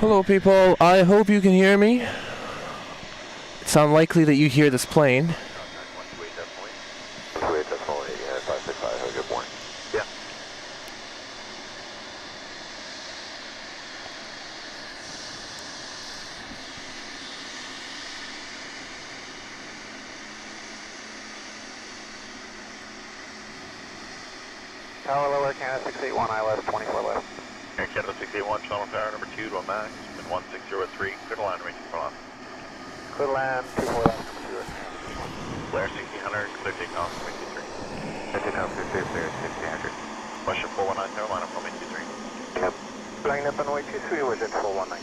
Hello people, I hope you can hear me. It's unlikely that you hear this plane. Wait, definitely, 565, good morning. Yeah. Tower lower, Canada 681, ILS 24 left. Air Canada 681, channel power number 2 to a max, wind 1603, clear to land, range 4 left. Clear to land, 24 left, number 2. Blair 1600, clear takeoff, runway 23. Engine out, clear 1600. Russia 419, tower line up runway 23. Yep. Flying up runway 23, was at 419.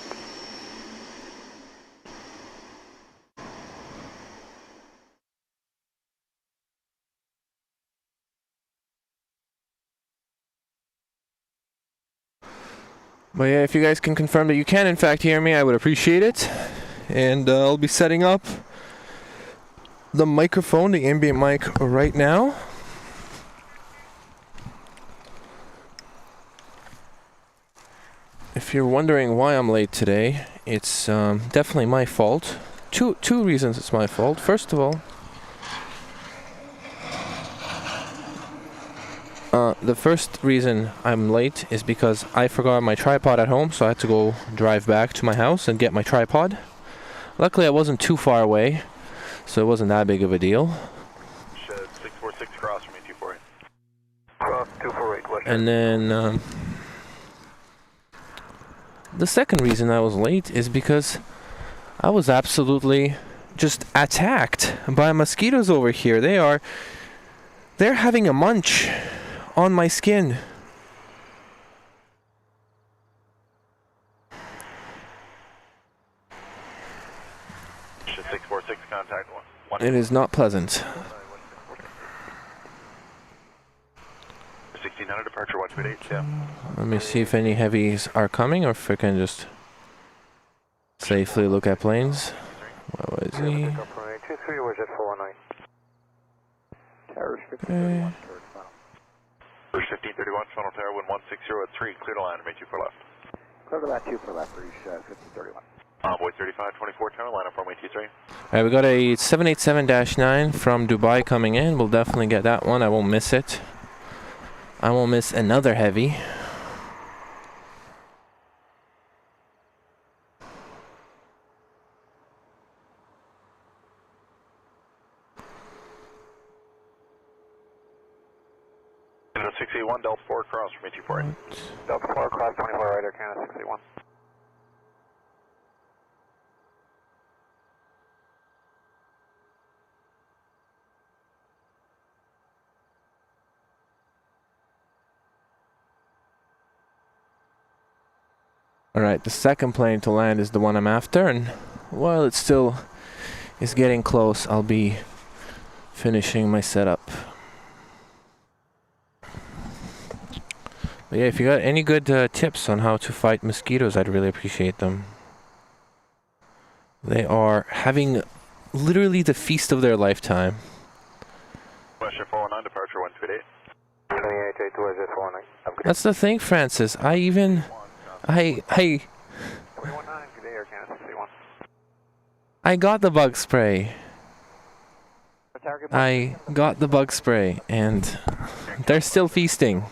But yeah, if you guys can confirm that you can in fact hear me, I would appreciate it. And I'll be setting up the microphone, the ambient mic, right now. If you're wondering why I'm late today, it's definitely my fault. Two reasons it's my fault. First of all, the first reason I'm late is because I forgot my tripod at home, so I had to go drive back to my house and get my tripod. Luckily, I wasn't too far away, so it wasn't that big of a deal. Shed 646 cross from 248. Cross 248, West. And then the second reason I was late is because I was absolutely just attacked by mosquitoes over here. They're having a munch on my skin. Shed 646, contact 1. It is not pleasant. 1600, departure 128, yeah. Let me see if any heavies are coming, or if I can just safely look at planes. YYZ. 23, was at 419. Tower 1531, third final. Bridge 1531, funnel tower, wind 1603, clear to land, range 24 left. Clear to land 2 for left, Bridge 1531. Envoy 3524, tower line up runway 23. Alright, we got a 787-9 from Dubai coming in. We'll definitely get that one. I won't miss it. I won't miss another heavy. Canada 681, Delta 4 cross from 248. Delta 4, cross 24 right, Air Canada 681. Alright, the second plane to land is the one I'm after, and while it still is getting close, I'll be finishing my setup. But yeah, if you got any good tips on how to fight mosquitoes, I'd really appreciate them. They are having literally the feast of their lifetime. Russia 419, departure 128. 28, was at 419. That's the thing, Francis. I 219, good day, Air Canada 681. I got the bug spray. I got the bug spray, and they're still feasting.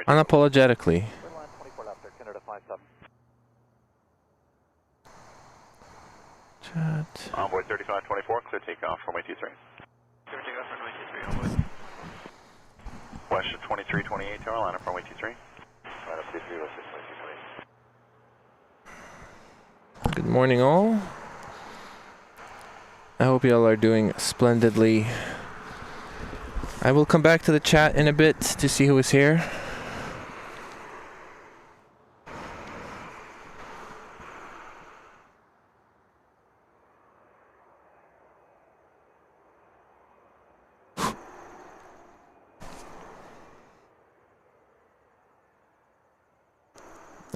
Unapologetically. Chat. Envoy 3524, clear takeoff, runway 23. Clear takeoff, runway 23, Envoy. West 2328, tower line up runway 23. Line up 23, West 2328. Good morning, all. I hope y'all are doing splendidly. I will come back to the chat in a bit to see who is here.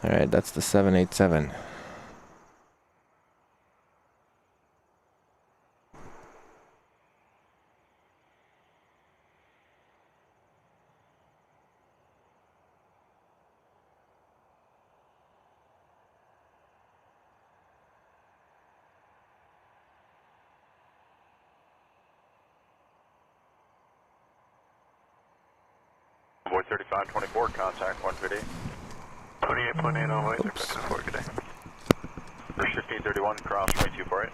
Alright, that's the 787. Convoy 3524, contact 150. 28.8 on way, 654, good day. Rouge 1531, cross runway 248.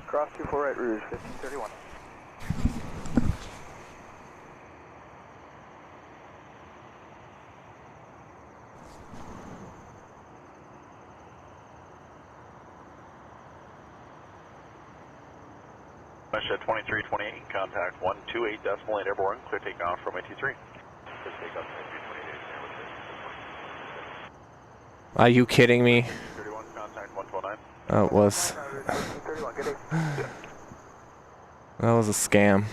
Cross 248, Rouge 1531. Shed 2328, contact 128.8 airborne, clear takeoff from 23. Clear takeoff 2328. Are you kidding me? 31, contact 129. That was 1531, good day. that was a scam.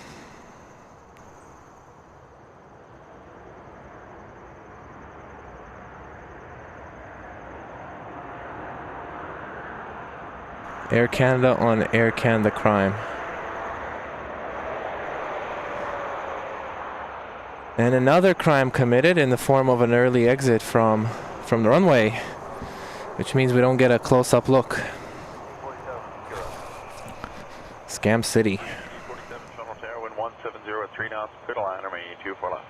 Air Canada on Air Canada crime. And another crime committed in the form of an early exit from the runway, which means we don't get a close-up look. Scam City. 47, Channel Tower, wind 170 at 3 knots, clear to line, remaining 24 left.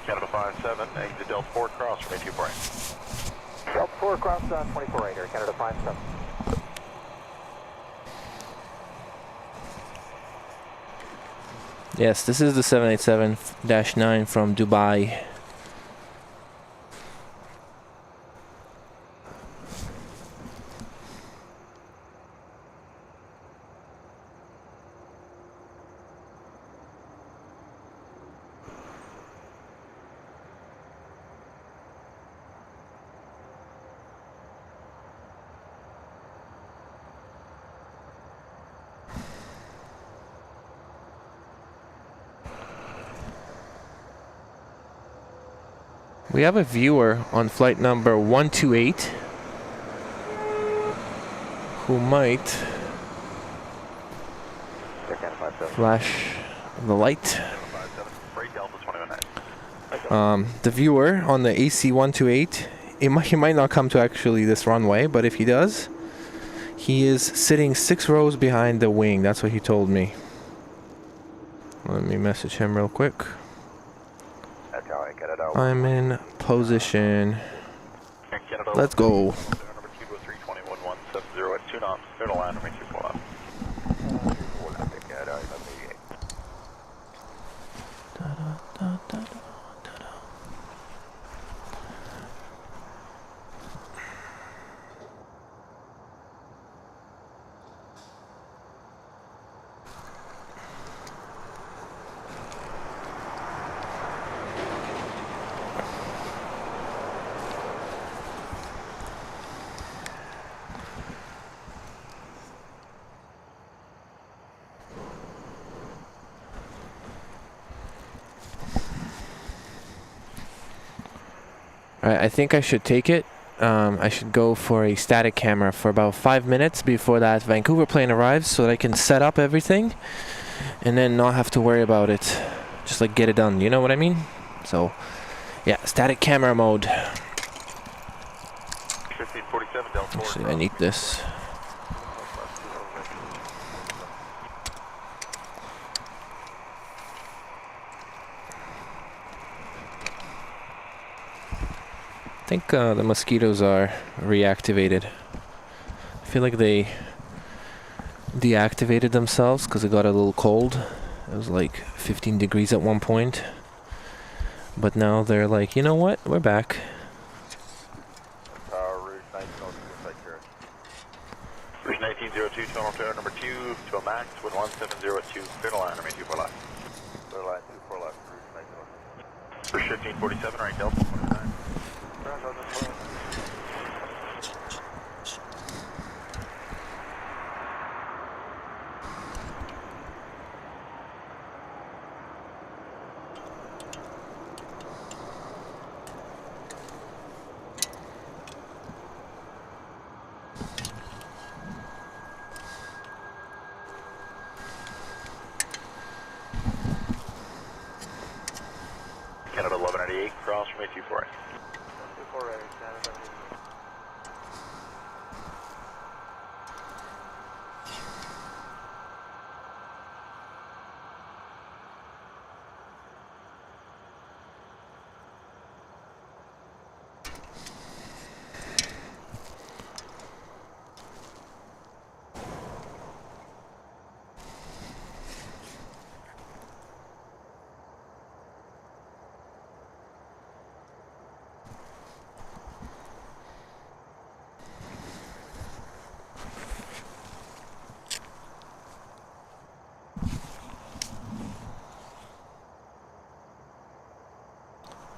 Canada 57, exit Delta 4, cross, remaining 24. Delta 4, cross 248, Air Canada 57. Yes, this is the 787-9 from Dubai. We have a viewer on flight number 128 who might flash the light. The viewer on the AC 128, he might not come to actually this runway, but if he does, he is sitting 6 rows behind the wing. That's what he told me. Let me message him real quick. I'm in position. Let's go. Alright, I think I should take it. I should go for a static camera for about 5 minutes before that Vancouver plane arrives so that I can set up everything and then not have to worry about it. Just like get it done, you know what I mean? So, yeah, static camera mode. 1547 Delta 4. Actually, I need this. I think the mosquitoes are reactivated. I feel like they deactivated themselves because it got a little cold. It was like 15 degrees at one point. But now they're like, you know what? We're back. Rouge 1902, Toronto Tower number 2 to a max with 1702, clear to line, remain 24 left. Clear line, 24 left, Rouge 1547, right, Delta 29. Canada 1198, cross from 824. 248, Canada 1198.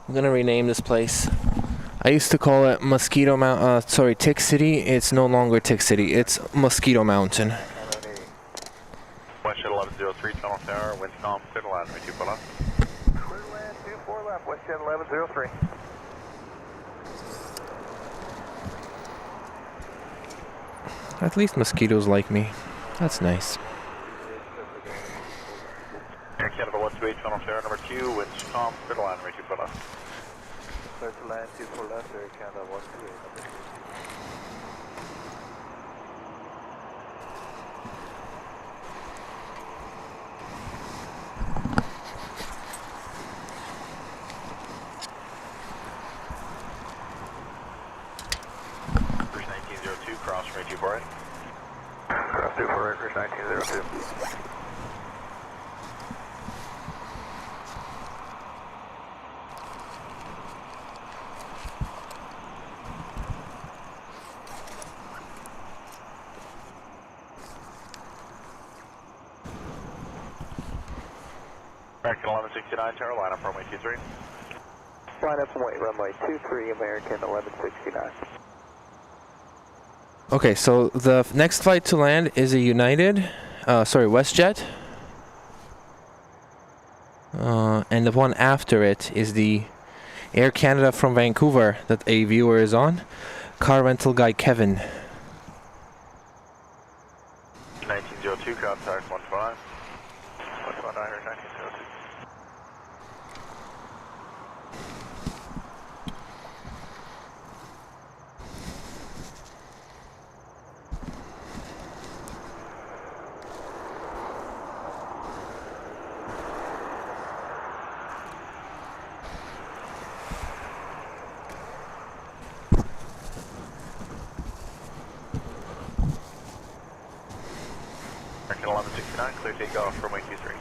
I'm gonna rename this place. I used to call it Mosquito Mount. Sorry, Tick City. It's no longer Tick City. It's Mosquito Mountain. West Jet 1103, Tunnel Tower, Windscom, clear to land, 24 left. Clear to land, 24 left, West Jet 1103. At least mosquitoes like me. That's nice. Air Canada 128, Tunnel Tower, number 2, Windscom, clear to land, 24 left. Clear to land, 24 left, Air Canada 128, number 2. Cruise 1902, cross from 248. Cross 24, Cruise 1902. American 1169, Tower, line up runway 23. Line up and wait, runway 23, American 1169. Okay, so the next flight to land is a United, WestJet. And the one after it is the Air Canada from Vancouver that a viewer is on. Car rental guy Kevin. 1902, contact 129. 129 or 1902. American 1169, clear takeoff, runway 23.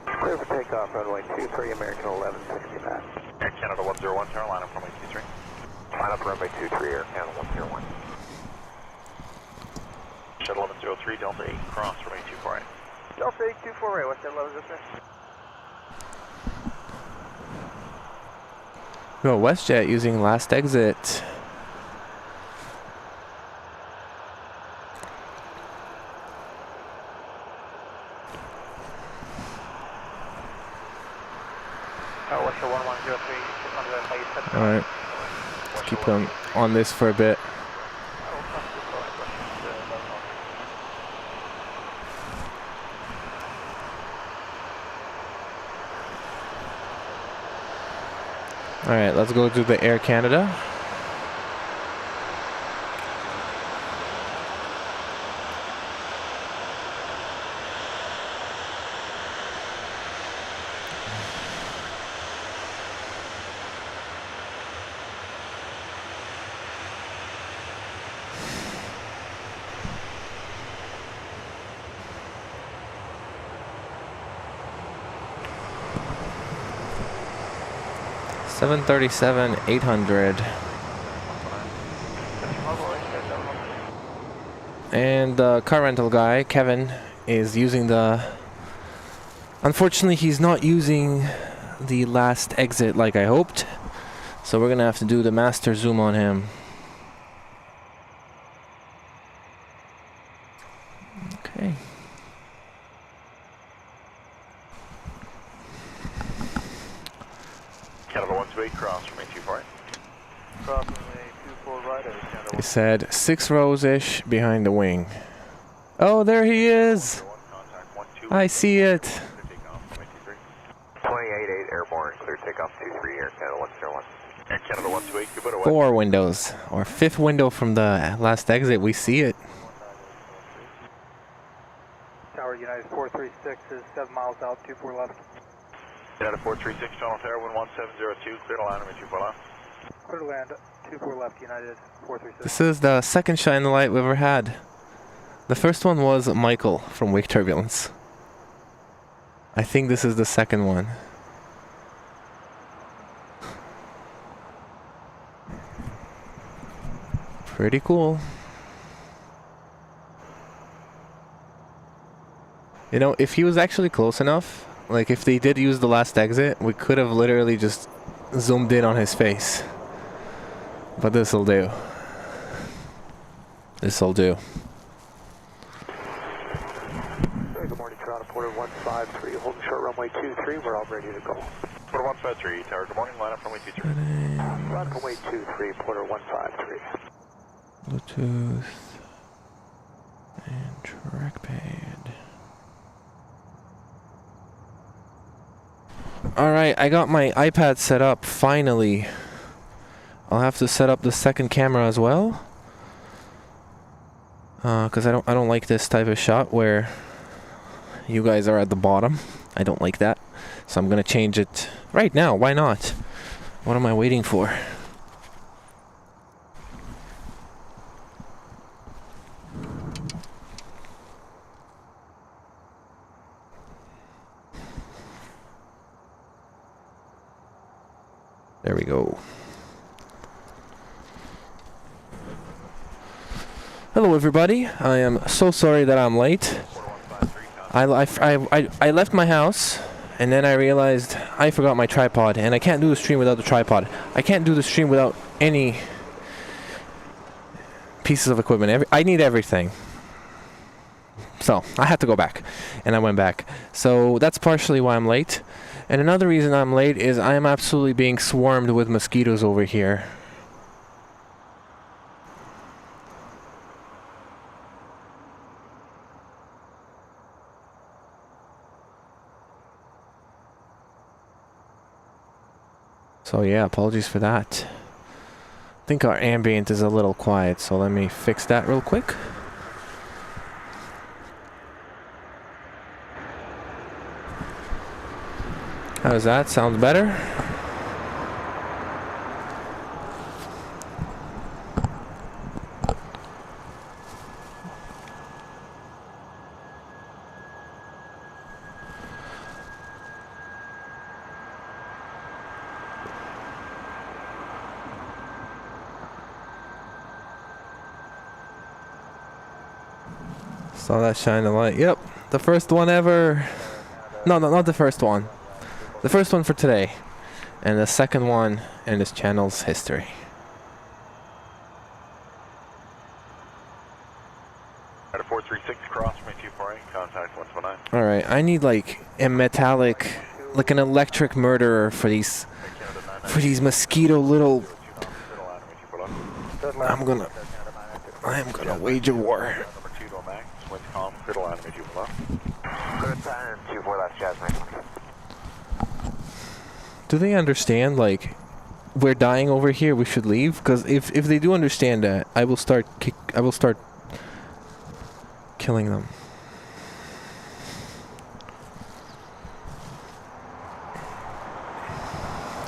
Clear for takeoff, runway 23, American 1169. Air Canada 101, Tower, line up runway 23. Line up runway 23, Air Canada 101. Shuttle 1103, Delta 8, cross runway 248. Delta 824, West Jet 1103. Go WestJet using last exit. West Jet 1103, Alright. Let's keep them on this for a bit. Alright, let's go to the Air Canada. $737,800. And the car rental guy, Kevin, is using the... Unfortunately, he's not using the last exit like I hoped. So we're gonna have to do the master zoom on him. Okay. Canada 128, cross runway 248. Cross runway 24 right, Air Canada He said 6 rows-ish behind the wing. Oh, there he is! I see it! 28-8 airborne, clear takeoff 23, Air Canada 101. Air Canada 128, Cuba to 4 windows, or 5th window from the last exit, we see it. Tower United 436 is 7 miles out, 24 left. United 436, Tunnel Tower, 11702, clear to land, runway 24 left. Clear to land, 24 left, United 436. This is the second shine the light we've ever had. The first one was Michael from Wake Turbulence. I think this is the second one. Pretty cool. You know, if he was actually close enough, like if they did use the last exit, we could have literally just zoomed in on his face. But this'll do. This'll do. Good morning, Toronto, Porter 153, holding short runway 23, we're all ready to go. Porter 153, tower, good morning, line up runway 23. Runway 23, Porter 153. Bluetooth and trackpad. Alright, I got my iPad set up finally. I'll have to set up the second camera as well. Cause I don't like this type of shot where you guys are at the bottom. I don't like that. So I'm gonna change it right now. Why not? What am I waiting for? There we go. Hello everybody. I am so sorry that I'm late. I left my house and then I realized I forgot my tripod and I can't do the stream without the tripod. I can't do the stream without any pieces of equipment. I need everything. So I had to go back and I went back. So that's partially why I'm late. And another reason I'm late is I am absolutely being swarmed with mosquitoes over here. So yeah, apologies for that. I think our ambient is a little quiet, so let me fix that real quick. How's that? Sounds better? Saw that shine a light. Yep, the first one ever. No, not the first one. The first one for today. And the second one in this channel's history. At a 436 cross from 248, contact 129. Alright, I need like a metallic, like an electric murderer for these mosquito little. I am gonna wage a war. Do they understand, like, we're dying over here, we should leave? Because if they do understand that, I will start killing them.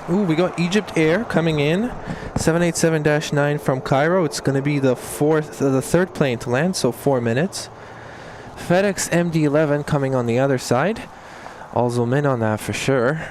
Ooh, we got Egypt Air coming in, 787-9 from Cairo. It's going to be the third plane to land, so 4 minutes. FedEx MD-11 coming on the other side. I'll zoom in on that for sure.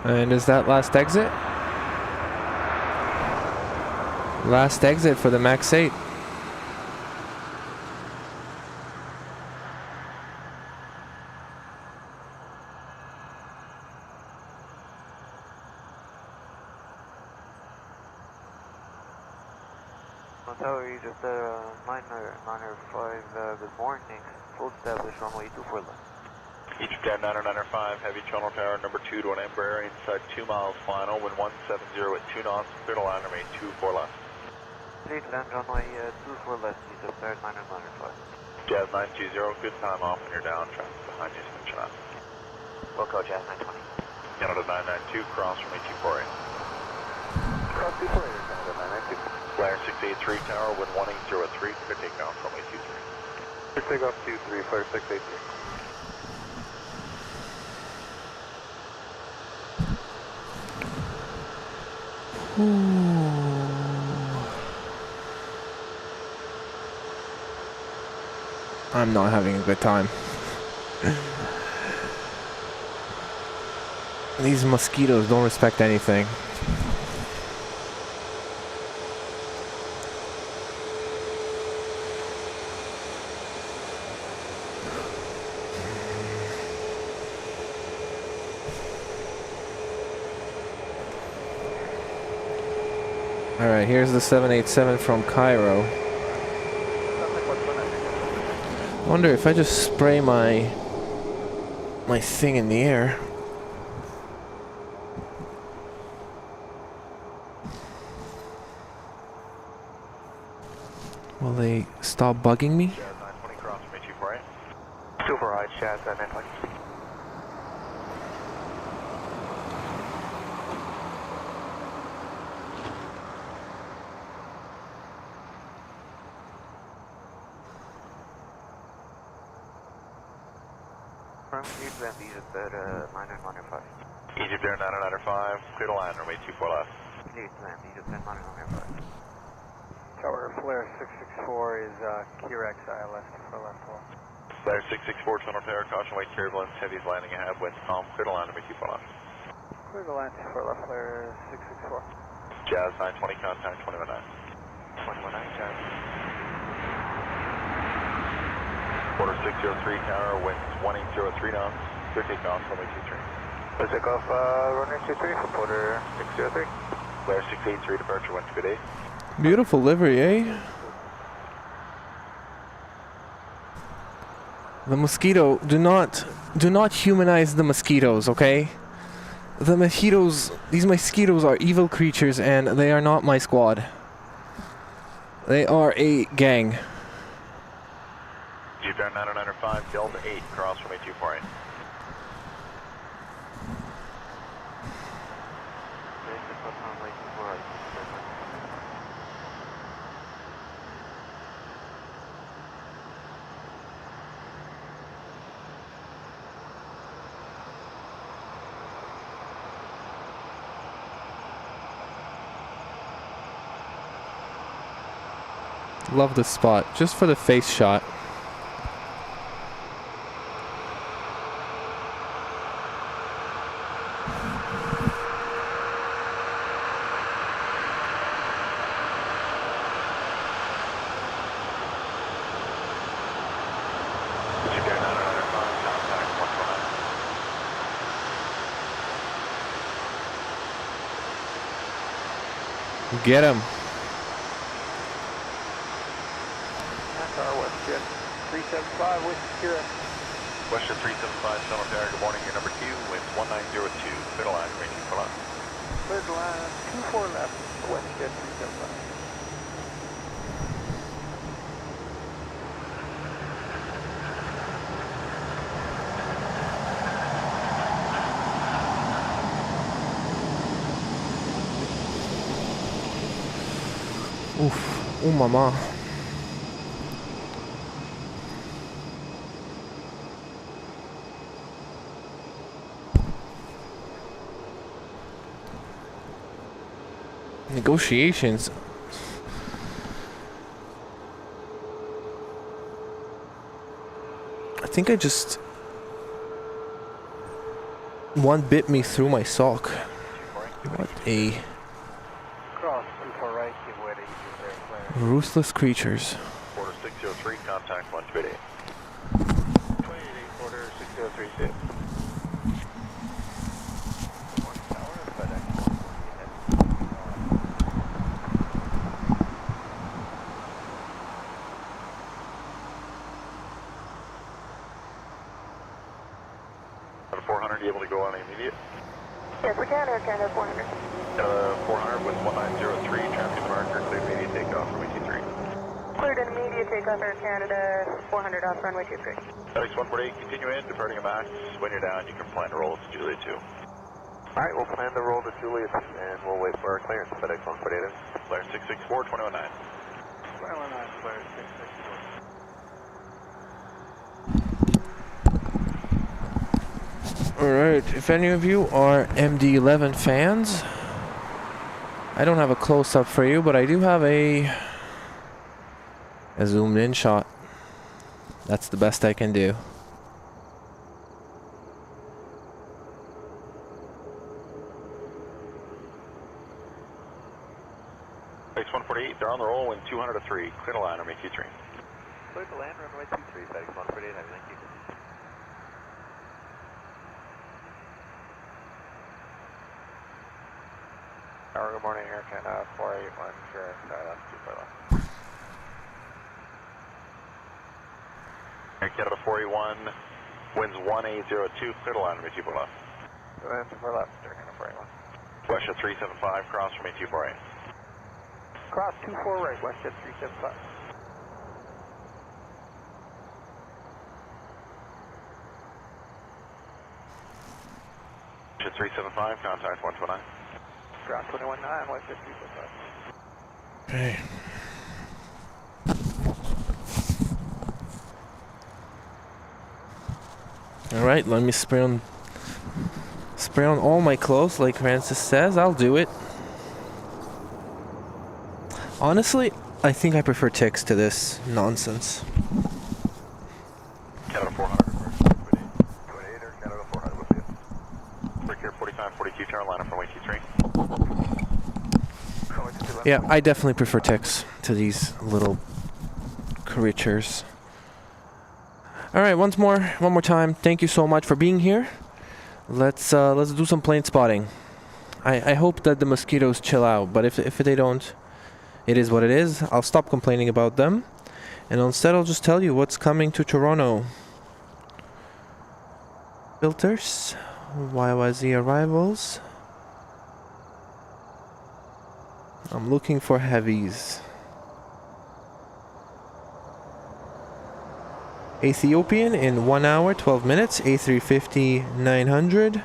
And is that last exit? Last exit for the MAX 8. Tower, you just minor 5, good morning. Full established runway 24 left. Egypt Air 995, heavy channel tower number 2 to an Embraer inside 2 miles final, wind 170 at 2 knots, clear to land, remain 24 left. Lead land runway 24 left, Egypt Air 995. Jazz 920, good time off when you're down, traffic behind you, switching up. Wilco Jazz 920. Canada 992, cross from 248. Cross 2 for later, Canada 992. Flyer 683 tower, wind 1803, clear takeoff, runway 23. Clear takeoff 23, flare 683. I'm not having a good time. These mosquitoes don't respect anything. Alright, here's the 787 from Cairo. Wonder if I just spray my thing in the air. Will they stop bugging me? Jazz 920 cross, from 248. Super high, Jazz 920. Egypt and Egypt at 995. Egypt Air 995, clear to land, runway 24 left. Egypt and Egypt at 995. Tower flare 664 is QRX ILS for left hold. Flyer 664, tunnel tower, caution wake turbulence, heavy's landing ahead, wind calm, clear to land, runway 24 left. Clear to land for left flare 664. Jazz 920, contact 219. 219, Jazz. Quarter 603 tower, winds 1803 knots, clear takeoff, runway 23. Clear takeoff, runway 23 for quarter 603. Flyer 683, departure, wind 28. Beautiful livery, eh? The mosquito, do not humanize the mosquitoes, okay? The mosquitoes, these mosquitoes are evil creatures and they are not my squad. They are a gang. Egypt Air 995, Delta 8, cross runway 248. Love this spot, just for the face shot. Egypt Air 995, contact 119. Get him. WestJet 375 with QRX. WestJet 375, tunnel tower, good morning, you're number 2, wind 1902, clear to land, runway 24 left. Clear to land 24 left, WestJet 375. Oof. Oh mama. Negotiations. I think I just... one bit me through my sock. What a... Cross 24 right, give way to Egypt Air flare. ruthless creatures. Quarter 603, contact 128. 28 quarter 603 sit. Out of 400, you able to go on immediate? Yes, we can, Air Canada 400. 400 with 1903, traffic marker, clear immediate takeoff, runway 23. Cleared an immediate takeoff, Air Canada 400 off runway 23. FedEx 148, continue in, departing a max. When you're down, you can plan to roll to Juliet 2. Alright, we'll plan the roll to Julius and we'll wait for our clearance. FedEx 148. Flare 664, 2019. Flare 19, Flare 664. Alright, if any of you are MD-11 fans, I don't have a close-up for you, but I do have a zoomed-in shot. That's the best I can do. FedEx 148, they're on the roll in 200 to 3. Clear to land, runway 23. Clear to land, runway 23, FedEx 148, thank you. Good morning, Air Canada 481, sure, sorry, that's too far left. Air Canada 481, winds 1802, clear to land, runway 24 left. Wind 24 left, Air Canada 481. Westjet 375, cross runway 248. Cross 24 right, Westjet 375. Westjet 375, contact 129. Ground 21-9, Westjet 375. Okay. Alright, let me spray on all my clothes like Francis says. I'll do it. Honestly, I think I prefer ticks to this nonsense. Canada 400, 28 or Canada 400 with you. Break here 45, 42, turn line up from 123. Yeah, I definitely prefer ticks to these little creatures. Alright, one more time. Thank you so much for being here. Let's do some plane spotting. I hope that the mosquitoes chill out, but if they don't, it is what it is. I'll stop complaining about them, and instead I'll just tell you what's coming to Toronto. Filters, YYZ arrivals. I'm looking for heavies. Ethiopian in 1 hour 12 minutes, A350 900.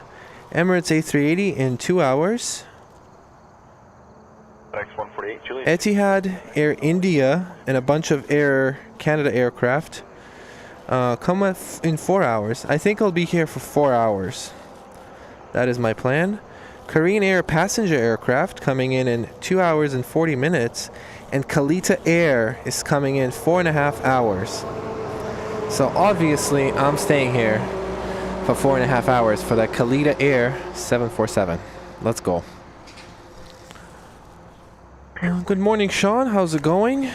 Emirates A380 in 2 hours. FedEx 148, Julius. Etihad, Air India, and a bunch of Air Canada aircraft come in 4 hours. I think I'll be here for 4 hours. That is my plan. Korean Air passenger aircraft coming in 2 hours and 40 minutes. And Kalita Air is coming in 4.5 hours. So obviously I'm staying here for 4.5 hours for that Kalita Air 747. Let's go. Good morning, Sean. How's it going?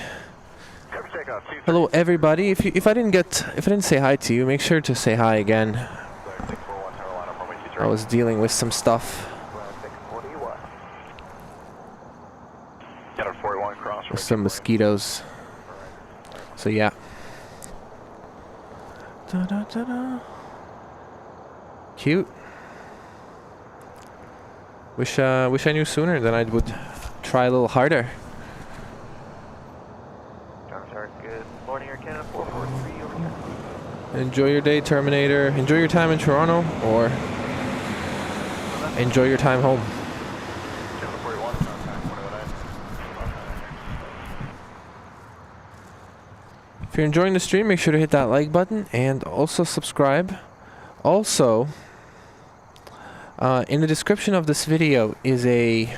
Hello, everybody. If I didn't say hi to you, make sure to say hi again. I was dealing with some stuff. With some mosquitoes. So yeah. Da, da, da, da. Cute. Wish I knew sooner, then I would try a little harder. Good morning, Air Canada 443 over here. Enjoy your day, Terminator. Enjoy your time in Toronto, or enjoy your time home. If you're enjoying the stream, make sure to hit that like button and also subscribe. Also, in the description of this video is a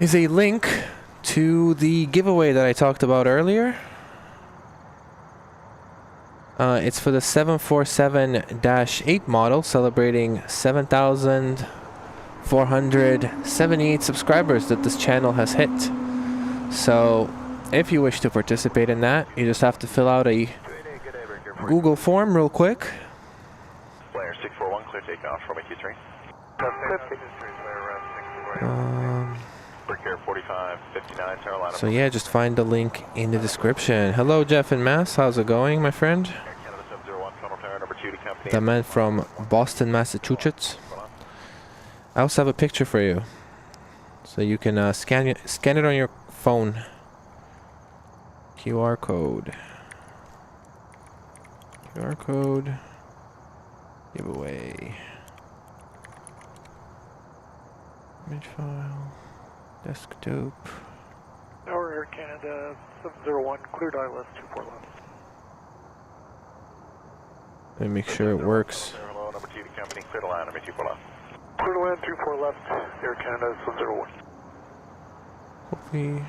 link to the giveaway that I talked about earlier. It's for the 747-8 model, celebrating 7,478 subscribers that this channel has hit. So if you wish to participate in that, you just have to fill out a Google form real quick. Flare 641, clear takeoff from 83. Break here 45, 59, turn line up. So yeah, just find the link in the description. Hello, Jeff in Mass. How's it going, my friend? Air Canada 701, tunnel tower number 2 to company. That man from Boston, Massachusetts. I also have a picture for you, so you can scan it on your phone. QR code. Giveaway. Image file. Desktop. Tower Air Canada 701, cleared ILS 24 left. Let me make sure it works. Hello, number 2 to company, clear to land, number 24 left. Clear to land 24 left, Air Canada 701. Copy.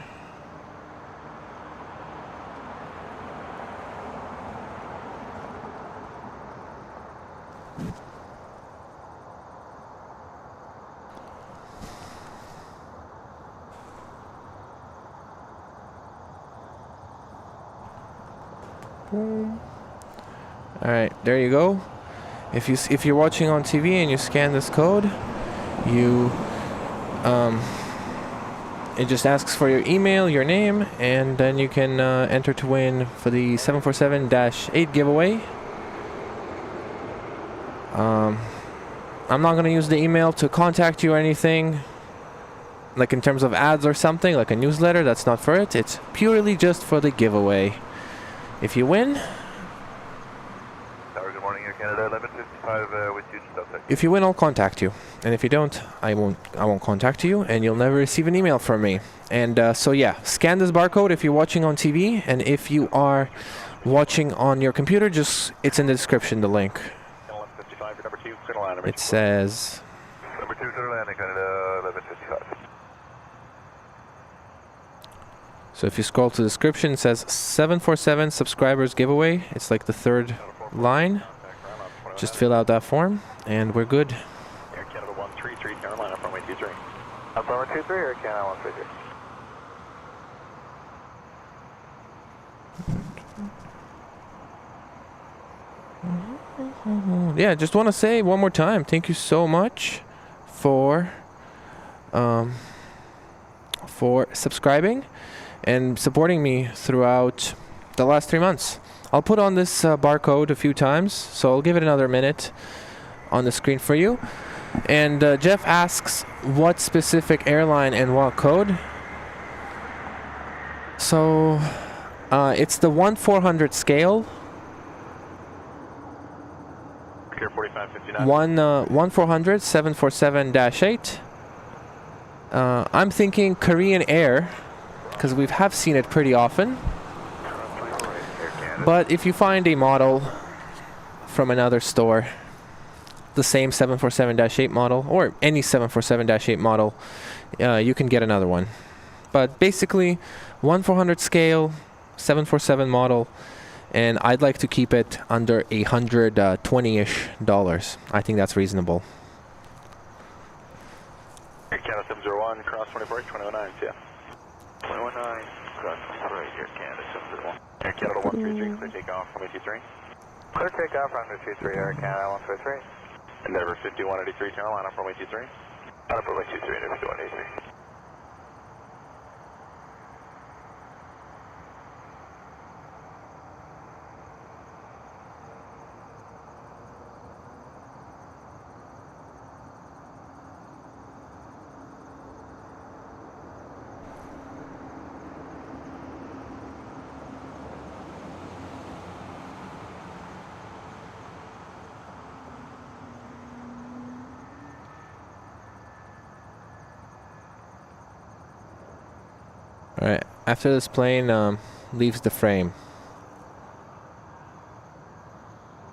Boom. All right, there you go. If you're watching on TV and you scan this code, you it just asks for your email, your name, and then you can enter to win for the 747-8 giveaway. I'm not gonna use the email to contact you or anything, like in terms of ads or something, like a newsletter. That's not for it. It's purely just for the giveaway. If you win, Good morning, Air Canada 1155 with you. if you win, I'll contact you, and if you don't, I won't contact you, and you'll never receive an email from me. And so yeah, scan this barcode if you're watching on TV, and if you are watching on your computer, it's in the description, the link. 1155, number 2, clear to land, number It says number 2, clear to land, Air Canada 1155. so. If you scroll to the description, it says 747 subscribers giveaway. It's like the third line. Just fill out that form, and we're good. Air Canada 133, Carolina, runway 23. Up runway 23, Air Canada 133. Yeah, just want to say one more time, thank you so much for subscribing and supporting me throughout the last 3 months. I'll put on this barcode a few times, so I'll give it another minute on the screen for you. And Jeff asks what specific airline and what code. So it's the 1/400 scale. 4559. 1/400 747-8. I'm thinking Korean Air, because we have seen it pretty often. But if you find a model from another store, the same 747-8 model, or any 747-8 model, you can get another one. But basically, 1/400 scale, 747 model, and I'd like to keep it under $120-ish. I think that's reasonable. Air Canada 701, cross 24, 2009, yeah. 119, Cross 24, Air Canada 701. Air Canada 133, clear takeoff, runway 23. clear takeoff, runway 23, Air Canada 133. Endeavor 5183, Carolina, runway 23. Up runway 23, Endeavor 5183. Alright, after this plane leaves the frame,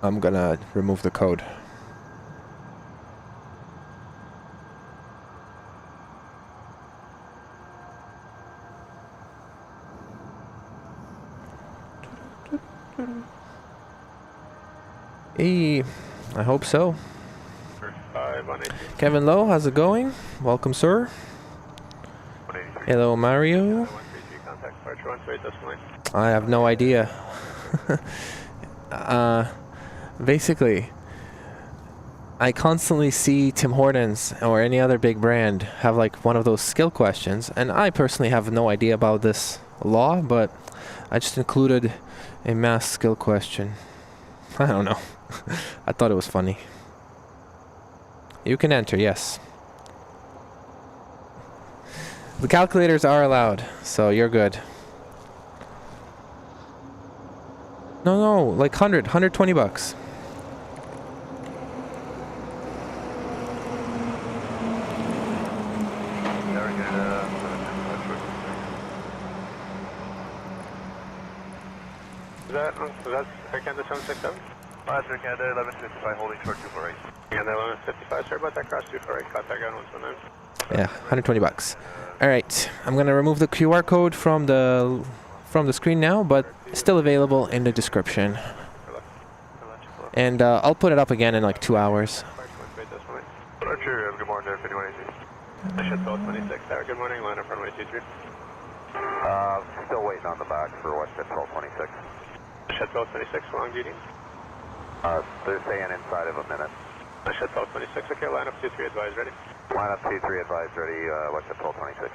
I'm gonna remove the code. Hey, I hope so. Kevin Lowe, how's it going? Welcome, sir. Hello, Mario. I have no idea. Basically, I constantly see Tim Hortons or any other big brand have like one of those skill questions, and I personally have no idea about this law, but I just included a math skill question. I don't know. I thought it was funny. You can enter, yes. The calculators are allowed, so you're good. No, like 120 bucks. that Air Canada 767? Air Canada 1155 holding short 248. Canada 1155, sorry about that, cross 248, contact ground 179. Yeah, $120. All right, I'm gonna remove the QR code from the screen now, but still available in the description. And I'll put it up again in like 2 hours. Archer, good morning there, 51AC. Ship 1226, tower, good morning, line up runway 23. Still waiting on the back for WestJet 1226. Ship 1226, long duty. They're saying inside of a minute. Ship 1226, okay, line up 23, advise ready. Line up 23, advised ready, WestJet 1226.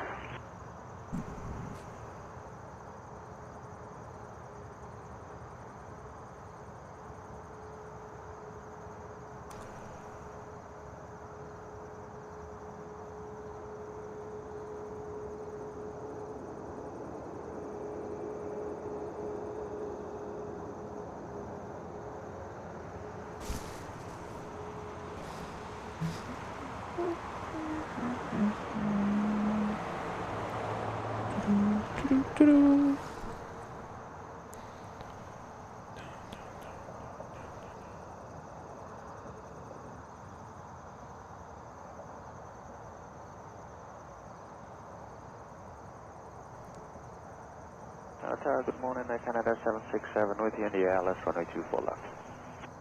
Tower, good morning, Canada 767 with you in the ALS runway 24 left.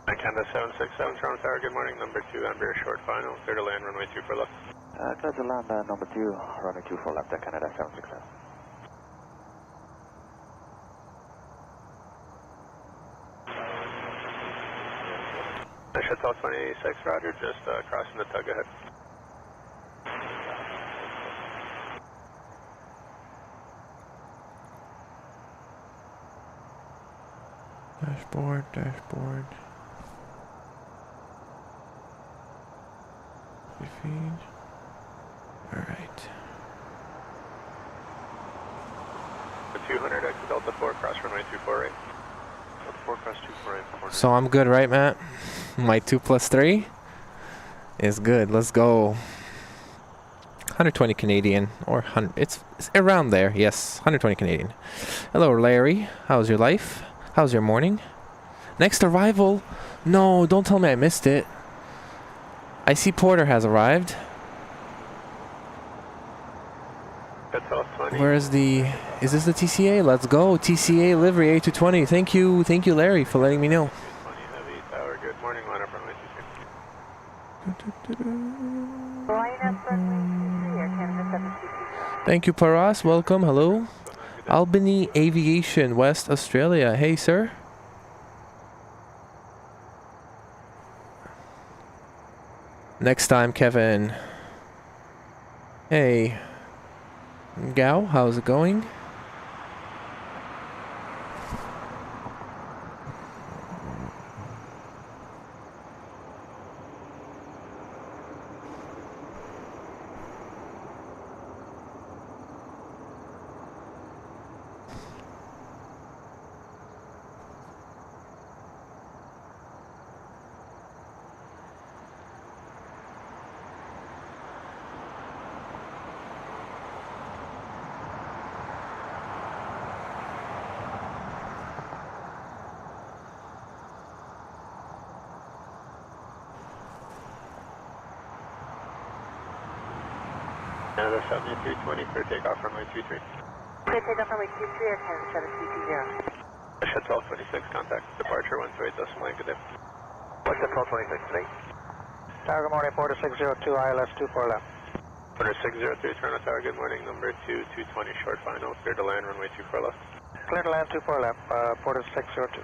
Canada 767, Toronto Tower, good morning, number 2, Amber, short final, clear to land, runway 24 left. Clear to land, number 2, runway 24 left, Canada 767. Shuttle 26, roger, just crossing the tug ahead. Dashboard, dashboard. Feed. All right. The 200 X Delta 4, cross runway 248. Delta 4, cross 248. So I'm good, right, Matt? My 2+3 is good. Let's go. 120 Canadian or 100. It's around there. Yes, 120 Canadian. Hello, Larry. How's your life? How's your morning? Next arrival? No, don't tell me I missed it. I see Porter has arrived. Where is the... Is this the TCA? Let's go. TCA livery A220. Thank you, Larry, for letting me know. Heavy tower, good morning, line up runway 23. Line up runway 23, Air Canada 767. Thank you, Paras. Welcome. Hello. Albany Aviation, West Australia. Hey, sir. Next time, Kevin. Hey. Gao, how's it going? Canada 7320 for takeoff runway 23. Clear takeoff runway 23, Air Canada 720. Shuttle 1226, contact departure 128.9, good day. WestJet 1226 today. Tower, good morning, Porter 602, ILS 24 left. Order 603, Toronto Tower, good morning, number 2, 220, short final, clear to land, runway 24 left. Clear to land 24 left, Porter 602.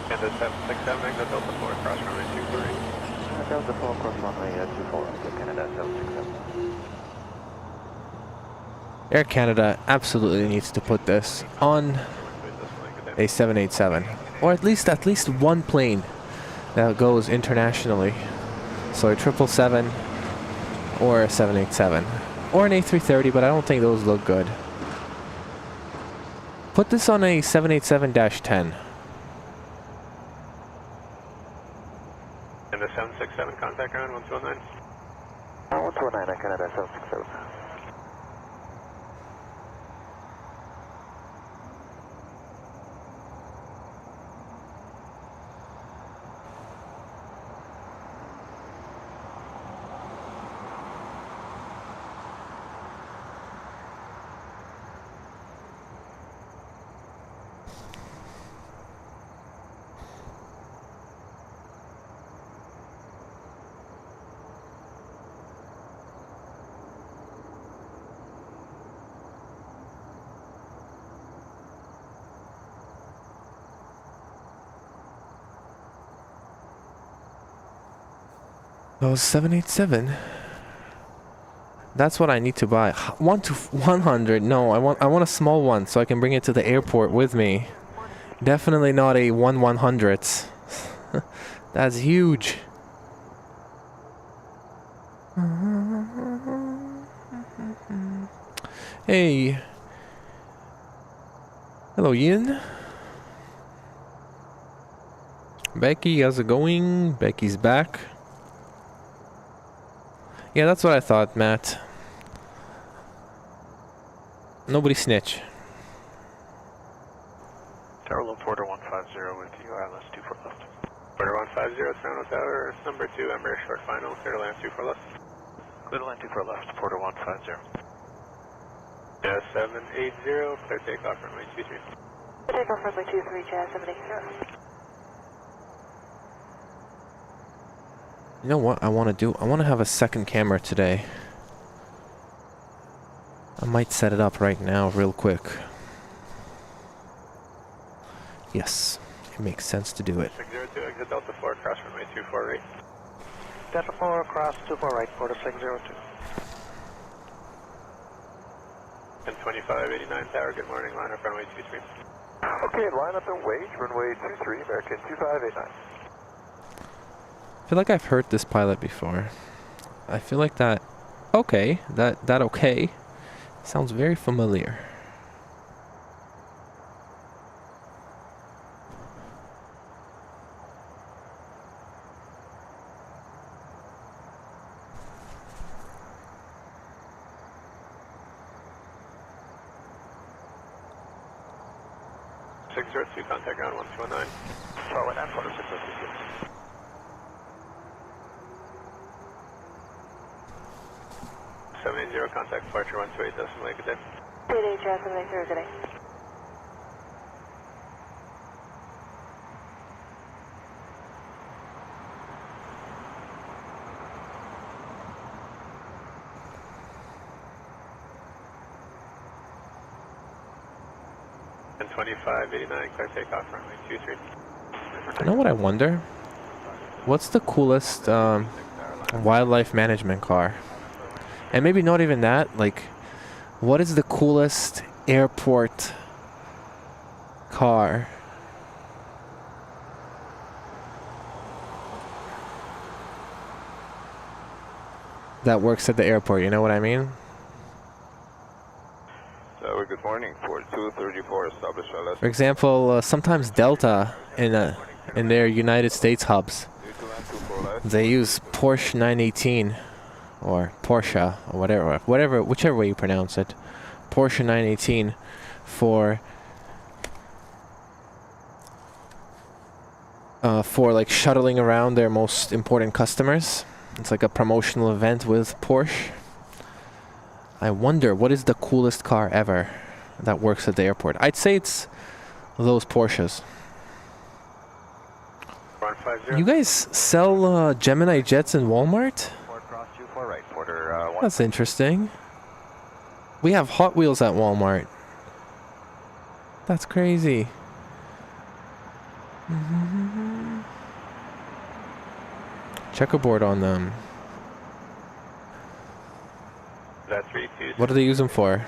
Canada 767, exit Delta 4, cross runway 248. Delta 4 cross runway 24 left, Canada 767. Air Canada absolutely needs to put this on a 787, or at least one plane that goes internationally. So a 777 or a 787 or an A330, but I don't think those look good. Put this on a 787-10. And the 767 contact ground 1219. 129 Canada 767. Those 787. That's what I need to buy. 100. No, I want a small one so I can bring it to the airport with me. Definitely not a 1/100th. That's huge. Hey. Hello, Ian. Becky, how's it going? Becky's back. Yeah, that's what I thought, Matt. Nobody snitch. Tower low Porter 150 with you, ILS 24 left. Porter 150, Toronto Tower, number 2, Embraer short final, clear to land 24 left. Clear to land 24 left, Porter 150. Yeah, 780, clear takeoff runway 23. Takeoff runway 23, Jazz 780. You know what I want to do? I want to have a second camera today. I might set it up right now real quick. Yes, it makes sense to do it. 602, exit Delta 4, cross runway 24 right. Delta 4 cross 24 right, Porter 602. And 2589 Tower, good morning, line up runway 23. Okay, line up and wait, runway 23, American 2589. I feel like I've heard this pilot before. I feel like that okay, that okay sounds very familiar. Two contact ground 1219. Forward and Porter 602. 780 contact departure 128 decimal 8, good day. 88, Jazz 780, good day. And 2589 clear takeoff runway 23. You know what I wonder? What's the coolest wildlife management car? And maybe not even that, like, what is the coolest airport car? That works at the airport, you know what I mean? Good morning, Port 234, established LS. For example, sometimes Delta in their United States hubs, they use Porsche 918 or Porsche or whichever way you pronounce it, Porsche 918 for like shuttling around their most important customers. It's like a promotional event with Porsche. I wonder what is the coolest car ever that works at the airport. I'd say it's those Porsches. 150. You guys sell Gemini jets in Walmart? Cross 24 right, Porter That's interesting. We have Hot Wheels at Walmart. That's crazy. Checkerboard on them. That's 32. What do they use them for?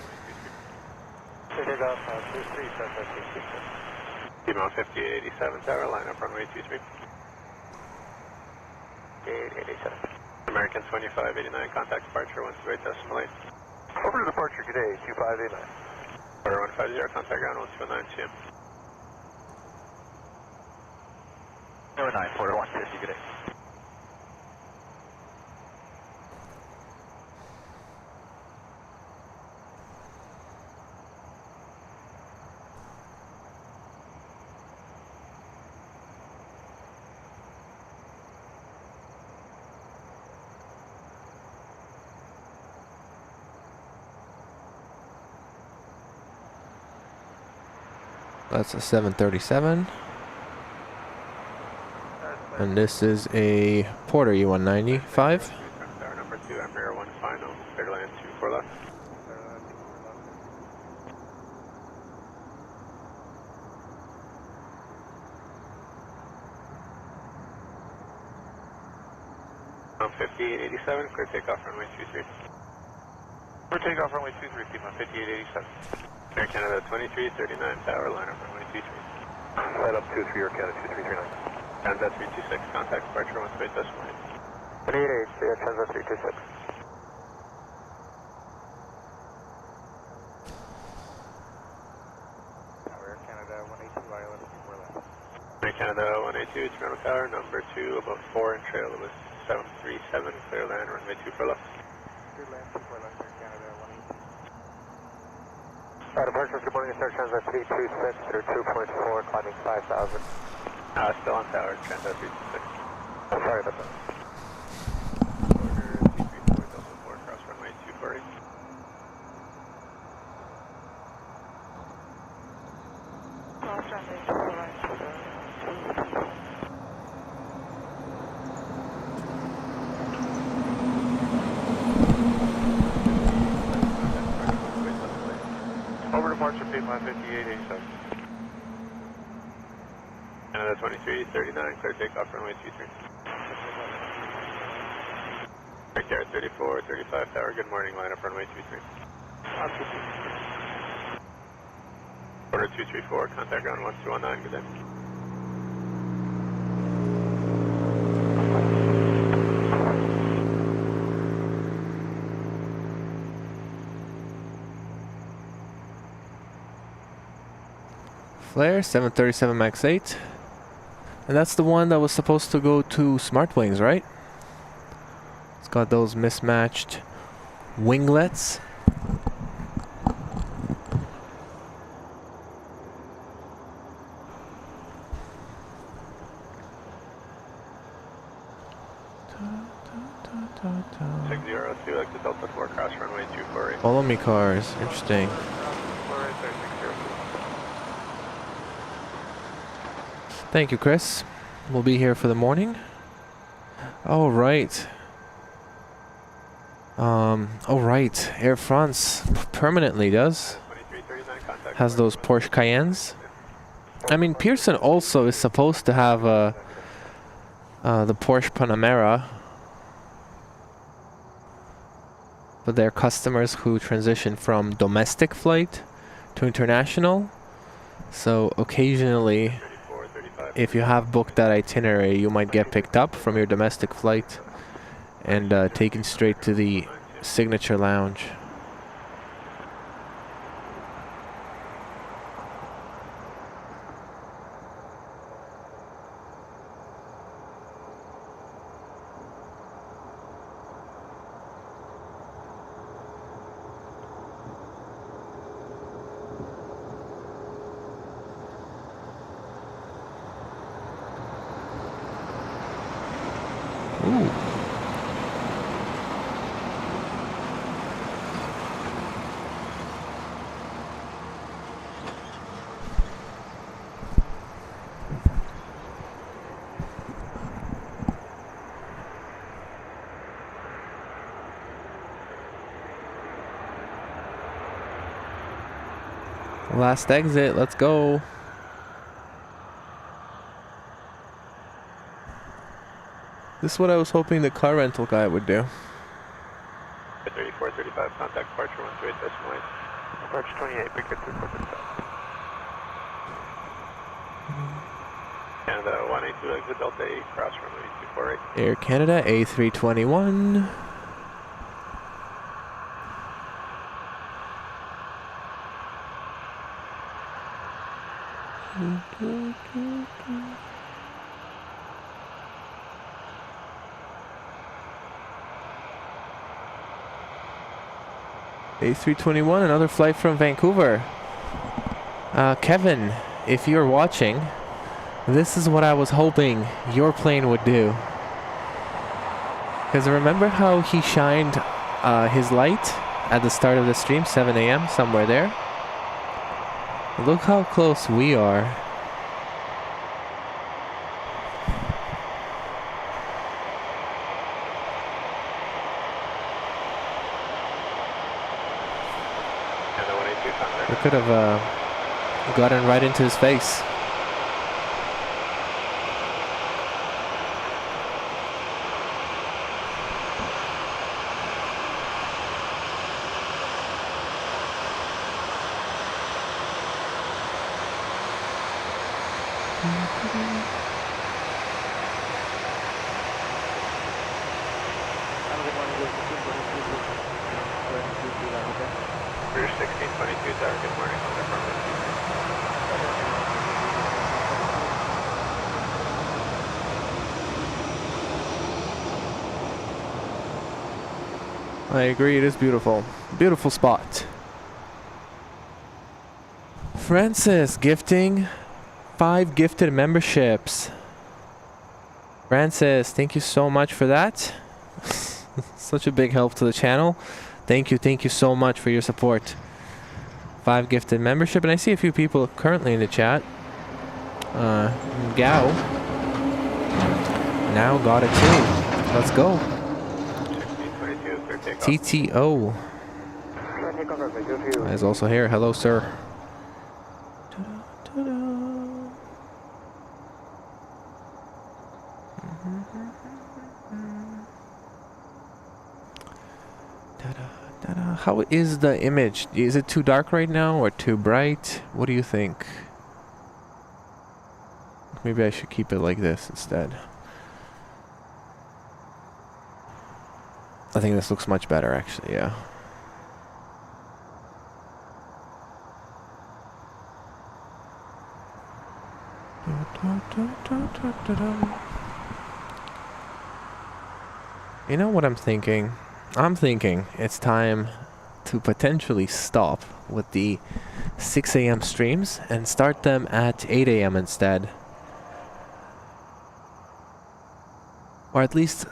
T-Mount 5887 Tower, line up runway 23. 5887. American 2589, contact departure 128.8. Over to departure, good day, 2589. Order 150, contact ground 129 CM. 09, Porter 150, good day. That's a 737. And this is a Porter E195. Tower number 2, Embraer 1 final, clear to land 24 left. On 5887, clear takeoff runway 23. Clear takeoff runway 23, keep on 5887. Air Canada 2339, tower line up runway 23. Light up 23, Air Canada 2339. Transat 326, contact departure 128.8. 2883, Transat 326. Tower Air Canada 182, ILS 24 left. Air Canada 182, Toronto Tower, number 2, about 4 and trail was 737, clear land runway 24 left. Clear land 24 left, Air Canada 182. Departure, good morning, sir. Transat 326 through 2.4, climbing 5,000. Still on tower, Transat 326. I'm sorry about that. Order 234, Delta 4, cross runway 240. Cross runway 240. Over departure, pay line 5887. Canada 2339, clear takeoff runway 23. Air Canada 34, 35 tower, good morning, line up runway 23. Order 234, contact ground 1219, good day. Flare 737 MAX 8. And that's the one that was supposed to go to Smart Wings, right? It's got those mismatched winglets. Ta. 602, like the Delta 4, cross runway 240. Follow me cars. Interesting. Thank you, Chris. We'll be here for the morning. All right. All right. Air France permanently does. 2339, contact Has those Porsche Cayennes. I mean, Pearson also is supposed to have the Porsche Panamera. But they're customers who transition from domestic flight to international. So occasionally, if you have booked that itinerary, you might get picked up from your domestic flight and taken straight to the signature lounge. Ooh. Last exit, let's go. This is what I was hoping the car rental guy would do. 3435, contact departure 128.8. Departure 28, big good 345. Canada 182, to exit Delta 8, cross runway 248. Air Canada A321. A321, another flight from Vancouver. Kevin, if you're watching, this is what I was hoping your plane would do. Because remember how he shined his light at the start of the stream, 7 a.m., somewhere there? Look how close we are. We could have gotten right into his face. British 1622 Tower, good morning. On the front I agree, it is beautiful. Beautiful spot. Francis gifting 5 gifted memberships. Francis, thank you so much for that. Such a big help to the channel. Thank you so much for your support. 5 gifted membership, and I see a few people currently in the chat. Gao now got it too. Let's go. 1622, clear takeoff. TTO is also here. Hello, sir. How is the image? Is it too dark right now or too bright? What do you think? Maybe I should keep it like this instead. I think this looks much better actually, yeah. You know what I'm thinking? I'm thinking it's time to potentially stop with the 6 a.m. streams and start them at 8 a.m. instead. Or at least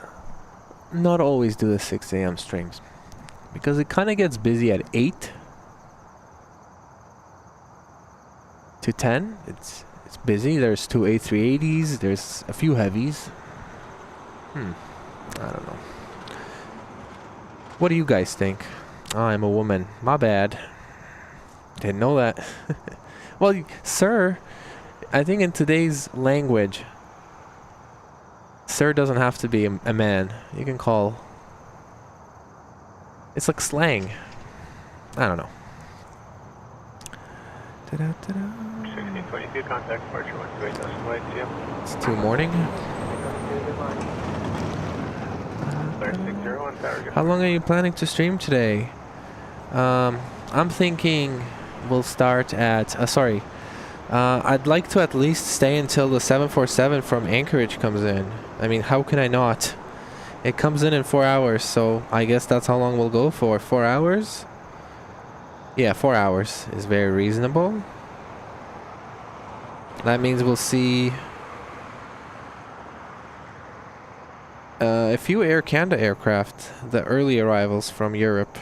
not always do the 6 a.m. streams. Because it kind of gets busy at 8 to 10. It's busy. There's 2 A380s. There's a few heavies. I don't know. What do you guys think? Oh, I'm a woman. My bad. Didn't know that. Well, sir, I think in today's language, sir doesn't have to be a man. You can call... It's like slang. I don't know. 1622, contact departure 128 flight, CM. It's 2 morning. Clear 601 Tower, good. How long are you planning to stream today? I'm thinking we'll start at... I'd like to at least stay until the 747 from Anchorage comes in. I mean, how can I not? It comes in 4 hours, so I guess that's how long we'll go for. 4 hours? Yeah, 4 hours is very reasonable. That means we'll see a few Air Canada aircraft, the early arrivals from Europe.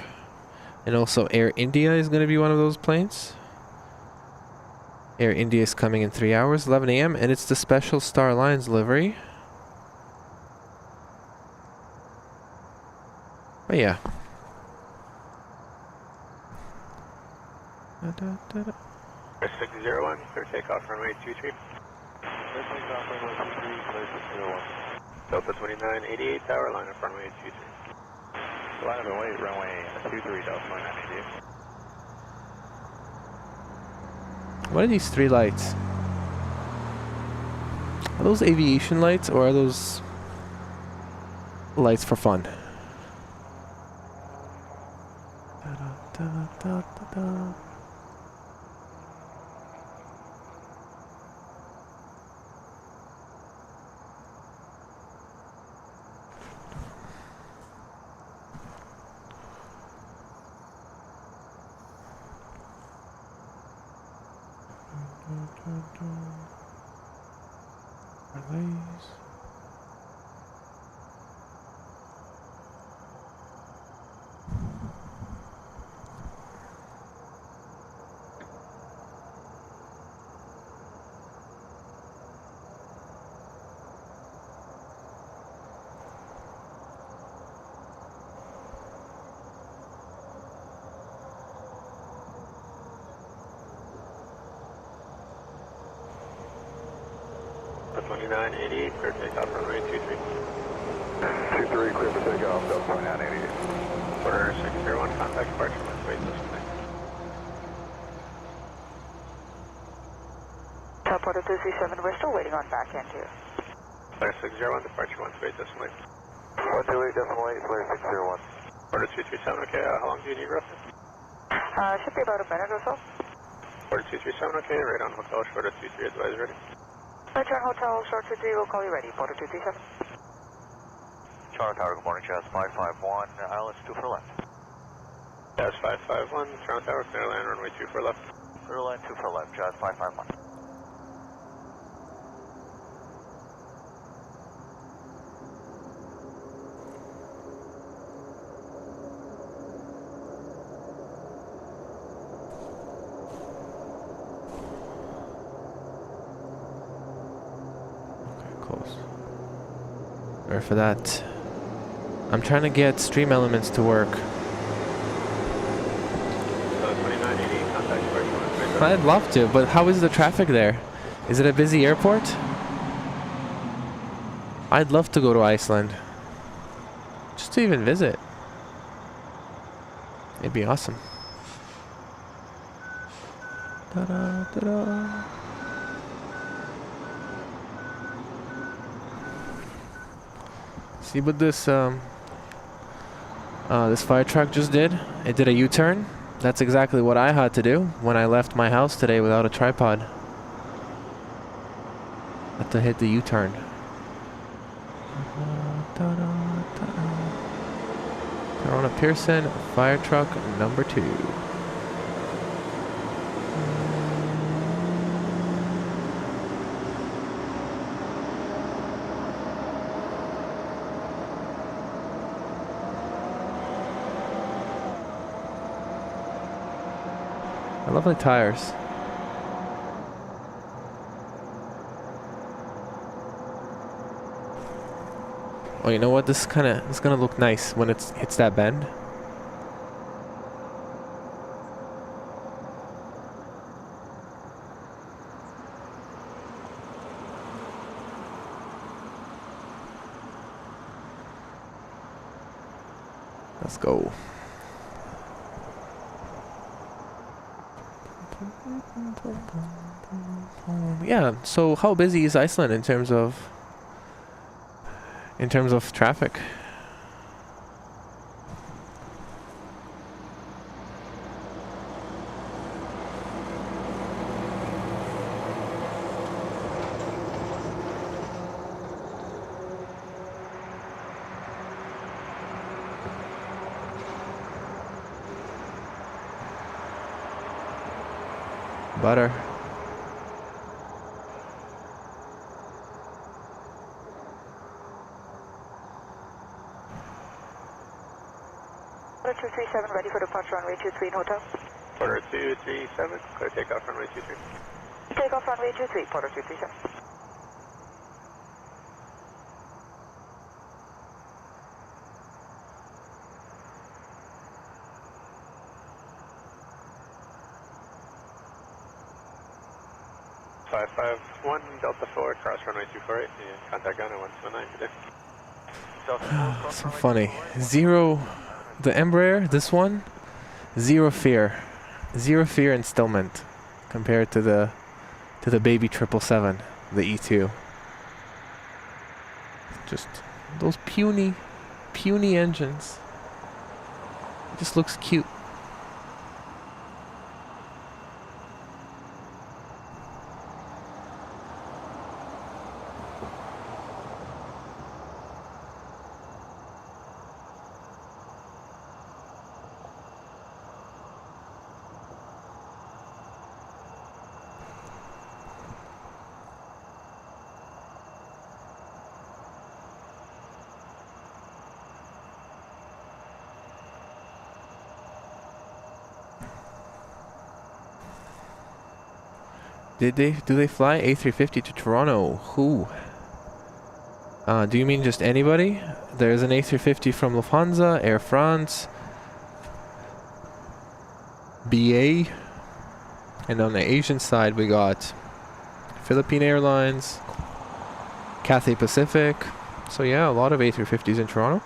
And also Air India is going to be one of those planes. Air India is coming in 3 hours, 11 a.m. and it's the special Star Alliance livery. But yeah. 601, clear takeoff runway 23. Delta 2988 Tower, line up runway 23. Line up and wait, runway 23, Delta 2988. What are these 3 lights? Are those aviation lights or are those lights for fun? Da-da-da-da-da-da. Relays. The 2988 for takeoff runway 23. 23, clear for takeoff, Delta 2988. Quarter 601, contact departure with wait this way. Top order 237, we're still waiting on back end here. Clear 601, departure 1 wait this way. 128, decimal 8, clear 601. Quarter 237, okay, how long do you need roughly? Should be about a minute or so. Quarter 237, okay, right on hotel, shorter 23 advise ready. Return hotel, short 23, we'll call you ready. Order 237. Charlie Tower, good morning, Jazz 551, ILS 2 for left. Jazz 551, Toronto Tower, clear land, runway 2 for left. Clear line 2 for left, Jazz 551. Close. Or for that. I'm trying to get stream elements to work. 2988, contact departure 1 wait this way. I'd love to, but how is the traffic there? Is it a busy airport? I'd love to go to Iceland. Just to even visit. It'd be awesome. Ta-da, ta-da. See what this this fire truck just did? It did a U-turn. That's exactly what I had to do when I left my house today without a tripod. Had to hit the U-turn. We're on a Pearson fire truck number 2. Lovely tires. Oh, you know what? This is gonna look nice when it hits that bend. Let's go. Yeah, so how busy is Iceland in terms of traffic? Butter. Order 237, ready for departure runway 23 in hotel. Quarter 237, clear takeoff runway 23. Takeoff runway 23, Porter 237. Five 551, Delta 4, cross runway 248, and contact Ghana 179 today. So funny. Zero, the Embraer, this one, zero fear and stillment compared to the baby 777, the E2. Just those puny engines. It just looks cute. Do they fly A350 to Toronto? Who? Do you mean just anybody? There's an A350 from Lufthansa, Air France, BA, and on the Asian side we got Philippine Airlines, Cathay Pacific. So yeah, a lot of A350s in Toronto.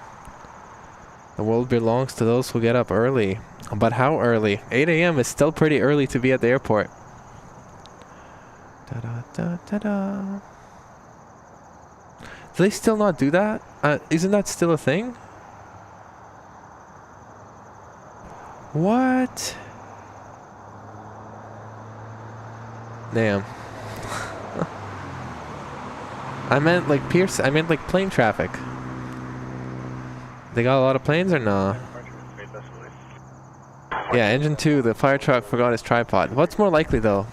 The world belongs to those who get up early. But how early? 8 a.m. is still pretty early to be at the airport. Da-da-da-da-da. Do they still not do that? Isn't that still a thing? What? Damn. I meant like Pearson. I meant like plane traffic. They got a lot of planes or nah? Yeah, engine 2. The fire truck forgot his tripod. What's more likely though?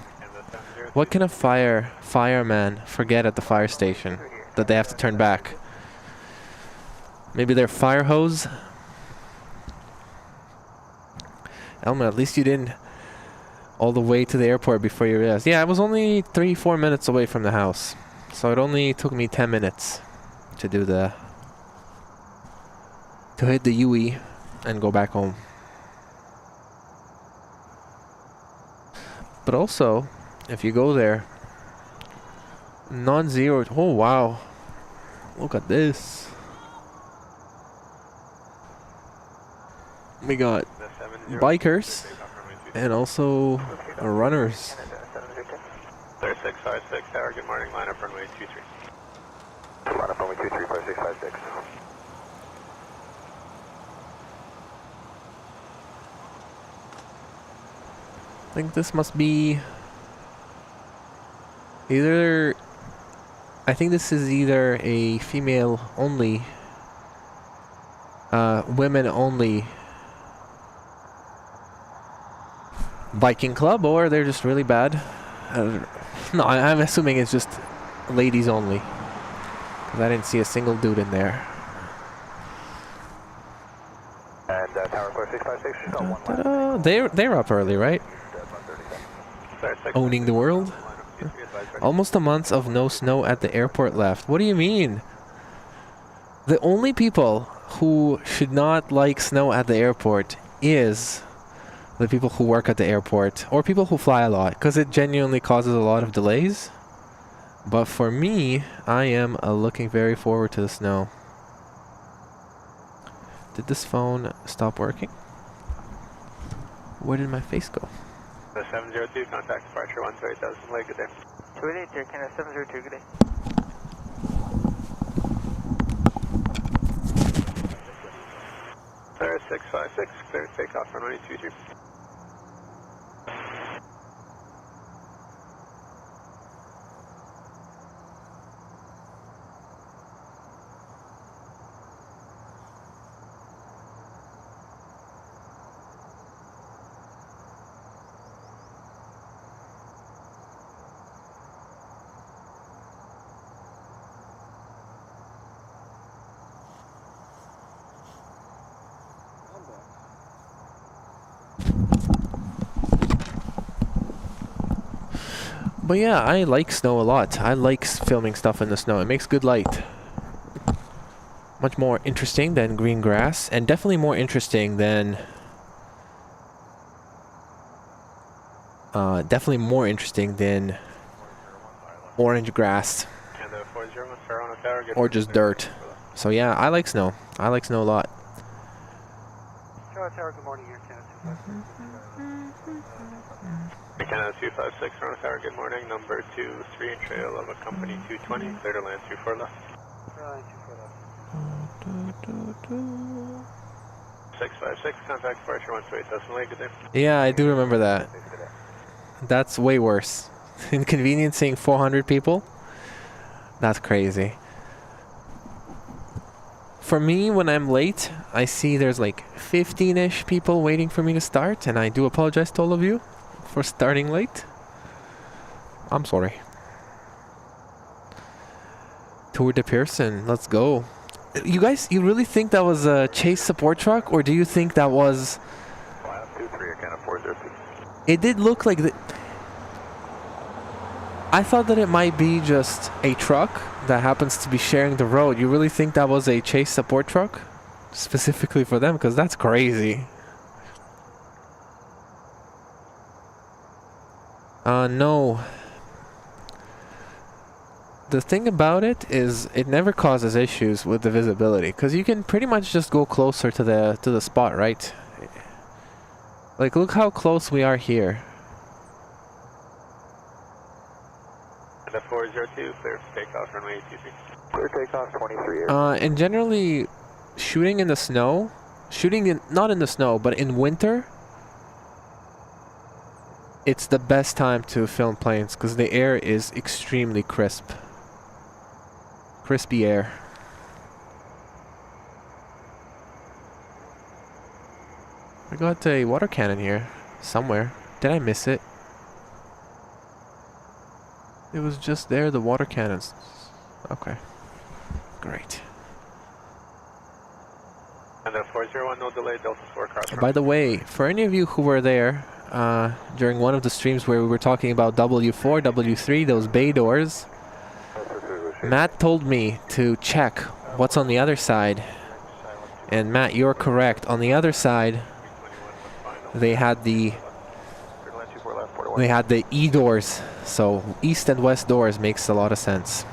What can a fireman forget at the fire station that they have to turn back? Maybe their fire hose? Elma, at least you didn't all the way to the airport before you realized. Yeah, I was only 3-4 minutes away from the house. So it only took me 10 minutes to do to hit the UE and go back home. But also, if you go there, non-zero. Oh wow, look at this. We got bikers and also runners. 3656 tower, good morning, line up runway 23. Line up runway 23, 5656. I think this must be either. I think this is either a female only, women only biking club, or they're just really bad. No, I'm assuming it's just ladies only, because I didn't see a single dude in there. And tower 4656, got one. They're up early, right? Owning the world. Almost a month of no snow at the airport left. What do you mean? The only people who should not like snow at the airport is the people who work at the airport or people who fly a lot, because it genuinely causes a lot of delays. But for me, I am looking very forward to the snow. Did this phone stop working? Where did my face go? The 702, contact departure 130,000, late, good day. 28, Air Canada 702, good day. Clear 656, clear takeoff runway 23. But yeah, I like snow a lot. I like filming stuff in the snow. It makes good light. Much more interesting than green grass, and definitely more interesting than orange grass And the 401 Toronto tower, good or just dirt. So yeah, I like snow. I like snow a lot. Tower, good morning, Air Canada 256. Canada 256, Toronto tower, good morning, number 23 and trail of a company 220, clear to land 24 left. Line 24 left. 656, contact departure 128 Decimal 8, good day. Yeah, I do remember that. That's way worse. Inconveniencing 400 people? That's crazy. For me, when I'm late, I see there's like 15-ish people waiting for me to start, and I do apologize to all of you for starting late. I'm sorry. Tour de Pearson, let's go. You guys, you really think that was a chase support truck, or do you think that was... 523, account of 402. It did look like the... I thought that it might be just a truck that happens to be sharing the road. You really think that was a chase support truck? Specifically for them? Because that's crazy. No. The thing about it is it never causes issues with the visibility, because you can pretty much just go closer to the spot, right? Like, look how close we are here. The 402, clear for takeoff, runway 23. Clear takeoff 23. And generally, shooting in the snow, not in the snow, but in winter, it's the best time to film planes because the air is extremely crisp. Crispy air. I got a water cannon here somewhere. Did I miss it? It was just there, the water cannons. Okay. Great. And the 401, no delay, Delta 4 cross. By the way, for any of you who were there during one of the streams where we were talking about W4, W3, those bay doors, Matt told me to check what's on the other side. And Matt, you're correct. On the other side, they had the E doors. So east and west doors makes a lot of sense.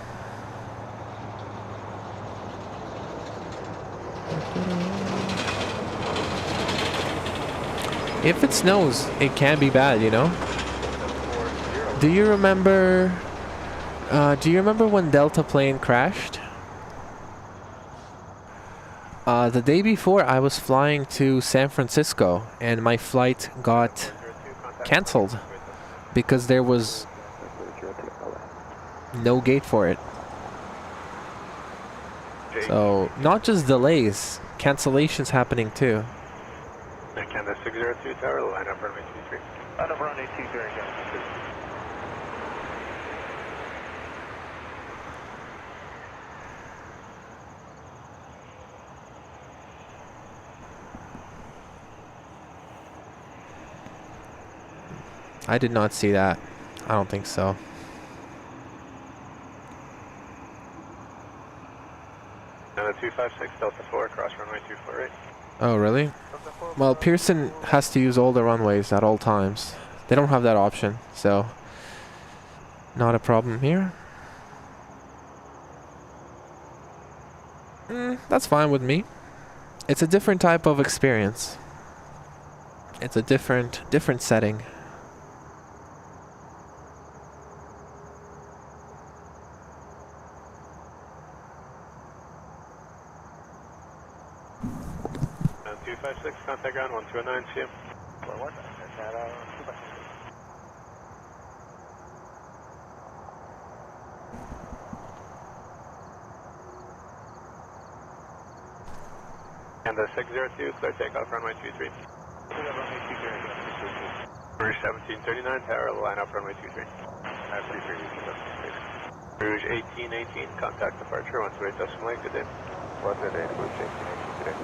If it snows, it can be bad, you know? Do you remember when Delta plane crashed? The day before, I was flying to San Francisco and my flight got cancelled because there was no gate for it. So, not just delays, cancellations happening too. Canada 602 tower, line up runway 23. Line up runway 23, I did not see that. I don't think so. Canada 256, Delta 4, cross runway 248. Oh, really? Well, Pearson has to use all the runways at all times. They don't have that option, so not a problem here. That's fine with me. It's a different type of experience. It's a different setting. Contact ground 1209 CM. And the 602, clear takeoff runway 23. Rouge 1739, tower, line up runway 23. Rouge 1818, contact departure 128 decimal 8, good day. 128, Rouge 1818, good day.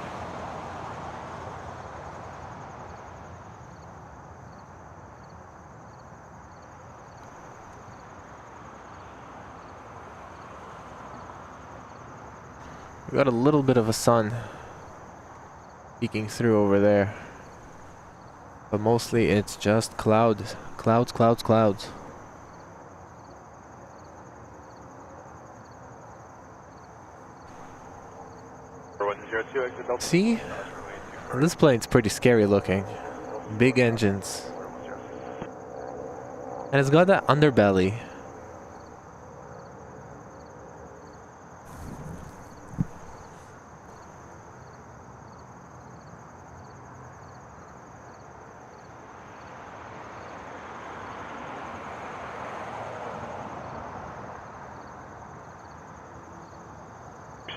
We got a little bit of a sun peeking through over there, but mostly it's just clouds, clouds, clouds, clouds. See, this plane's pretty scary looking. Big engines, and it's got that underbelly.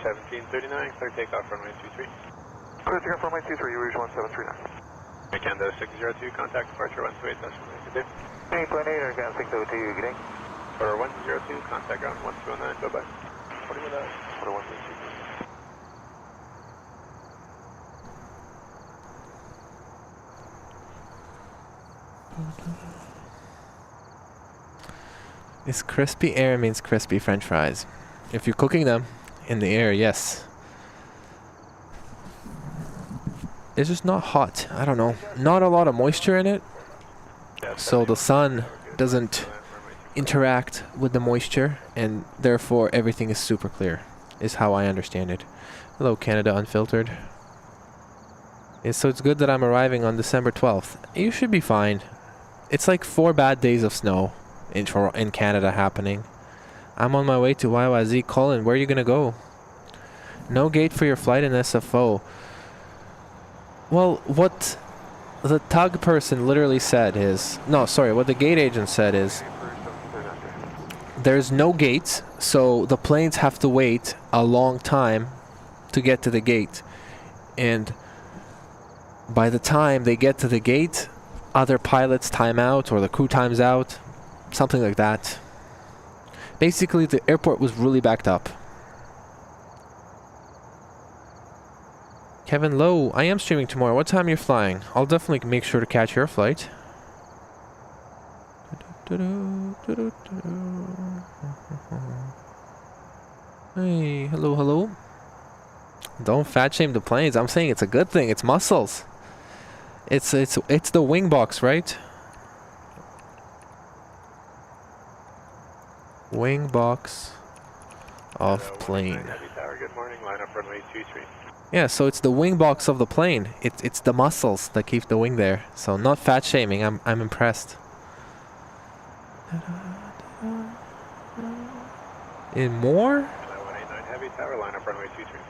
1739, clear takeoff runway 23. Clear takeoff runway 23, rouge 1739. Canada 602, contact departure 128, that's runway 22. 8.8, Airgun 602, good day. Order 102, contact ground 1209, bye-bye. 41 hours. Order 102. This crispy air means crispy French fries. If you're cooking them in the air, yes. It's just not hot. I don't know. Not a lot of moisture in it. So the sun doesn't interact with the moisture, and therefore everything is super clear, is how I understand it. Hello, Canada Unfiltered. Yeah, so it's good that I'm arriving on December 12th. You should be fine. It's like 4 bad days of snow in Canada happening. I'm on my way to YYZ. Colin, where are you gonna go? No gate for your flight in SFO. Well, what the tug person literally said is... No, sorry, what the gate agent said is... There's no gate, so the planes have to wait a long time to get to the gate. And by the time they get to the gate, other pilots time out or the crew times out. Something like that. Basically, the airport was really backed up. Kevin Lowe, I am streaming tomorrow. What time are you flying? I'll definitely make sure to catch your flight. Hey, hello, hello. Don't fat shame the planes. I'm saying it's a good thing. It's muscles. It's the wing box, right? Wing box of plane. Good morning, line up runway 23. Yeah, so it's the wing box of the plane. It's the muscles that keep the wing there. So not fat shaming. I'm impressed. In more? 189 heavy tower, line up runway 23.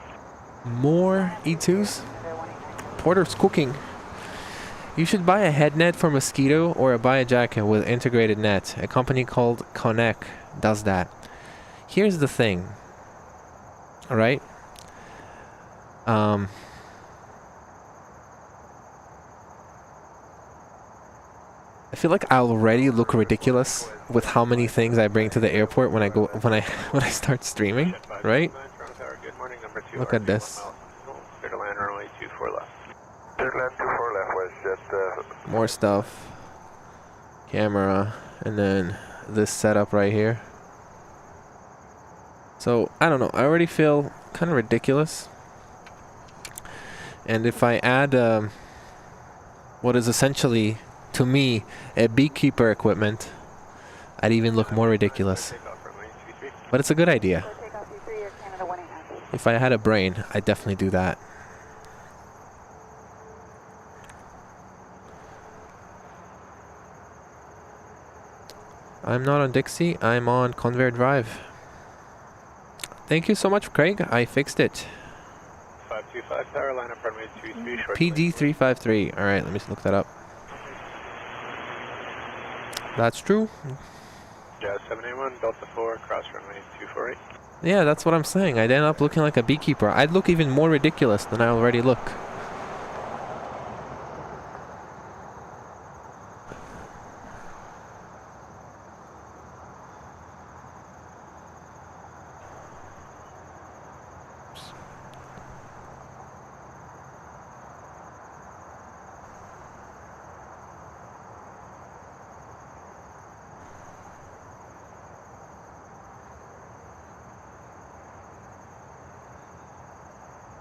More E2s? Porter's cooking. You should buy a head net for mosquito or buy a jacket with integrated net. A company called Connect does that. Here's the thing. Alright? I feel like I already look ridiculous with how many things I bring to the airport when I start streaming, right? Look at this. Clear to land runway 24 left. Clear to land 24 left, WestJet. More stuff. Camera, and then this setup right here. So, I don't know. I already feel kind of ridiculous. And if I add what is essentially, to me, a beekeeper equipment, I'd even look more ridiculous. But it's a good idea. If I had a brain, I'd definitely do that. I'm not on Dixie, I'm on Conveyor Drive. Thank you so much, Craig. I fixed it. 525 tower, line up runway 23, short. PD353. Alright, let me look that up. That's true. Jazz 781, Delta 4, cross runway 248. Yeah, that's what I'm saying. I'd end up looking like a beekeeper. I'd look even more ridiculous than I already look.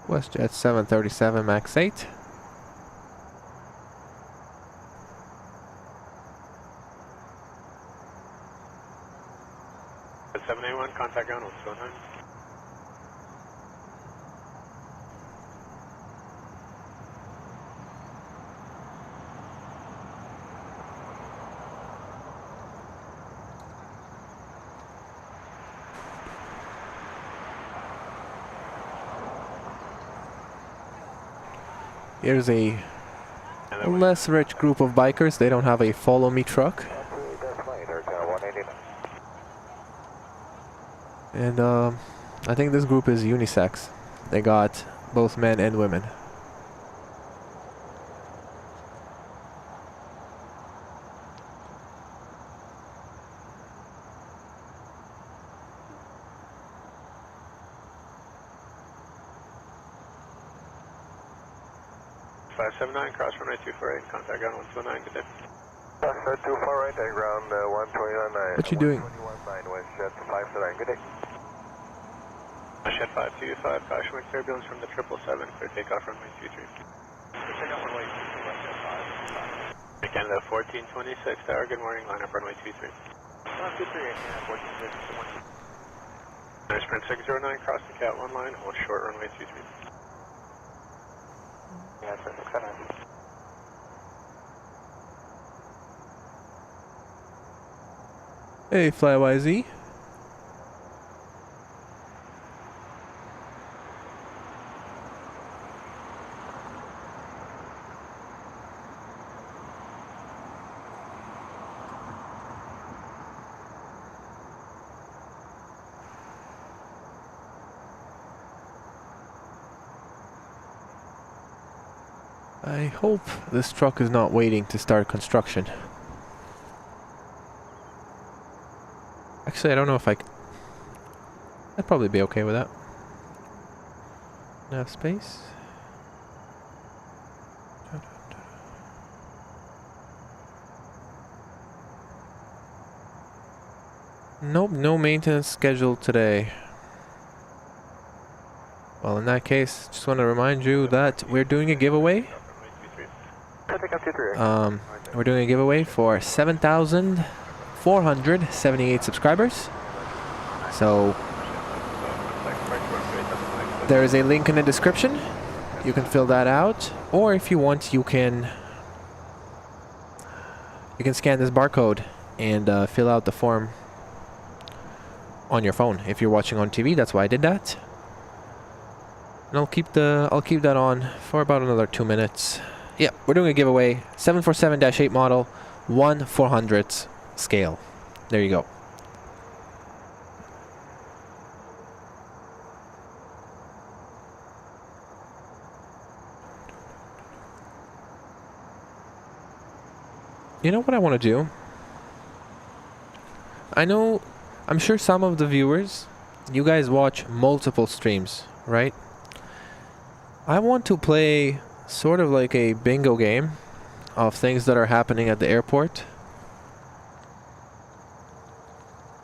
WestJet 737 MAX 8. At 781, contact ground 129. Here's a less rich group of bikers. They don't have a follow me truck. And I think this group is unisex. They got both men and women. Cross runway 248, contact ground 129, good day. 248, and ground 129. What you doing? 129 West Jet 529, good day. Shed 525, caution with turbulence from the 777, clear takeoff runway 23. Canada 1426, tower, good morning, line up runway 23. Sprint 609, cross the Cat 1 line, hold short runway 23. Yeah, Sprint 609. Hey, Fly YYZ. I hope this truck is not waiting to start construction. Actually, I don't know if I'd probably be okay with that. Enough space. Nope, no maintenance scheduled today. Well, in that case, just want to remind you that we're doing a giveaway. We're doing a giveaway for 7,478 subscribers. So there is a link in the description. You can fill that out, or if you want, you can scan this barcode and fill out the form on your phone. If you're watching on TV, that's why I did that. And I'll keep that on for about another 2 minutes. Yeah, we're doing a giveaway. 747-8 model, 1/400th scale. There you go. You know what I want to do? I'm sure some of the viewers, you guys watch multiple streams, right? I want to play sort of like a bingo game of things that are happening at the airport.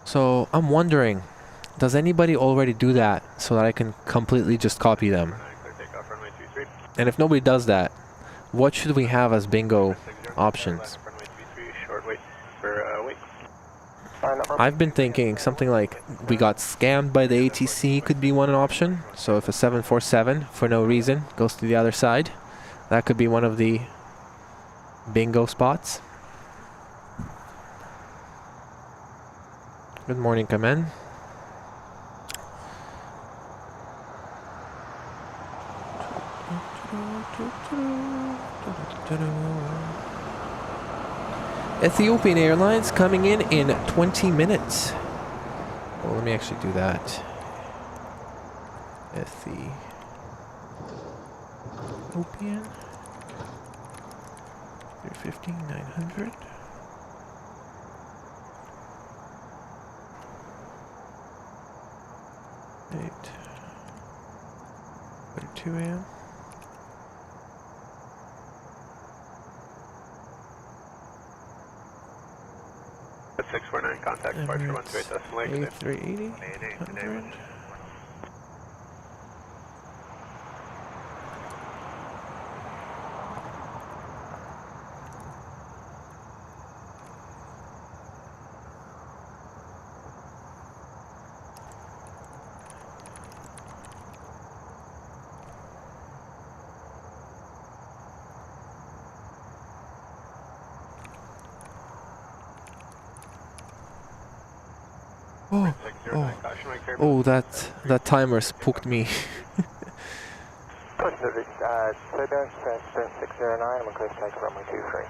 So I'm wondering, does anybody already do that so that I can completely just copy them? And if nobody does that, what should we have as bingo options? I've been thinking something like we got scammed by the ATC could be one option. So if a 747 for no reason goes to the other side, that could be one of the bingo spots. Good morning, come in. Ethiopian Airlines coming in 20 minutes. Well, let me actually do that. Ethiopian 315-900. 8:42 a.m. That's 649, contact departure 128.8. A380. 100. Oh, that timer spooked me. Pacific, Sprint 609, I'm clear to take runway 23.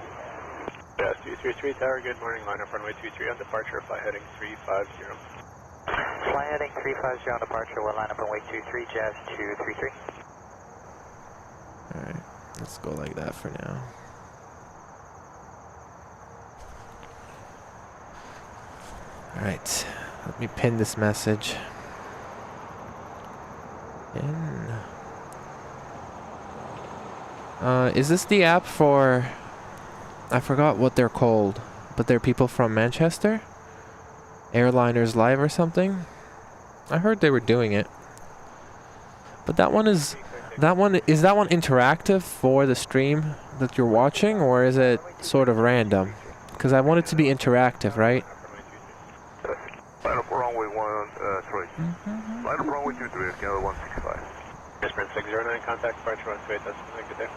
Yes, 233 tower, good morning, line up runway 23 on departure, fly heading 350. Heading 350 on departure, we'll line up runway 23, Jazz 233. Alright, let's go like that for now. Alright, let me pin this message. In. Is this the app for... I forgot what they're called, but they're people from Manchester? Airliners Live or something? I heard they were doing it. But that one is... That one interactive for the stream that you're watching, or is it sort of random? Because I want it to be interactive, right? Line up runway 13. Line up runway 23, Canada 165. Sprint 609, contact departure 128, that's good there.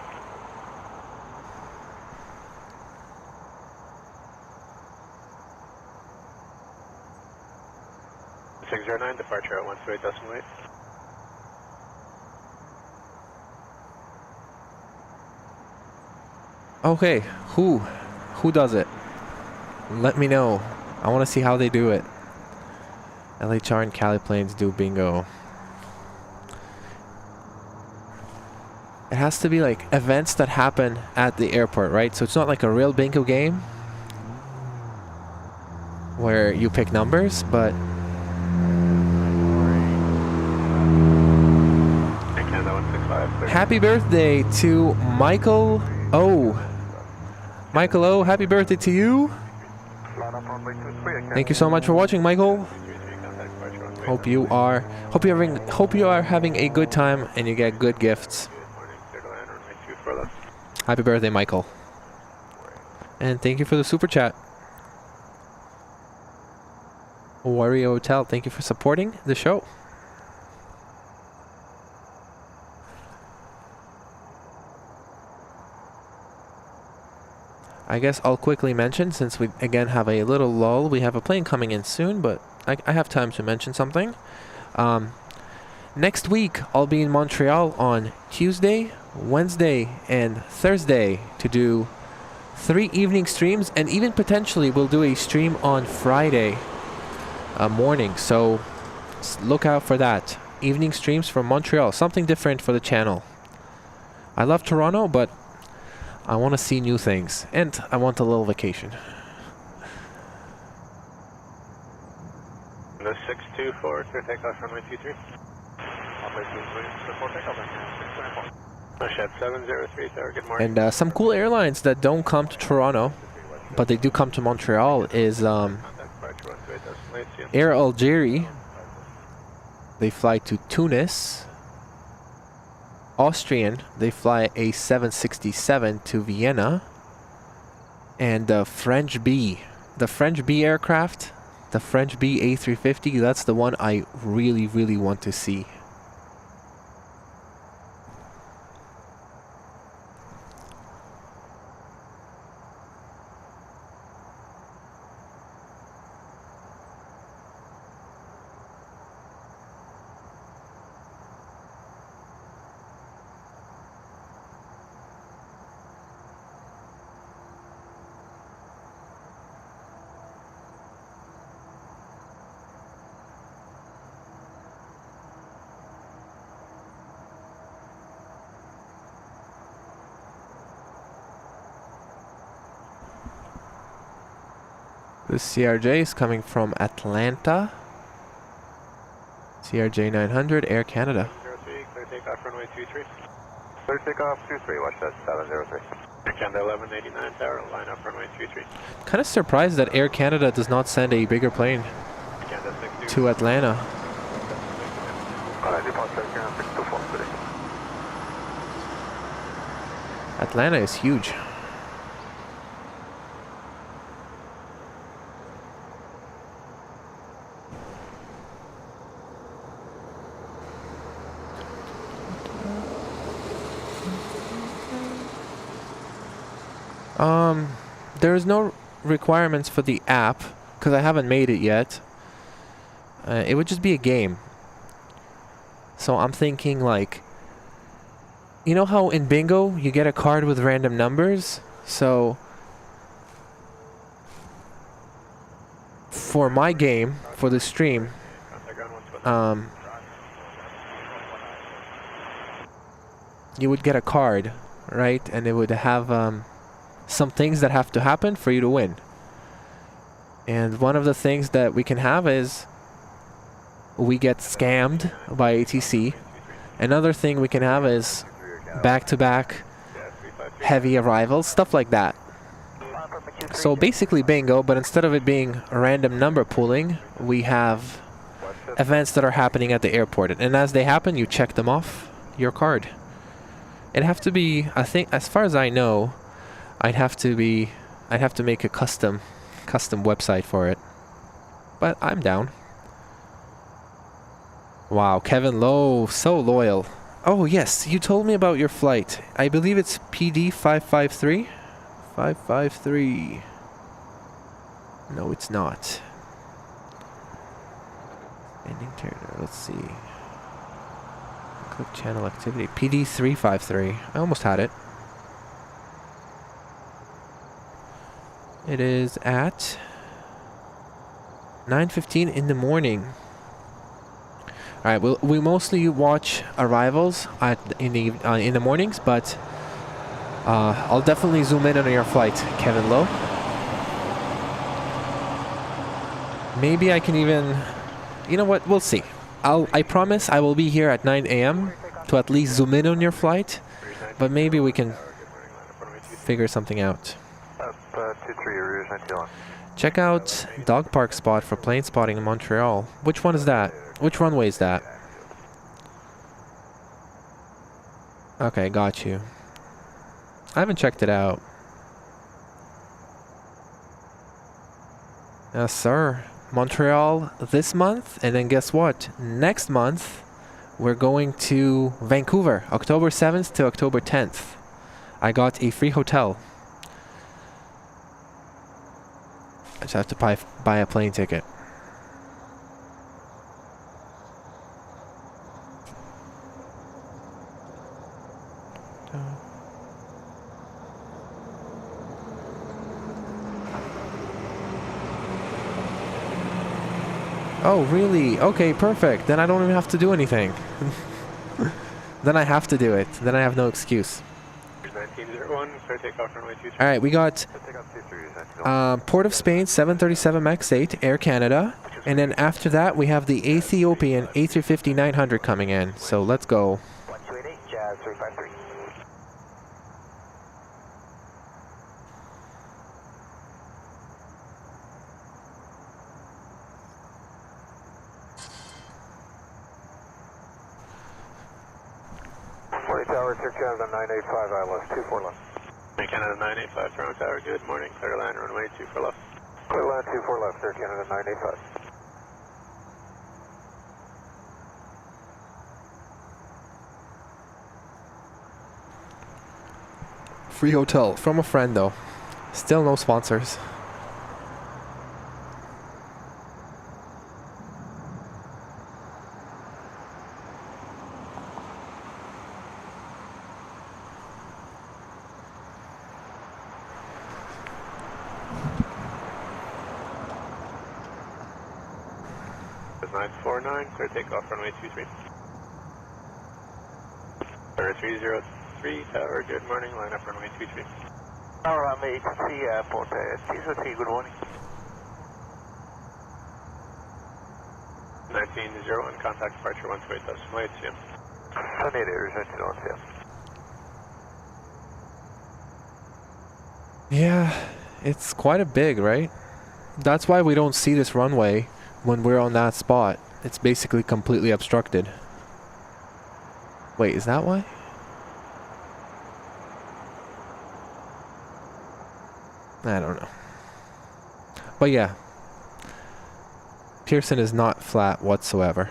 .609, departure at 128.8. Okay, who does it? Let me know. I want to see how they do it. LHR and Cali planes do bingo. It has to be like events that happen at the airport, right? So it's not like a real bingo game where you pick numbers, but happy birthday to Michael O. Michael O, happy birthday to you. Thank you so much for watching, Michael. Hope you are having a good time and you get good gifts. Happy birthday, Michael. And thank you for the super chat. Warrior Hotel, thank you for supporting the show. I guess I'll quickly mention, since we again have a little lull, we have a plane coming in soon, but I have time to mention something. Next week, I'll be in Montreal on Tuesday, Wednesday, and Thursday to do 3 evening streams, and even potentially we'll do a stream on Friday morning, so look out for that. Evening streams from Montreal, something different for the channel. I love Toronto, but I want to see new things, and I want a little vacation. The 624 for takeoff runway 23. Shed 703, sir. Good morning. And some cool airlines that don't come to Toronto, but they do come to Montreal is Air Algeria. They fly to Tunis. Austrian, they fly a 767 to Vienna. And the French B aircraft, the French B A350, that's the one I really, really want to see. The CRJ is coming from Atlanta. CRJ 900, Air Canada. 03, clear takeoff runway 23. Clear takeoff 23, watch that 703. Air Canada 1189 tower, line up runway 23. Kind of surprised that Air Canada does not send a bigger plane Canada 62. to Atlanta. Atlanta is huge. There's no requirements for the app because I haven't made it yet. It would just be a game. So I'm thinking like, you know how in bingo you get a card with random numbers? So for my game, for the stream, you would get a card, right? And it would have some things that have to happen for you to win. And one of the things that we can have is we get scammed by ATC. Another thing we can have is back-to-back heavy arrivals, stuff like that. So basically bingo, but instead of it being a random number pooling, we have events that are happening at the airport. And as they happen, you check them off your card. It'd have to be, I think, as far as I know, I'd have to make a custom website for it. But I'm down. Wow, Kevin Lowe, so loyal. Oh yes, you told me about your flight. I believe it's PD 553. 553. No, it's not. Ending turner. Let's see. Click channel activity. PD 353. I almost had it. It is at 9:15 in the morning. All right. We mostly watch arrivals in the mornings, but I'll definitely zoom in on your flight, Kevin Lowe. Maybe I can even. You know what? We'll see. I promise I will be here at 9 a.m. to at least zoom in on your flight, but maybe we can figure something out. Check out dog park spot for plane spotting in Montreal. Which one is that? Which runway is that? Okay, got you. I haven't checked it out. Yes, sir. Montreal this month, and then guess what? Next month, we're going to Vancouver, October 7th to October 10th. I got a free hotel. I just have to buy a plane ticket. Oh, really? Okay, perfect. Then I don't even have to do anything. Then I have to do it. Then I have no excuse. 1901, clear takeoff runway 23. All right, we got Port of Spain 737 MAX 8, Air Canada. And then after that, we have the Ethiopian A350-900 coming in. So let's go. 1288, Jazz 353. Tower, Clear Canada 985, ILS 24 left. Clear Canada 985, Toronto Tower, good morning. Clear land runway 24 left. Clear land 24 left, Clear Canada 985. Free hotel from a friend though. Still no sponsors. It's 949, clear takeoff runway 23. Tower 303, Tower, good morning. Line up runway 23. Tower runway ATC Airport, 303, good morning. 1901, contact departure 128,000 CM. 28 areas, 1901, CM. Yeah, it's quite a big, right? That's why we don't see this runway when we're on that spot. It's basically completely obstructed. Wait, is that why? I don't know. But yeah, Pearson is not flat whatsoever.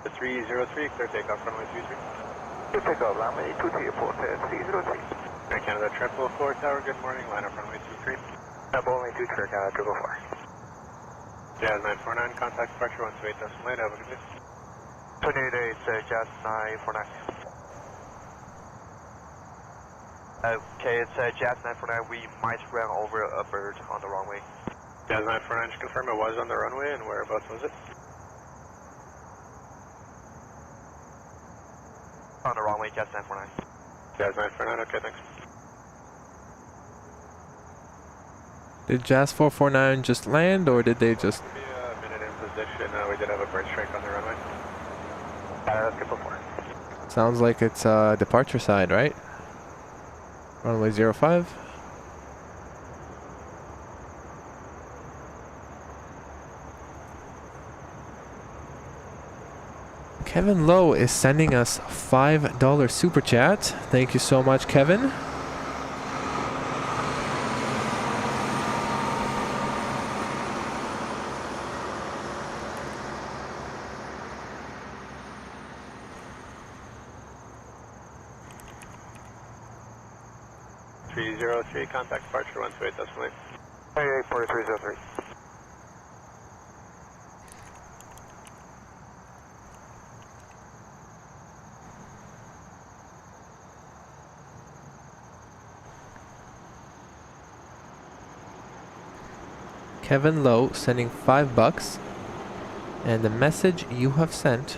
The 303, clear takeoff runway 23. Clear takeoff runway 23, Airport 303. Air Canada 444 Tower, good morning, line up runway 23. Only 23, Canada 444. Jazz 949, contact departure 128.8, have a good day. 28, Jazz 949. Okay, it's Jazz 949. We might run over a bird on the runway. Jazz 949, just confirm it was on the runway and whereabouts was it? On the runway, Jazz 949. Jazz 949, okay, thanks. Did Jazz 449 just land, or did they just... Be a minute in position, we did have a bird strike on the runway. Let's get before. Sounds like it's departure side, right? Runway 05. Kevin Lowe is sending us $5 super chat. Thank you so much, Kevin. Contact departure 128.8. 4303. Kevin Lowe sending $5, and the message you have sent,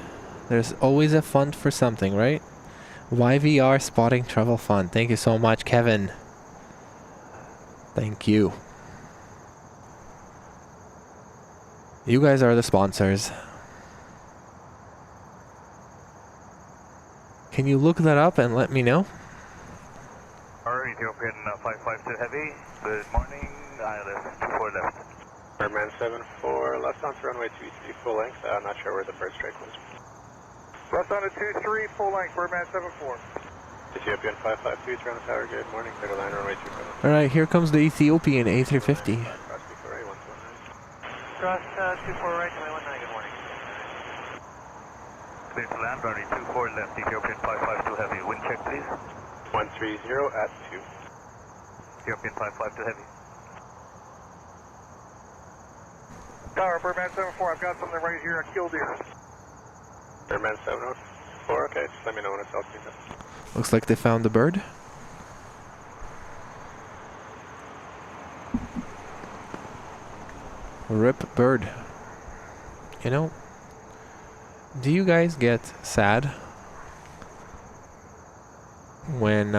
there's always a fund for something, right? YVR Spotting Travel Fund. Thank you so much, Kevin. Thank you. You guys are the sponsors. Can you look that up and let me know? Alright, Ethiopian 552 heavy. Good morning. ILS 24 left. Birdman 74, left on runway 23 full length. I'm not sure where the bird strike was. Left on a 23, full length, Birdman 74. Ethiopian 552, Toronto Tower, good morning. Clear to line runway 25. Alright, here comes the Ethiopian A350. Cross before A 119. Cross 24 right, 219, good morning. Clear to land, runway 24 left, Ethiopian 552 heavy. Wind check, please. 130 at 2. Ethiopian 552 heavy. Tower, Birdman 74, I've got something right here, a killdeer. Birdman 704, okay, just let me know when it's all cleaned up. Looks like they found the bird. Rip bird. You know, do you guys get sad when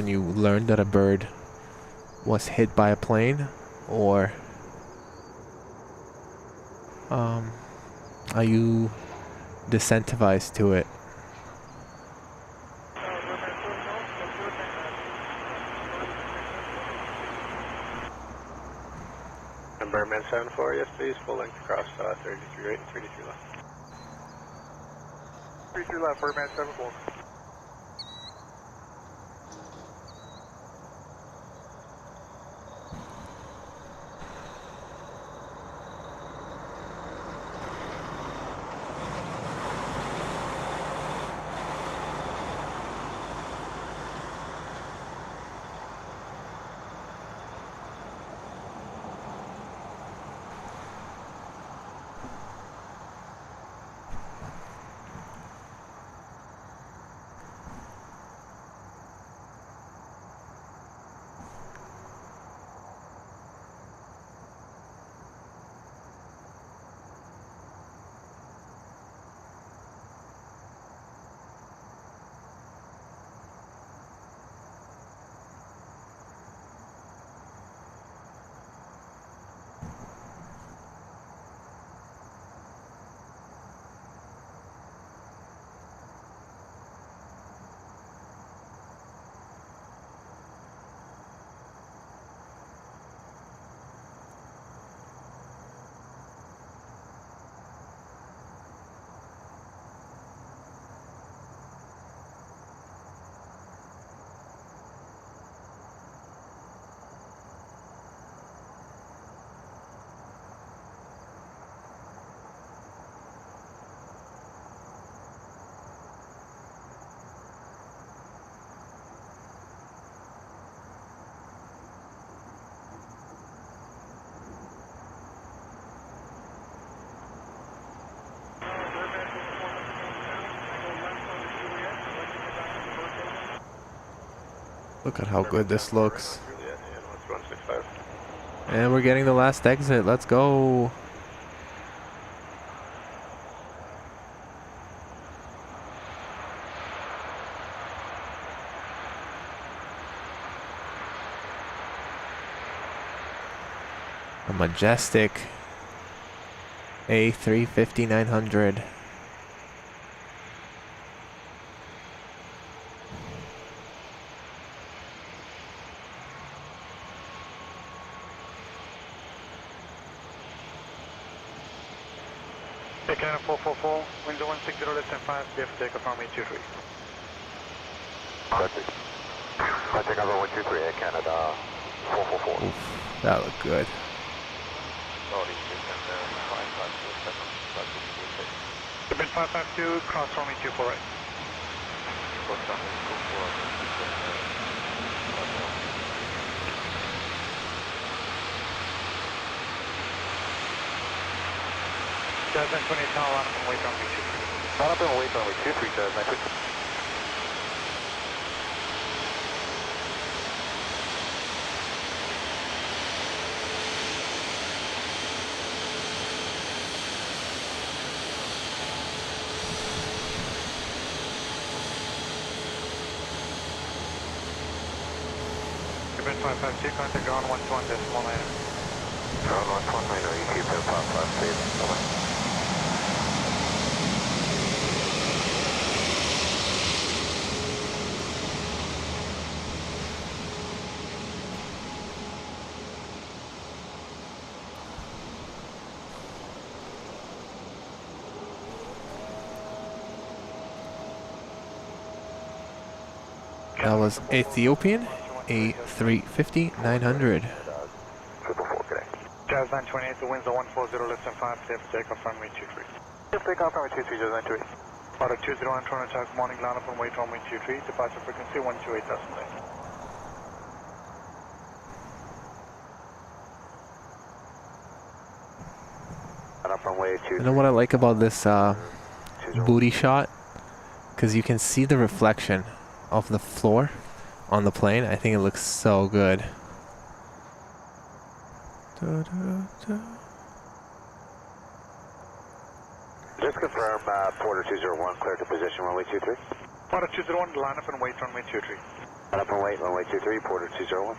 you learn that a bird was hit by a plane, or are you desensitivized to it? And Birdman 74, yes please, full length across 33 right and 33 left. 33 left, Birdman 74. Look at how good this looks. Juliet, and 165. And we're getting the last exit. Let's go. A majestic A350-900. Canada 444, window 160, less than 5, clear for takeoff runway 23. Perfect. I take over 123 at Canada 444. Oof, that looked good. Been 552, cross runway 24 right. Jazz 928, tower line up and wait runway 23. Line up and wait runway 23, Jazz 928. Been 552, contact ground 121 decimal 9. Ground 121, you keep it 552. Bye-bye. That was Ethiopian A350-900. Jazz 928, the winds are 140, less than 5, clear for takeoff runway 23. Clear for takeoff runway 23, Jazz 928. Auto 201, Toronto Attack, morning, line up and wait runway 23, departure frequency 128.8. You know what I like about this booty shot? Because you can see the reflection of the floor on the plane. I think it looks so good. Just confirm Porter 201, clear to position runway 23. Porter 201, line up and wait runway 23. Line up and wait runway 23, Porter 201.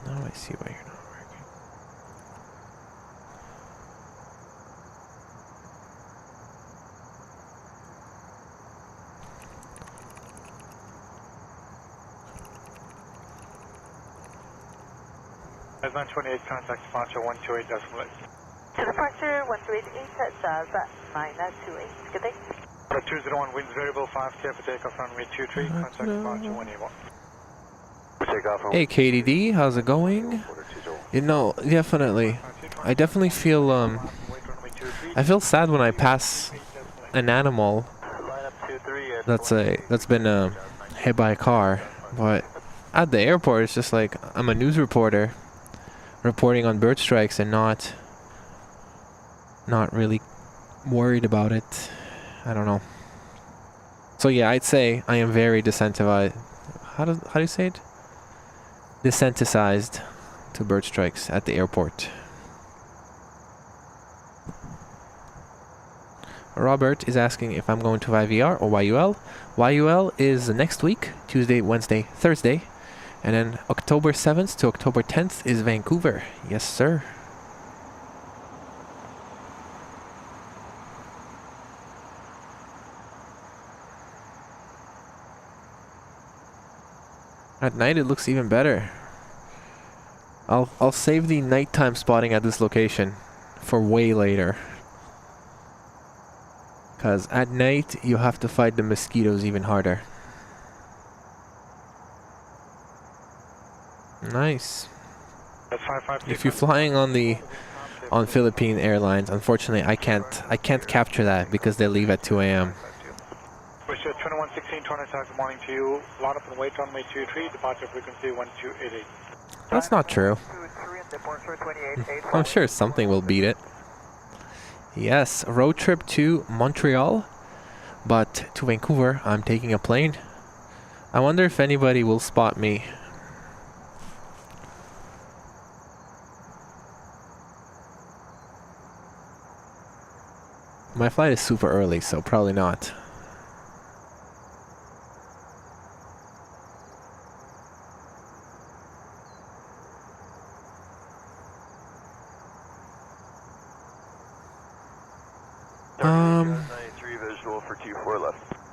Now I see why you're not working. As 928, contact departure 128.8. To departure 128 at Jazz at 928. Good day. Porter 201, winds variable 5, clear for takeoff runway 23, contact departure 181. Hey KDD, how's it going? You know, definitely. I definitely feel I feel sad when I pass an animal that's been hit by a car, but at the airport it's just like I'm a news reporter reporting on bird strikes and not really worried about it. I don't know. So yeah, I'd say I am very desensitivized. How do you say it? Desensitized to bird strikes at the airport. Robert is asking if I'm going to IVR or YUL. YUL is next week, Tuesday, Wednesday, Thursday. And then October 7th to October 10th is Vancouver. Yes, sir. At night it looks even better. I'll save the nighttime spotting at this location for way later. Cause at night you have to fight the mosquitoes even harder. Nice. If you're flying on Philippine Airlines, unfortunately I can't capture that because they leave at 2 a.m. Wish 2116, Toronto Attack, good morning to you. Line up and wait runway 23, departure frequency 1288. That's not true. I'm sure something will beat it. Yes, road trip to Montreal, but to Vancouver, I'm taking a plane. I wonder if anybody will spot me. My flight is super early, so probably not.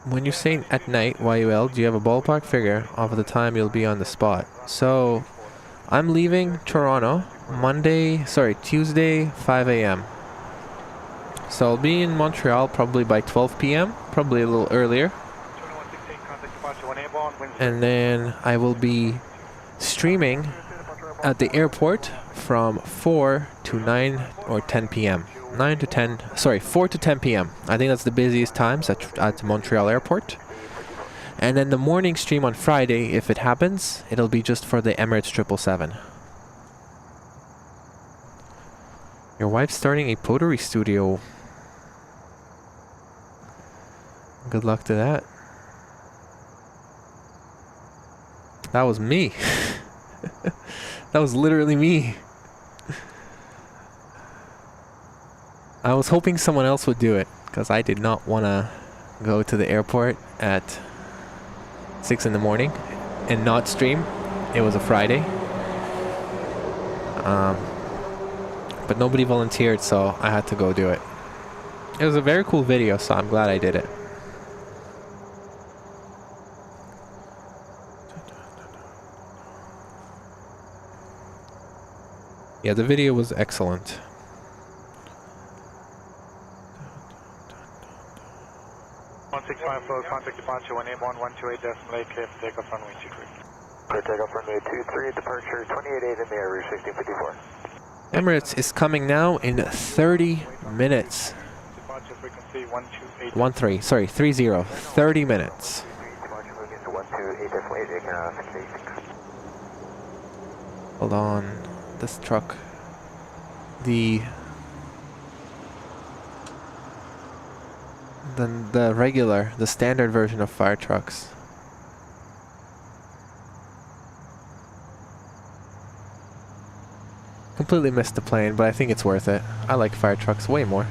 When you're saying at night, YUL, do you have a ballpark figure of the time you'll be on the spot? So, I'm leaving Toronto Tuesday, 5 a.m. So I'll be in Montreal probably by 12 p.m., probably a little earlier. And then I will be streaming at the airport from 4 to 9 or 10 p.m. 4 to 10 p.m. I think that's the busiest times at Montreal Airport. And then the morning stream on Friday, if it happens, it'll be just for the Emirates 777. Your wife's starting a pottery studio. Good luck to that. That was me. That was literally me. I was hoping someone else would do it, because I did not want to go to the airport at 6 in the morning and not stream. It was a Friday. But nobody volunteered, so I had to go do it. It was a very cool video, so I'm glad I did it. Yeah, the video was excellent. Contact departure 181-128 decimal 8, clear for takeoff runway 23. Clear takeoff runway 23, departure 28.8 in the air, 1654. Emirates is coming now in 30 minutes. Departure frequency 128. 30. 30 minutes. Departure moving to 128 decimal 8, 686. Hold on. This truck. The standard version of fire trucks. Completely missed the plane, but I think it's worth it. I like fire trucks way more.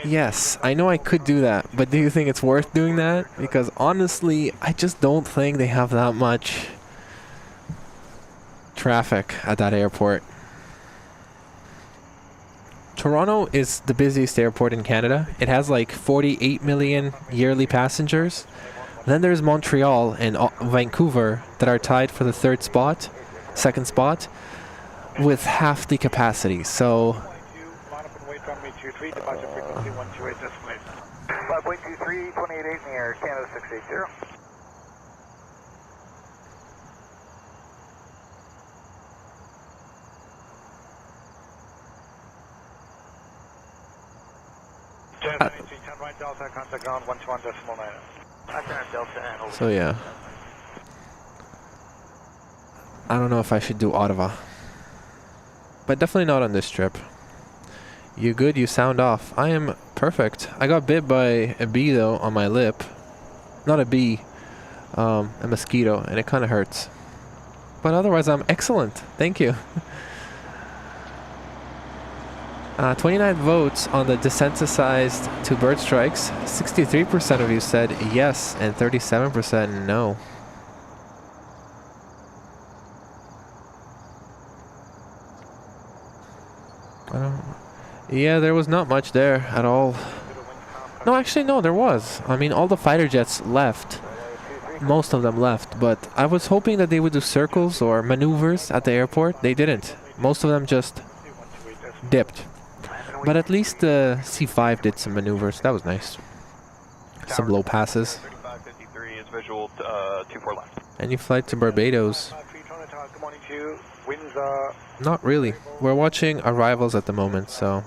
Yes, I know I could do that, but do you think it's worth doing that? Because honestly, I just don't think they have that much traffic at that airport. Toronto is the busiest airport in Canada. It has like 48 million yearly passengers. Then there's Montreal and Vancouver that are tied for the second spot, with half the capacity. So 5.23, 28.8 in the air, Canada 680. So yeah. I don't know if I should do Ottawa. But definitely not on this trip. You good? You sound off. I am perfect. I got bit by a bee though on my lip. Not a bee. A mosquito, and it kind of hurts. But otherwise I'm excellent. Thank you. 29 votes on the desensitized to bird strikes. 63% of you said yes, and 37% no. Yeah, there was not much there at all. No, actually, no, there was. I mean, all the fighter jets left. Most of them left, but I was hoping that they would do circles or maneuvers at the airport. They didn't. Most of them just dipped. But at least the C5 did some maneuvers. That was nice. Some low passes. 3553 is visual 24 left. And you fly to Barbados. Good morning to you. Winds are Not really. We're watching arrivals at the moment, so...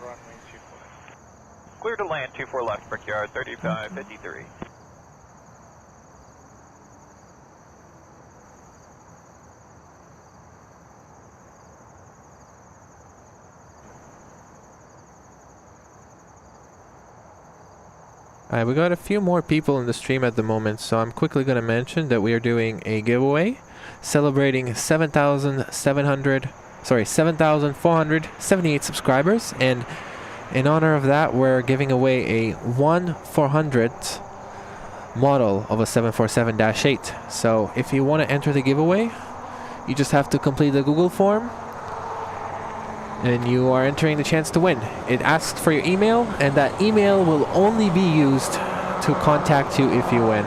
Clear to land 24 left, Brickyard 3553. Alright, we got a few more people in the stream at the moment, so I'm quickly going to mention that we are doing a giveaway celebrating 7,478 subscribers, and in honor of that, we're giving away a 1/400th model of a 747-8. So if you want to enter the giveaway, you just have to complete the Google form, and you are entering the chance to win. It asks for your email, and that email will only be used to contact you if you win.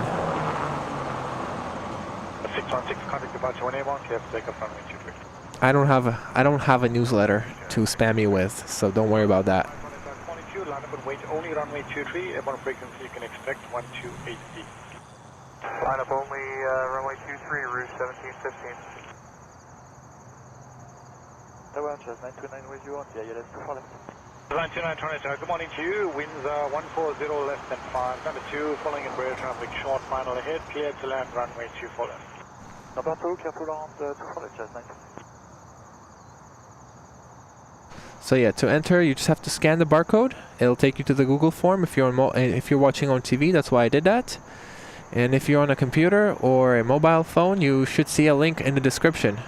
616, contact departure 181, clear for takeoff runway 23. I don't have a newsletter to spam you with, so don't worry about that. 22, line up and wait only runway 23, airborne frequency you can expect 128 feet. Line up only runway 23, route 1715. Tower, just 929 with you on the ILS 24 left. Line 29, good morning to you. Winds are 140 less than 5. Number 2, following Embraer traffic, short final ahead, clear to land runway 24 left. Number 2, clear to land 24 left, just 929. So yeah, to enter, you just have to scan the barcode. It'll take you to the Google form if you're if you're watching on TV. That's why I did that. And if you're on a computer or a mobile phone, you should see a link in the description.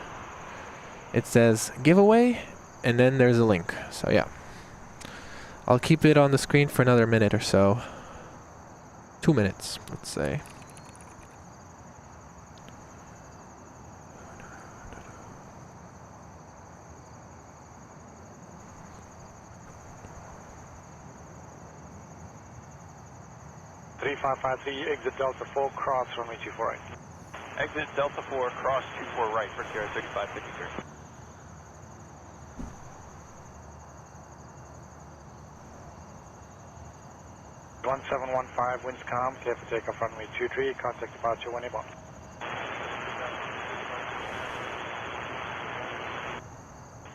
It says giveaway, and then there's a link. So yeah, I'll keep it on the screen for another minute or so. 2 minutes, let's say. Exit Delta 4, cross runway 24 right. Exit Delta 4, cross 24 right, Brickyard 3553. 1715, winds calm, clear for takeoff runway 23, contact departure 181.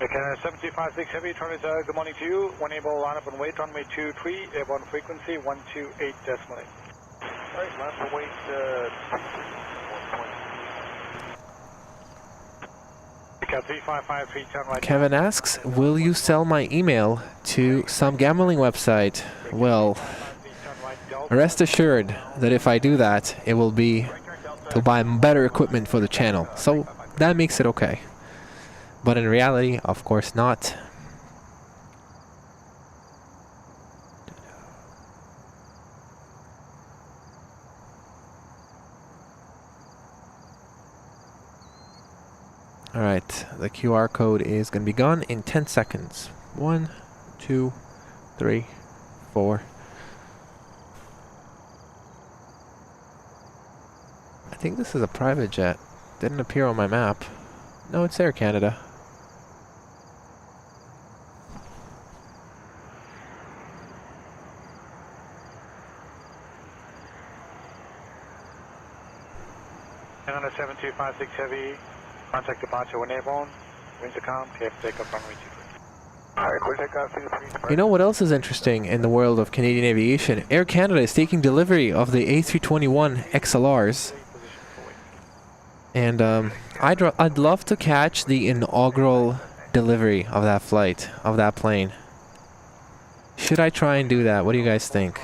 Okay, 756 Heavy, Tornado, good morning to you. 1 able, line up and wait, runway 23, airborne frequency 128.8. Alright, line up and wait, Okay, 3553, turn right. Kevin asks, will you sell my email to some gambling website? Well, rest assured that if I do that, it will be to buy better equipment for the channel. So that makes it okay. But in reality, of course not. Alright, the QR code is going to be gone in 10 seconds. 1, 2, 3, 4. I think this is a private jet. Didn't appear on my map. No, it's Air Canada. And on a 7256 Heavy, contact departure 1 airborne, winds are calm, clear for takeoff runway 23. Alright, clear takeoff 23. You know what else is interesting in the world of Canadian aviation? Air Canada is taking delivery of the A321 XLRs. And I'd love to catch the inaugural delivery of that flight, of that plane. Should I try and do that? What do you guys think?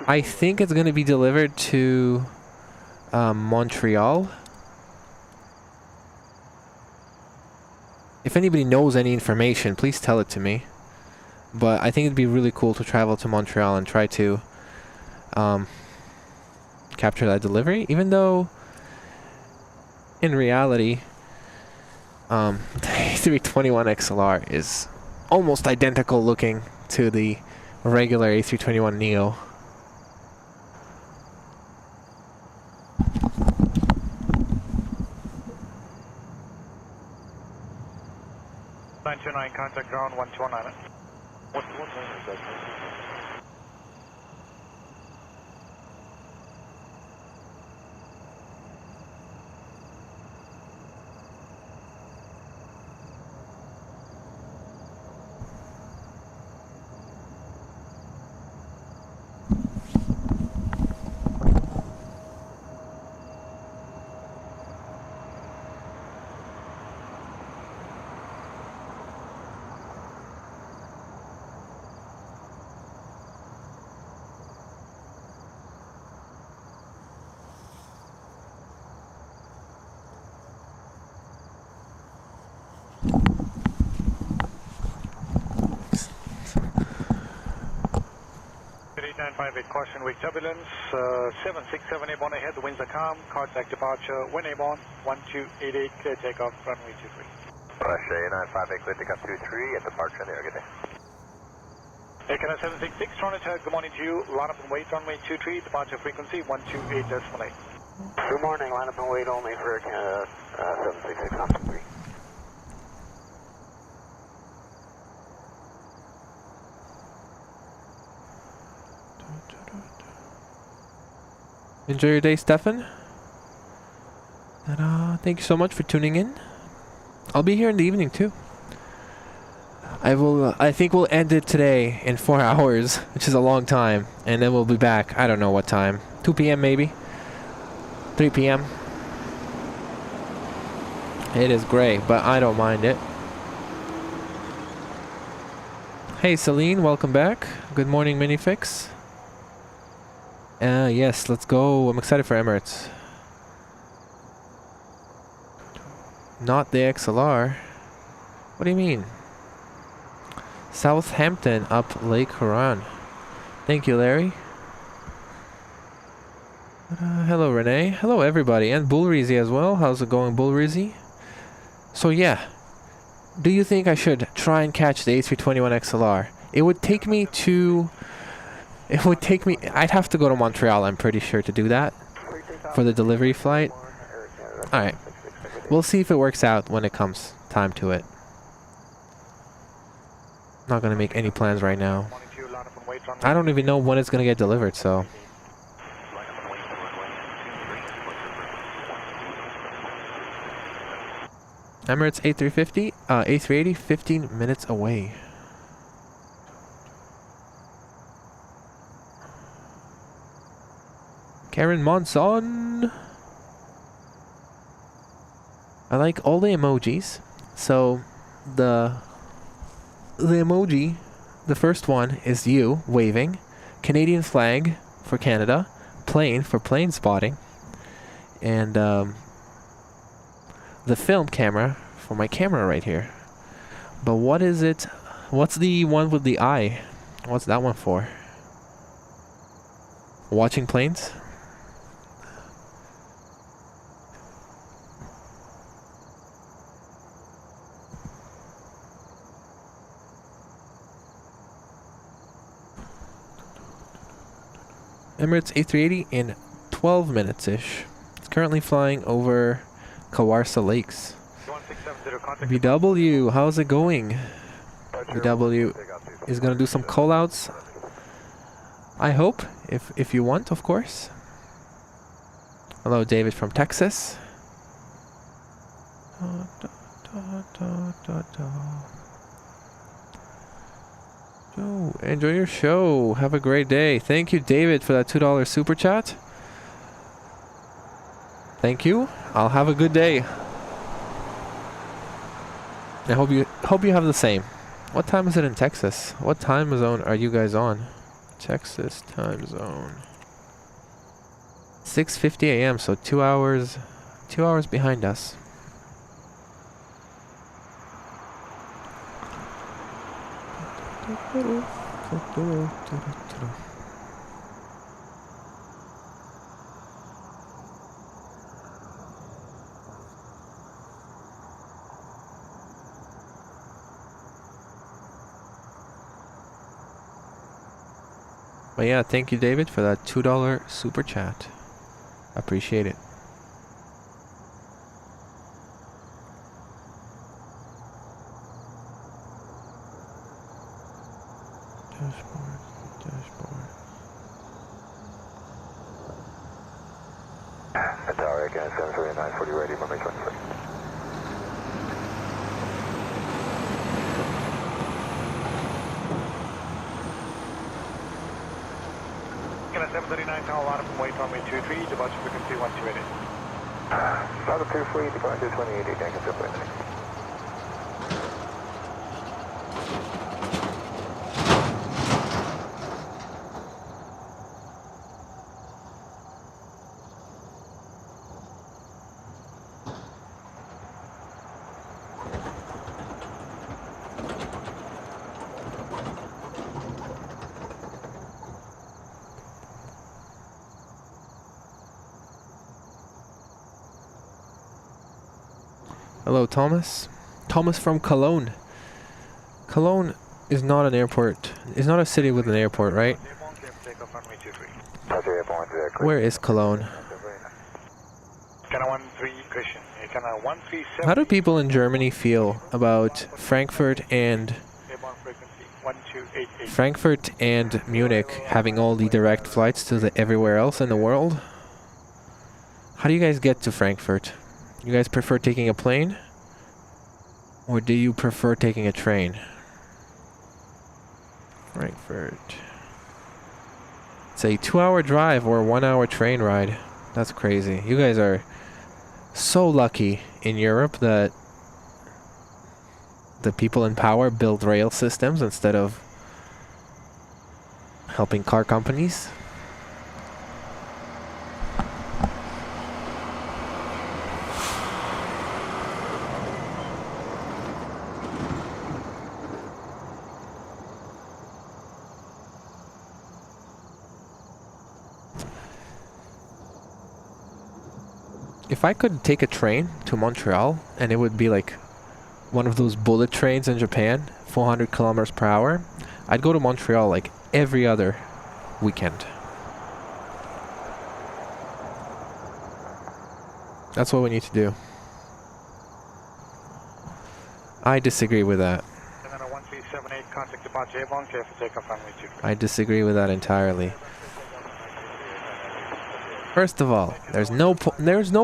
I think it's going to be delivered to Montreal. If anybody knows any information, please tell it to me. But I think it'd be really cool to travel to Montreal and try to capture that delivery, even though in reality the A321 XLR is almost identical looking to the regular A321 Neo. 929, contact ground 1219. What lane is that? Caution weak turbulence, 7678 on ahead, the winds are calm, contact departure, wind airborne, 1288, clear takeoff, runway 23. Russia 958, clear takeoff 23, and departure in the air, good day. Aircraft 766, Toronto, good morning to you, line up and wait, runway 23, departure frequency 128.8. Good morning, line up and wait only for Canada 766 on 3. Enjoy your day, Stefan. And thank you so much for tuning in. I'll be here in the evening too. I think we'll end it today in 4 hours, which is a long time, and then we'll be back. I don't know what time. 2 p.m. maybe. 3 p.m. It is gray, but I don't mind it. Hey Celine, welcome back. Good morning, Minifix. Yes, let's go. I'm excited for Emirates. Not the XLR. What do you mean? Southampton up Lake Huron. Thank you, Larry. Hello, Renee. Hello, everybody. And Bullreezy as well. How's it going, Bullreezy? So, yeah. Do you think I should try and catch the A321 XLR? It would take me to... I'd have to go to Montreal, I'm pretty sure, to do that. For the delivery flight. Alright. We'll see if it works out when it comes time to it. Not gonna make any plans right now. I don't even know when it's gonna get delivered, so... Emirates A350, A380, 15 minutes away. Karen Monson. I like all the emojis. So the emoji, the first one is you waving, Canadian flag for Canada, plane for plane spotting, and the film camera for my camera right here. But what is it? What's the one with the eye? What's that one for? Watching planes? Emirates A380 in 12 minutes-ish. It's currently flying over Kawarsa Lakes. VW, how's it going? VW is gonna do some call-outs. I hope, if you want, of course. Hello, David from Texas. Oh, enjoy your show. Have a great day. Thank you, David, for that $2 super chat. Thank you. I'll have a good day. I hope you have the same. What time is it in Texas? What time zone are you guys on? Texas time zone. 6:50 a.m. So 2 hours behind us. But yeah, thank you, David, for that $2 super chat. Appreciate it. Dashboard. Dashboard. Tower again, 73940 ready, runway 23. Can I 739 tower line from weight runway 23, departure frequency 128. Level 23, departure 28, again, consider next. Hello, Thomas. Thomas from Cologne. Cologne is not an airport. It's not a city with an airport, right? Where is Cologne? How do people in Germany feel about Frankfurt and Munich having all the direct flights to everywhere else in the world? How do you guys get to Frankfurt? You guys prefer taking a plane? Or do you prefer taking a train? Frankfurt. It's a 2-hour drive or a 1-hour train ride. That's crazy. You guys are so lucky in Europe that the people in power build rail systems instead of helping car companies. If I could take a train to Montreal and it would be like one of those bullet trains in Japan, 400 kilometers per hour, I'd go to Montreal like every other weekend. That's what we need to do. I disagree with that. I disagree with that entirely. First of all, there's no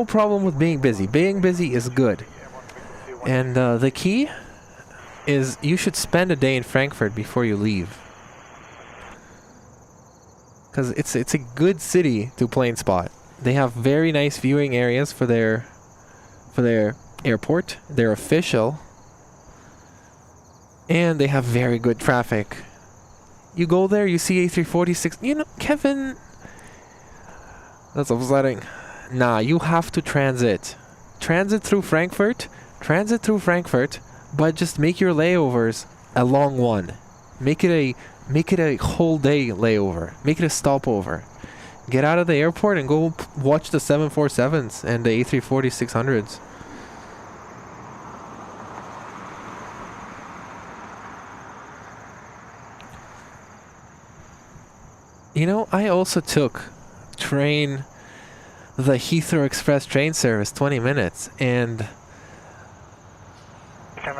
problem with being busy. Being busy is good. And the key is you should spend a day in Frankfurt before you leave. Because it's a good city to plane spot. They have very nice viewing areas for their airport. They're official. And they have very good traffic. You go there, you see A346. You know, Kevin... That's upsetting. Nah, you have to transit. Transit through Frankfurt, but just make your layovers a long one. Make it a whole day layover. Make it a stopover. Get out of the airport and go watch the 747s and the A340-600s. You know, I also took the Heathrow Express train service 20 minutes and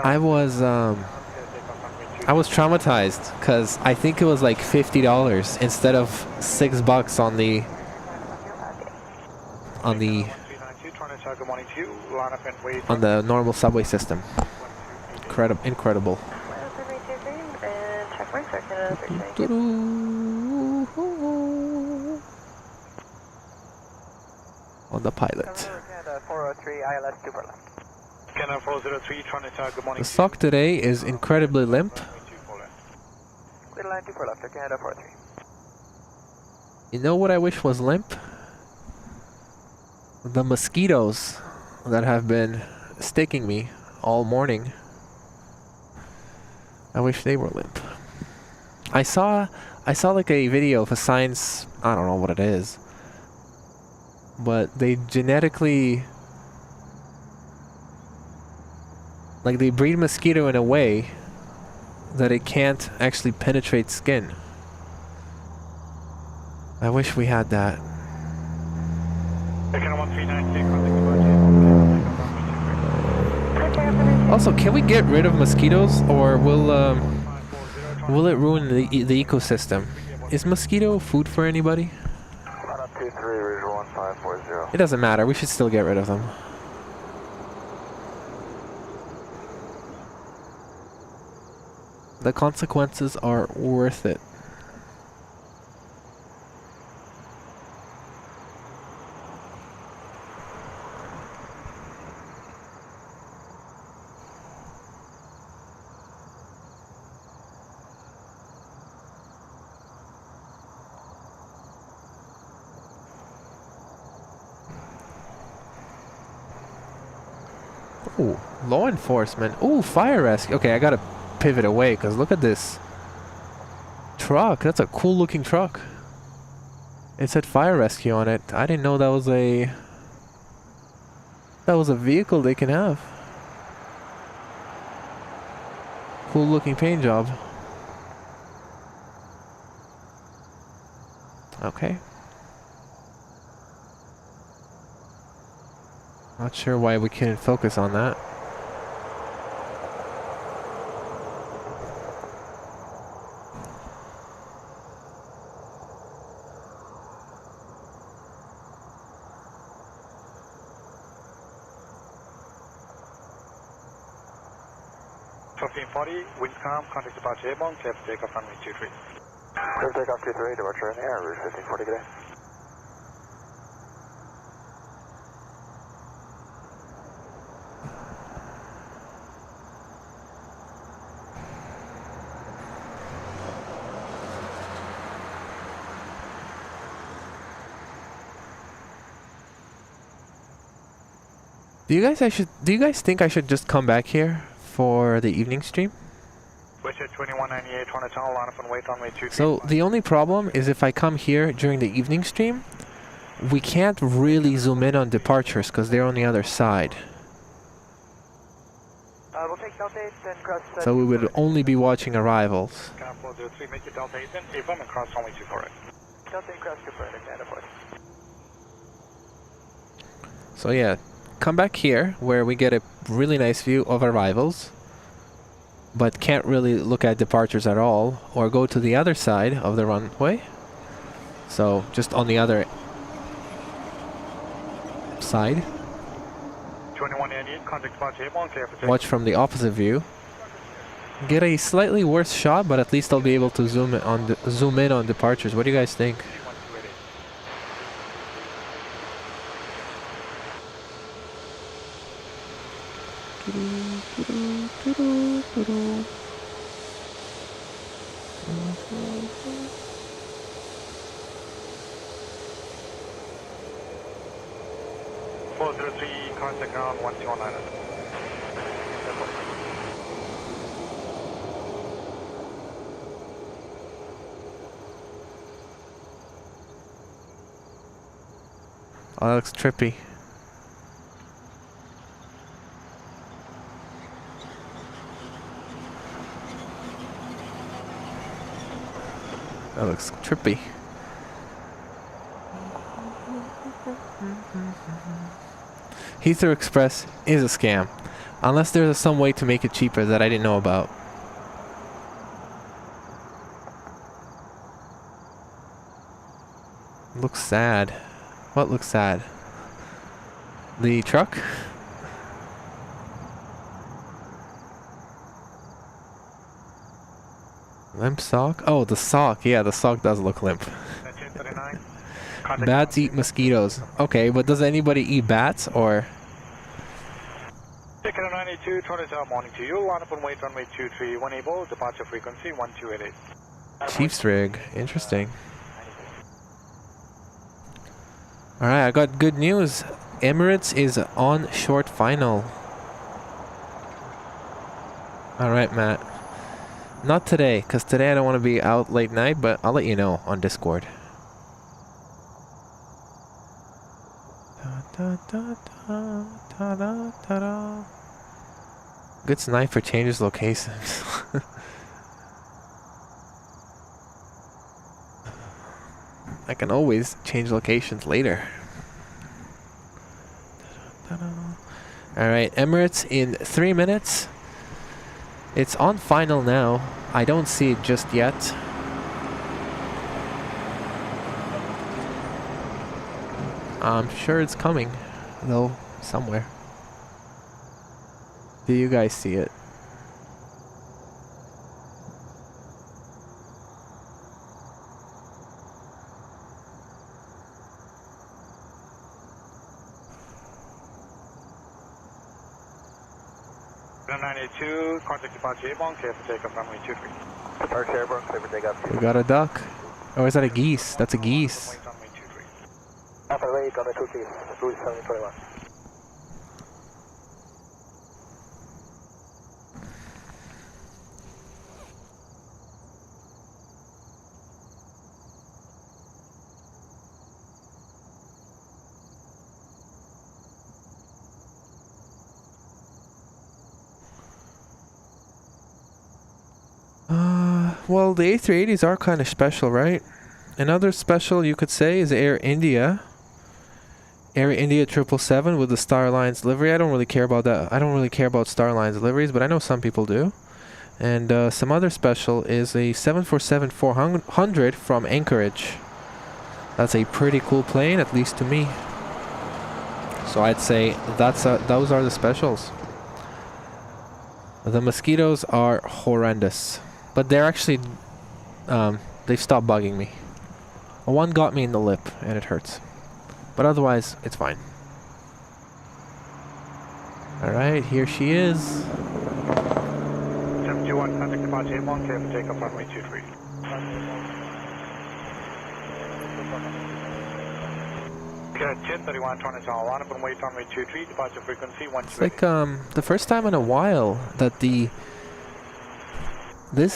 I was traumatized because I think it was like $50 instead of $6 on the normal subway system. Incredible. On the pilot. The stock today is incredibly limp. You know what I wish was limp? The mosquitoes that have been sticking me all morning. I wish they were limp. I saw like a video of a science, I don't know what it is, but they genetically, like they breed mosquito in a way that it can't actually penetrate skin. I wish we had that. Also, can we get rid of mosquitoes, or will Will it ruin the ecosystem? Is mosquito food for anybody? 23, visual 1540. It doesn't matter. We should still get rid of them. The consequences are worth it. Ooh, law enforcement. Ooh, fire rescue. Okay, I gotta pivot away because look at this truck. That's a cool looking truck. It said fire rescue on it. I didn't know that was a vehicle they can have. Cool looking paint job. Okay. Not sure why we couldn't focus on that. Wind calm, contact departure airborne, clear for takeoff runway 23. Clear takeoff 23, departure in the air, route 1540, good day. Do you guys think I should just come back here for the evening stream? Westjet 2198, Hornetown, line up and wait runway 23. So the only problem is if I come here during the evening stream, we can't really zoom in on departures because they're on the other side. We'll take Delta 8 and cross... So we would only be watching arrivals. Cap 403, make it Delta 8 then, Avon and cross runway 24. Delta 8 cross confirmed, Atlanta 4. So yeah, come back here where we get a really nice view of arrivals, but can't really look at departures at all, or go to the other side of the runway. So just on the other side. 2198, contact departure airborne, clear for takeoff. Watch from the opposite view. Get a slightly worse shot, but at least I'll be able to zoom in on departures. What do you guys think? Contact ground 129. Oh, that looks trippy. That looks trippy. Heathrow Express is a scam. Unless there's some way to make it cheaper that I didn't know about. Looks sad. What looks sad? The truck? Limp sock? Oh, the sock. Yeah, the sock does look limp. Bats eat mosquitoes. Okay, but does anybody eat bats or? Ticket 92, Toronto morning to you. Line up and wait runway 23, one able, departure frequency 1288. Chief's rig. Interesting. Alright, I got good news. Emirates is on short final. Alright, Matt. Not today, because today I don't want to be out late night, but I'll let you know on Discord. Good sniper changes locations. I can always change locations later. Alright, Emirates in 3 minutes. It's on final now. I don't see it just yet. I'm sure it's coming, though, somewhere. Do you guys see it? Contact departure Airborne, clear for takeoff runway 23. Departure Airborne, clear for takeoff. We got a duck. Or is that a geese? That's a geese. Runway 23. Alpha Way, Gunner 23, Cruise 721. Well, the A380s are kind of special, right? Another special you could say is Air India. Air India 777 with the Star Alliance livery. I don't really care about that. I don't really care about Star Alliance liveries, but I know some people do. And some other special is a 747-400 from Anchorage. That's a pretty cool plane, at least to me. So I'd say those are the specials. The mosquitoes are horrendous, but they're actually they've stopped bugging me. One got me in the lip and it hurts, but otherwise it's fine. All right, here she is. 721, contact departure Airborne, clear for takeoff runway 23. Jet 31, Toronto, line up and wait runway 23, departure frequency 128. It's like the first time in a while that this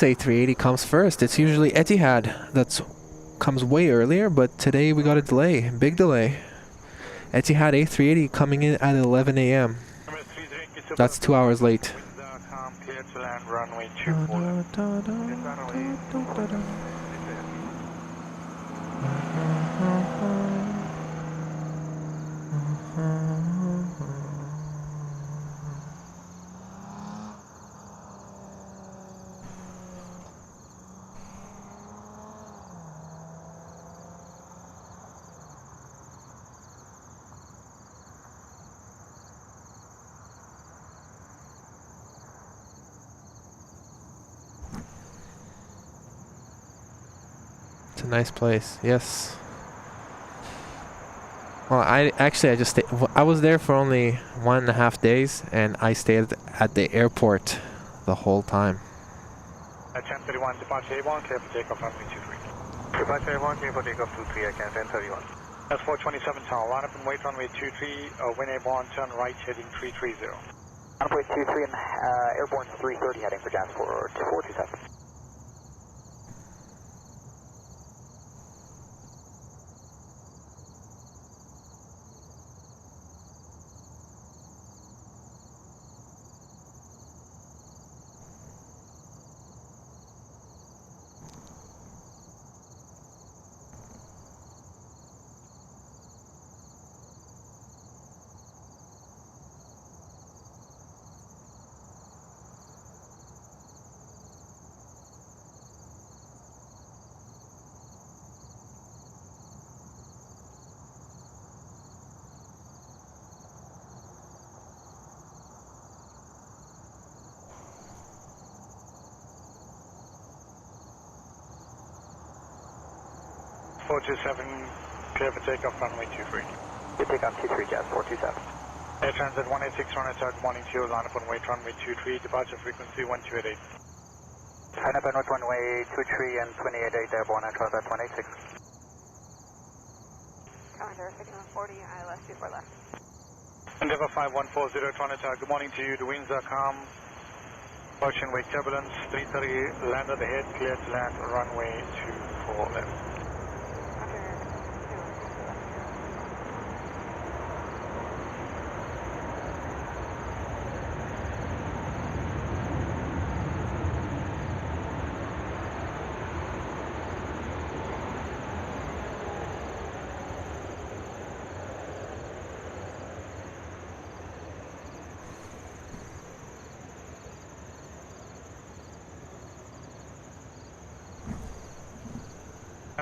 A380 comes first. It's usually Etihad comes way earlier, but today we got a delay, big delay. Etihad A380 coming in at 11 a.m. That's 2 hours late. Clear to land runway 24. It's a nice place, yes. Well, I was there for only 1.5 days, and I stayed at the airport the whole time. At 1031, departure Airborne, clear for takeoff runway 23. Departure Airborne, clear for takeoff 23, I can 1031. That's 427 tower, line up and wait runway 23, wind Airborne, turn right heading 330. Runway 23 and Airborne 330 heading for Jazz 427. Clear for takeoff runway 23. You take on 23 Jazz 427. Air Transit 186 Toronto, good morning to you, line up and wait runway 23, departure frequency 1288. Line up and wait runway 23 and 288 Airborne and Transit 186. Commander, signal 40, ILS 24 left. Endeavour 5140 Toronto, good morning to you, the winds are calm. Ocean wake turbulence, 330, land at the head, clear to land, runway 24 left.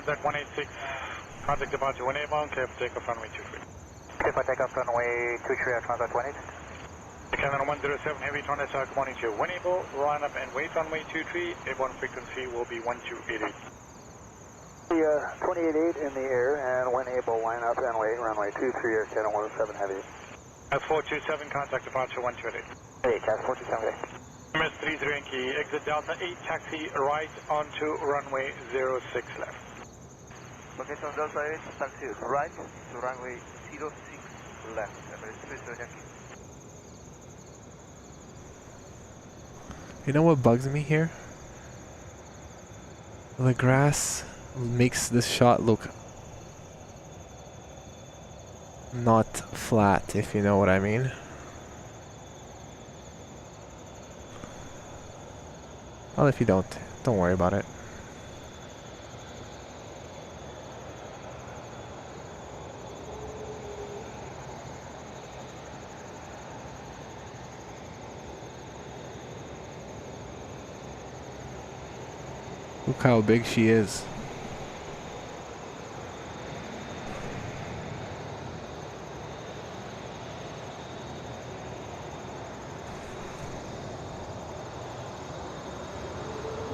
Contact 186, contact departure 1 airborne, clear for takeoff runway 23. Clear for takeoff runway 23 at contact 186. Canada 107 Heavy, Toronto South, good morning to you. 1 able, line up and wait runway 23, airborne frequency will be 1288. 28.8 in the air and 1 able, line up and wait runway 23 Air Canada 107 Heavy. That's 427, contact departure 128. Hey, Cas 427. MS 30 Yankee, exit Delta 8, taxi right onto runway 06 left. Location Delta 8, taxi right to runway 06 left. MS 30 Yankee. You know what bugs me here? The grass makes this shot look not flat, if you know what I mean. Well, if you don't worry about it. Look how big she is.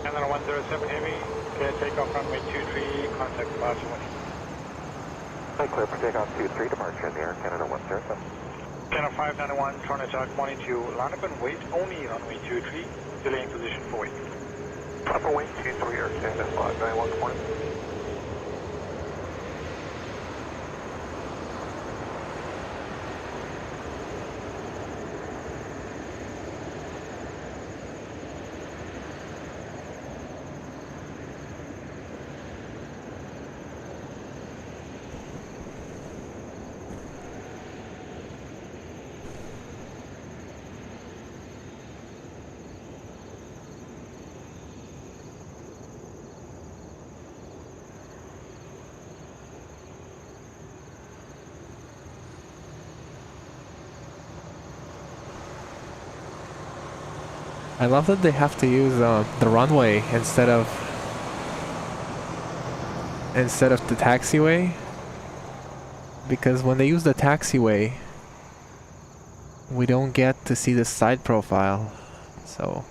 Canada 107 Heavy, clear takeoff runway 23, contact departure 1. Hi, clear for takeoff 23, departure in the air, Canada 107. Canada 591, Toronto South, good morning to you. Line up and wait only runway 23, delaying position for wait. Upper wing 23 Air Canada 591, good morning. I love that they have to use the runway instead of the taxiway, because when they use the taxiway we don't get to see the side profile. So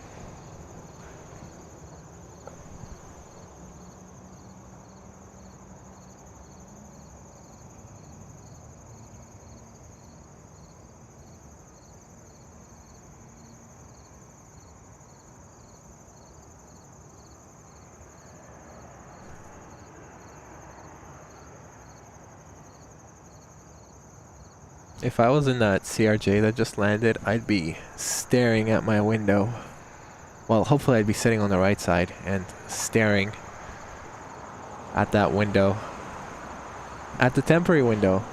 if I was in that CRJ that just landed, I'd be staring at my window. Well, hopefully I'd be sitting on the right side and staring at that window. At the temporary window.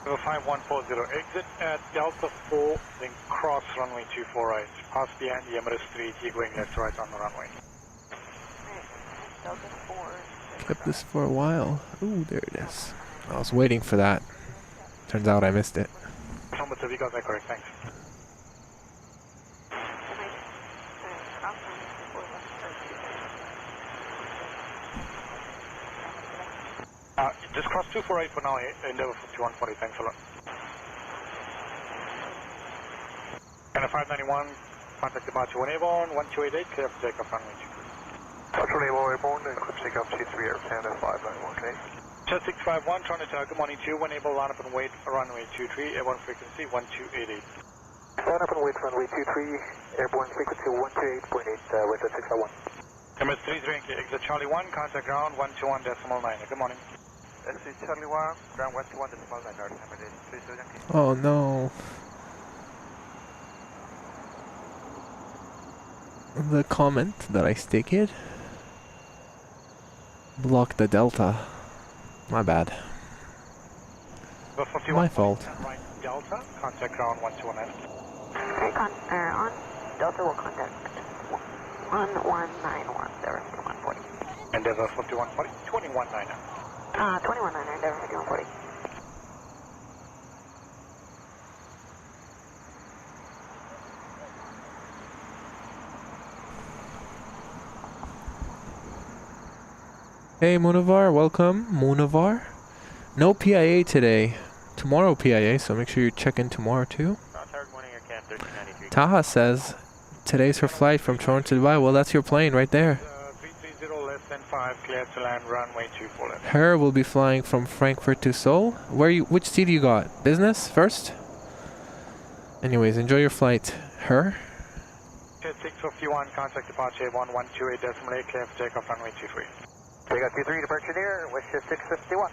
5140, exit at Delta 4, then cross runway 24 right. Pass behind the Emirates 3, going left to right on the runway. Delta 4. Kept this for a while. Ooh, there it is. I was waiting for that. Turns out I missed it. Number 2, we got that correct, thanks. Just cross 248 for now, Endeavour 5140, thanks a lot. Canada 591, contact departure 1 airborne, 1288, clear for takeoff runway 23. Departure airborne, and clear takeoff 23 Air Canada 591, okay? Chat 651, Toronto Tower, good morning to you. 1 able, line up and wait, runway 23, airborne frequency 1288. Line up and wait runway 23, airborne frequency 128.8, with the 651. MS 33, exit Charlie 1, contact ground 121.9. Good morning. Exit Charlie 1, ground 121.9, Emirates 3 Oh no. The comment that I stick it blocked the delta. My bad. My fault. Right, Delta, contact ground 1219. Okay, on Delta will contact 1191, Endeavour 5140. Endeavour 5140, 2199. 2199, Endeavour 5140. Hey Munavar, welcome. Munavar. No PIA today. Tomorrow PIA, so make sure you check in tomorrow too. Taha says today's her flight from Toronto to Dubai. Well, that's your plane right there. 330 less than 5, clear to land, runway 24 left. Her will be flying from Frankfurt to Seoul. Which seat you got? Business first? Anyways, enjoy your flight. Her? 651, contact departure 1128.8, clear for takeoff, runway 23. Takeoff 23, departure near, Wishes 651.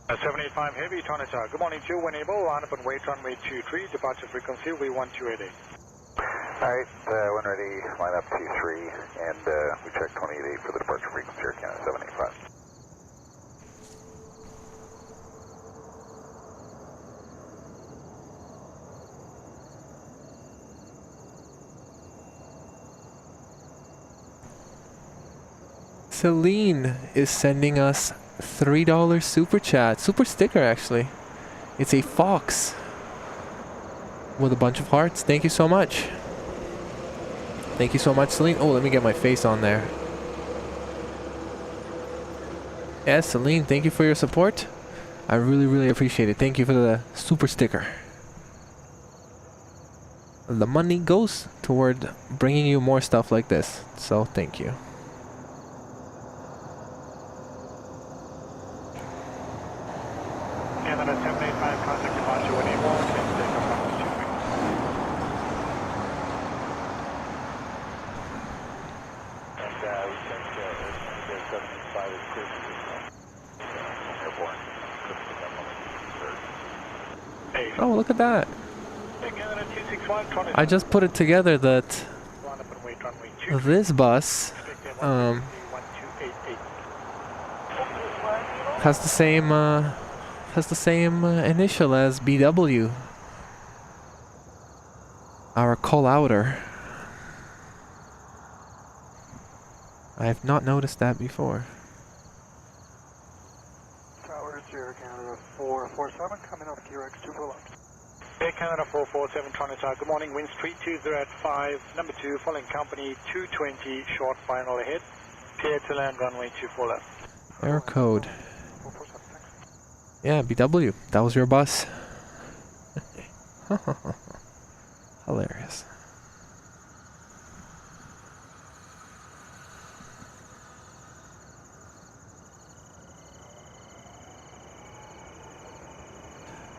785 Heavy, Tonita. Good morning, 2 when able, line up and wait, runway 23, departure frequency V1288. Alright, when ready, line up 23, and we check 28.8 for the departure frequency, Air Canada 785. Celine is sending us $3 super chat. Super sticker, actually. It's a fox with a bunch of hearts. Thank you so much. Thank you so much, Celine. Oh, let me get my face on there. Yeah, Celine, thank you for your support. I really, really appreciate it. Thank you for the super sticker. The money goes toward bringing you more stuff like this. So, thank you. Canada 785, contact departure when able, clear for takeoff, runway 23. And we checked the 785 is clear for airborne. Oh, look at that. Canada 261, Tonita. I just put it together that Line up and wait, runway 23. this bus .1288. has the same initial as BW. Our call-outer. I've not noticed that before. Tower Sierra Canada 447, coming off QX 2 for left. Air Canada 447, Tonita. Good morning, wind street 20 at 5, number 2, following company 220, short final ahead. Clear to land, runway 24 left. Air code. 447, thanks. Yeah, BW. That was your bus. Hilarious.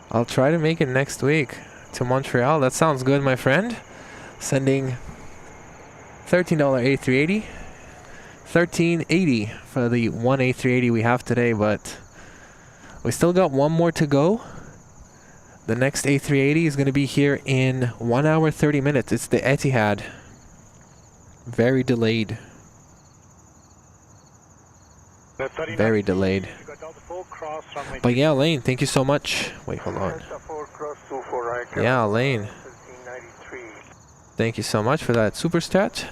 I'll try to make it next week to Montreal. That sounds good, my friend. Sending $13 A380. $13.80 for the one A380 we have today, but we still got one more to go. The next A380 is going to be here in 1 hour 30 minutes. It's the Etihad. Very delayed. Very delayed. But yeah, Lane, thank you so much. Wait, hold on. Yeah, Lane. Thank you so much for that super chat,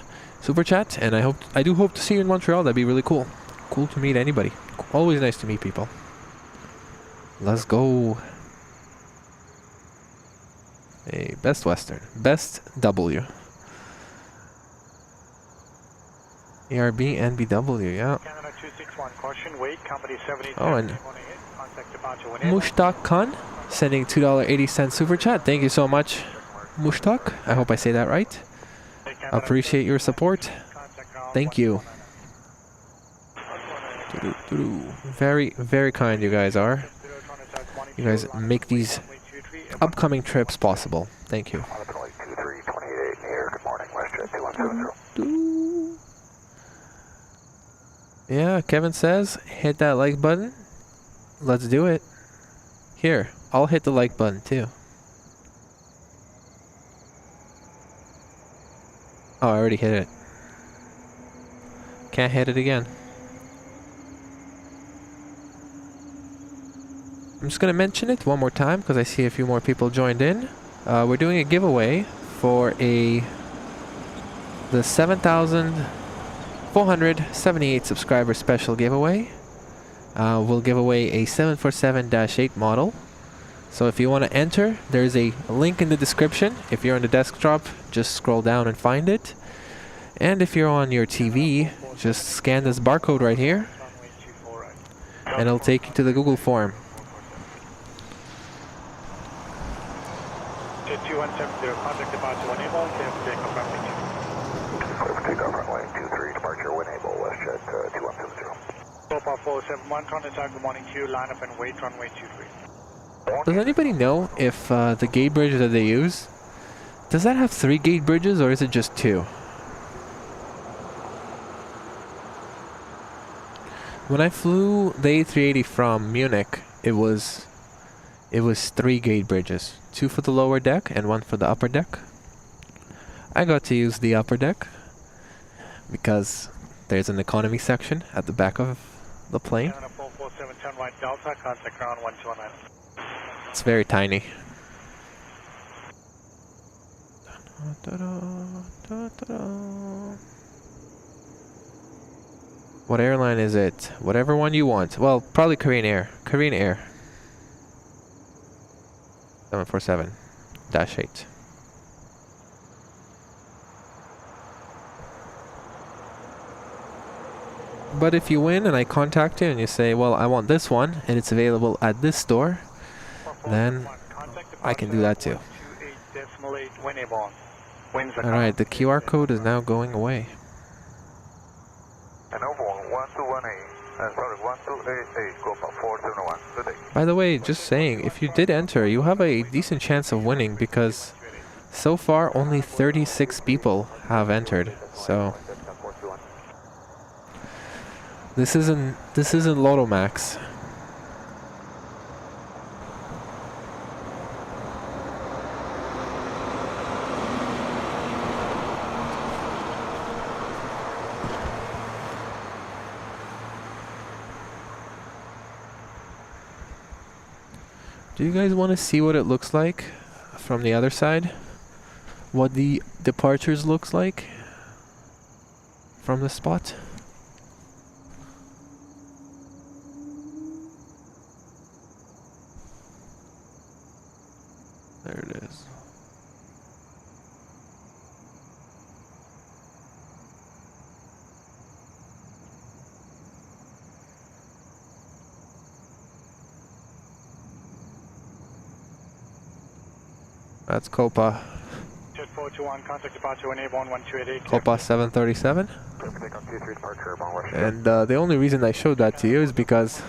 and I do hope to see you in Montreal. That'd be really cool. Cool to meet anybody. Always nice to meet people. Let's go. Hey, Best Western, Best W. ARB and BW, yeah. Canada 261, caution, wait, company 70. Oh, and Mushtaq Khan sending $2.80 super chat. Thank you so much, Mushtaq. I hope I say that right. Appreciate your support. Thank you. Very, very kind you guys are. You guys make these upcoming trips possible. Thank you. Yeah, Kevin says, hit that like button. Let's do it. Here, I'll hit the like button too. Oh, I already hit it. Can't hit it again. I'm just gonna mention it one more time because I see a few more people joined in. We're doing a giveaway for the 7,478 subscriber special giveaway. We'll give away a 747-8 model. So if you want to enter, there's a link in the description. If you're on the desktop, just scroll down and find it. And if you're on your TV, just scan this barcode right here. and it'll take you to the Google form. 2170, contact departure enable, clear for takeoff runway 2. Clear for takeoff runway 23, departure enable, WestJet 2170. Copa 471, contact good morning to you, line up and wait runway 23. Does anybody know if the gate bridge that they use, does that have 3 gate bridges or is it just 2? When I flew the A380 from Munich, it was 3 gate bridges. 2 for the lower deck and 1 for the upper deck. I got to use the upper deck because there's an economy section at the back of the plane. 447, turn right Delta, contact ground 1219. It's very tiny. What airline is it? Whatever one you want. Well, probably Korean Air. Korean Air. 747-8. But if you win and I contact you and you say, well, I want this one and it's available at this store, then I can do that too. Alright, the QR code is now going away. And over 1218, sorry, 1288, Copa 471, good day. By the way, just saying, if you did enter, you have a decent chance of winning because so far only 36 people have entered. So this isn't Lotto Max. Do you guys want to see what it looks like from the other side? What the departures looks like from the spot? There it is. That's Copa. Jet 421, contact departure enable 1288. Copa 737. And the only reason I showed that to you is because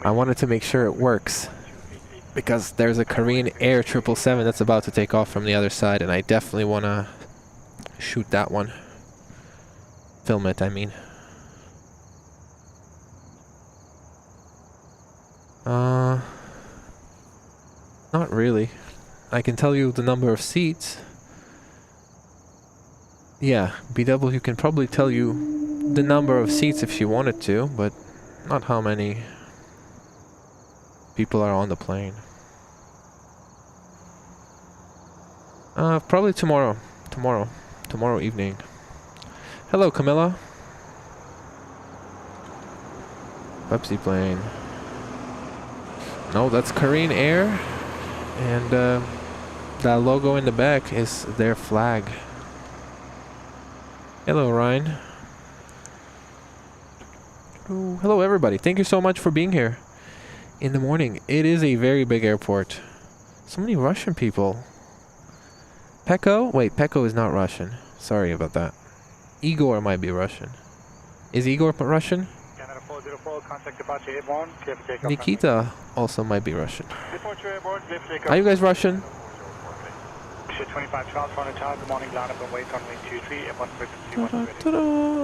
I wanted to make sure it works. Because there's a Korean Air 777 that's about to take off from the other side, and I definitely want to shoot that one. Film it, I mean. Not really. I can tell you the number of seats. Yeah, BW can probably tell you the number of seats if she wanted to, but not how many people are on the plane. Probably tomorrow. Tomorrow evening. Hello, Camilla. Pepsi plane. No, that's Korean Air. And that logo in the back is their flag. Hello, Ryan. Oh, hello, everybody. Thank you so much for being here in the morning. It is a very big airport. So many Russian people. Peko? Wait, Peko is not Russian. Sorry about that. Igor might be Russian. Is Igor Russian? Canada 404, contact departure airborne, clear for takeoff. Nikita also might be Russian. Departure airborne, clear for takeoff. Are you guys Russian? Jet 25 Charles, front of tower, good morning, line up and wait runway 23, airborne frequency 120. Ta-da!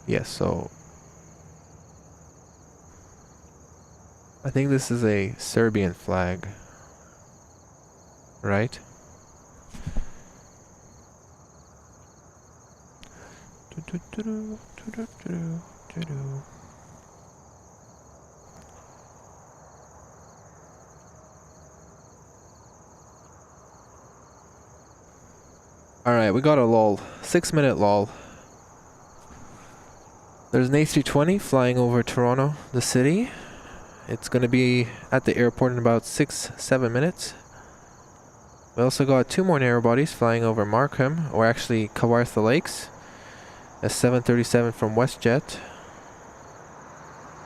Yes, so I think this is a Serbian flag, right? Alright, we got a lull. 6-minute lull. There's an A320 flying over Toronto, the city. It's going to be at the airport in about 6-7 minutes. We also got 2 more narrow bodies flying over Markham, or actually Kawartha Lakes. A 737 from WestJet.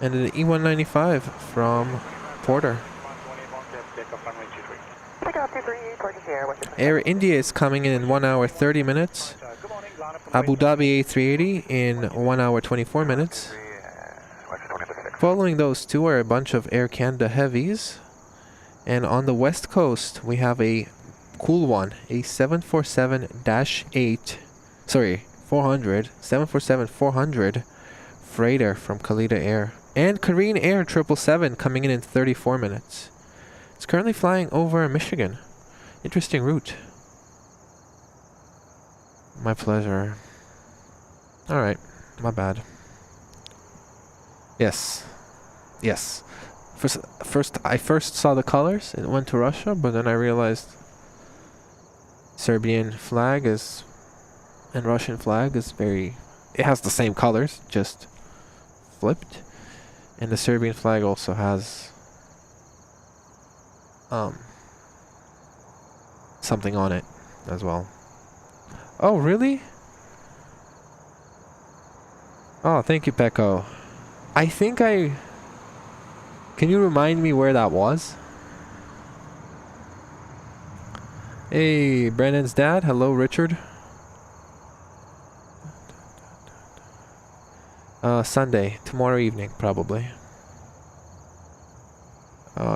And an E195 from Porter. Air India is coming in 1 hour 30 minutes. Abu Dhabi A380 in 1 hour 24 minutes. Following those two are a bunch of Air Canada heavies. And on the west coast, we have a cool one, a 747-8, sorry, 400, 747-400 freighter from Khalida Air. And Korean Air 777 coming in 34 minutes. It's currently flying over Michigan. Interesting route. My pleasure. Alright, my bad. Yes. Yes. I first saw the colors, it went to Russia, but then I realized Serbian flag is and Russian flag is very, it has the same colors, just flipped. And the Serbian flag also has something on it as well. Oh, really? Oh, thank you, Pecco. I think can you remind me where that was? Hey, Brandon's dad. Hello, Richard. Sunday, tomorrow evening, probably.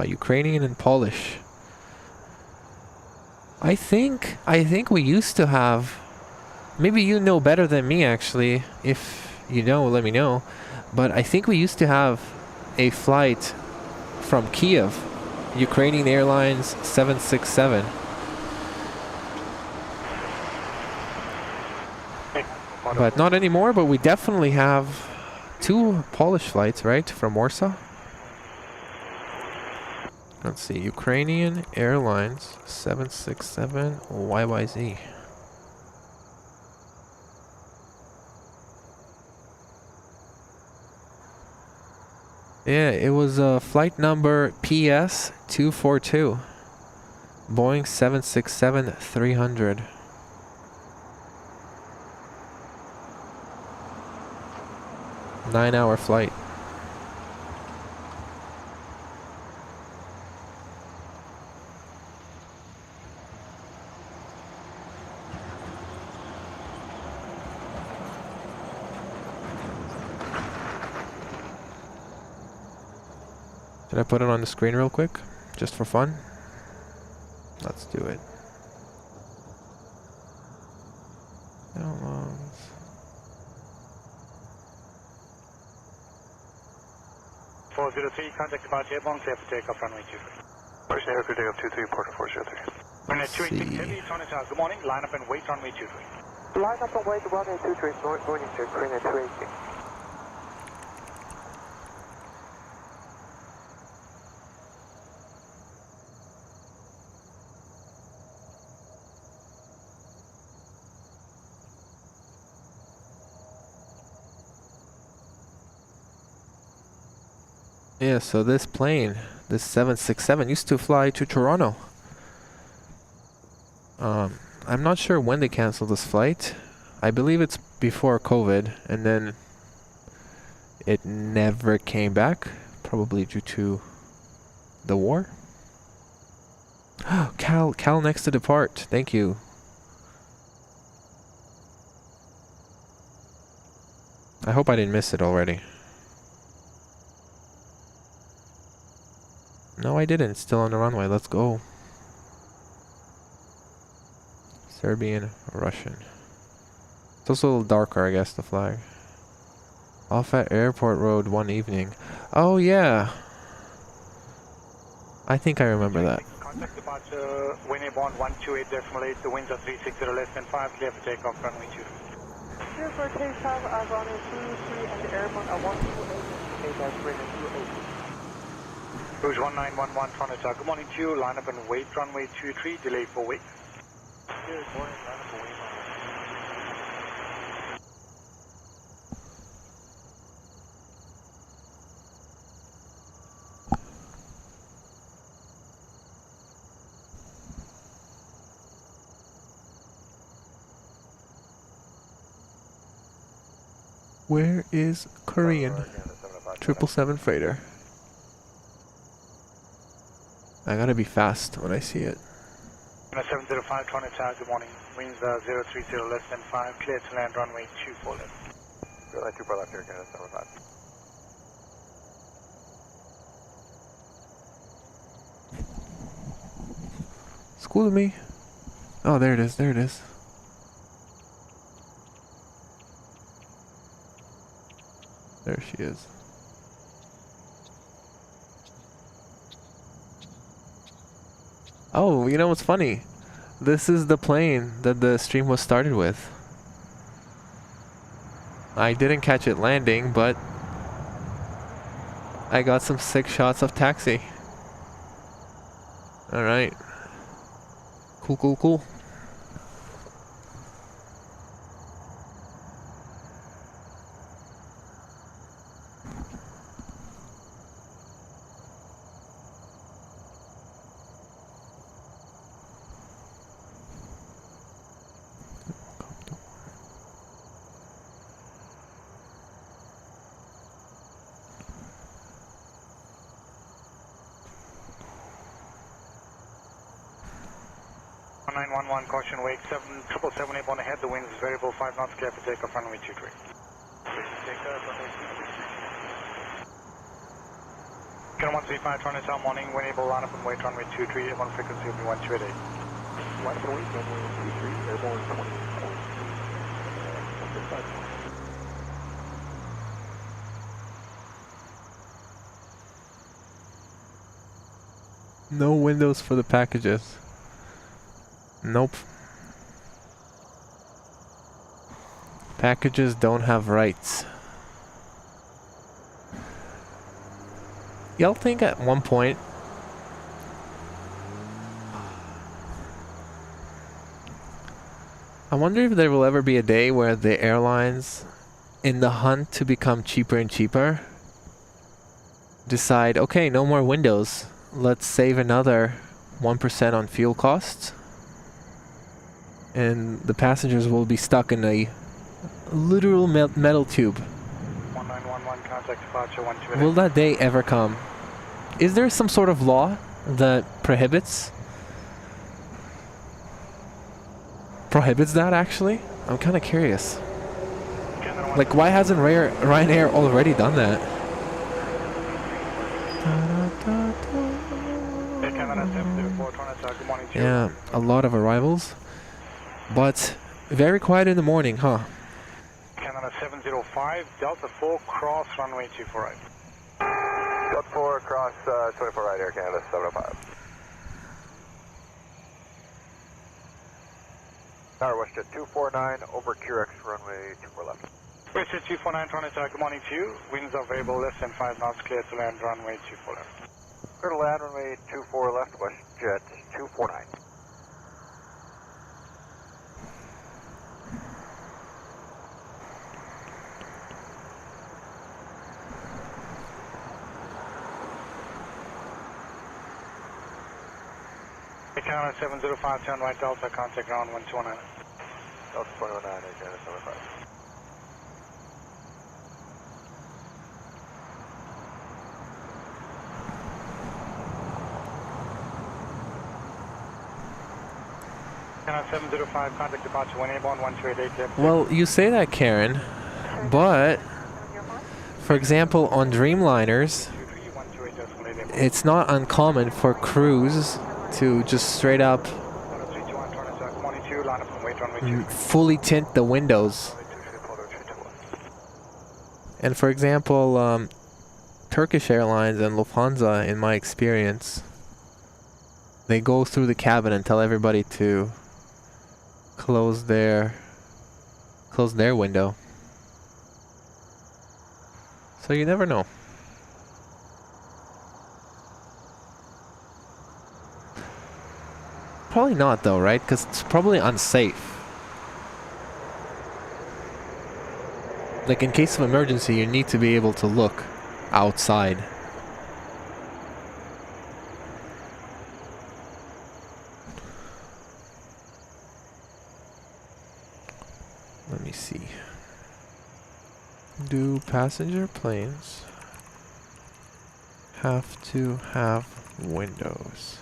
Ukrainian and Polish. I think we used to have. Maybe you know better than me, actually. If you know, let me know. But I think we used to have a flight from Kiev, Ukrainian Airlines 767. But not anymore, but we definitely have 2 Polish flights, right? From Warsaw. Let's see, Ukrainian Airlines 767 YYZ. Yeah, it was flight number PS242. Boeing 767-300. Nine-hour flight. Should I put it on the screen real quick? Just for fun? Let's do it. 403, contact departure airborne, clear for takeoff, runway 23. Pearson Air, clear takeoff 23, Porter 403. Runway 286 heavy, Tonita, good morning, line up and wait, runway 23. Line up and wait, runway 23, morning, sir, Korean 280. Yeah, so this plane, this 767, used to fly to Toronto. I'm not sure when they canceled this flight. I believe it's before COVID, and then it never came back, probably due to the war. Cal next to depart. Thank you. I hope I didn't miss it already. No, I didn't. It's still on the runway. Let's go. Serbian, Russian. It's also a little darker, I guess, the flag. Off at Airport Road one evening. Oh, yeah. I think I remember that. Contact departure, wind airborne 128.8, the winds are 360 less than 5, clear for takeoff, runway 2. Clear for takeoff, runway 23 and the airborne are 128, that's runway 280. Rouge 1911, Tonita, good morning to you, line up and wait, runway 23, delay for wait. Good morning, line up and wait. Where is Korean? 777 freighter. I gotta be fast when I see it. 705, Toronto Tower, good morning. Winds 030 less than 5, clear to land runway 24 left. Runway 24 left here, Canada 75. School of me. Oh, there it is, there it is. There she is. Oh, you know what's funny? This is the plane that the stream was started with. I didn't catch it landing, but I got some sick shots of taxi. Alright. Cool, cool, cool. Caution, wake 777 on ahead, the wind is variable, 5 knots, clear for takeoff, runway 23. Can 135, Toronto Tower, morning, wind able, line up and wait, runway 23, airborne frequency will be 1288. Line up and wait, runway 23, airborne 20. No windows for the packages. Nope. Packages don't have rights. Y'all think at one point I wonder if there will ever be a day where the airlines, in the hunt to become cheaper and cheaper, decide, okay, no more windows. Let's save another 1% on fuel costs. And the passengers will be stuck in a literal metal tube. 1911, contact departure 128. Will that day ever come? Is there some sort of law that prohibits that actually? I'm kind of curious. Like, why hasn't Ryanair already done that? Yeah, a lot of arrivals. But very quiet in the morning, huh? Canada 705, Delta 4, cross runway 24 right. Delta 4, cross 24 right here, Canada 705. Tower WestJet 249, over QX runway 24 left. WestJet 249, Toronto Tower, good morning to you. Winds are variable, less than 5 knots, clear to land runway 24 left. Clear to land runway 24 left, WestJet 249. Canada 705, turn right Delta, contact ground 129. Delta 119, Canada 75. Canada 705, contact departure 1 airborne 1288. Well, you say that, Karen, but for example, on Dreamliners, it's not uncommon for crews to just straight up fully tint the windows. And for example, Turkish Airlines and Lufthansa, in my experience, they go through the cabin and tell everybody to close their window. So you never know. Probably not though, right? Because it's probably unsafe. Like, in case of emergency, you need to be able to look outside. Let me see. Do passenger planes have to have windows?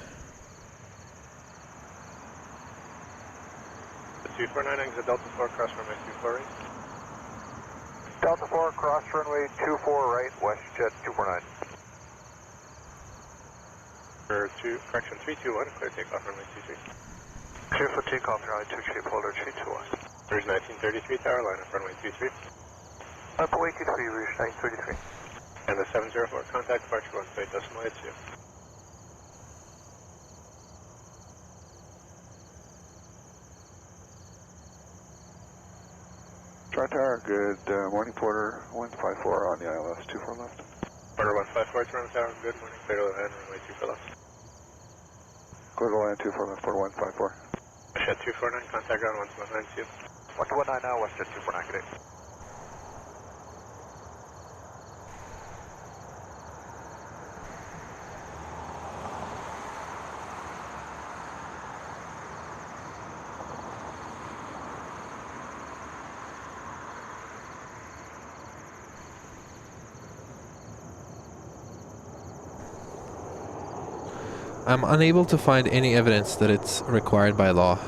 The 249 exit Delta 4 cross runway 24 right. Delta 4, cross runway 24 right, WestJet 249. For correction 321, clear takeoff runway 23. Clear for takeoff, runway 23, holder 321. Rouge 1933 tower, line up runway 23. Runway 23, Rouge 933. And the 704 contact departure 1.82. Dry tower, good morning, Porter 154 on the ILS 24 left. Porter 154, Toronto Tower, good morning, clear to land, runway 24 left. Clear to land 24 left, Porter 154. WestJet 249, contact ground 1192. 119 now, WestJet 249, good day. I'm unable to find any evidence that it's required by law.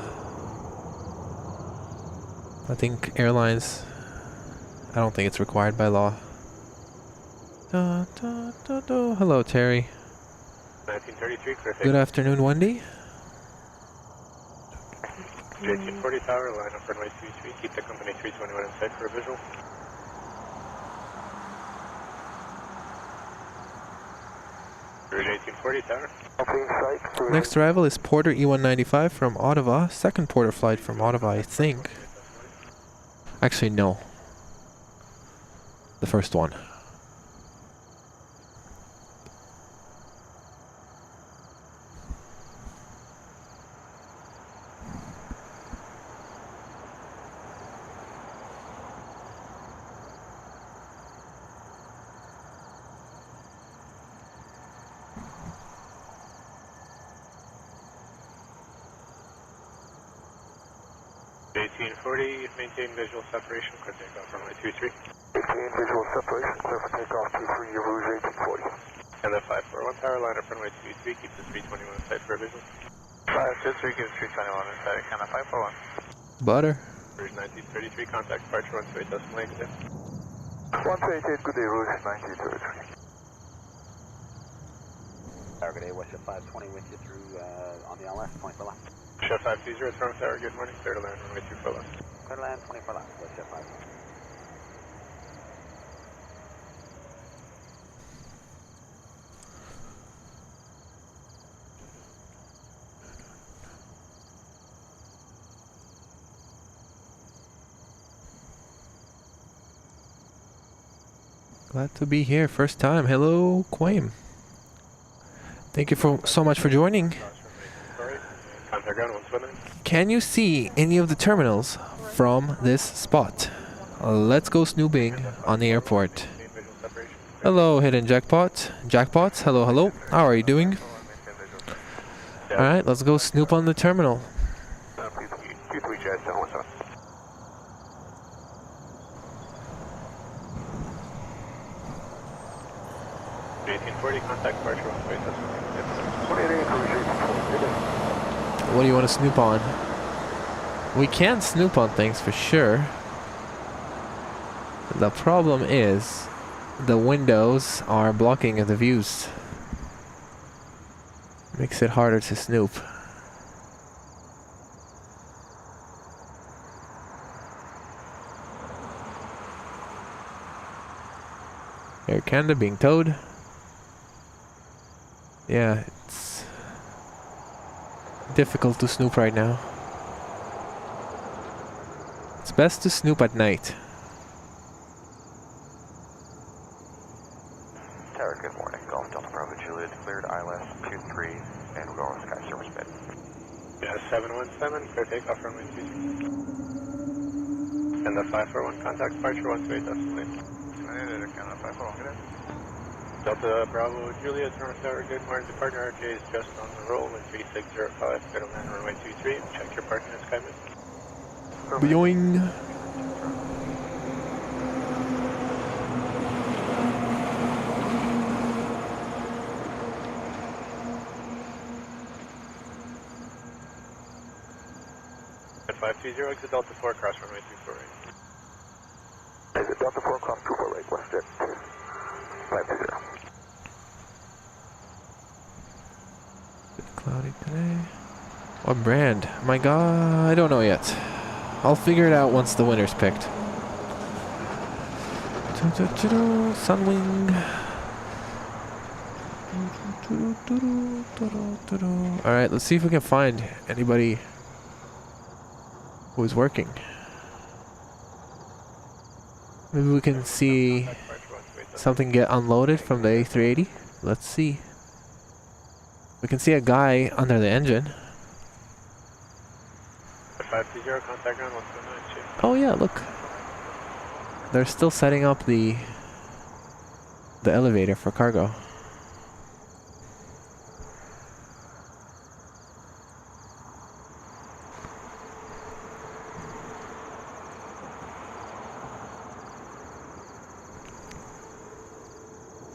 I think airlines... I don't think it's required by law. Hello, Terry. 1933, clear Good takeoff. afternoon, Wendy. J1840 tower, line up runway 23, keep the company 321 in sight for a visual. Rouge 1840 tower. Next arrival is Porter E195 from Ottawa. Second Porter flight from Ottawa, I think. Actually, no. The first one. J1840, maintain visual separation, clear takeoff runway 23. Maintain visual separation, clear for takeoff 23, Rouge 1840. And the 541 tower, line up runway 23, keep the 321 in sight for a visual. 523, give 321 in sight, kind of 541. Butter. Rouge 1933, contact departure 128 decimal exit. 128, good day, Rouge 1933. Tower, good day, WestJet 520 with you through on the LS, 24 left. Chef 520, Toronto Tower, good morning, clear to land, runway 24 left. Clear to land, 24 left, WestJet 520. Glad to be here. First time. Hello, Quame. Thank you so much for joining. Contact ground 129. Can you see any of the terminals from this spot? Let's go snooping on the airport. Hello, hidden jackpots. Hello, hello. How are you doing? Alright, let's go snoop on the terminal. Q3 Jet 717. J1840, contact departure 128 decimal exit. 28 Rouge 1840. What do you want to snoop on? We can snoop on things for sure. The problem is the windows are blocking the views. Makes it harder to snoop. Air Canada being towed. Yeah, it's difficult to snoop right now. It's best to snoop at night. Tower, good morning. Golf Delta Bravo Juliet, cleared ILS 23, and we're going with Sky Service Bed. Yeah, 717, clear takeoff runway 23. And the 541, contact departure 128 decimal exit. Canada 541, good day. Delta Bravo Juliet, Toronto Tower, good morning. Departure RJ is just on the roll with 3605, clear to land runway 23. Check your parking and Skyman. Boing. 520, exit Delta 4, cross runway 24 right. Exit Delta 4, cross 24 right, west jet. 520. Bit cloudy today. What brand? My God, I don't know yet. I'll figure it out once the winner's picked. Sunwing. Alright, let's see if we can find anybody who's working. Maybe we can see something get unloaded from the A380. Let's see. We can see a guy under the engine. 520, contact ground 179. Oh yeah, look. They're still setting up the elevator for cargo.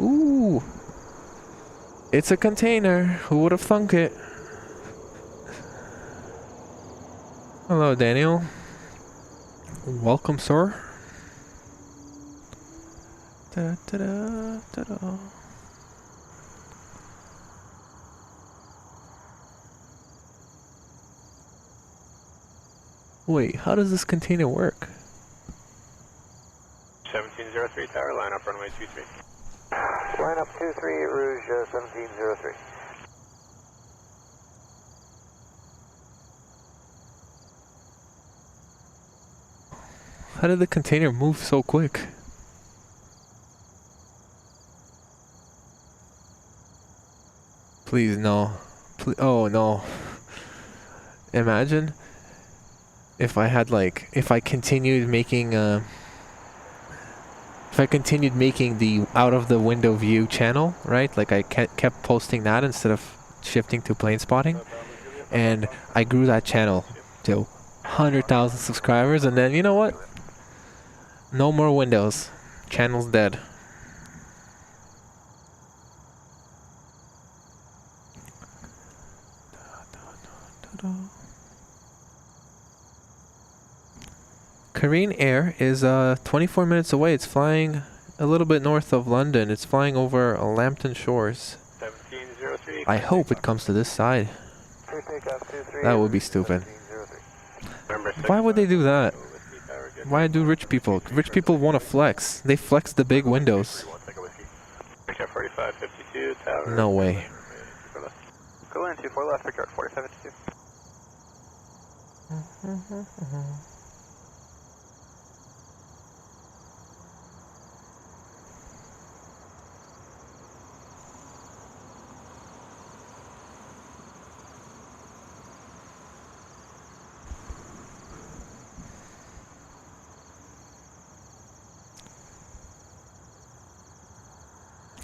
Ooh. It's a container. Who would have thunk it? Hello, Daniel. Welcome, sir. Ta-da, ta-da. Wait, how does this container work? 1703 tower, line up runway 23. Line up 23, Rouge 1703. How did the container move so quick? Please, no. Oh, no. Imagine if I had like, if I continued making the out of the window view channel, right? Like I kept posting that instead of shifting to plane spotting. And I grew that channel to 100,000 subscribers, and then, you know what? No more windows. Channel's dead. Korean Air is 24 minutes away. It's flying a little bit north of London. It's flying over Lambton Shores. 1703. I hope it comes to this side. That would be stupid. Why would they do that? Why do rich people? Rich people want to flex. They flex the big windows. No way. Go in 24 left, Picard 4552.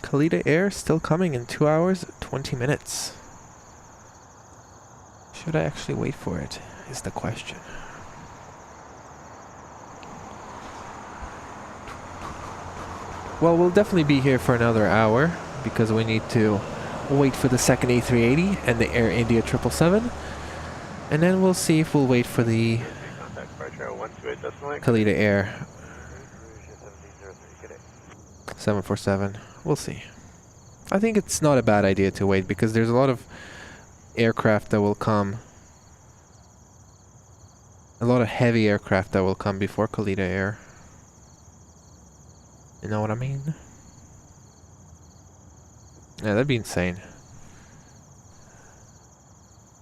Kalita Air still coming in 2 hours, 20 minutes. Should I actually wait for it, is the question. Well, we'll definitely be here for another hour because we need to wait for the second A380 and the Air India 777. And then we'll see if we'll wait for the Kalita Air 747. We'll see. I think it's not a bad idea to wait because there's a lot of aircraft that will come. A lot of heavy aircraft that will come before Kalita Air. You know what I mean? Yeah, that'd be insane.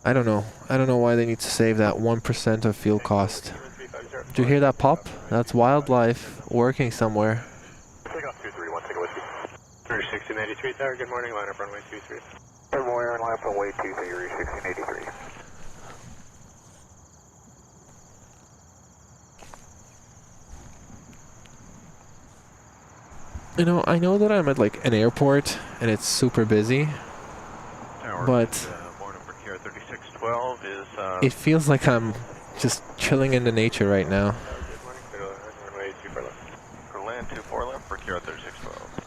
I don't know. I don't know why they need to save that 1% of fuel cost. Did you hear that pop? That's wildlife working somewhere. Takeoff 231, take a whiskey. 1683 tower, good morning, line up runway 23. Good morning, line up runway 23, Rouge 1683. You know, I know that I'm at like an airport and it's super busy, but it feels like I'm just chilling in the nature right now. Good morning, clear runway 24 left. For land 24 left, for Kira 3612.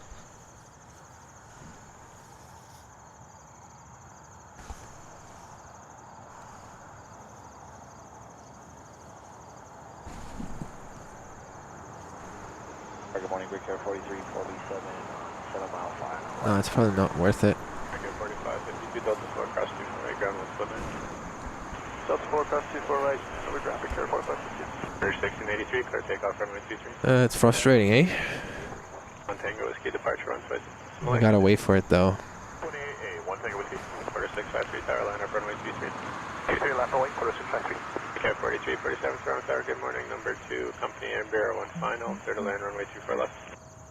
Good morning, Greek Air 4347, 7 mile flying. No, it's probably not worth it. American 45, 52 Delta 4 cross 2 for right, ground 129. Delta 4 cross 24 right, over ground, Greek Air 4552. Clear 1683, clear takeoff runway 23. It's frustrating, eh? One Tango Whiskey departure on foot. I gotta wait for it though. 28A, 1 Tango Whiskey. Quarter 653 tower line up runway 23. 23 left away, quarter 653. Cat 43, 47 Toronto Tower, good morning. Number 2, company Air Bear 1 final, clear to land runway 24 left.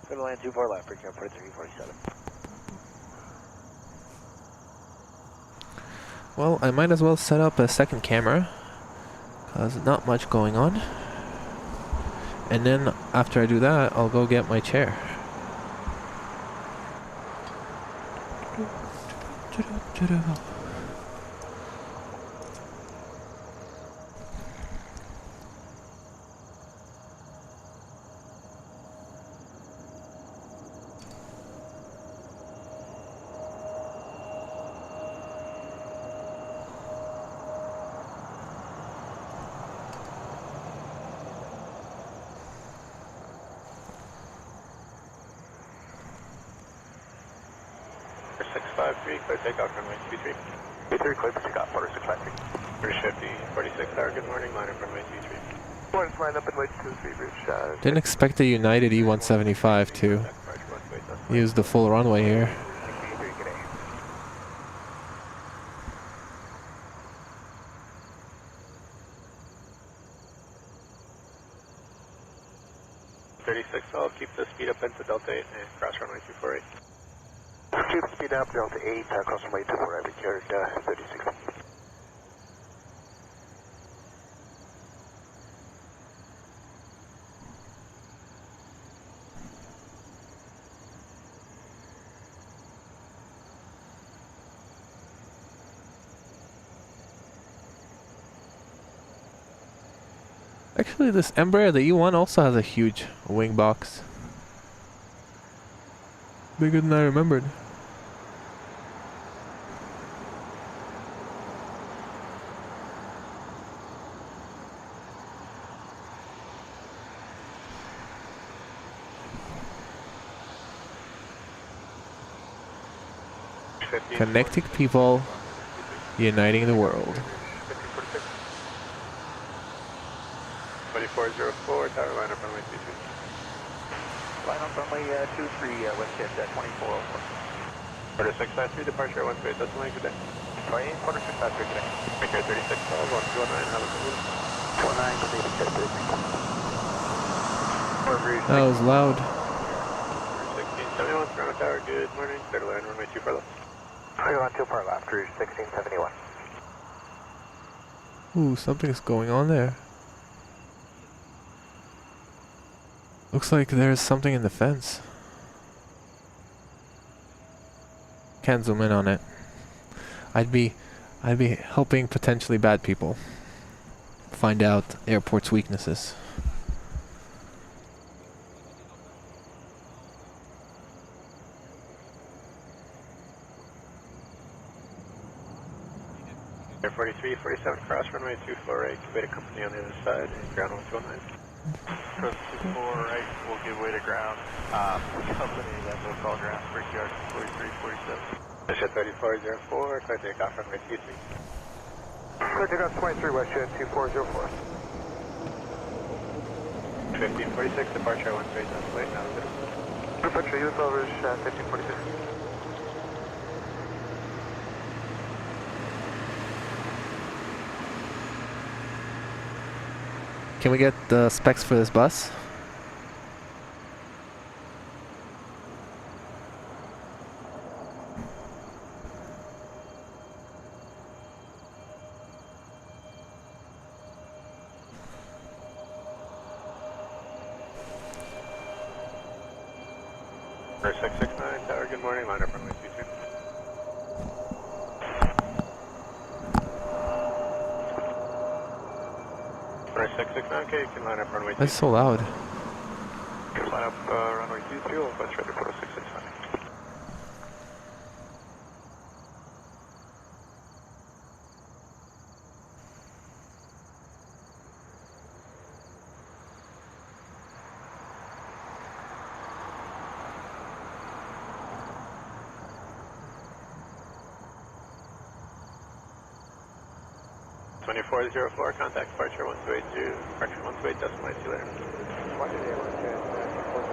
Clear to land 24 left, Greek Air 4347. Well, I might as well set up a second camera, cause not much going on. And then after I do that, I'll go get my chair. Quarter 653, clear takeoff runway 23. 23, clear for takeoff, quarter 653. Quarter 50, 46 Tower, good morning. Line up runway 23. Morning's line up and wait to 3 bridge. Didn't expect the United E-175 to use the full runway here. I'll keep the speed up into Delta 8 and cross runway 248. Keep the speed up, Delta 8, cross runway 24, Greek Air 36. Actually, this Embraer, the E1, also has a huge wing box. Bigger than I remembered. Connecting people, uniting the world. 2404, tower line up runway 23. Line up runway 23, west shift at 2404. Quarter 653, departure 1 space, that's the lane today. 28, quarter 653 today. Greek Air 36, 12, 129, have a good one. 29, clear for takeoff. That was loud. 1671, Toronto Tower, good morning. Clear to land runway 24 left. Clear on 2 far left, Rouge 1671. Ooh, something's going on there. Looks like there's something in the fence. Can't zoom in on it. I'd be helping potentially bad people find out airport's weaknesses. Air 43, 47, cross runway 248, give way to company on the other side, ground 129. Cross 24 right, we'll give way to ground. Company then we'll call ground, Brickyard 43, 47. Jet 3404, clear takeoff runway 23. Clear takeoff 23 west jet 2404. 1546, departure 1 space, that's late, now good. Departure UFO Rouge 1546. Can we get the specs for this bus? Number 669, tower, good morning, line up runway 23. Number 669, okay, you can line up runway 23. That's so loud. Line up runway 23, all bus ready for 669. 2404, contact departure 1282, departure 128, decimal, see you later. Roger, yeah, roger. 2404.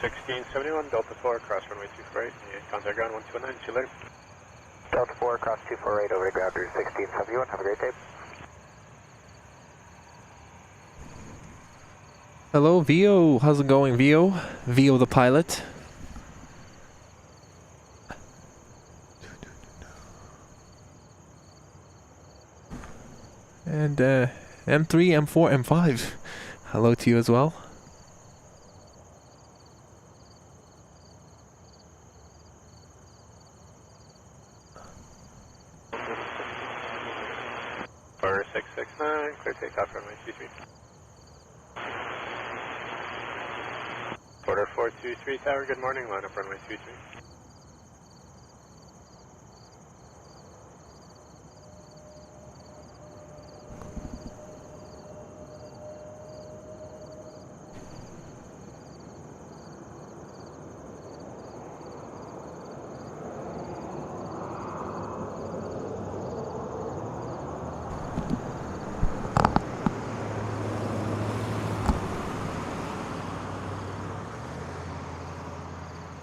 1671, Delta 4, cross runway 248, contact ground 129, see you later. Delta 4, cross 248, over to ground through 1671. Have a great day. Hello, Vio. How's it going, Vio? Vio the pilot. And M3, M4, M5. Hello to you as well. Order 669, clear takeoff runway 23. Order 423 Tower, good morning, line up runway 23.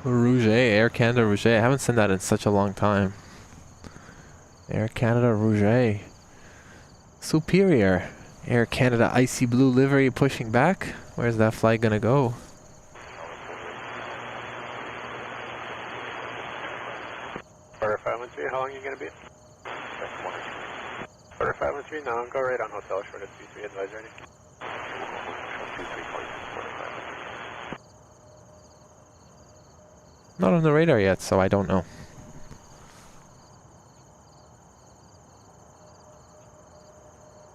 Rouge, Air Canada Rouge. I haven't seen that in such a long time. Air Canada Rouge. Superior. Air Canada icy blue livery pushing back. Where's that flight gonna go? Order 513, how long are you gonna be? Order 513, now go right on hotel short of 23, advise ready. Not on the radar yet, so I don't know.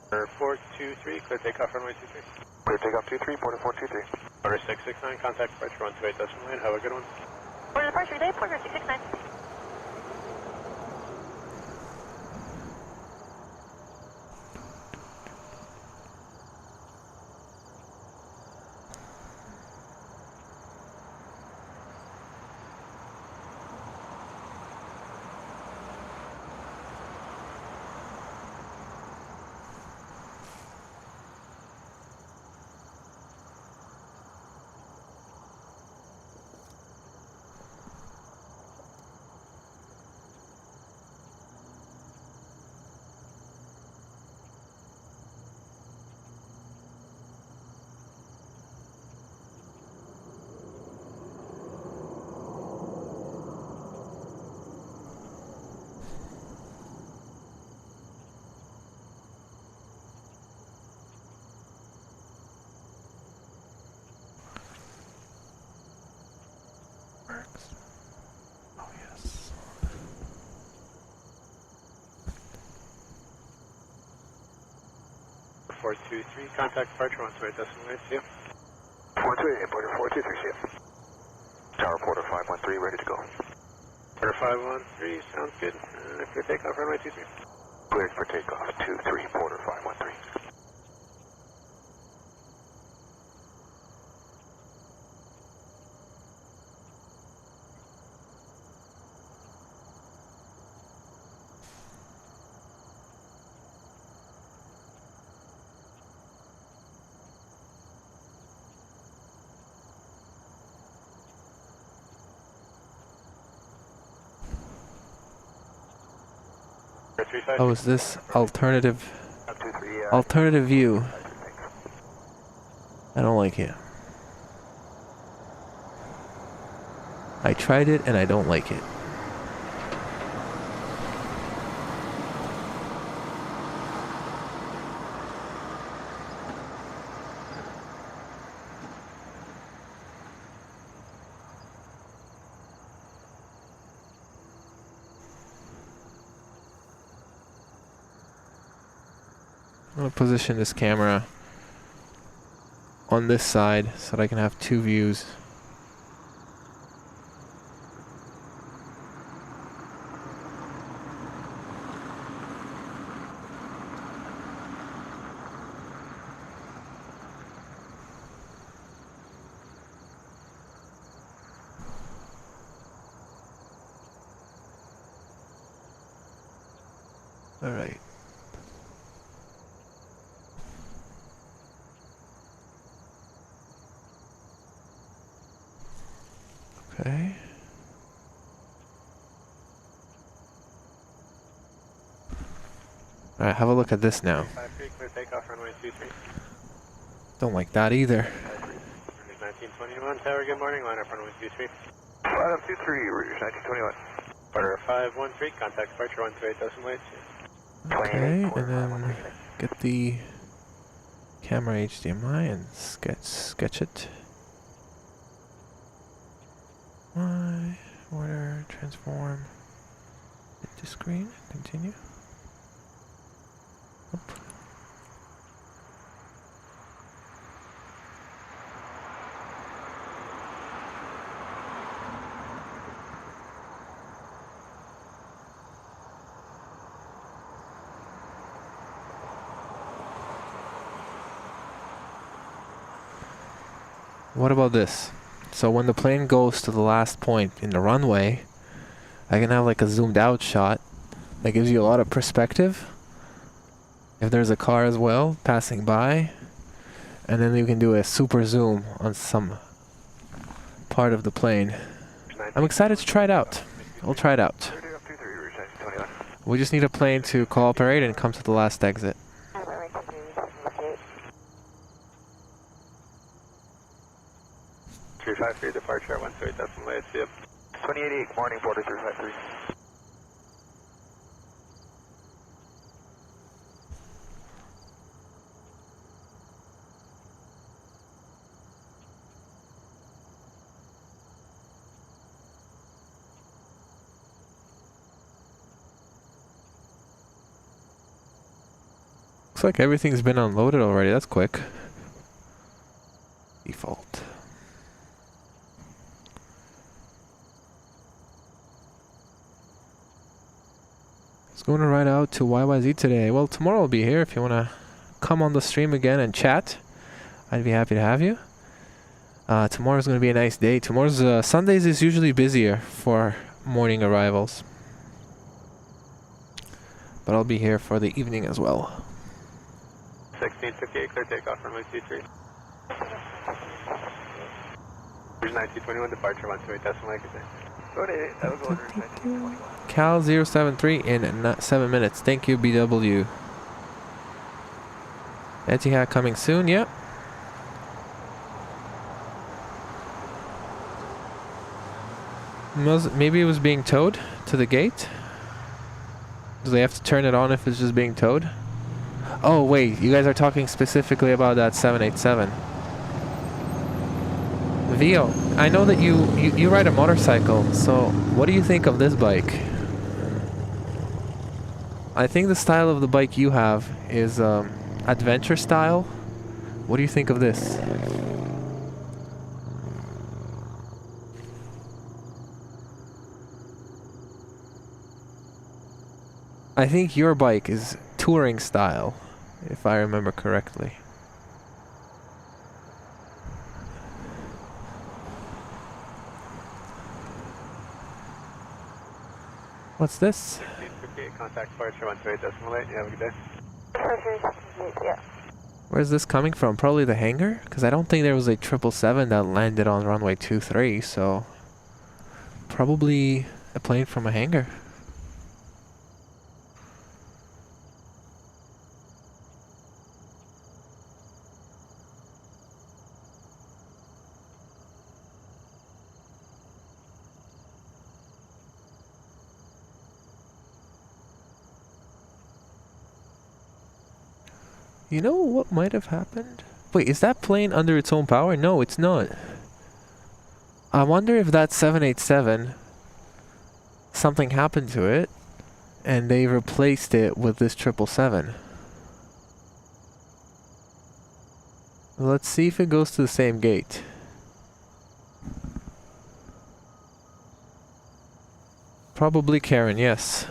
Order 423, clear takeoff runway 23. Clear takeoff 23, border 423. Order 669, contact departure 128 decimal line, have a good one. Order departure today, Porter 669. Oh yes. Order 423, contact departure 128 decimal line, see you. 428, border 423, see you. Tower Porter 513, ready to go. Order 513, sounds good. Clear takeoff runway 23. Cleared for takeoff 23, border 513. Oh, is this alternative 23, alternative view? I don't like it. I tried it and I don't like it. I'm gonna position this camera on this side so that I can have two views. All right. Okay. All right, have a look at this now. 53, clear takeoff, runway 23. Don't like that either. 1921, tower, good morning, line up runway 23. Line up 23, Rouge 1921. Quarter 513, contact departure 128.8. Okay, and then get the camera HDMI and sketch it. Order, transform, hit the screen, continue. Up. What about this? So when the plane goes to the last point in the runway, I can have like a zoomed out shot that gives you a lot of perspective. If there's a car as well passing by, and then you can do a super zoom on some part of the plane. I'm excited to try it out. We'll try it out. We just need a plane to cooperate and come to the last exit. 353, departure 128.8, see you. 28.8, morning, border 353. Looks like everything's been unloaded already. That's quick. Default. It's going to ride out to YYZ today. Well, tomorrow I'll be here if you want to come on the stream again and chat. I'd be happy to have you. Tomorrow's going to be a nice day. Tomorrow's Sundays is usually busier for morning arrivals. But I'll be here for the evening as well. 1658, clear takeoff, runway 23. Rouge 1921, departure 128.8, good day. 28.8, that was order 1921. Cal 073 in 7 minutes. Thank you, BW. Etihad coming soon, yep. Maybe it was being towed to the gate? Do they have to turn it on if it's just being towed? Oh wait, you guys are talking specifically about that 787. Vio, I know that you ride a motorcycle, so what do you think of this bike? I think the style of the bike you have is adventure style. What do you think of this? I think your bike is touring style, if I remember correctly. What's this? 1658, contact departure 128.8, you have a good day. Yeah. Where's this coming from? Probably the hangar? Because I don't think there was a 777 that landed on runway 23, so probably a plane from a hangar. You know what might have happened? Wait, is that plane under its own power? No, it's not. I wonder if that 787, something happened to it, and they replaced it with this 777. Let's see if it goes to the same gate. Probably Karen, yes.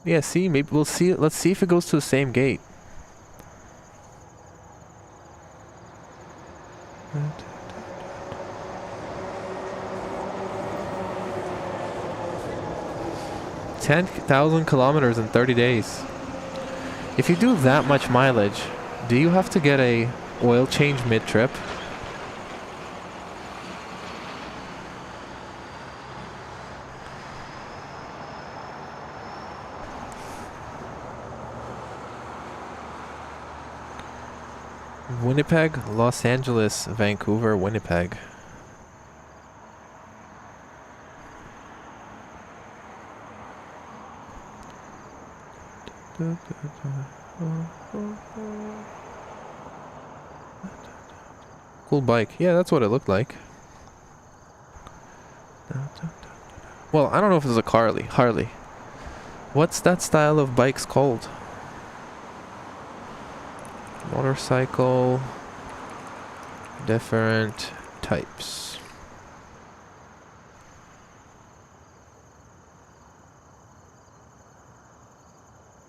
Yeah, see, maybe we'll see. Let's see if it goes to the same gate. 10,000 kilometers in 30 days. If you do that much mileage, do you have to get a oil change mid-trip? Winnipeg, Los Angeles, Vancouver, Winnipeg. Cool bike. Yeah, that's what it looked like. Well, I don't know if it's a Harley. What's that style of bikes called? Motorcycle. Different types.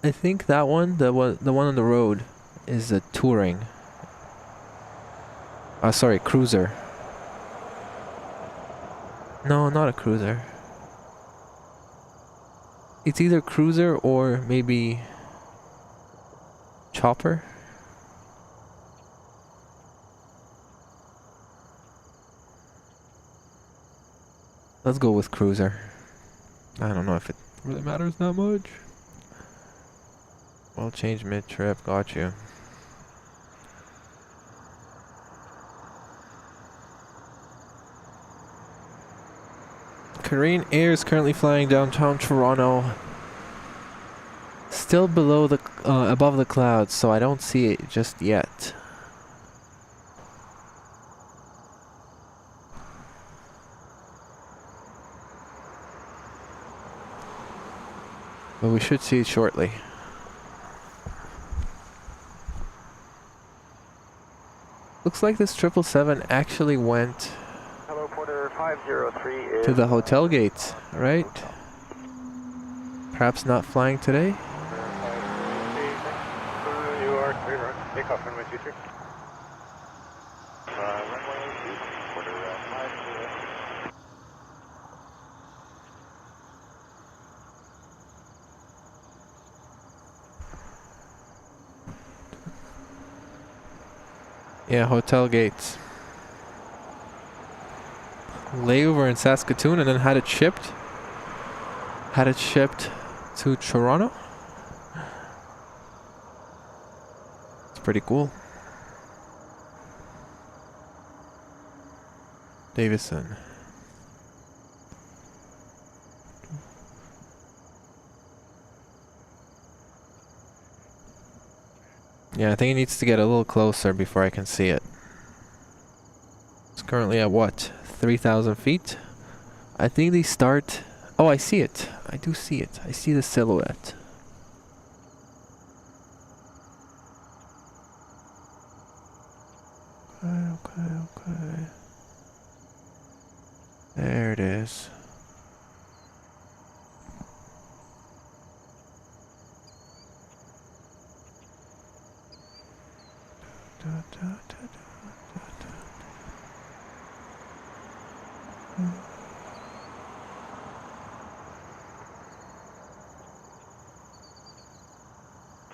I think that one, the one on the road, is a touring. Sorry, cruiser. No, not a cruiser. It's either cruiser or maybe chopper. Let's go with cruiser. I don't know if it really matters that much. Well, change mid-trip, got you. Korean Air is currently flying downtown Toronto. Still below the, above the clouds, so I don't see it just yet. But we should see it shortly. Looks like this 777 actually went Hello, Porter 503 is... to the hotel gate, right? Perhaps not flying today? You are clear, run. Takeoff runway 23. Runway 2, Porter 50. Yeah, hotel gates. Layover in Saskatoon and then had it shipped. Had it shipped to Toronto. It's pretty cool. Davison. Yeah, I think it needs to get a little closer before I can see it. It's currently at what? 3,000 feet? I think they start... Oh, I see it. I do see it. I see the silhouette. Okay. There it is.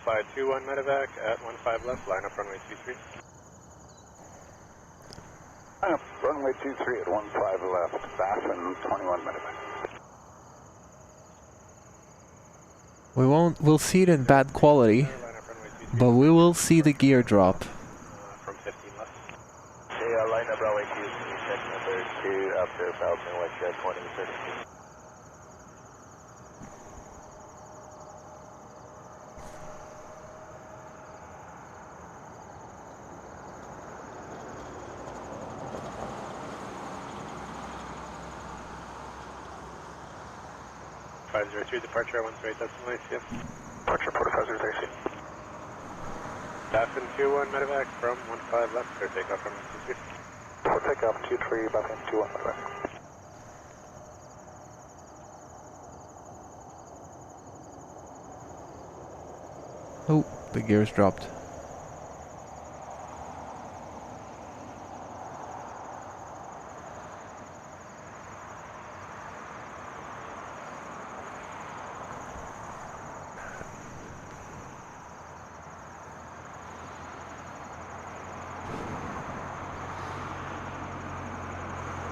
Flight 21 medevac at 15 left, line up runway 23. Runway 23 at 15 left, Baffin 21 medevac. We'll see it in bad quality, but we will see the gear drop. From 15 left. Okay, line up runway 2, check number 2, after Falcon, West 2032. Departure at 13 decimal ACF. Departure, Porter 503. Baffin 21 medevac from 15 left, clear takeoff from 23. For takeoff 23, Baffin 21 medevac. Oh, the gears dropped.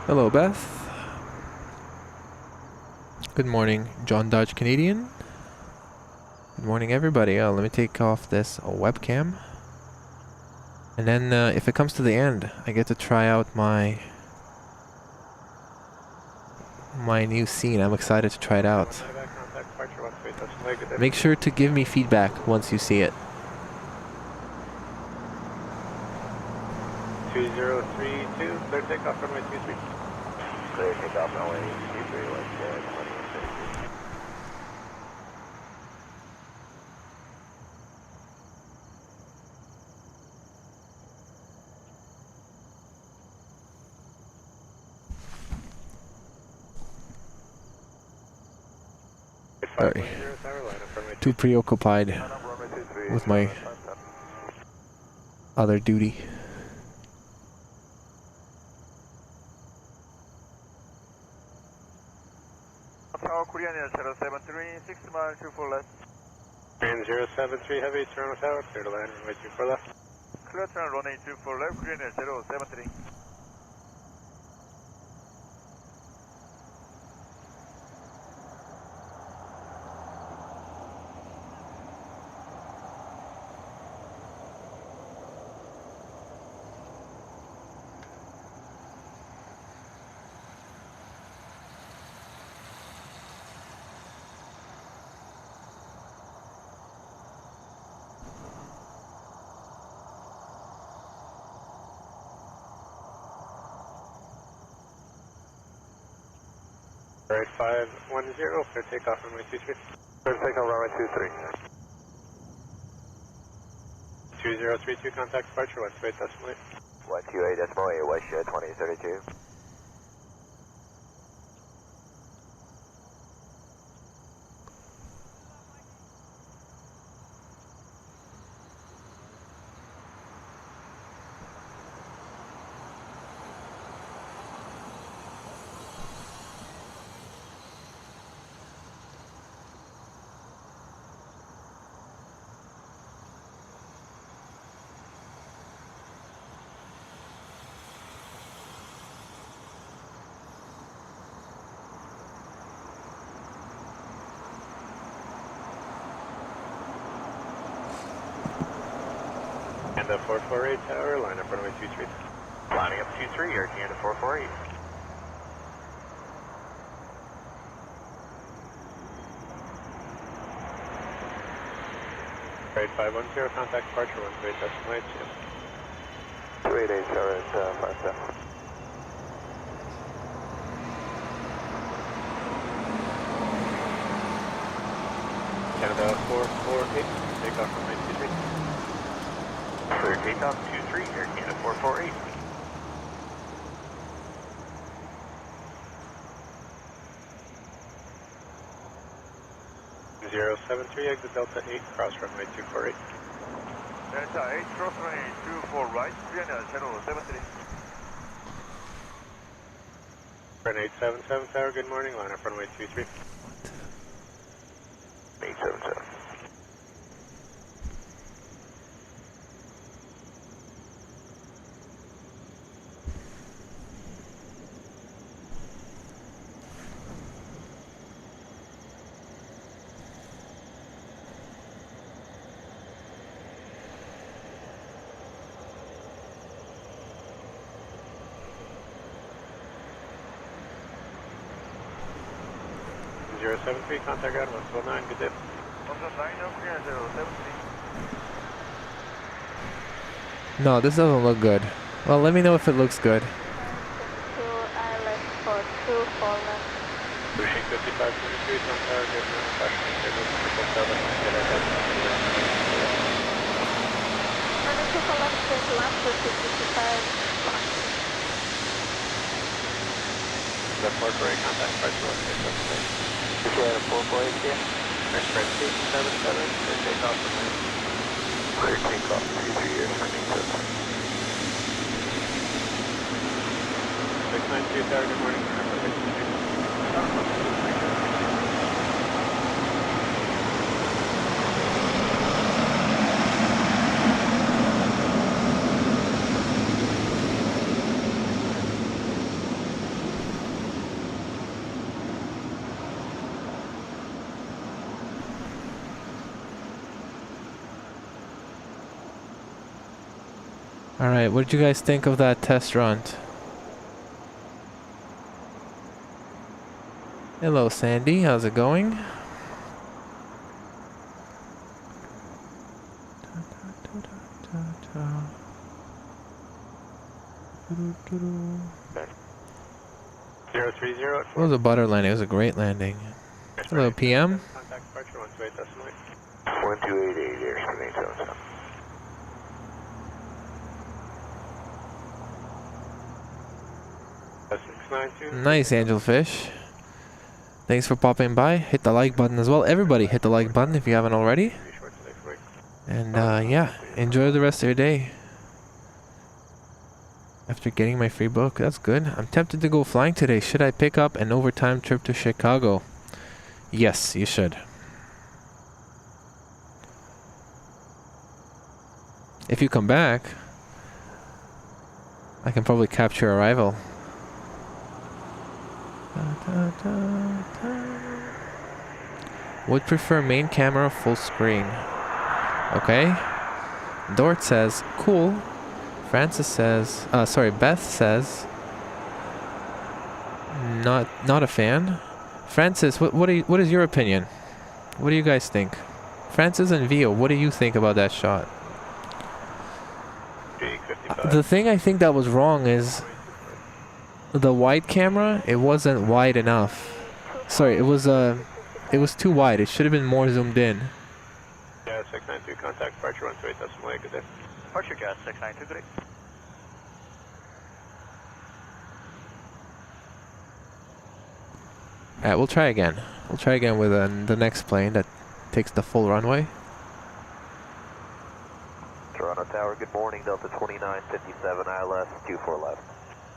Hello, Beth. Good morning, John Dodge Canadian. Good morning, everybody. Let me take off this webcam. And then, if it comes to the end, I get to try out my new scene. I'm excited to try it out. Make sure to give me feedback once you see it. 2032, clear takeoff runway 23. Clear takeoff runway 23, like 20. 'Sorry. Too preoccupied with my other duty. Tower Korean Air 073, 6 miles, 24 left. Korean 073 Heavy, Toronto Tower, clear to land, runway 24 left. Clear turn runway 24 left, Korean Air 073. Right 510, clear takeoff runway 23. Clear takeoff runway 23. 2032, contact departure, West Bay decimal 8. 128.8, West Shed 2032. And the 448 tower, line up runway 23. Lining up 23, Air Canada 448. Right 510, contact departure, West Bay decimal 8. 288, sir, at 57. Canada 448, takeoff runway 23. Clear takeoff 23, Air Canada 448. Zero 73, exit Delta 8, cross runway 248. Delta 8, cross runway 24 right, Korean Air 073. Run 877 tower, good morning, line up runway 23. 877. Zero 73, contact ground 129, good day. 109, Korean Air 073. No, this doesn't look good. Well, let me know if it looks good. 2 island for 2 for left. Pushing 5523, Toronto Tower, good morning, flashing signal, 777, get our head. Runway 2 for left, clear to land for 255. The 448, contact departure, West Bay decimal 8. Canada 448 here. Express 877, clear takeoff runway. Clear takeoff 23, Air 787. 692 tower, good morning, line up runway 23. Alright, what did you guys think of that test run? Hello Sandy, how's it going? Zero 30 at It was a butter landing, it was a great landing. Hello PM. Contact departure 128 decimal 1288 airspeed 877. Nice angelfish. Thanks for popping by. Hit the like button as well. Everybody hit the like button if you haven't already. And yeah, enjoy the rest of your day. After getting my free book, that's good. I'm tempted to go flying today. Should I pick up an overtime trip to Chicago? Yes, you should. If you come back, I can probably capture your arrival. Would prefer main camera full screen. Okay. Dort says cool. Francis says Beth says not a fan. Francis, what is your opinion? What do you guys think? Francis and Vio, what do you think about that shot? The thing I think that was wrong is the wide camera, it wasn't wide enough. Sorry, it was too wide. It should have been more zoomed in. Yeah, 692 contact departure 128 decimal 8, good day. Departure gas 692, good day. Alright, we'll try again. We'll try again with the next plane that takes the full runway. Toronto Tower, good morning, Delta 2957, ILS 24 left.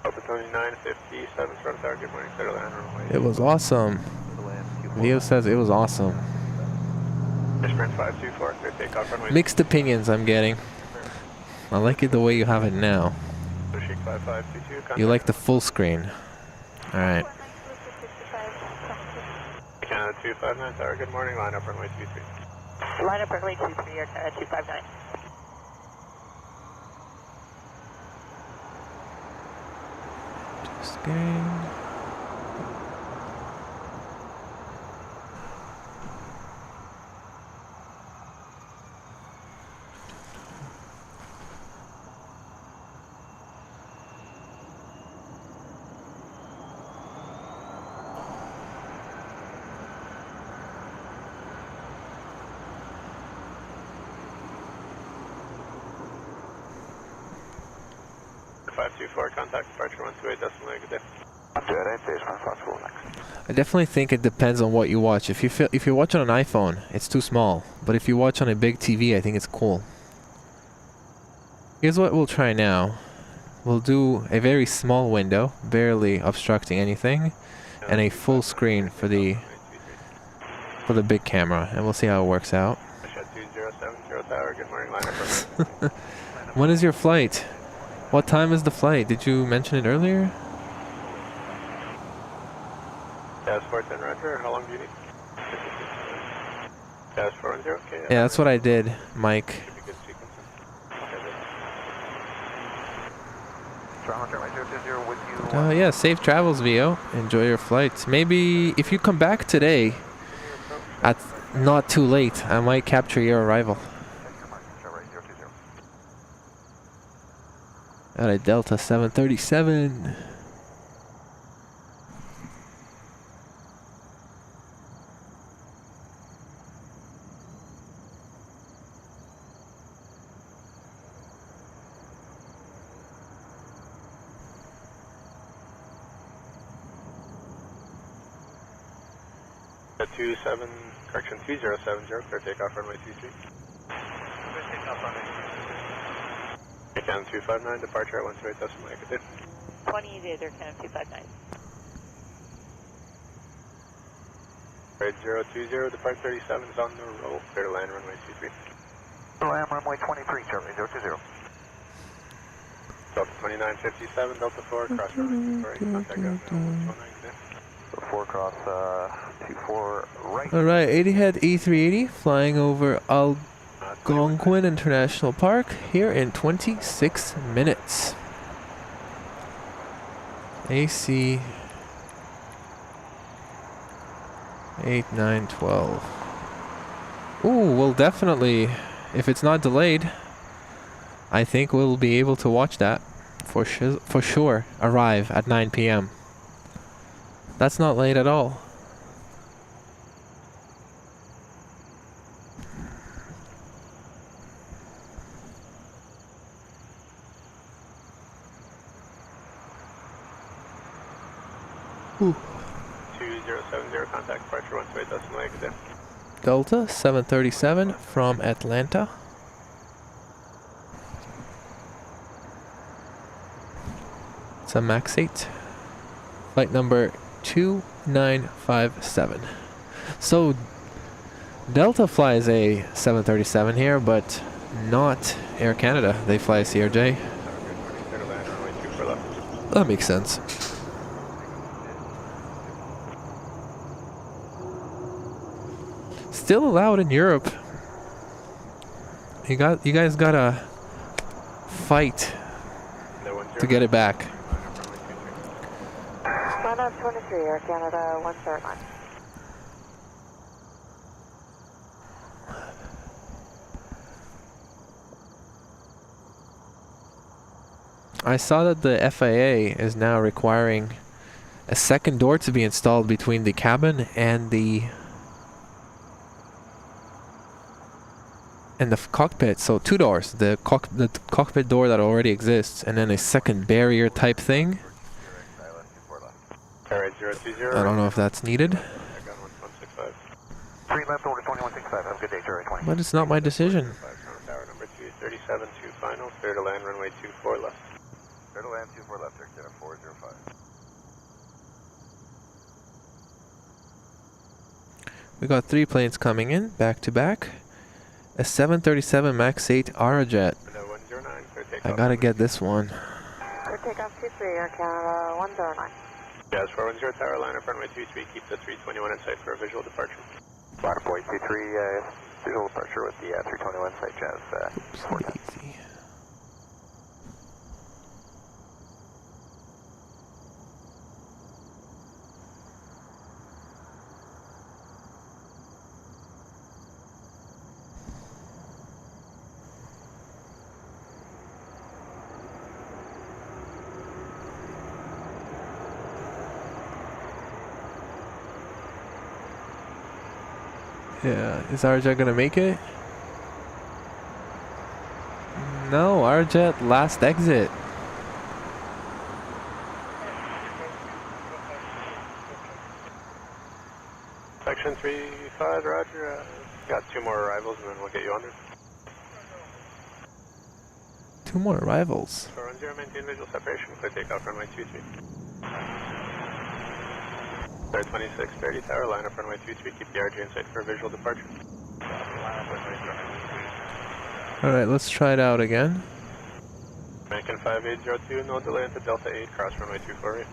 Delta 2957, Toronto Tower, good morning, clear to land runway. It was awesome. Vio says it was awesome. Sprint 524, clear takeoff runway. Mixed opinions I'm getting. I like it the way you have it now. Shake 5522, You like the full screen. Alright. Canada 259 Tower, good morning, line up runway 23. Line up runway 23 or 259. Game. Contact departure 128 decimal 8, good day. I definitely think it depends on what you watch. If you watch on an iPhone, it's too small. But if you watch on a big TV, I think it's cool. Here's what we'll try now. We'll do a very small window, barely obstructing anything, and a full screen for the big camera, and we'll see how it works out. 2070 Tower, good morning, line up. When is your flight? What time is the flight? Did you mention it earlier? Passport and Roger, how long do you need? Passport 10, okay. Yeah, that's what I did, Mike. Yeah, safe travels, Vio. Enjoy your flights. Maybe if you come back today, at not too late, I might capture your arrival. At a Delta 737. At 2070, clear takeoff runway 23. Canada 259, departure at 128 decimal 8, good day. 28 or Canada 259. Right 020, depart 37 is on the roll, clear to land runway 23. Land runway 23, Charlie 020. Delta 2957, Delta 4, cross runway 24, contact ground 119, good day. 4 cross 24 right. Alright, 80 head E380 flying over Algonquin International Park here in 26 minutes. AC 8, 9, 12. Ooh, we'll definitely, if it's not delayed, I think we'll be able to watch that for sure. Arrive at 9 p.m. That's not late at all. Ooh. 2070 contact departure 128 exit. Delta 737 from Atlanta. It's a MAX 8. Flight number 2957. So Delta flies a 737 here, but not Air Canada. They fly a CRJ. That makes sense. Still allowed in Europe. You guys gotta fight to get it back. Line up 23, Air Canada 139. I saw that the FAA is now requiring a second door to be installed between the cabin and the cockpit. So 2 doors, the cockpit door that already exists, and then a second barrier type thing. I don't know if that's needed, 3 left over to 2165. Have a good day, Jerry 20. but it's not my decision. Tower number 237 to final, clear to land runway 24 left. Clear to land 24 left, Air Canada 405. We got 3 planes coming in, back to back. A 737 MAX 8 Aerojet. I gotta get this one. For takeoff 23, Air Canada 109. Jazz 410 tower, line up runway 23, keep the 321 in sight for a visual departure. Line up 423, visual departure with the 321 site, Jazz. Easy. Yeah, is Aerojet gonna make it? No, Aerojet last exit. Section 35, roger. Got 2 more arrivals and then we'll get you under. 2 more arrivals. 410, maintain visual separation, clear takeoff runway 23. Clear 2630 tower, line up runway 23, keep the RG in sight for a visual departure. Alright, let's try it out again. American 5802, no delay into Delta 8, cross runway 248.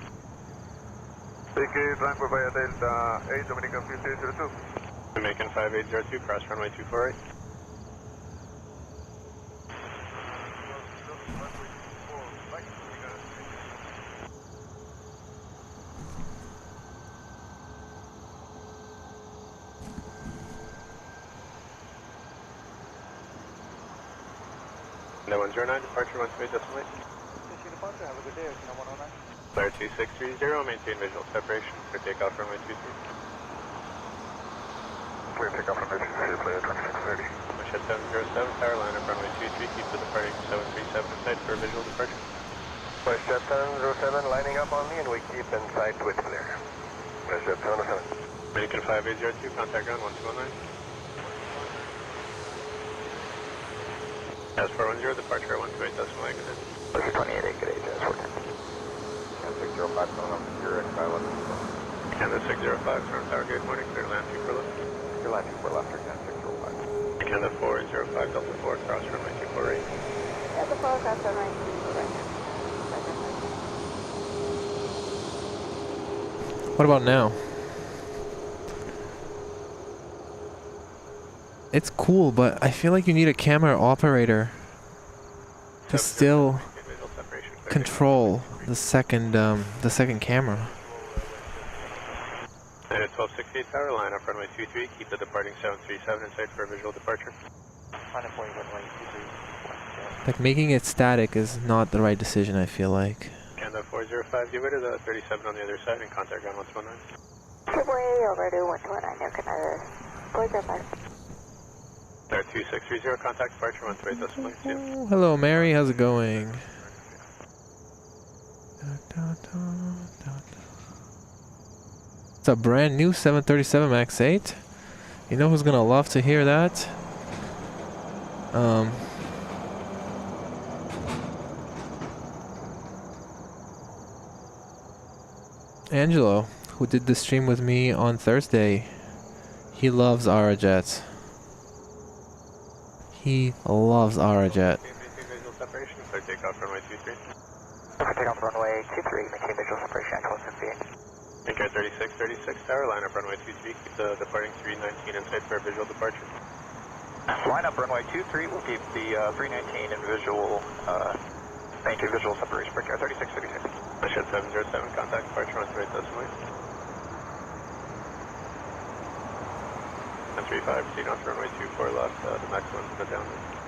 TK, transport via Delta 8, Dominican 5802. American 5802, cross runway 248. No 109, departure 128 decimal 8. Departure, have a good day, Air Canada 109. Flare 2630, maintain visual separation, clear takeoff runway 23. Clear takeoff runway 23, clear 2630. Wish at 707, tower, line up runway 23, keep the departing 737 in sight for a visual departure. WestJet 707 lining up on me and we keep in sight with clear. WestJet 707. American 5802, contact ground 1219. Jazz 410, departure 128 decimal exit. WestJet 28, good day, Jazz 410. And 605, going up to your X-Pilot. Canada 605, turn tower, good morning, clear land 24 left. Clear land 24 left, Air Canada 605. Canada 405, Delta 4, cross runway 248. Delta 4, cross runway 248. What about now? it's cool, but I feel like you need a camera operator to still Visual separation. control the second camera. And it's 1268 tower, line up runway 23, keep the departing 737 in sight for a visual departure. Line up runway 23. Like making it static is not the right decision, I feel like. Canada 405, give it to the 37 on the other side and contact ground 119. Subway over to 129, Air Canada 405. There 2630, contact departure 13 decimal. Oh, hello Mary, how's it going? It's a brand new 737 MAX 8. You know who's gonna love to hear that? Angelo, who did the stream with me on Thursday. He loves Aerojet. He loves Aerojet. Maintain visual separation, clear takeoff runway 23. Okay, take off runway 23, maintain visual separation at 1268. Take care 3636 tower, line up runway 23, keep the departing 319 in sight for a visual departure. Line up runway 23, we'll keep the 319 in visual, maintain visual separation, break air 3636. Shed 707, contact departure 13 decimal. 135, proceed on to runway 24 left, the maximum is the downwind.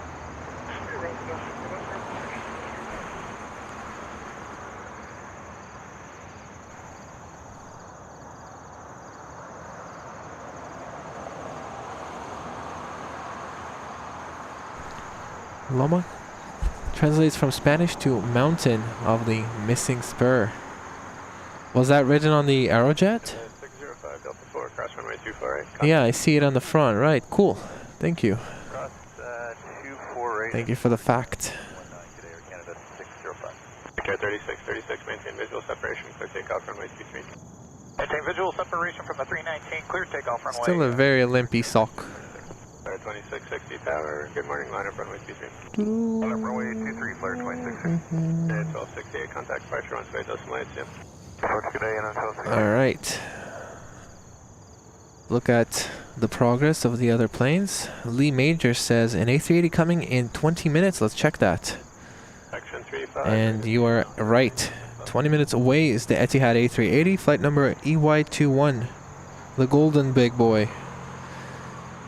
Loma translates from Spanish to mountain of the missing spur. Was that written on the Aerojet? 605, Delta 4, cross runway 248. Yeah, I see it on the front. Right, cool. Thank you. Cross 248. Thank you for the fact. 19 Air Canada 605. Take care 3636, maintain visual separation, clear takeoff runway 23. Maintain visual separation from the 319, clear takeoff runway. Still a very limpy sock. 2660 tower, good morning, line up runway 23. Line up runway 23, flare 2660. And 1268, contact departure on space decimal 8, yeah. Good day, and until 6. Alright. Look at the progress of the other planes. Lee Major says an A380 coming in 20 minutes. Let's check that. Section 35. And you are right. 20 minutes away is the Etihad A380, flight number EY21, the golden big boy.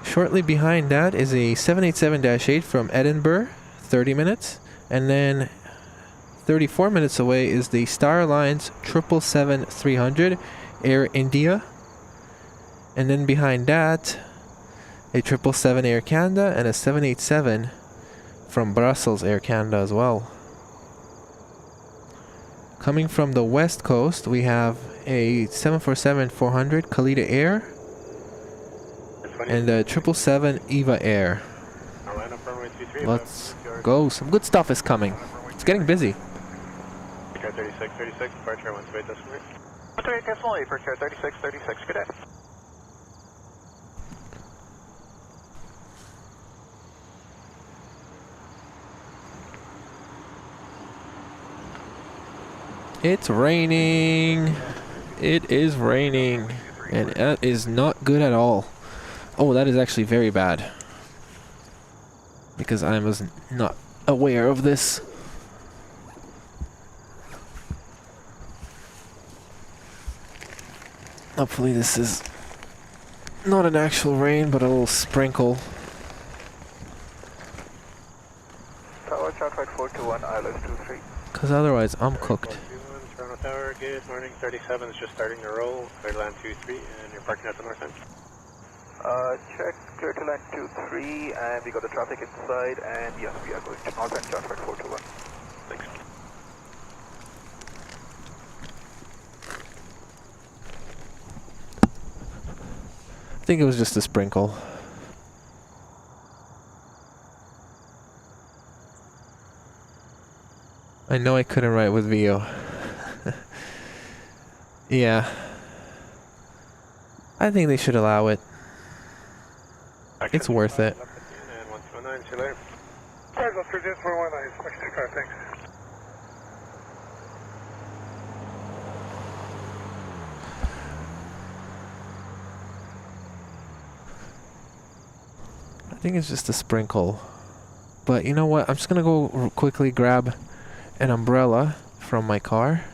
Shortly behind that is a 787-8 from Edinburgh, 30 minutes. And then 34 minutes away is the Star Alliance 777-300, Air India. And then behind that, a 777 Air Canada and a 787 from Brussels Air Canada as well. Coming from the west coast, we have a 747-400 Kalita Air and a 777 Eva Air. Let's go. Some good stuff is coming. It's getting busy. 3636, departure 18 decimal 8. 18 decimal 8, break air 3636, good day. It's raining. It is raining. And that is not good at all. Oh, that is actually very bad. Because I was not aware of this. Hopefully this is not an actual rain, but a little sprinkle. Tower chart right 421, ILS 23. Because otherwise I'm cooked. Toronto Tower, good morning, 37 is just starting to roll, clear to land 23, and you're parking at the north end. Check clear to land 23, and we got the traffic inside, and yes, we are going to north end chart right 421. Thanks. I think it was just a sprinkle. I know I couldn't write with VO. Yeah. I think they should allow it. It's worth it. And 1209, see you later. Sorry, go through this 419, expect your car, thanks. think it's just a sprinkle. But you know what? I'm just gonna go quickly grab an umbrella from my car.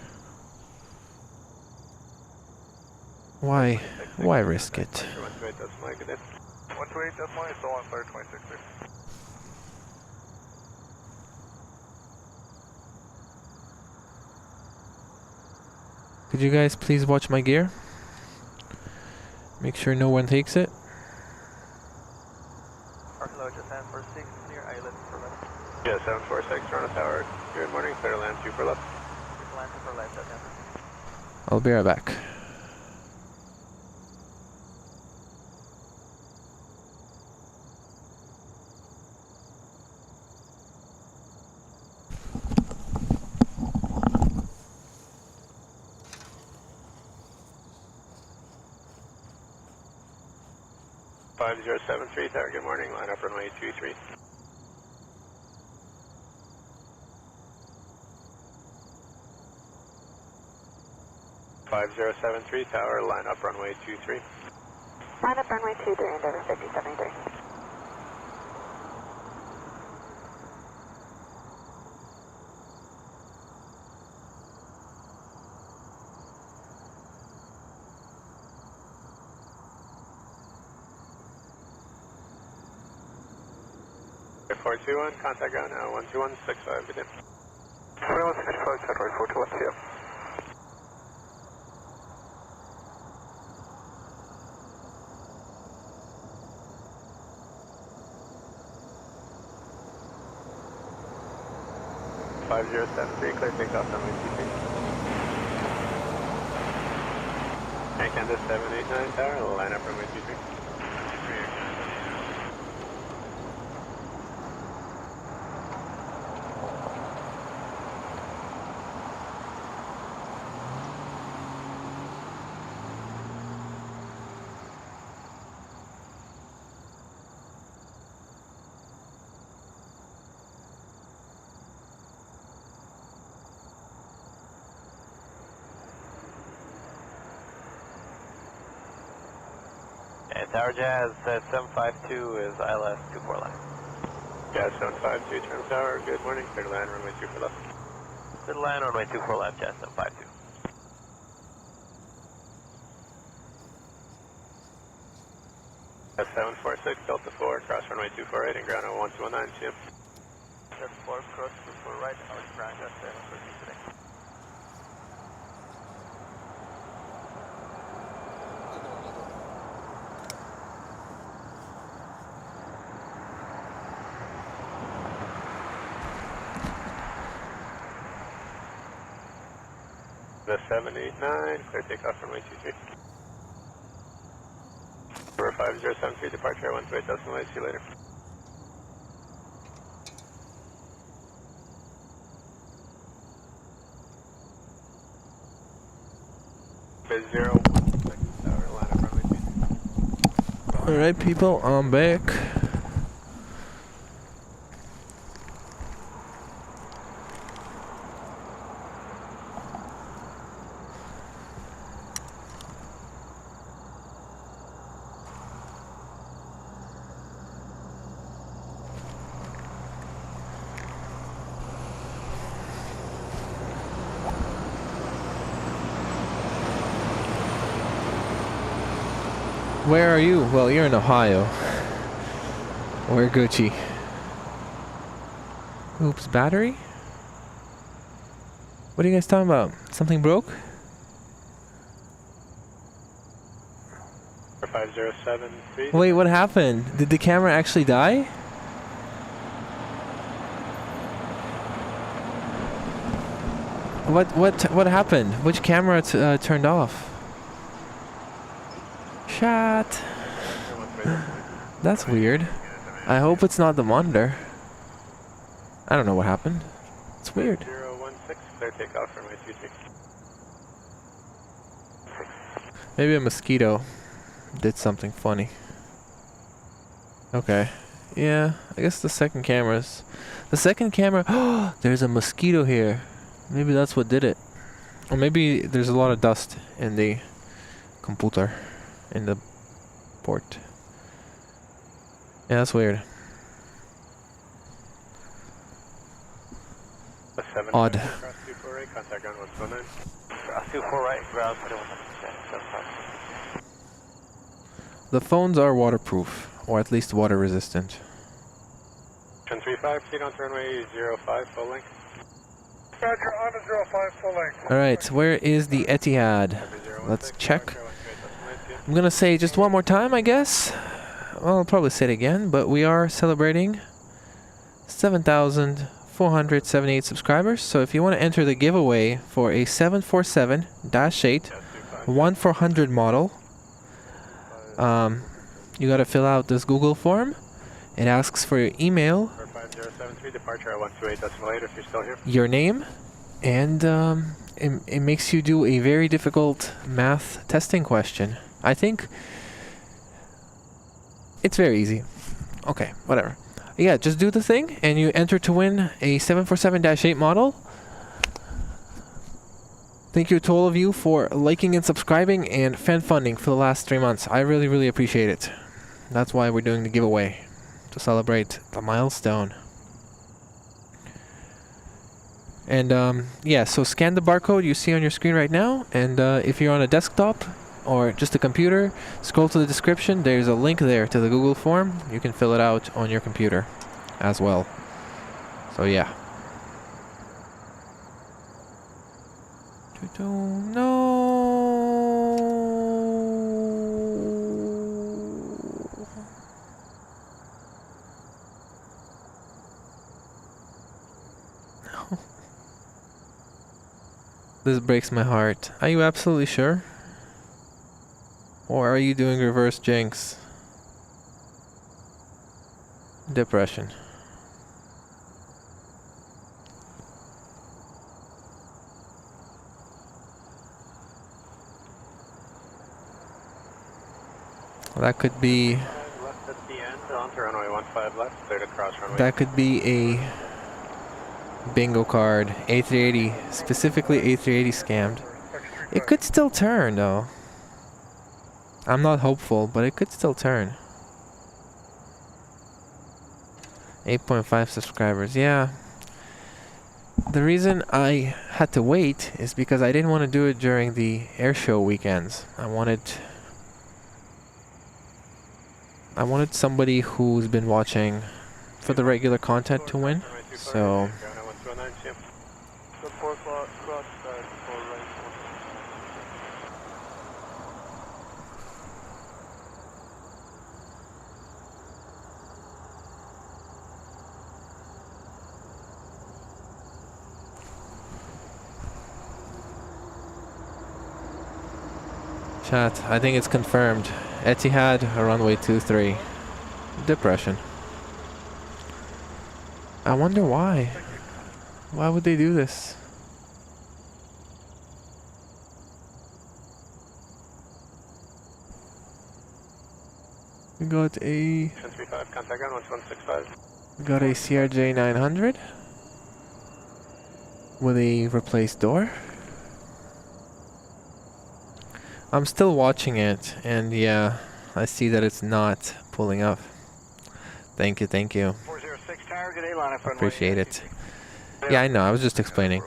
Why? Why risk it? 128, that's my good. 128, that's mine, still on fire 26, sir. Could you guys please watch my gear? Make sure no one takes it. Hello, just 746, clear island for left. Yeah, 746, Toronto Tower. Good morning, clear to land 2 for left. Land for left, that's 10. I'll be right back. Tower, good morning, line up runway 23. Tower, line up runway 23. Line up runway 23, Endeavour 5073. Four two one, contact ground now 12165, good day. 2165, Chatwright 421, see ya. Clear takeoff runway 23. And Canada 789 Tower, line up runway 23. Tower Jazz 752 is ILS 24 line. Jazz 752, Toronto Tower, good morning, clear to land runway 2 for left. Clear to land runway 24 left, Jazz 752. Jazz 746, Delta 4, cross runway 248 and ground 1219, see ya. Delta 4, cross 24 right, Alex Brown, Jazz 742 today. The 789, clear takeoff runway 23. Number 5073, departure 128, decimal, see you later. Biz 016 Tower, line up runway 23. Alright people, I'm back. Where are you? Well, you're in Ohio. We're Gucci. Oops, battery? What are you guys talking about? Something broke? 5073. Wait, what happened? Did the camera actually die? What happened? Which camera turned off? Shot. That's weird. I hope it's not the monitor. I don't know what happened. It's weird. 016, clear takeoff from my 23. Maybe a mosquito did something funny. Okay. Yeah, I guess the second camera's... The second camera... Oh, there's a mosquito here. Maybe that's what did it. Or maybe there's a lot of dust in the computer. In the port. Yeah, that's weird. Odd. Cross 24 right, contact ground 129. Cross 24 right, ground 100%. The phones are waterproof, or at least water resistant. 1035, proceed on to runway 05, full length. Roger, on a 05 full length. Alright, where is the Etihad? Let's check. I'm gonna say just one more time, I guess. Well, I'll probably say it again, but we are celebrating 7,478 subscribers. So if you want to enter the giveaway for a 747-8 1/400 model, you gotta fill out this Google form. It asks for your email, 45073, departure at 128.8 if you're still here. your name, and it makes you do a very difficult math testing question. I think it's very easy. Okay, whatever. Yeah, just do the thing and you enter to win a 747-8 model. Thank you to all of you for liking and subscribing and fan funding for the last 3 months. I really, really appreciate it. That's why we're doing the giveaway, to celebrate the milestone. And yeah, so scan the barcode you see on your screen right now, and if you're on a desktop or just a computer, scroll to the description. There's a link there to the Google form. You can fill it out on your computer as well. So yeah. No. This breaks my heart. Are you absolutely sure? Or are you doing reverse jinx? Depression. That could be... Left at the end, on to runway 15 left, clear to cross runway. That could be a bingo card. A380, specifically A380 scammed. It could still turn though. I'm not hopeful, but it could still turn. 8.5 subscribers, yeah. The reason I had to wait is because I didn't want to do it during the air show weekends. I wanted somebody who's been watching for the regular content to win. So chat, I think it's confirmed. Etihad, runway 23. Depression. I wonder why. Why would they do this? We got a... 1035, contact ground 1165. We got a CRJ 900 with a replaced door. I'm still watching it, and yeah, I see that it's not pulling up. Thank you, thank you. 406 tower, good day, line up. Appreciate it. Yeah, I know, I was just explaining.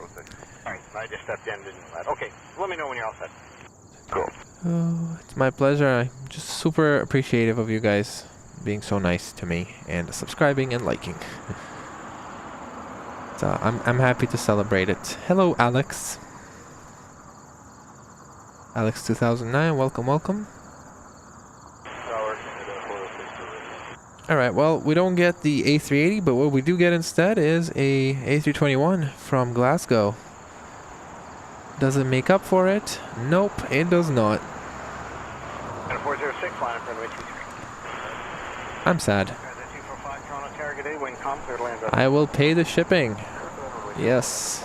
Alright, I just stepped in, didn't let. Okay, let me know when you're all set. Cool. Oh, it's my pleasure. I'm just super appreciative of you guys being so nice to me and subscribing and liking. So I'm happy to celebrate it. Hello, Alex. Alex 2009, welcome, welcome. Alright, well, we don't get the A380, but what we do get instead is a A321 from Glasgow. Does it make up for it? Nope, it does not. 406, line up runway 23. I'm sad. I will pay the shipping. Yes.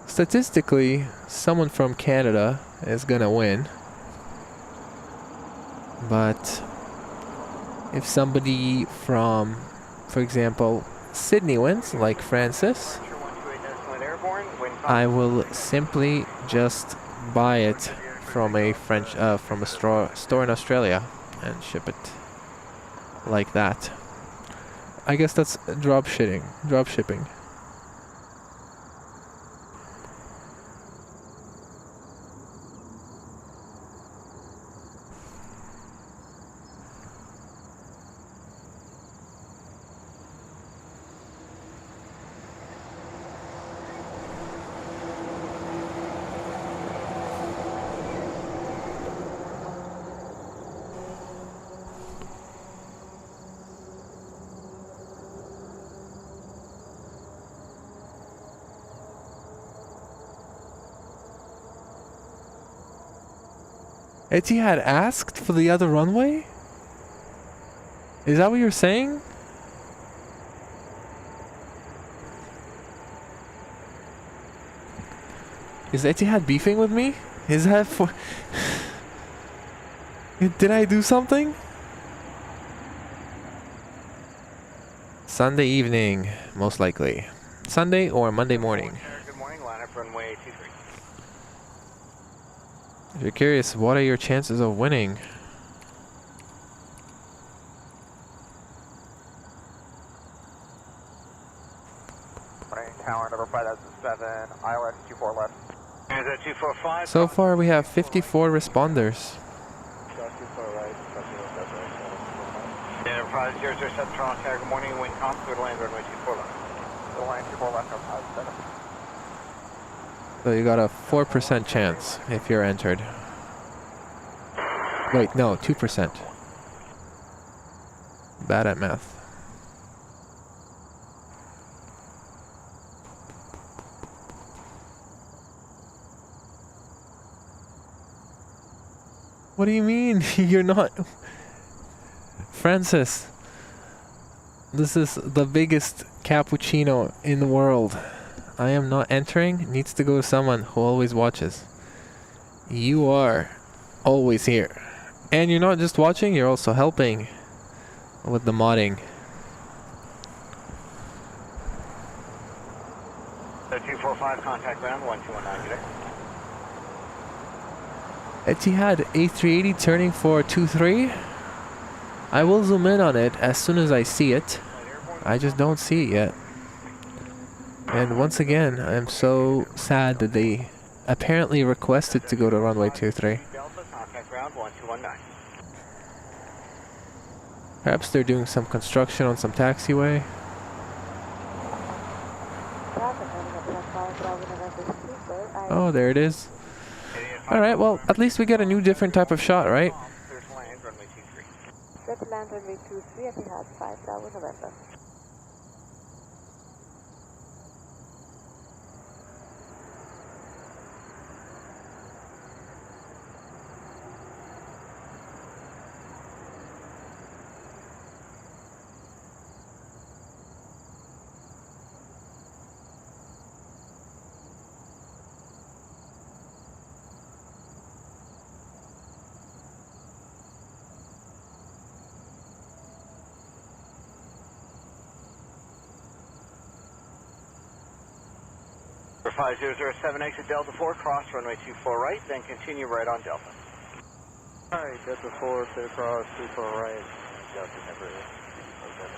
Statistically, someone from Canada is gonna win, but if somebody from, for example, Sydney wins, like Francis, I will simply just buy it from a store in Australia and ship it like that. I guess that's drop shipping. Etihad asked for the other runway? Is that what you're saying? Is Etihad beefing with me? Is that for... Did I do something? Sunday evening, most likely. Sunday or Monday morning. Good morning, line up runway 23. If you're curious, what are your chances of winning? Tower number 5007, ILS 24 left. Is that 245? So far we have 54 responders. Enterprise 007 Toronto Tower, good morning, wind calm, clear to land runway 24 left. The line 24 left, 7. So you got a 4% chance if you're entered. Wait, no, 2%. Bad at math. What do you mean? You're not... Francis, this is the biggest cappuccino in the world. I am not entering. Needs to go to someone who always watches. You are always here. And you're not just watching, you're also helping with the modding. So 245, contact ground 1219 today. Etihad A380 turning for 23. I will zoom in on it as soon as I see it. I just don't see it yet. And once again, I'm so sad that they apparently requested to go to runway 23. Delta, contact ground 1219. Perhaps they're doing some construction on some taxiway. Oh, there it is. Alright, well, at least we get a new different type of shot, right? Clear to land runway 23. Set to land runway 23 at the hat 5 Tower November. For 5007, exit Delta 4, cross runway 24 right, then continue right on Delta. Alright, Delta 4, clear cross, 24 right, Delta number 7.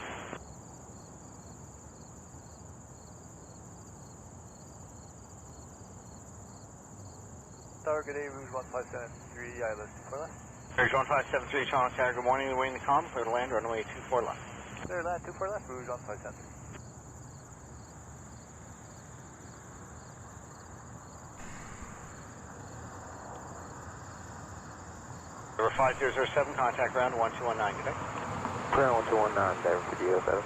Tower, good day, Rouge 1573, ILS 24 left. Rouge 1573, Toronto Tower, good morning, the wind calm, clear to land runway 24 left. Clear land 24 left, Rouge 1573. Number 5007, contact ground 1219 today. Ground 1219, there for DO7.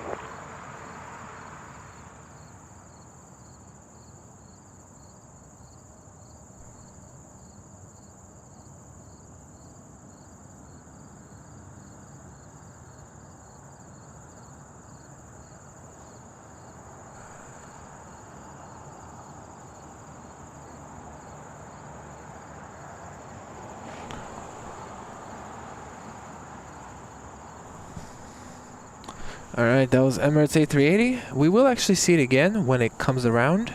Alright, that was Emirates A380. We will actually see it again when it comes around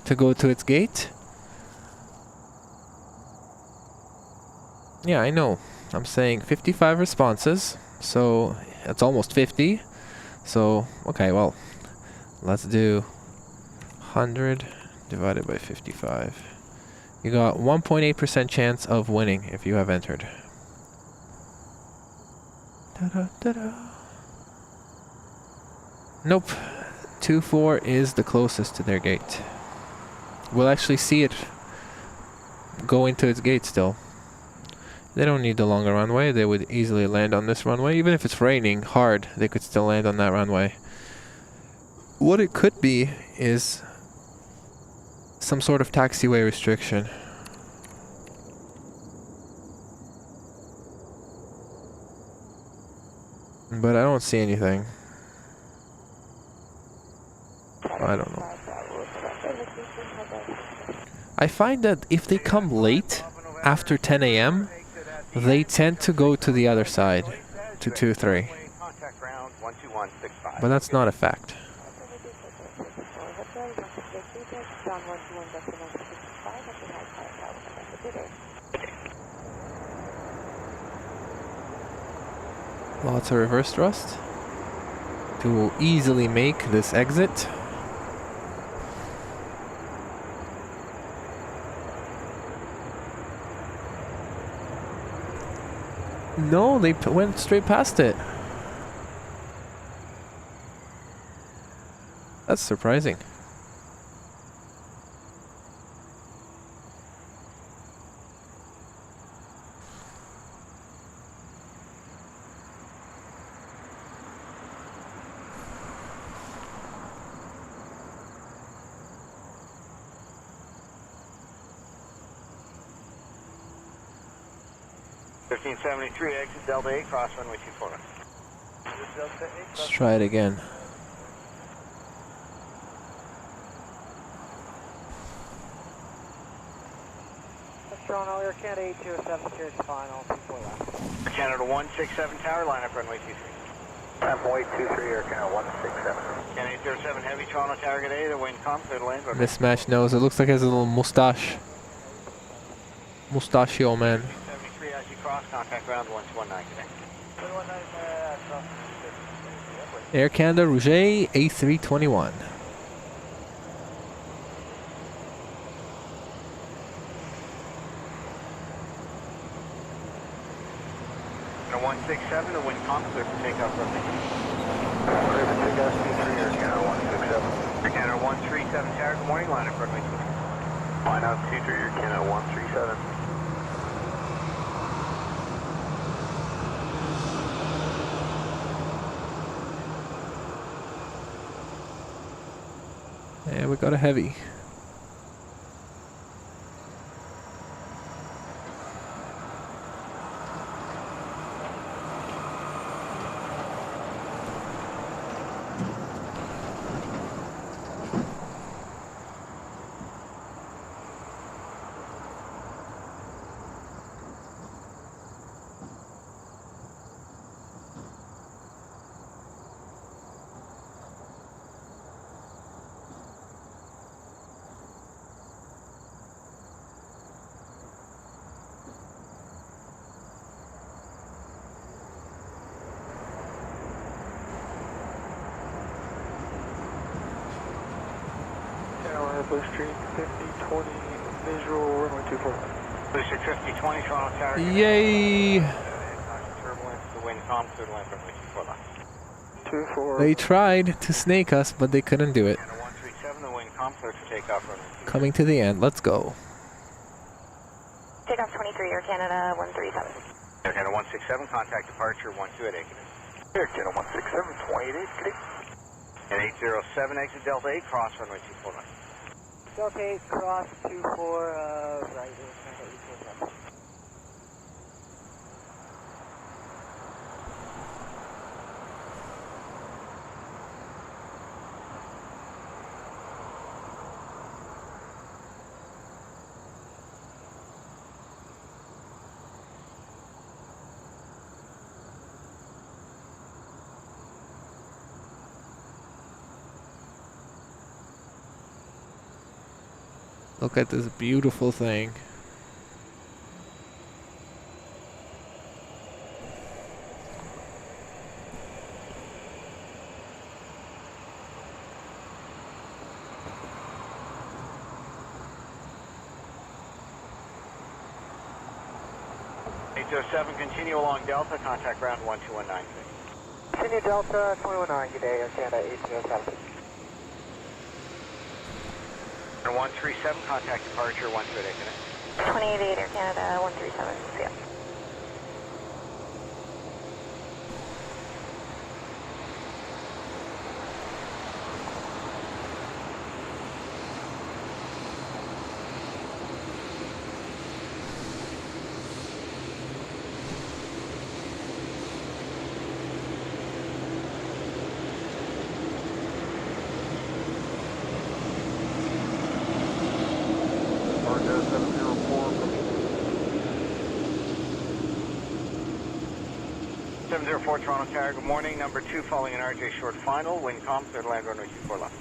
to go to its gate. Yeah, I know. I'm saying 55 responses, so it's almost 50. So, okay, well, let's do 100 divided by 55. You got 1.8% chance of winning if you have entered. Da-da, da-da. Nope. 2-4 is the closest to their gate. We'll actually see it go into its gate still. They don't need the longer runway. They would easily land on this runway. Even if it's raining hard, they could still land on that runway. What it could be is some sort of taxiway restriction. But I don't see anything. I don't know. I find that if they come late, after 10 a.m., they tend to go to the other side, to 2-3. But that's not a fact. Lots of reverse thrust to easily make this exit. No, they went straight past it. That's surprising. exit Delta 8, cross runway 24. Let's try it again. Toronto, Air Canada 827, cleared final, 24 left. Canada 167 tower, line up runway 23. Runway 23, Air Canada 167. Canada 807 heavy, Toronto tower, good day, the wind calm, clear to land. Mismatched nose. It looks like it has a little mustache. Mustachio man. 73, as you cross, contact ground 119 today. Air Canada Rouge A321. Canada 167, the wind calm, clear for takeoff runway. Clear for takeoff, 23, Air Canada 167. Air Canada 137 tower, good morning, line up runway 23. Line up 23, Air Canada 137. Yeah, we got a heavy. Livestream 5020 visual runway 24. Booster 5020, Toronto tower. Yay! Turbulence, the wind calm, clear to land runway 24. 24. They tried to snake us, but they couldn't do it. Canada 137, the wind calm, clear for takeoff runway 24. Coming to the end. Let's go. Takeoff 23, Air Canada 137. Air Canada 167, contact departure 12 at 8. Air Canada 167, 28, good. And 807, exit Delta 8, cross runway 24. Delta 8, cross 24, right, Air Canada 827. Look at this beautiful thing. Continue along Delta, contact ground 12196. Continue Delta 219, good day, Air Canada 1807. And 137, contact departure 138, connect. 28 Air Canada 137. See ya. Orange 704. 704 Toronto Tower, good morning. Number 2 following an RJ short final. Wind calm, clear to land runway 24 left.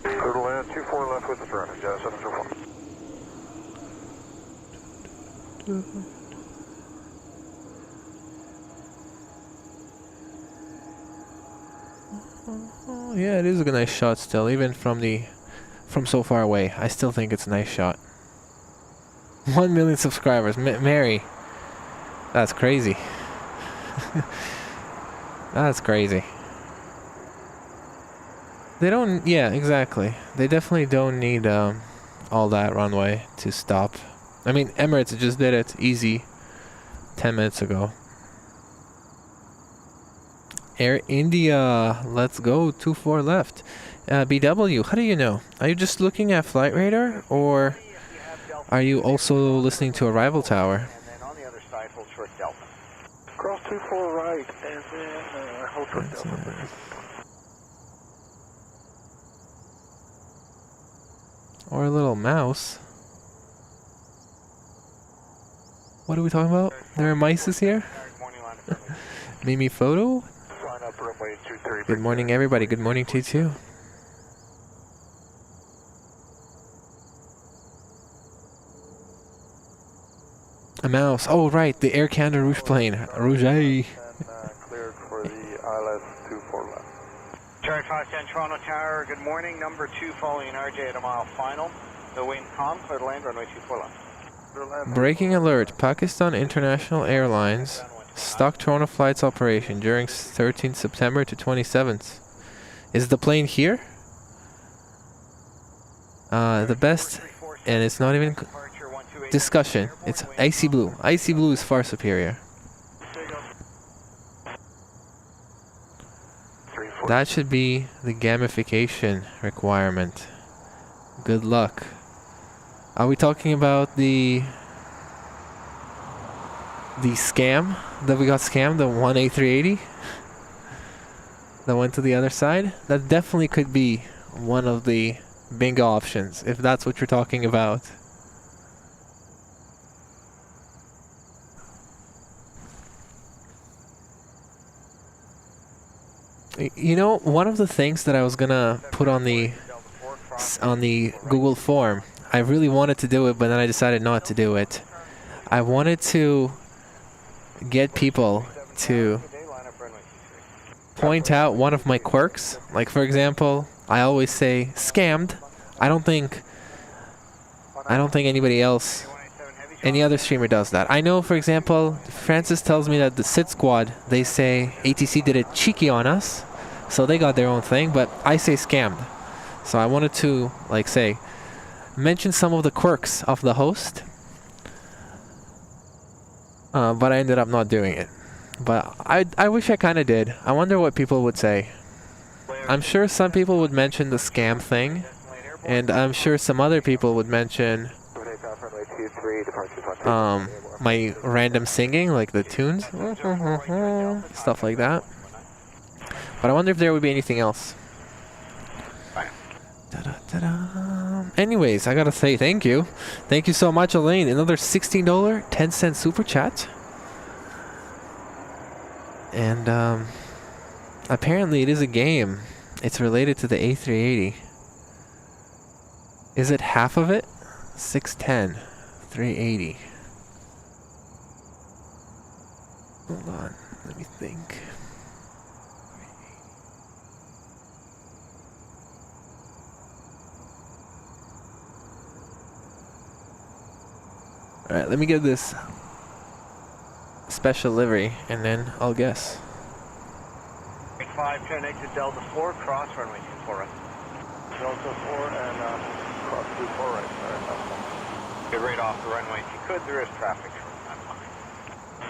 Clear to land 24 left with the surrender, 704. Oh, yeah, it is a nice shot still, even from so far away. I still think it's a nice shot. 1 million subscribers, Mary. That's crazy. That's crazy. They don't, yeah, exactly. They definitely don't need all that runway to stop. I mean, Emirates just did it easy 10 minutes ago. Air India, let's go, 24 left. BW, how do you know? Are you just looking at Flight Radar, or are you also listening to Arrival Tower? And then on the other side, hold short Delta. Cross 24 right, and then hold short Delta. Or a little mouse. What are we talking about? There are mices here? Mimi photo? Line up runway 23. Good morning, everybody. Good morning to you too. A mouse. Oh, right. The Air Canada Rouge plane. Rouge. And cleared for the ILS 24 left. Charlie 510 Toronto Tower, good morning. Number 2 following an RJ at a mile final. The wind calm, clear to land runway 24 left. Breaking alert. Pakistan International Airlines stock Toronto flights operation during 13th September to 27th. Is the plane here? The best, and it's not even discussion. It's icy blue. Icy blue is far superior. That should be the gamification requirement. Good luck. Are we talking about the scam that we got scammed, the 1A380 that went to the other side? That definitely could be one of the bingo options, if that's what you're talking about. You know, one of the things that I was gonna put on the Google form, I really wanted to do it, but then I decided not to do it. I wanted to get people to point out one of my quirks. Like, for example, I always say scammed. I don't think anybody else, any other streamer does that. I know, for example, Francis tells me that the SID squad, they say ATC did it cheeky on us, so they got their own thing, but I say scammed. So I wanted to, like, say, mention some of the quirks of the host, but I ended up not doing it. But I wish I kind of did. I wonder what people would say. I'm sure some people would mention the scam thing, and I'm sure some other people would mention my random singing, like the tunes, stuff like that. But I wonder if there would be anything else. Anyways, I gotta say thank you. Thank you so much, Elaine. Another $16, 10-cent super chat. And apparently it is a game. It's related to the A380. Is it half of it? 610, 380. Hold on, let me think. Alright, let me get this special livery and then I'll guess. 510 exit Delta 4, cross runway 24 right. Delta 4 and cross 24 right. Sorry. Get right off the runway if you could, there is traffic. I'm fine.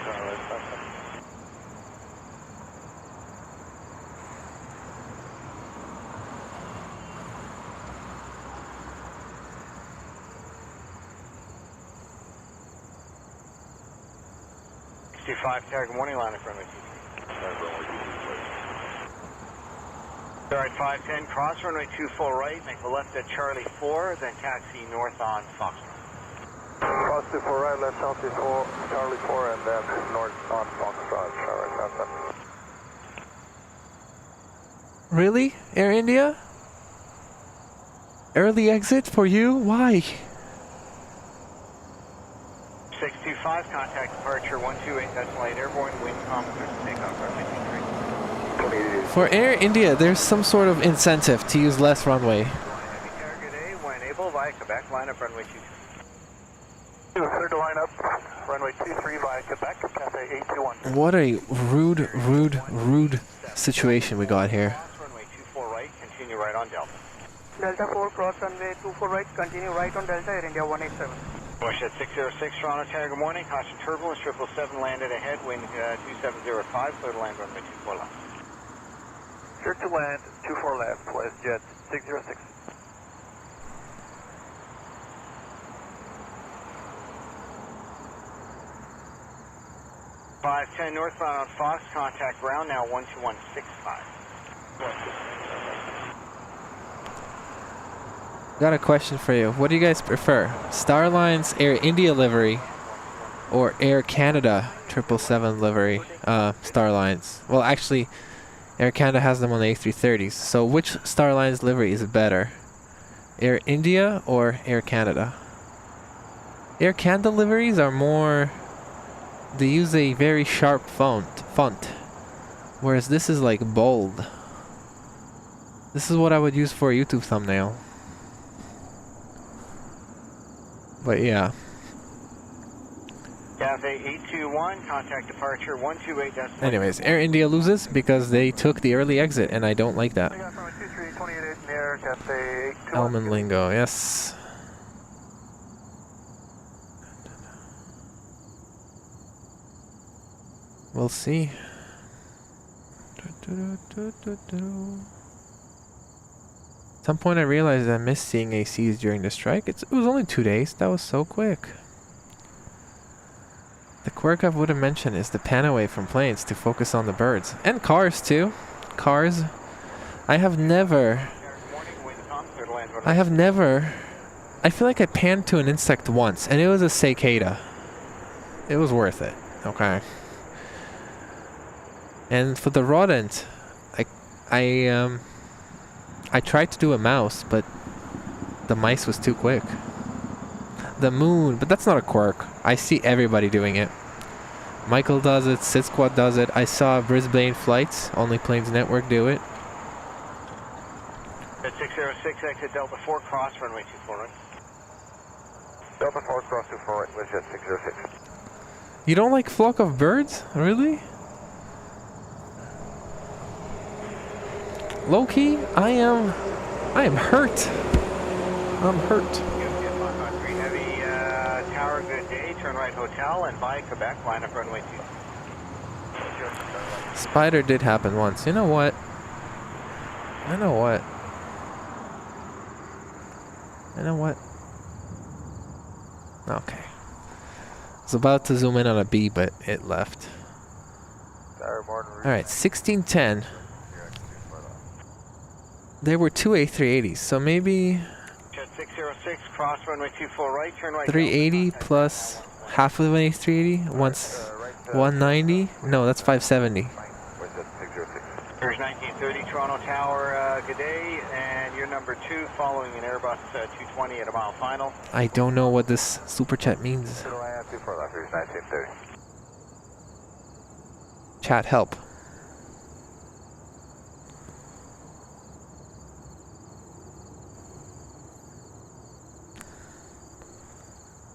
Alright, that's 65 target morning line in front of you. Alright, 510, cross runway 24 right, make a left at Charlie 4, then taxi north on Foxtrot. Cross 24 right, left Charlie 4, Charlie 4, and then north on Foxtrot. Alright, that's it. Really? Air India? Early exit for you? Why? 625, contact departure 128, that's light airborne, wind calm, clear to takeoff, runway 23. For Air India, there's some sort of incentive to use less runway. Heavy target A, when able, via Quebec, line up runway 23. Clear to line up, runway 23 via Quebec, Cafe 821. What a rude situation we got here. Cross runway 24 right, continue right on Delta. Delta 4, cross runway 24 right, continue right on Delta, Air India 187. Bush at 606, Toronto Tower, good morning, caution turbulence, 777 landed ahead, wind 2705, clear to land runway 24 left. Clear to land, 24 left, WestJet 606. Five 10 northbound on Fox, contact ground now 12165. Got a question for you. What do you guys prefer? Starline's Air India livery or Air Canada 777 livery? Starlines. Well, actually, Air Canada has them on the A330s. So which Starline's livery is better? Air India or Air Canada? Air Canada liveries are more... They use a very sharp font. Whereas this is like bold. This is what I would use for a YouTube thumbnail. But yeah. Cafe 821, contact departure 128 destination. Anyways, Air India loses because they took the early exit, and I don't like that. Elman lingo, yes. We'll see. At some point I realized I missed seeing ACs during the strike. It was only 2 days. That was so quick. The quirk I would have mentioned is the pan away from planes to focus on the birds. And cars too. Cars. I feel like I panned to an insect once, and it was a cicada. It was worth it. Okay. And for the rodent, I tried to do a mouse, but the mice was too quick. The moon, but that's not a quirk. I see everybody doing it. Michael does it, Sid Squad does it. I saw Brisbane Flights, Only Planes Network, do it. At 606, exit Delta 4, cross runway 24 right. Delta 4, cross 24 right, WestJet 606. You don't like flock of birds? Really? Low key, I am hurt. I'm hurt. Heavy tower, good day. Turn right hotel and via Quebec, line up runway 2. Spider did happen once. You know what? I know what. Okay. I was about to zoom in on a bee, but it left. Alright, 1610. There were two A380s, so maybe... Jet 606, cross runway 24 right, turn right... 380 plus half of an A380? Once 190? No, that's 570. Here's 1930, Toronto Tower, good day, and you're carrier number 2 following an Airbus 220 at a mile final. I don't know what this super chat means. Clear to land 24 left, Rouge 1930. Chat help.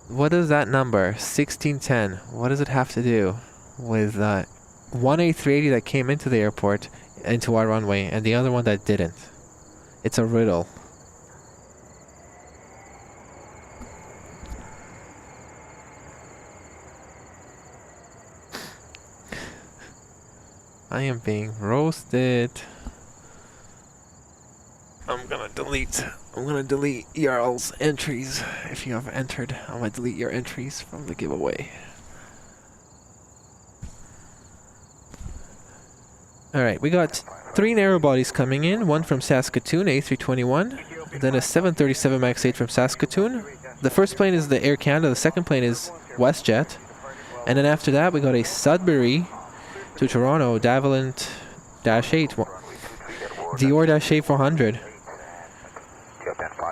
What is that number? 1610. What does it have to do with one A380 that came into the airport, into our runway, and the other one that didn't? It's a riddle. I am being roasted. I'm gonna delete Jarl's entries. If you have entered, I'm gonna delete your entries from the giveaway. Alright, we got 3 narrow bodies coming in. One from Saskatoon, A321. Then a 737 MAX 8 from Saskatoon. The first plane is the Air Canada. The second plane is WestJet. And then after that, we got a Sudbury to Toronto, Davalent -8. Dior -8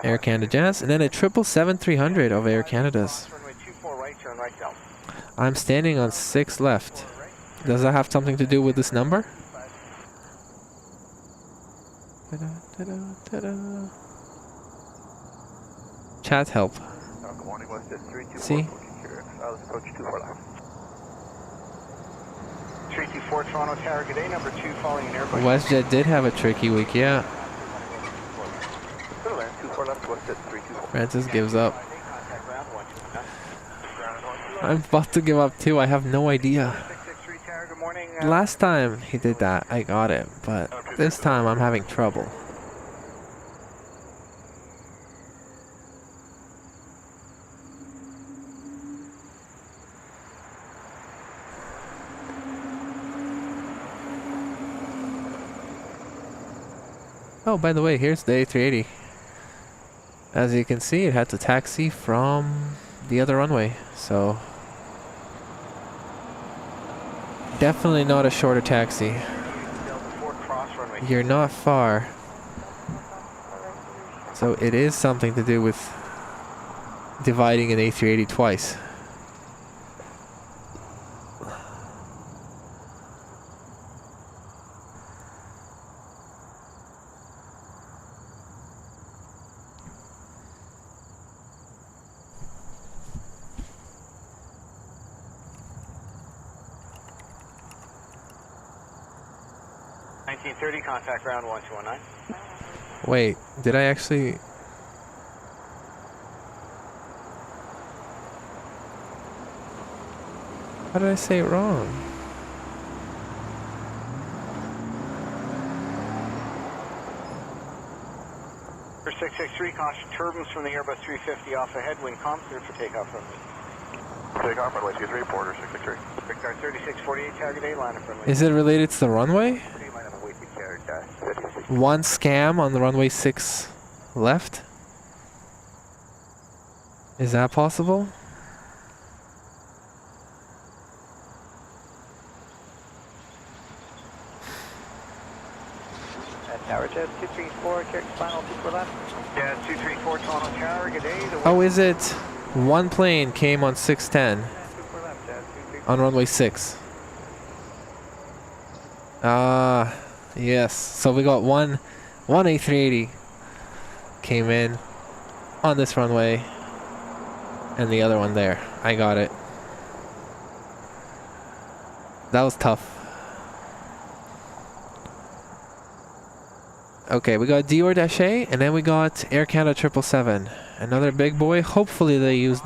Air Canada Jazz, and then a 777-300 of Air Canada's. I'm standing on 6 left. Does that have something to do with this number? Chat help. See? 324 Toronto Tower, good day, number 2 following an Airbus. WestJet did have a tricky week, yeah. Clear to land 24 left, WestJet 324. Francis gives up. I'm about to give up too, I have no idea. Last time he did that, I got it, but this time I'm having trouble. Oh, by the way, here's the A380. As you can see, it had to taxi from the other runway, so definitely not a shorter taxi. You're not far. So it is something to do with dividing an A380 twice. Contact ground 1219. Wait, did I actually... How did I say it wrong? For 663, caution turbines from the Airbus 350 off ahead, wind calm, clear for takeoff from me. Takeoff, runway 23, Porter 663. Victor 3648, target A, line from me. Is it related to the runway? One scam on the runway 6 left? Is that possible? Tower Jet 234, check final 24 left. Yeah, 234 Toronto Tower, good day. Oh, is it? One plane came on 610 on runway 6. Ah. Yes, so we got one A380 came in on this runway and the other one there. I got it. That was tough. Okay, we got Dior -8 and then we got Air Canada 777. Another big boy. Hopefully they use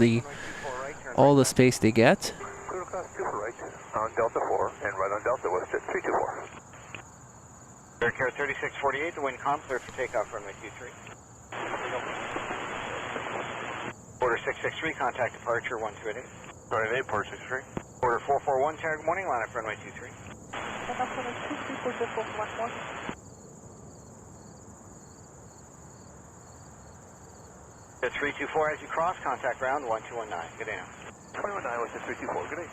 all the space they get. Clear across 2 for right on Delta 4 and right on Delta WestJet 324. Air Care 3648, the wind calm, clear for takeoff runway 23. Order 663, contact departure 1288. Runway 8, Port 63. Order 441, tower, good morning, line up runway 23. The 324 as you cross, contact ground 1219, good day now. 219 with the 324, good day.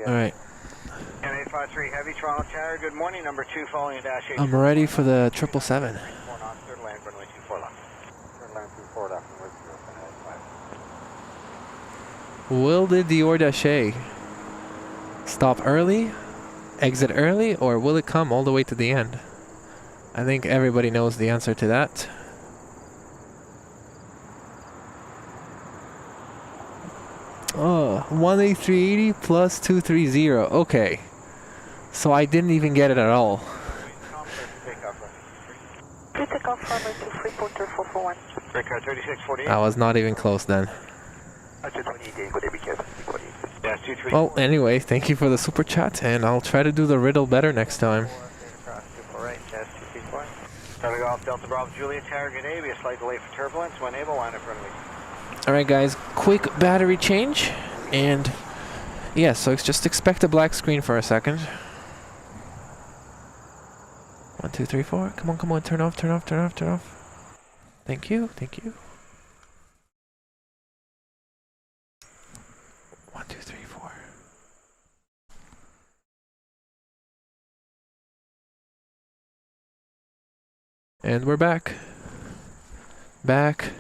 Alright. NA 853 Heavy, Toronto Tower. Good morning, number 2 following a dash 8. I'm ready for the 777. 4 knots, third land, runway 24 left. Third land 24 left, runway 05. Will the Dior Daché stop early, exit early, or will it come all the way to the end? I think everybody knows the answer to that. Oh, 18380 plus 230. Okay. So I didn't even get it at all. Please take off runway 23, Porter 441. Break car 3648. I was not even close then. Well, anyway, thank you for the super chat, and I'll try to do the riddle better next time. Starting off Delta Bravo Juliet Tower, good day. We have a slight delay for turbulence. When able, line up runway. Alright guys, quick battery change, and yeah, so just expect a black screen for a second. 1, 2, 3, 4. Come on, come on, turn off, turn off, turn off, turn off. Thank you, thank you. 1, 2, 3, 4. And we're back. Back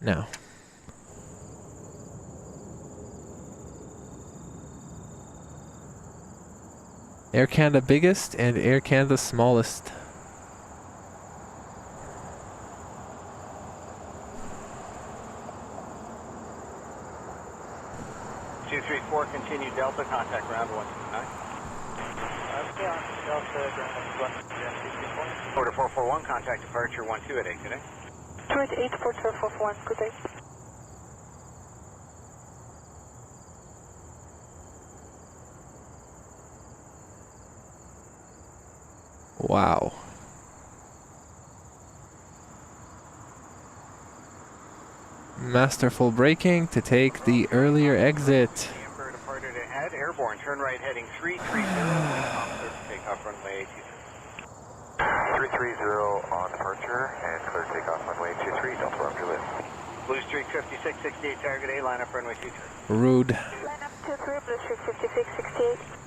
now. Air Canada biggest and Air Canada smallest. Two, 3, 4, continue Delta, contact ground 129. Delta, ground 1, Porter 441, contact departure 12 at 8 today. 2 at 8, Porter 441, good day. Wow. Masterful braking to take the earlier exit. Emperor departed ahead, airborne, turn right heading 330, officer takeoff runway 23. 330 on departure and clear takeoff runway 23, Delta Bravo Juliet. Blue Streak 5668, target A, line up runway 23. Rude. Line up 23, Blue Streak 5668.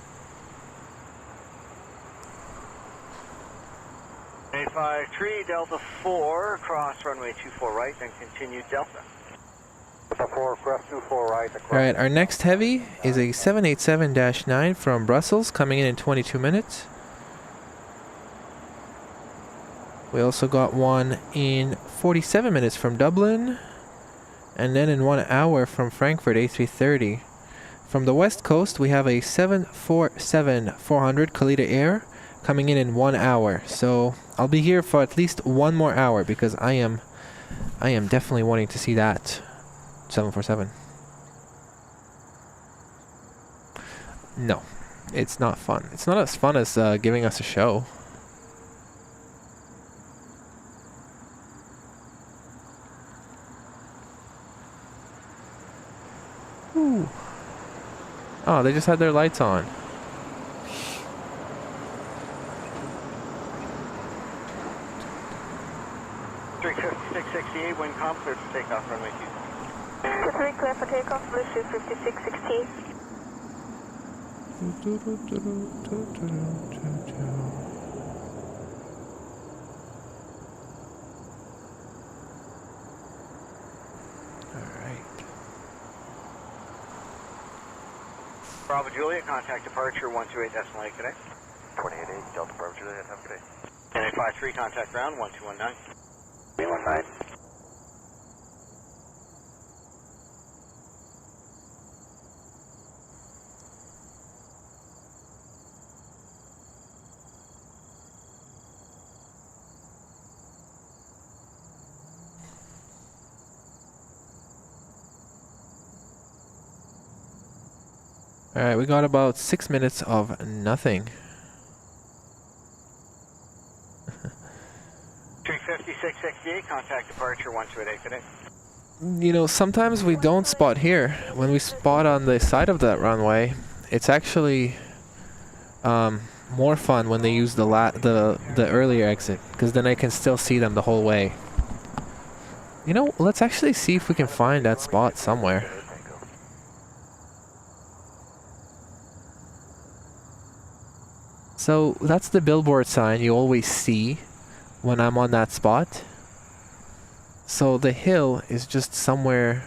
853, Delta 4, cross runway 24 right, then continue Delta. Delta 4, cross 24 right, across. Alright, our next heavy is a 787-9 from Brussels, coming in 22 minutes. We also got one in 47 minutes from Dublin, and then in 1 hour from Frankfurt, A330. From the west coast, we have a 747-400 Kalita Air, coming in 1 hour. So I'll be here for at least 1 more hour because I am definitely wanting to see that 747. No, it's not fun. It's not as fun as giving us a show. Ooh. Oh, they just had their lights on. Wind calm, clear for takeoff, runway 23. 23, clear for takeoff, Blue Streak 5668. Alright. Bravo Juliet, contact departure 128 decimal 8 today. 288, Delta Bravo Juliet, have a good day. And 853, contact ground 1219. 319. Alright, we got about 6 minutes of nothing. 35668, contact departure 128 today. You know, sometimes we don't spot here. When we spot on the side of that runway, it's actually more fun when they use the earlier exit, because then I can still see them the whole way. You know, let's actually see if we can find that spot somewhere. So that's the billboard sign you always see when I'm on that spot. So the hill is just somewhere.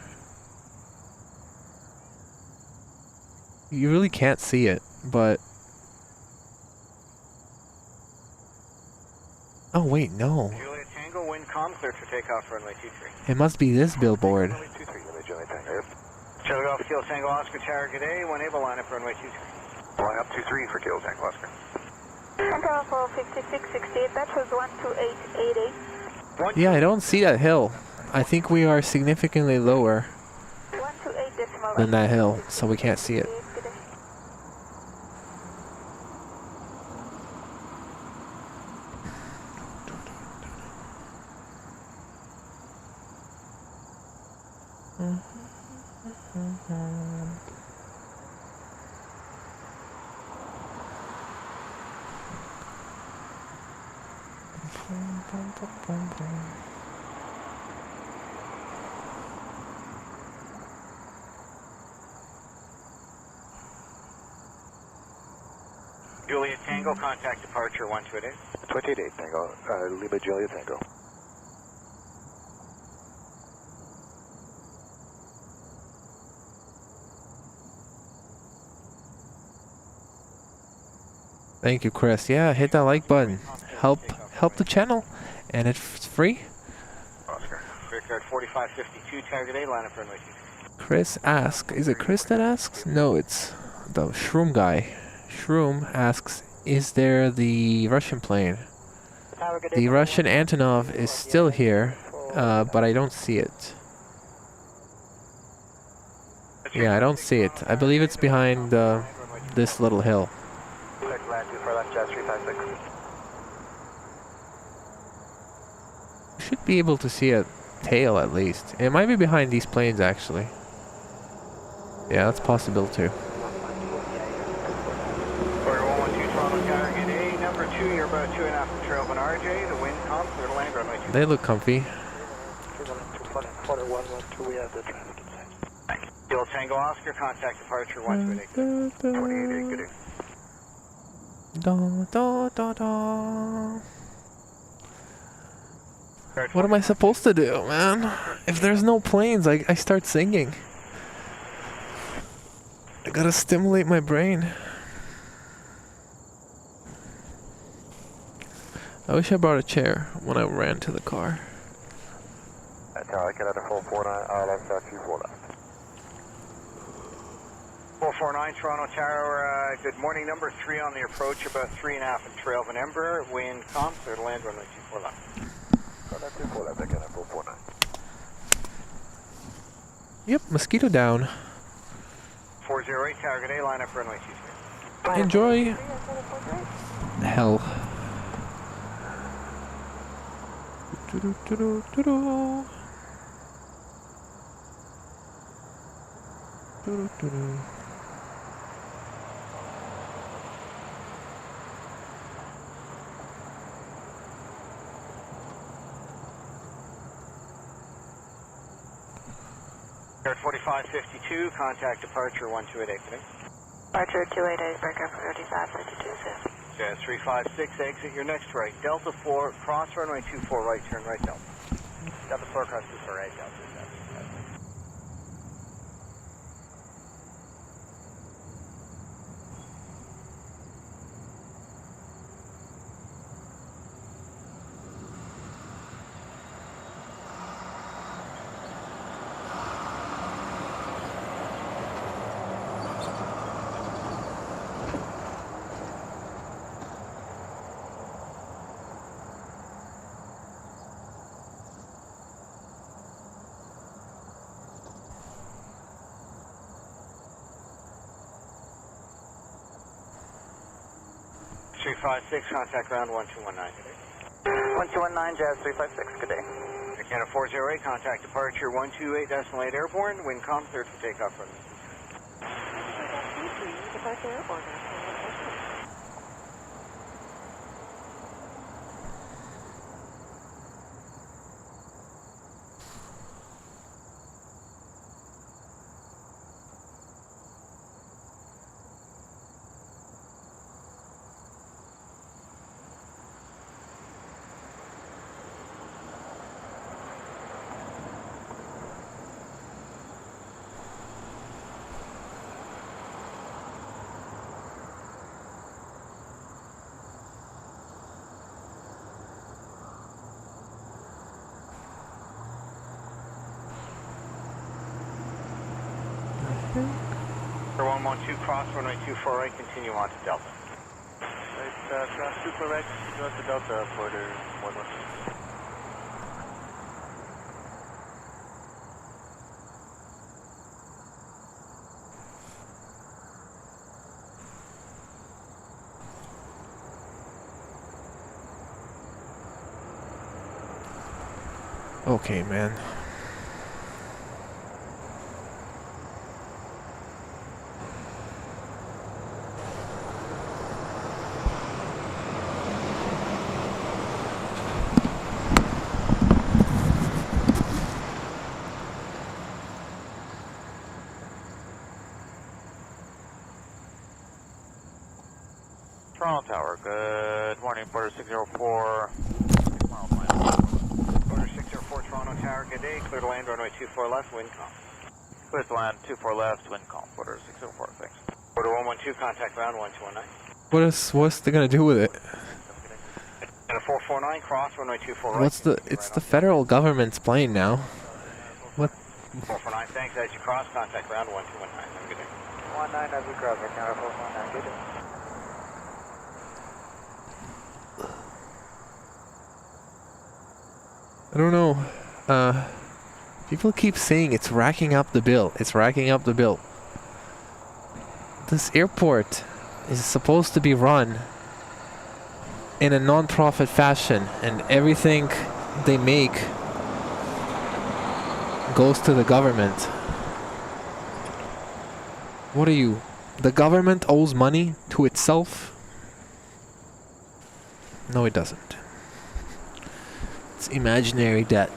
You really can't see it, but... Oh wait, no. Juliet Tango, wind calm, cleared for takeoff, runway 23. It must be this billboard. Runway 23, Juliet Tango. Charlie Golf, Kilo Tango, Oscar Tower, good day. When able, line up runway 23. Line up 23 for Kilo Tango Oscar. Center for 5668, that was 12888. Yeah, I don't see that hill. I think we are significantly lower 128 decimal than that hill, so we can't see it. Juliet Tango, contact departure 128. 288 Tango, Lima Juliet Tango. Thank you, Chris. Yeah, hit that like button. Help the channel, and it's free. Oscar. Brickyard 4552, target A, line up runway 23. Chris asks, is it Chris that asks? No, it's the Shroom guy. Shroom asks, is there the Russian plane? The Russian Antonov is still here, but I don't see it. Yeah, I don't see it. I believe it's behind this little hill. Should be able to see a tail at least. It might be behind these planes actually. Yeah, that's possible too. Order 112 Toronto Tower, get A, number 2, you're about 2.5 from trail on RJ, the wind calm, clear to land runway 23. They look comfy. Kilo Tango Oscar, contact departure 128. 28, good day. Da, da, da, da. What am I supposed to do, man? If there's no planes, I start singing. I gotta stimulate my brain. I wish I brought a chair when I ran to the car. Tower, Canada 449, left 24 left. 449 Toronto Tower, good morning, number 3 on the approach, about 3.5 from trail of an Ember, wind calm, clear to land runway 24 left. 24 left, Canada 449. Yep, mosquito down. 408 Tower, good day, line up runway 23. Enjoy. Hell. Do-do-do-do-do-do. Do-do-do-do. Air 4552, contact departure 1288 today. Departure 288, breaker for 3552, sir. Jazz 356, exit your next right. Delta 4, cross runway 24 right, turn right Delta. Delta 4, cross 24 right, Delta. Three 356, contact ground 1219 today. 1219, Jazz 356, good day. Canada 408, contact departure 128.8 airborne, wind calm, cleared for takeoff runway. Departure airborne. think. For 112, cross runway 24 right, continue on to Delta. Right, cross 24 right, continue on to Delta, quarter 11. Okay, man. Toronto Tower, good morning, Porter 604. Order 604 Toronto Tower, good day. Clear to land, runway 24 left, wind calm. Clear to land, 24 left, wind calm, Porter 604, thanks. Order 112, contact ground 1219. What's they gonna do with it? And a 449, cross runway 24 right. What's the? It's the federal government's plane now. What? 449, thanks. As you cross, contact ground 1219. Have a good day. 19 as we cross, right now, 449, good day. I don't know. People keep saying it's racking up the bill. It's racking up the bill. This airport is supposed to be run in a non-profit fashion, and everything they make goes to the government. What are you? The government owes money to itself? No, it doesn't. It's imaginary debt.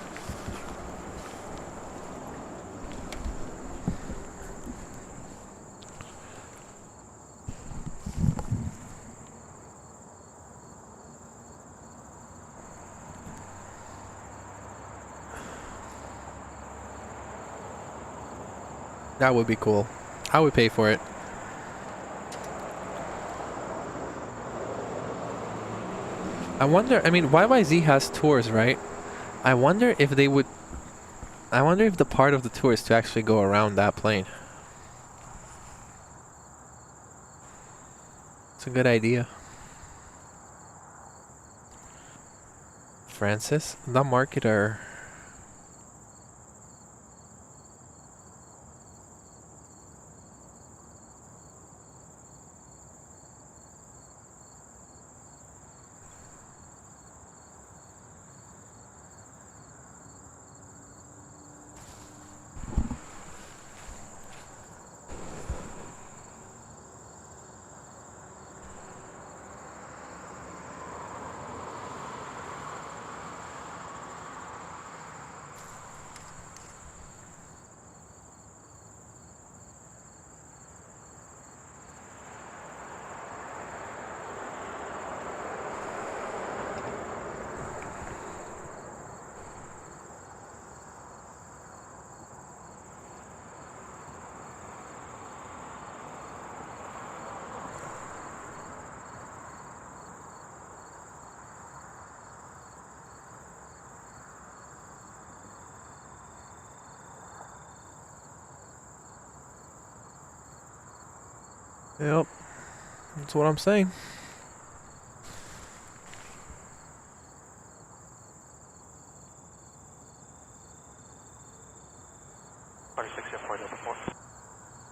That would be cool. I would pay for it. I wonder, I mean, YYZ has tours, right? I wonder if they would... I wonder if the part of the tour is to actually go around that plane. It's a good idea. Francis, the marketer. Yep, that's what I'm saying.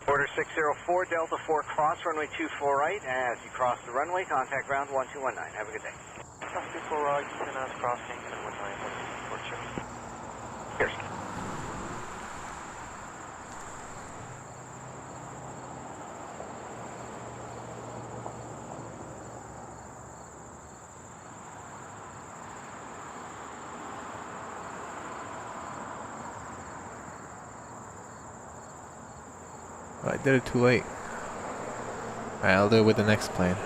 Order 604 Delta 4 cross runway 24 right. As you cross the runway, contact ground 1219. Have a good day. Cross 24 right, Houston as crossing 719, for sure. Pearson. I did it too late. Alright, I'll do it with the next plane.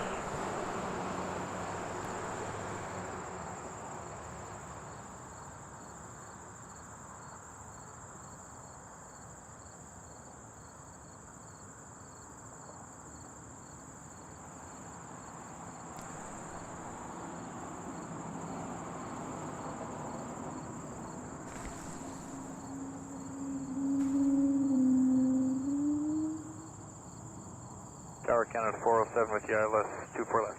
Tower, Canada 407 with you, ILS 24 left.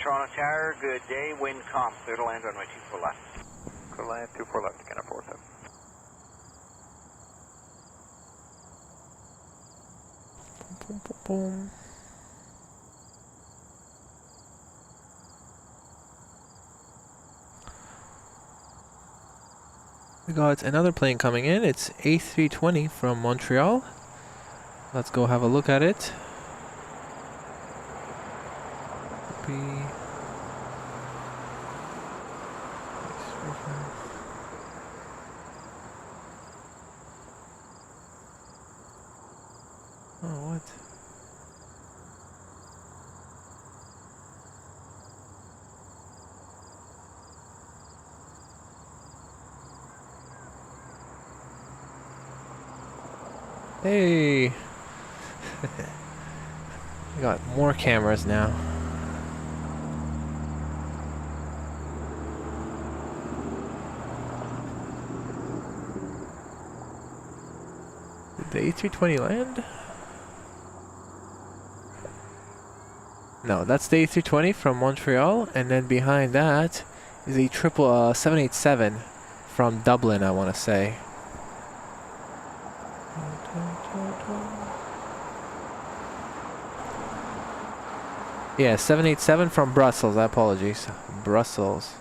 Toronto Tower, good day, wind calm, clear to land runway 24 left. Clear to land 24 left, Canada 407. Boom, boom, boom. We got another plane coming in. It's A320 from Montreal. Let's go have a look at it. Oh, what? Hey! We got more cameras now. Did the A320 land? No, that's the A320 from Montreal, and then behind that is a 787 from Dublin, I want to say. Yeah, 787 from Brussels, apologies. Brussels.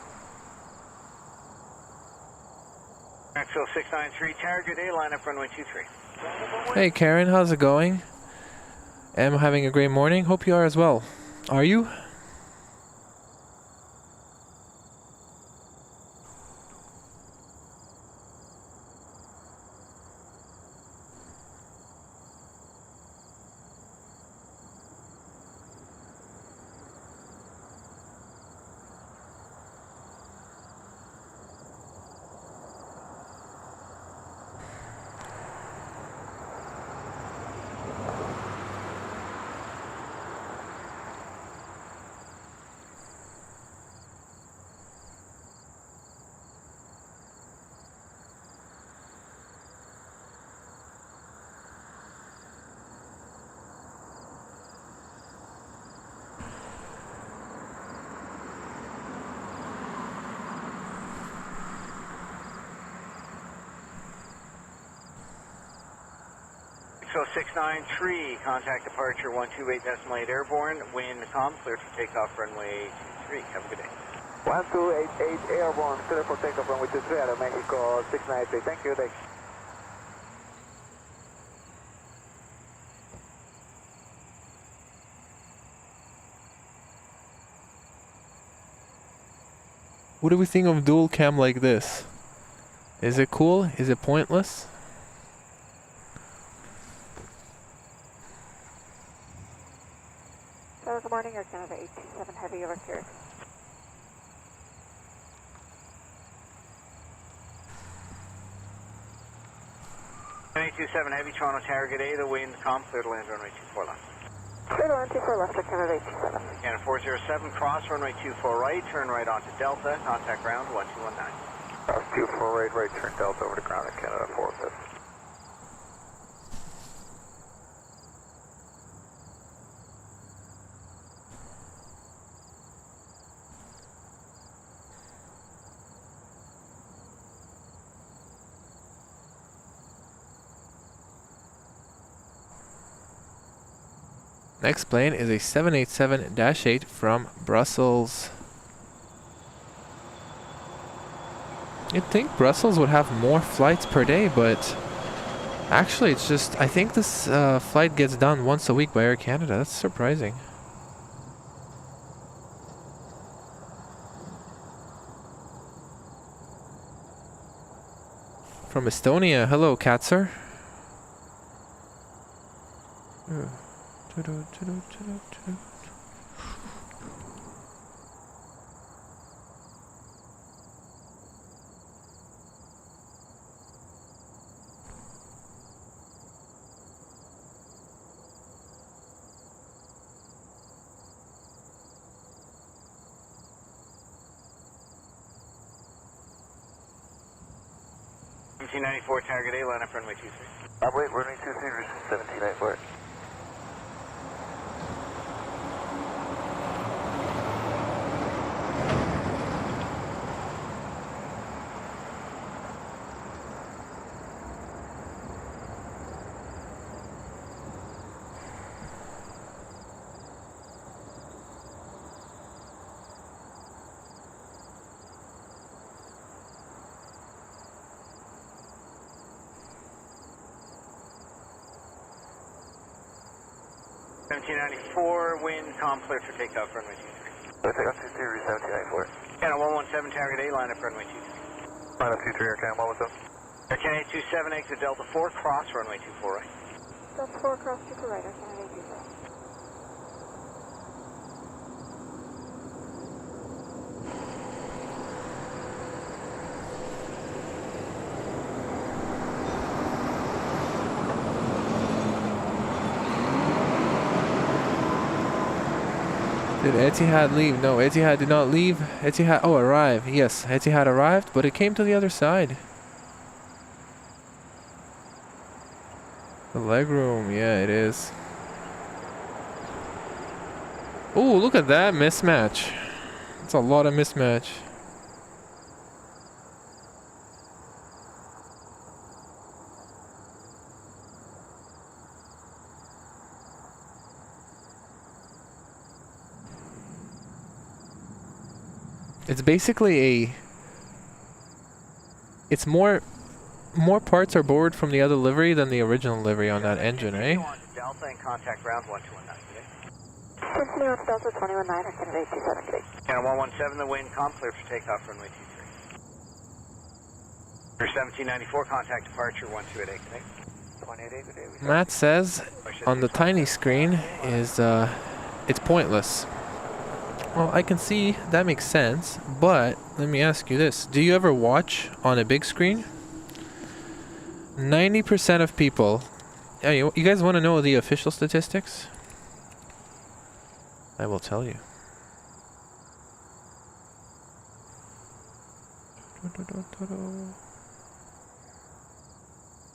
Maxwell 693 Tower, good day, line up runway 23. Hey Karen, how's it going? Am having a great morning, hope you are as well. Are you? So 693, contact departure 128.8 airborne, wind calm, clear for takeoff runway 23. Have a good day. 1288 airborne, clear for takeoff runway 23 out of Mexico 693. Thank you, day. What do we think of dual cam like this? Is it cool? Is it pointless? Good morning, Air Canada 827 Heavy over here. Seven Heavy, Toronto Tower, good day, the wind calm, clear to land runway 24 left. Clear to land 24 left, Air Canada 827. Canada 407, cross runway 24 right, turn right onto Delta, contact ground 1219. Cross 24 right, turn Delta over to ground at Canada 407. Next plane is a 787-8 from Brussels. You'd think Brussels would have more flights per day, but actually it's just, I think this flight gets done once a week by Air Canada. That's surprising. From Estonia, hello Katzer. 1794, target A, line up runway 23. Wait, runway 23, 1794. Wind, calm, clear for takeoff, runway 23. Takeoff 23, 1794. Channel 117, target A, line up runway 23. Line up 23, Air Cam 117. Air Canada 27, exit Delta 4, cross runway 24 right. Delta 4 across to the right, Air Canada 27. Did Etihad leave? No, Etihad did not leave. Etihad, oh, arrive. Yes, Etihad arrived, but it came to the other side. The legroom, yeah, it is. Oh, look at that mismatch. It's a lot of mismatch. It's basically it's more parts are borrowed from the other livery than the original livery on that engine, eh? Delta and contact ground 1219 today. Simply on Delta 219, Air Canada 87 today. Channel 117, the wind, calm, clear for takeoff, runway 23. For 1794, contact departure 12 at 8 today. 28 today. Matt says on the tiny screen is it's pointless. Well, I can see that makes sense, but let me ask you this. Do you ever watch on a big screen? 90% of people... Yeah, you guys want to know the official statistics? I will tell you.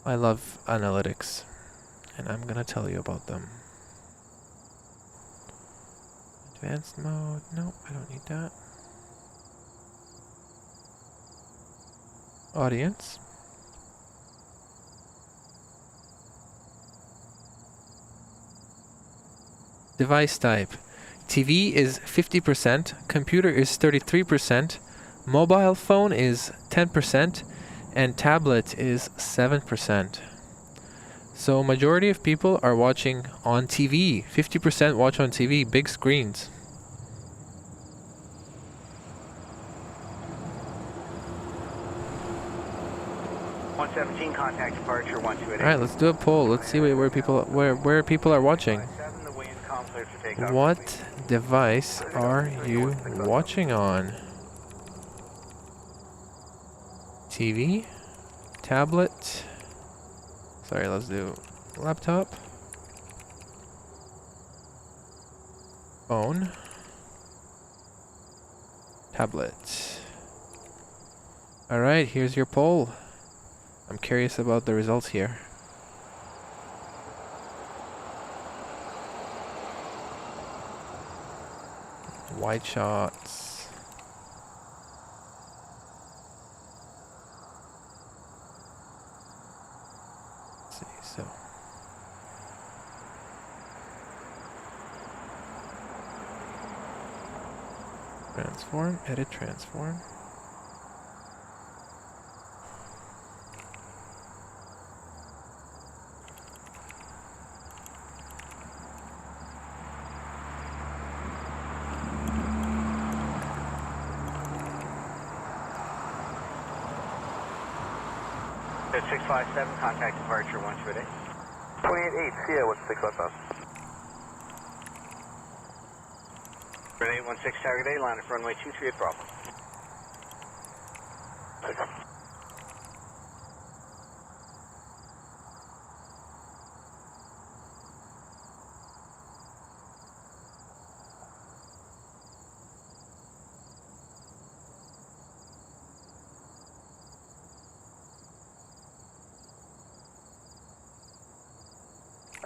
I love analytics, and I'm gonna tell you about them. Advanced mode, nope, I don't need that. Audience. Device type. TV is 50%, computer is 33%, mobile phone is 10%, and tablet is 7%. So majority of people are watching on TV. 50% watch on TV, big screens. Contact departure 12 at 8. All right, let's do a poll. Let's see where people are watching. What device are you watching on? TV, tablet. Sorry, let's do laptop, phone, tablet. All right, here's your poll. I'm curious about the results here. Wide shots. Let's see, so. Transform, edit, transform. At 657, contact departure 12 at 8. 28-8, yeah, what's 655? Runway 816, target A, line up runway 23 at Bravo.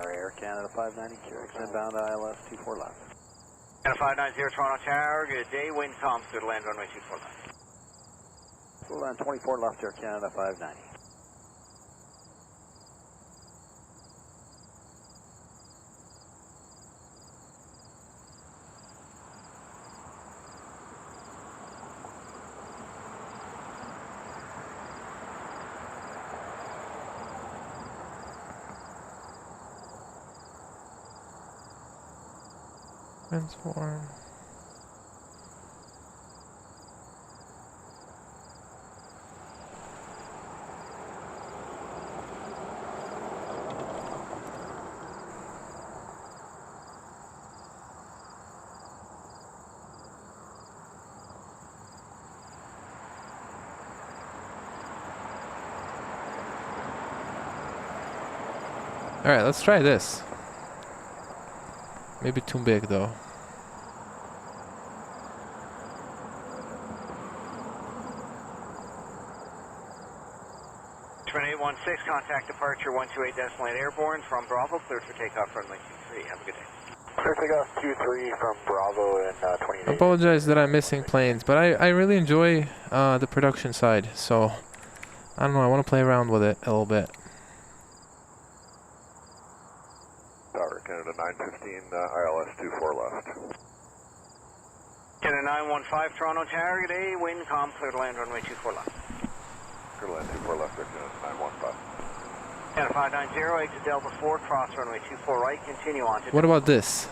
Air Canada 590, QX inbound ILS 24 left. Canada 590 Toronto Tower, good day, wind comms to the land runway 24 left. Full land 24 left, Air Canada 590. Transform. All right, let's try this. Maybe too big though. Twin 816, contact departure 128.8 airborne from Bravo, cleared for takeoff runway 23. Have a good day. Clear takeoff 23 from Bravo and 28. I apologize that I'm missing planes, but I really enjoy the production side, so I don't know, I want to play around with it a little bit. Tower, Canada 915, ILS 24 left. Canada 915, Toronto Tower, good day, wind calm, clear to land runway 24 left. Clear to land 24 left, Air Canada 915. Canada 590, exit Delta 4, cross runway 24 right, continue on to... What about this?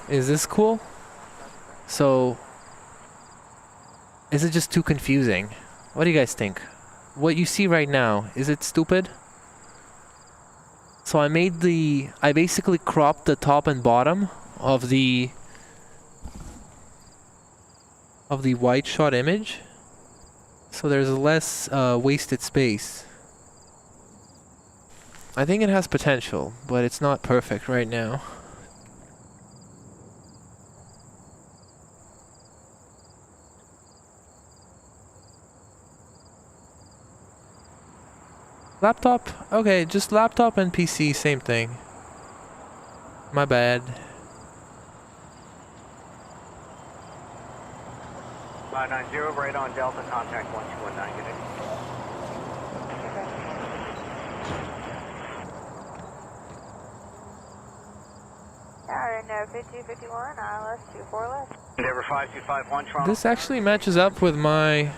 Is this cool? So, is it just too confusing? What do you guys think? What you see right now, is it stupid? So I basically cropped the top and bottom of the wide shot image, so there's less wasted space. I think it has potential, but it's not perfect right now. Laptop? Okay, just laptop and PC, same thing. My bad. 590, right on Delta, contact 1219, good day. Tower, Endeavour 5251, ILS 24 left. Endeavour 5251, Toronto. This actually matches up with my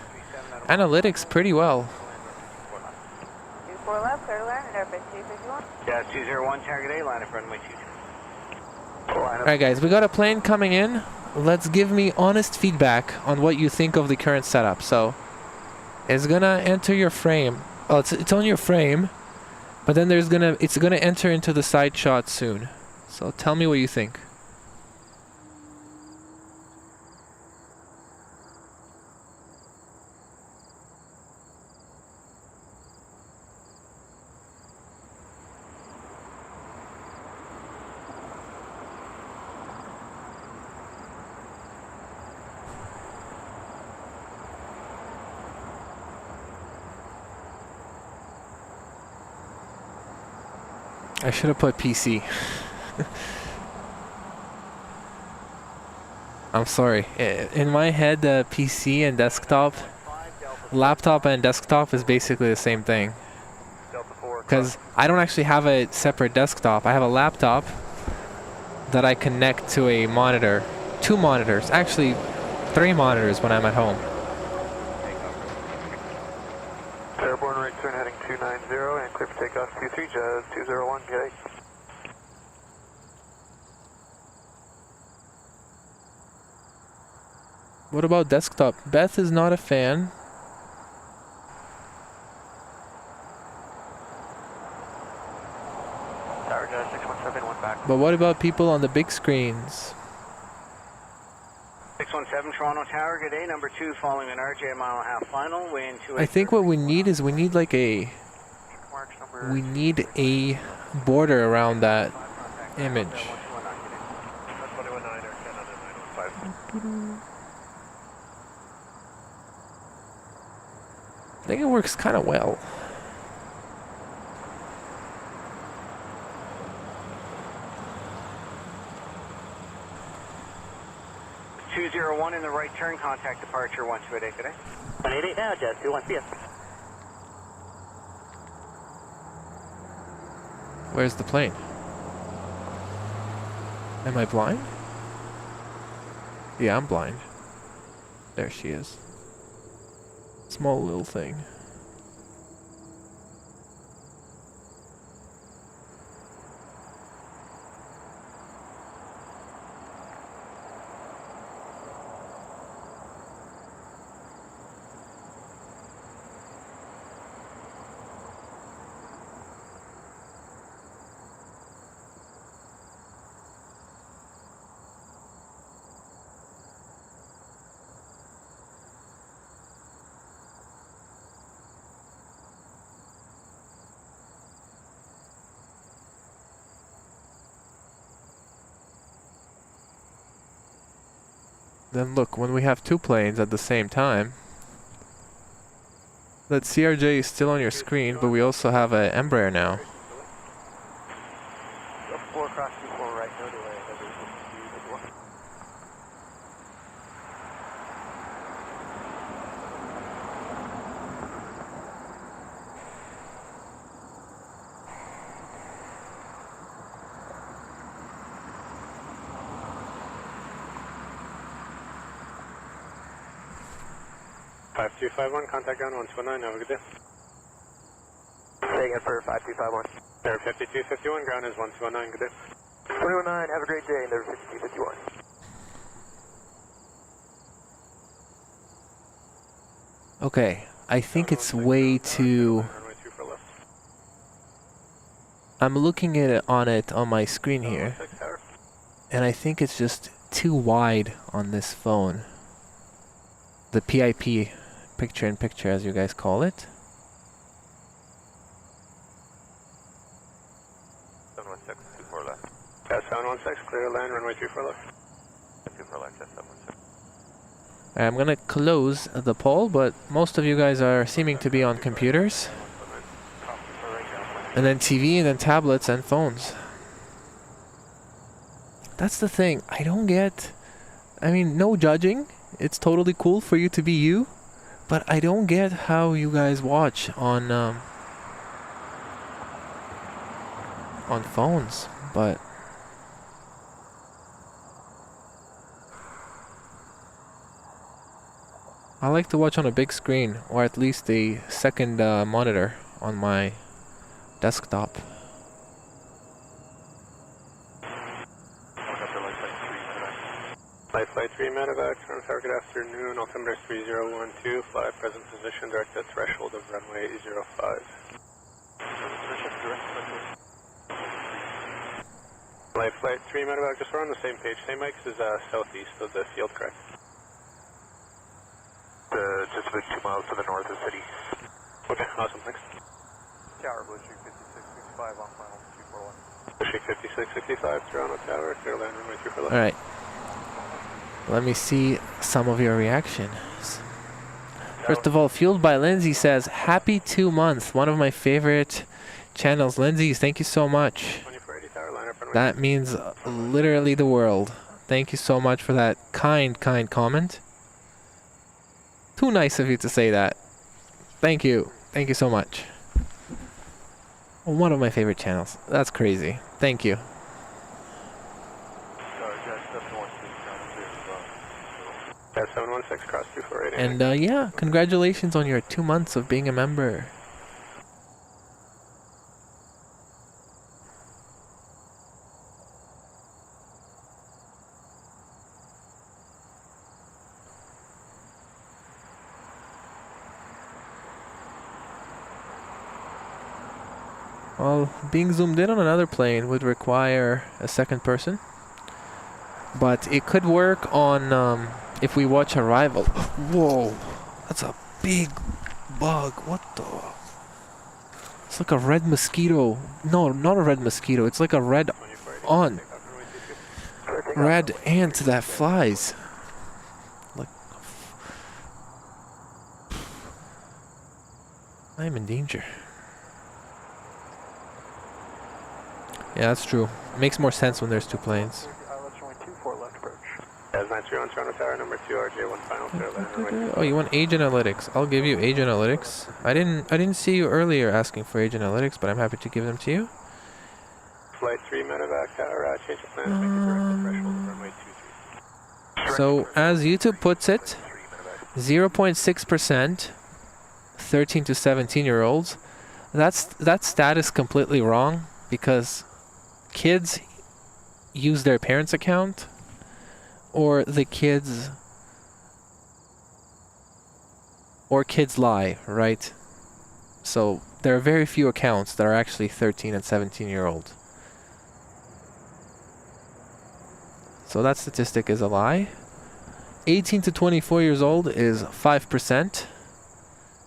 analytics pretty well. 24 left, clear to land, Endeavour 251. Yeah, 201, target A, line up runway 22. Alright guys, we got a plane coming in. Let's give me honest feedback on what you think of the current setup. So, it's gonna enter your frame. Oh, it's on your frame, but then it's gonna enter into the side shot soon. So tell me what you think. I should have put PC. I'm sorry. In my head, PC and desktop, laptop and desktop is basically the same thing. Because I don't actually have a separate desktop. I have a laptop that I connect to a monitor. 2 monitors. Actually, 3 monitors when I'm at home. Airborne right turn heading 290 and clear for takeoff 23, Jazz 201, okay. What about desktop? Beth is not a fan. Tower Jazz 617, one back. But what about people on the big screens? 617, Toronto Tower, good day, number 2, following an RJ mile-and-a-half final, wind 28. I think what we need is we need like a border around that image. I think it works kind of well. return contact departure 128, good day. 188 now, Jet 21 CS. Where's the plane? Am I blind? Yeah, I'm blind. There she is. Small little thing. Then look, when we have two planes at the same time, that CRJ is still on your screen, but we also have a Embraer now. 4 cross 24 right, no delay. 5251, contact ground 129, have a good day. Say again for 5251. Air 5251, ground is 1219, good day. 219, have a great day, there 5251. Okay, I think it's way too... Runway 2 for left. I'm looking at it on my screen here, 6 tower. and I think it's just too wide on this phone. The PIP, picture-in-picture as you guys call it. 716, 24 left. Pass 716, clear land, runway 24 left. 24 left, that's 716. I'm gonna close the poll, but most of you guys are seeming to be on computers. And then TV, and then tablets, and phones. That's the thing, I don't get... I mean, no judging. It's totally cool for you to be you. But I don't get how you guys watch on phones, but... I like to watch on a big screen, or at least a second monitor on my desktop. Light flight 3 medevac, turn tower, good afternoon, altimeter 3012, fly present position, direct at threshold of runway 05. Light flight 3 medevac, just we're on the same page, same mics is southeast of the field, correct? Just about 2 miles to the north of the city. Okay, awesome, thanks. Tower, Blue Streak 5665 on final 241. Blue Streak 5665, Toronto Tower, clear land, runway 2 for left. Alright. Let me see some of your reactions. First of all, Fueled by Lindsay says, happy 2 months. One of my favorite channels. Lindsay, thank you so much. 2480 tower, line up runway. That means literally the world. Thank you so much for that kind comment. Too nice of you to say that. Thank you. Thank you so much. One of my favorite channels. That's crazy. Thank you. Pass 716, cross 248. And yeah, congratulations on your 2 months of being a member. Well, being zoomed in on another plane would require a second person. But it could work on if we watch Arrival. Whoa, that's a big bug. What the? It's like a red mosquito. No, not a red mosquito. It's like a red ant that flies. Like, I'm in danger. Yeah, that's true. It makes more sense when there's two planes. Let's runway 24 left approach. As 931 Toronto Tower, number 2, RJ1 final, clear land, runway Oh, you want age analytics? I'll give you age analytics. I didn't see you earlier asking for age analytics, but I'm happy to give them to you. Flight 3, medevac tower, change of plans, make a direct to threshold of runway 23. So, as YouTube puts it, 0.6%, 13 to 17-year-olds. That stat is completely wrong because kids use their parents' account, or kids lie, right? So there are very few accounts that are actually 13 and 17-year-olds. So that statistic is a lie. 18 to 24 years old is 5%.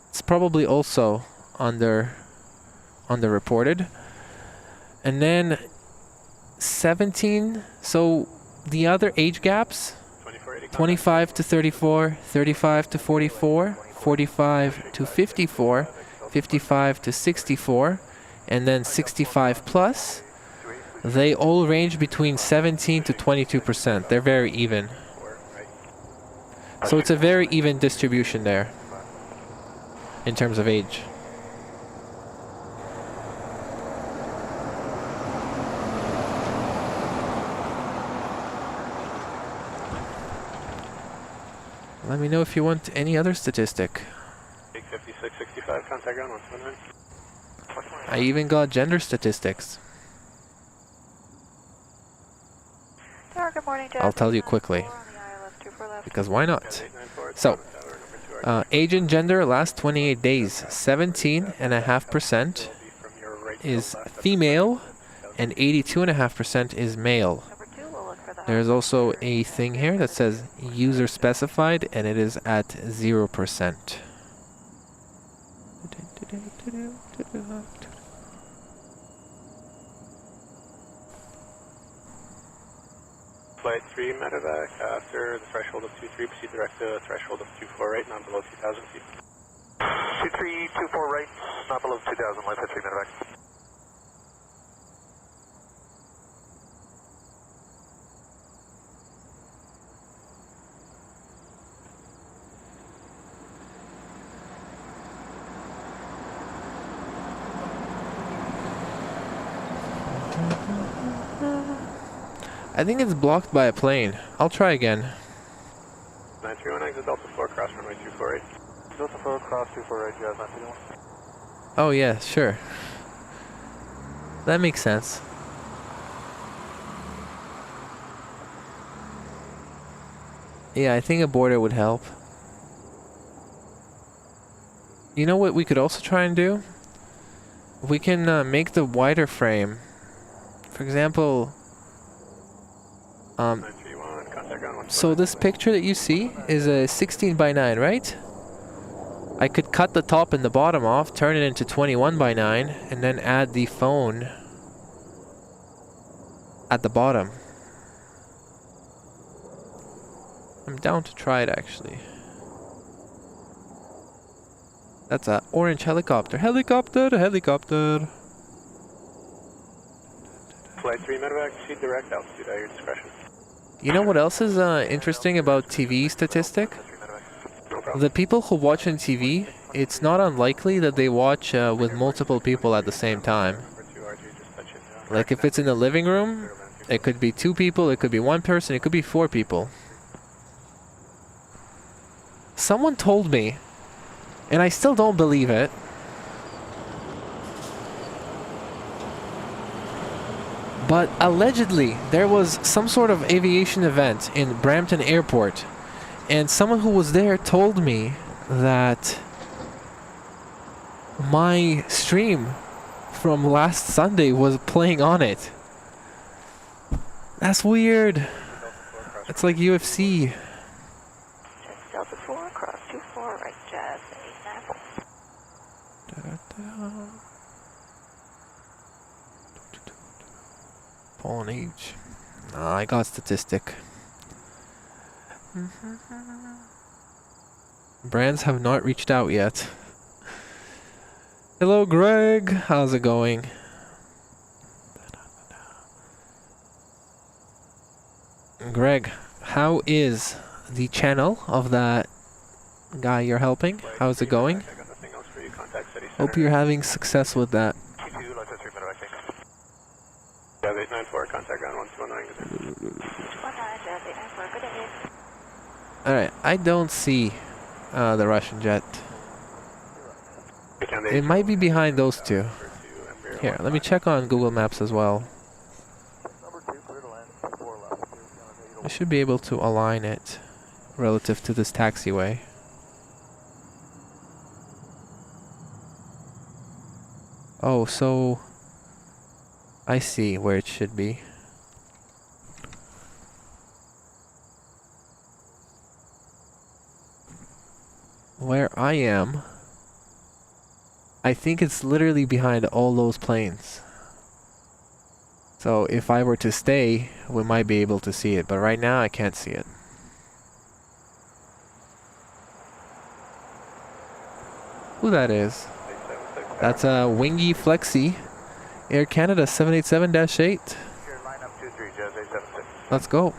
It's probably also underreported. And then 17, so the other age gaps, 25 to 34, 35 to 44, 45 to 54, 55 to 64, and then 65 plus, they all range between 17 to 22%. They're very even. So it's a very even distribution there in terms of age. Let me know if you want any other statistic. 5665, contact ground 179. I even got gender statistics. Good morning, I'll tell you quickly, because why not? So, age and gender last 28 days, 17.5% is female and 82.5% is male. There's also a thing here that says user specified, and it is at 0%. Flight 3, medevac, after the threshold of 23, proceed direct to threshold of 24 right, not below 2,000 feet. 2324 right, not below 2000, life at 3 medevac. I think it's blocked by a plane. I'll try again. 931 exit Delta 4, cross runway 248. Delta 4, cross 248, you guys, 931. Oh yeah, sure. That makes sense. Yeah, I think a border would help. You know what we could also try and do? We can make the wider frame. For example, so this picture that you see is a 16 by 9, right? I could cut the top and the bottom off, turn it into 21 by 9, and then add the phone at the bottom. I'm down to try it, actually. That's a orange helicopter. Helicopter, helicopter. Flight 3, medevac, proceed direct, altitude at your discretion. You know what else is interesting about TV statistic? The people who watch on TV, it's not unlikely that they watch with multiple people at the same time. Like if it's in the living room, it could be 2 people, it could be 1 person, it could be 4 people. Someone told me, and I still don't believe it, but allegedly there was some sort of aviation event in Brampton Airport, and someone who was there told me that my stream from last Sunday was playing on it. That's weird. It's like UFC. Delta 4, cross 24, right, jazz, 89. Pawn age. Nah, I got statistic. Brands have not reached out yet. Hello, Greg. How's it going? Greg, how is the channel of that guy you're helping? How's it going? I got nothing else for you. Contact city center. Hope you're having success with that. Q2, let's 3 minute, I think. Yeah, 894, contact ground 1209. Good day. Alright, I don't see the Russian jet. It might be behind those two. Here, let me check on Google Maps as well. I should be able to align it relative to this taxiway. Oh, so I see where it should be. Where I am, I think it's literally behind all those planes. So if I were to stay, we might be able to see it, but right now I can't see it. Who that is? That's a Wingy Flexi Air Canada 787-8. Here, line up 23, Jazz 876. Let's go.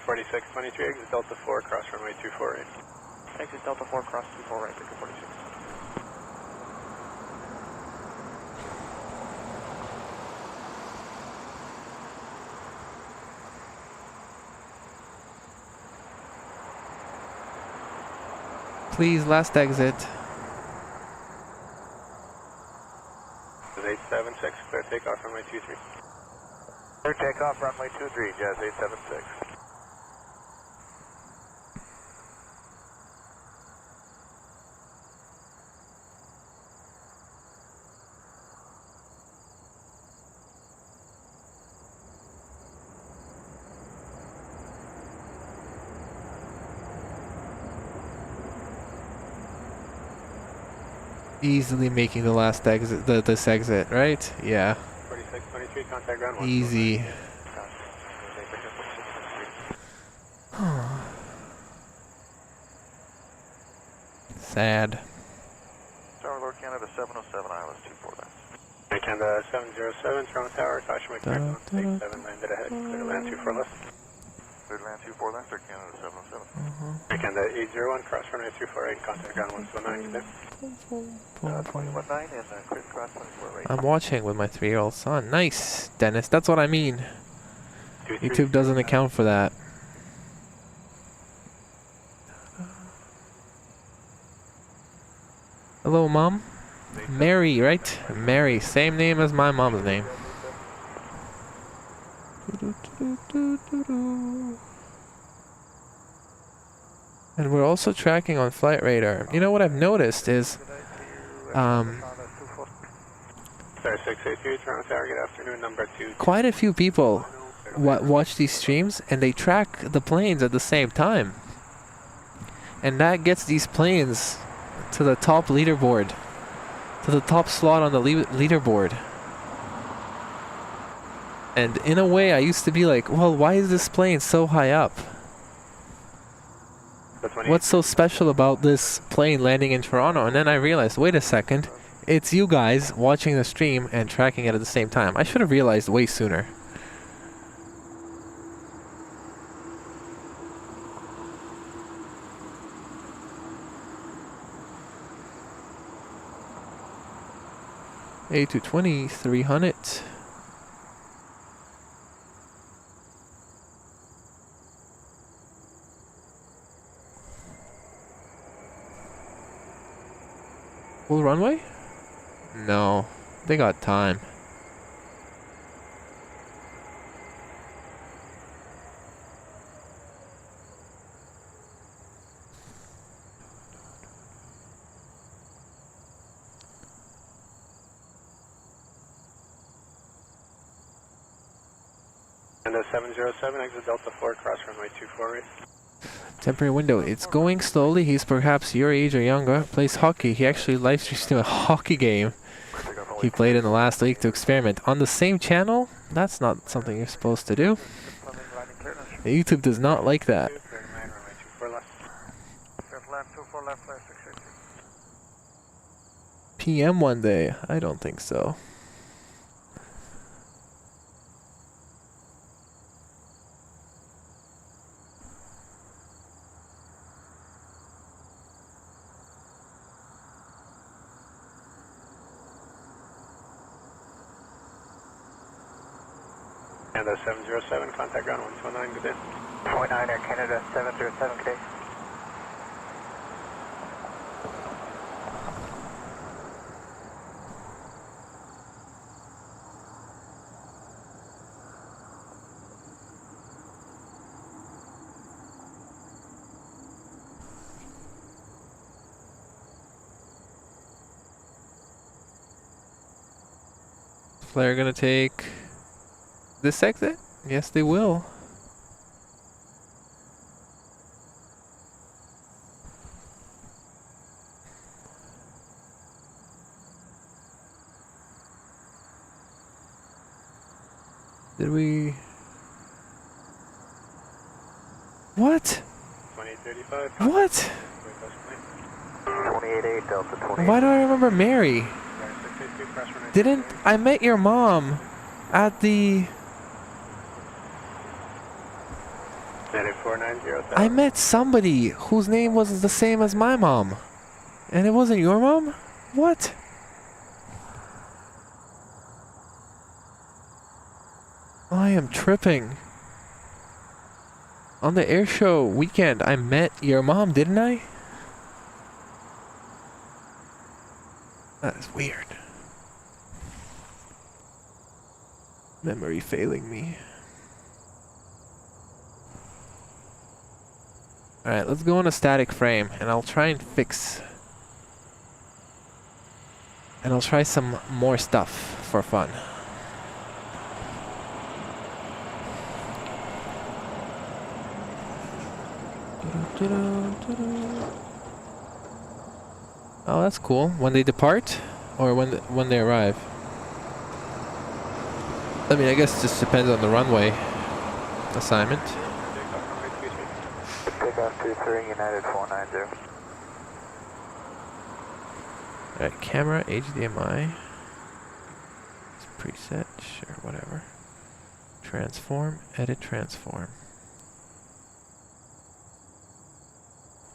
Forty-six 23, exit Delta 4, cross runway 248. Exit Delta 4, cross 24 right, Victor 46. Please, last exit. 876, clear takeoff runway 23. Clear takeoff, runway 23, Jazz 876. Easily making the last exit, this exit, right? Yeah. 46 23, contact ground 1. Easy. Sad. Tower Lord Canada 707, ILS 24 left. Canada 707, Toronto Tower, caution my correct on 67, landed ahead, clear to land 24 left. Clear to land 24 left, or Canada 707. Canada 801, cross runway 248, contact ground 129, good day. 219 and clear cross 24 right. I'm watching with my 3-year-old son. Nice, Dennis. That's what I mean. YouTube doesn't account for that. Hello, Mom. Mary, right? Mary. Same name as my mom's name. And we're also tracking on flight radar. You know what I've noticed is, 683, Toronto Tower, good afternoon, number 2. quite a few people watch these streams and they track the planes at the same time. And that gets these planes to the top leaderboard, to the top slot on the leaderboard. And in a way, I used to be like, well, why is this plane so high up? What's so special about this plane landing in Toronto? And then I realized, wait a second, it's you guys watching the stream and tracking it at the same time. I should have realized way sooner. A220, 300. Full runway? No, they got time. And 707, exit Delta 4, cross runway 248. Temporary window. It's going slowly. He's perhaps your age or younger. Plays hockey. He actually live streams a hockey game. we played in the last week to experiment. On the same channel? That's not something you're supposed to do. YouTube does not like that. PM one day? I don't think so. And 707, contact ground 129, good day. 29 Air Canada 707, good day. Flare gonna take this exit? Yes, they will. Did we? What? 2835. What? 28-8 Delta 20. Why do I remember Mary? Didn't I met your mom at the? 9490. I met somebody whose name was the same as my mom, and it wasn't your mom. What? I am tripping. On the air show weekend, I met your mom, didn't I? That is weird. Memory failing me. Alright, let's go on a static frame, and I'll try and fix... And I'll try some more stuff for fun. Oh, that's cool. When they depart, or when they arrive. I mean, I guess it just depends on the runway assignment. Takeoff 23 United 490. Alright, camera, HDMI. It's preset, sure, whatever. Transform, edit transform.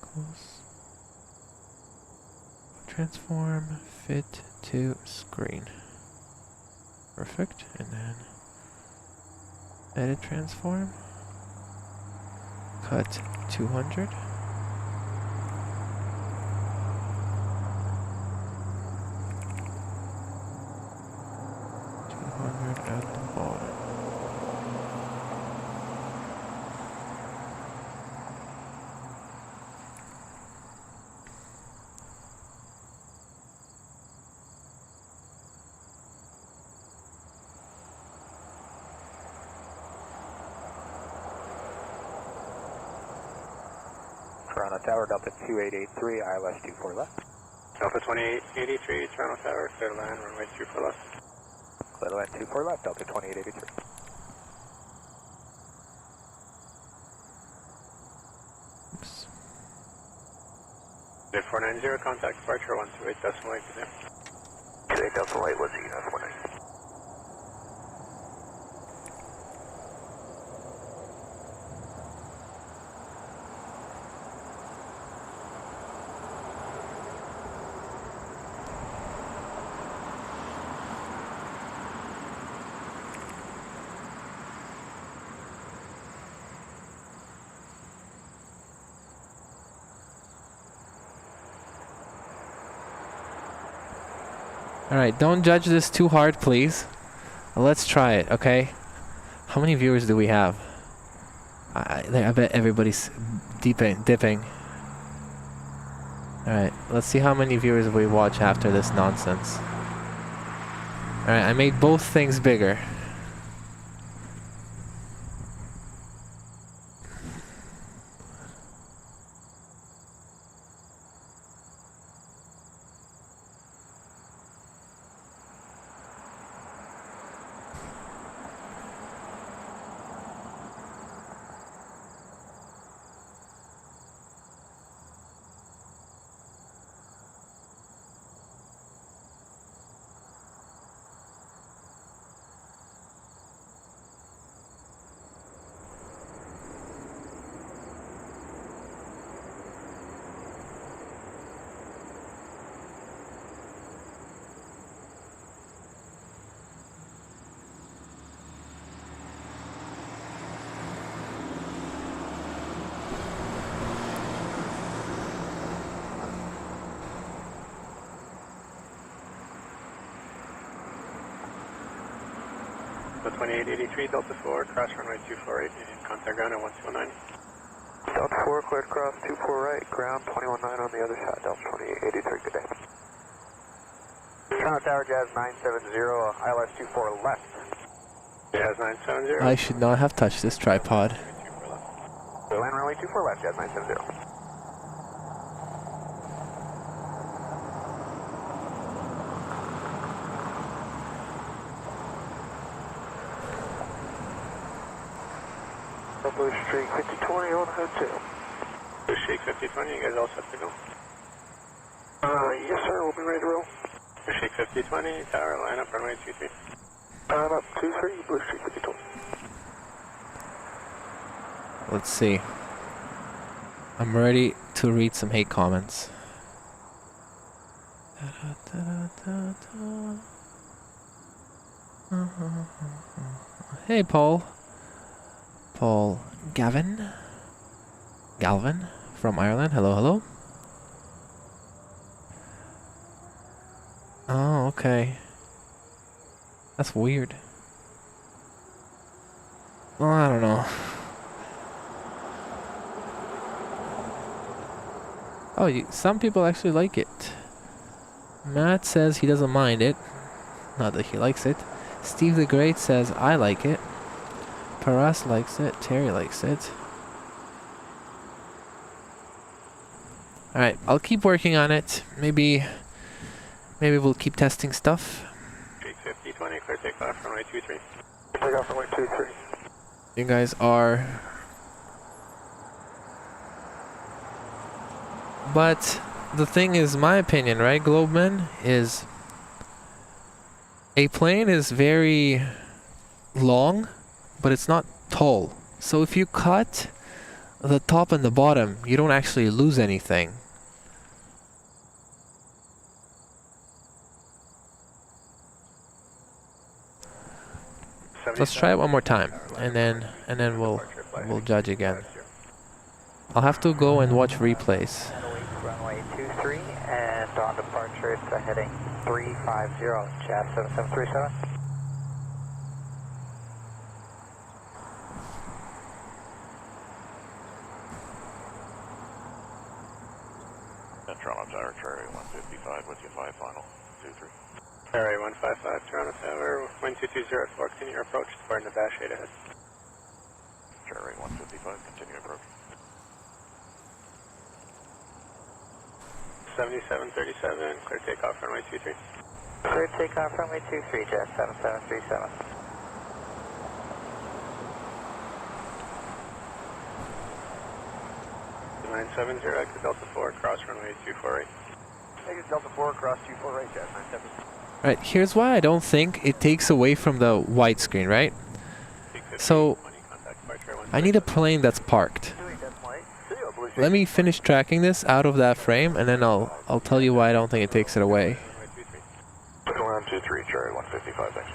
Close. Transform, fit to screen. Perfect, and then edit transform. Cut 200. At the bottom. Toronto Tower, Delta 2883, ILS 24 left. Delta 2883, Toronto Tower, clear to land, runway 24 left. Clear to land 24 left, Delta 2883. Oops. 490, contact departure 128 decimal 8 today. 28 decimal 8 was EUS 190. Alright, don't judge this too hard, please. Let's try it, okay? How many viewers do we have? I bet everybody's dipping. Alright, let's see how many viewers we watch after this nonsense. Alright, I made both things bigger. 2883 Delta 4, cross runway 248, and contact ground at 129. Delta 4, cleared cross 24 right, ground 219 on the other side, Delta 2883, good day. Toronto Tower, Jazz 970, ILS 24 left. Jazz 970. I should not have touched this tripod. Land runway 24 left, Jazz 970. Blue Streak 5020 on hotel. Blue Streak 5020, you guys all set to go? Yes sir, we'll be ready to roll. Blue Streak 5020, tower line up runway 23. Line up 23, Blue Streak 5020. Let's see. I'm ready to read some hate comments. Hey, Paul. Paul Galvin from Ireland. Hello, hello. Oh, okay. That's weird. Well, I don't know. Oh, some people actually like it. Matt says he doesn't mind it. Not that he likes it. Steve the Great says I like it. Paras likes it. Terry likes it. Alright, I'll keep working on it. Maybe we'll keep testing stuff. 5020, clear takeoff, runway 23. Takeoff runway 23. You guys are... But the thing is, my opinion, right, Globeman, is a plane is very long, but it's not tall. So if you cut the top and the bottom, you don't actually lose anything. Let's try it one more time, and then we'll judge again. I'll have to go and watch replays. Runway 23, and on departure it's heading 350, Jazz 7737. Toronto Tower, Cherry 155 with you 5 final, 23. Cherry 155, Toronto Tower, wind 220 at 4, continue approach, departing the dash 8 ahead. Cherry 155, continue approach. 7737, clear takeoff, runway 23. Clear takeoff runway 23, Jazz 7737. 970, exit Delta 4, cross runway 248. Exit Delta 4, cross 248, Jazz 970. Right, here's why I don't think it takes away from the widescreen, right? So, I need a plane that's parked. Let me finish tracking this out of that frame, and then I'll tell you why I don't think it takes it away. Around 23, Cherry 155, thanks.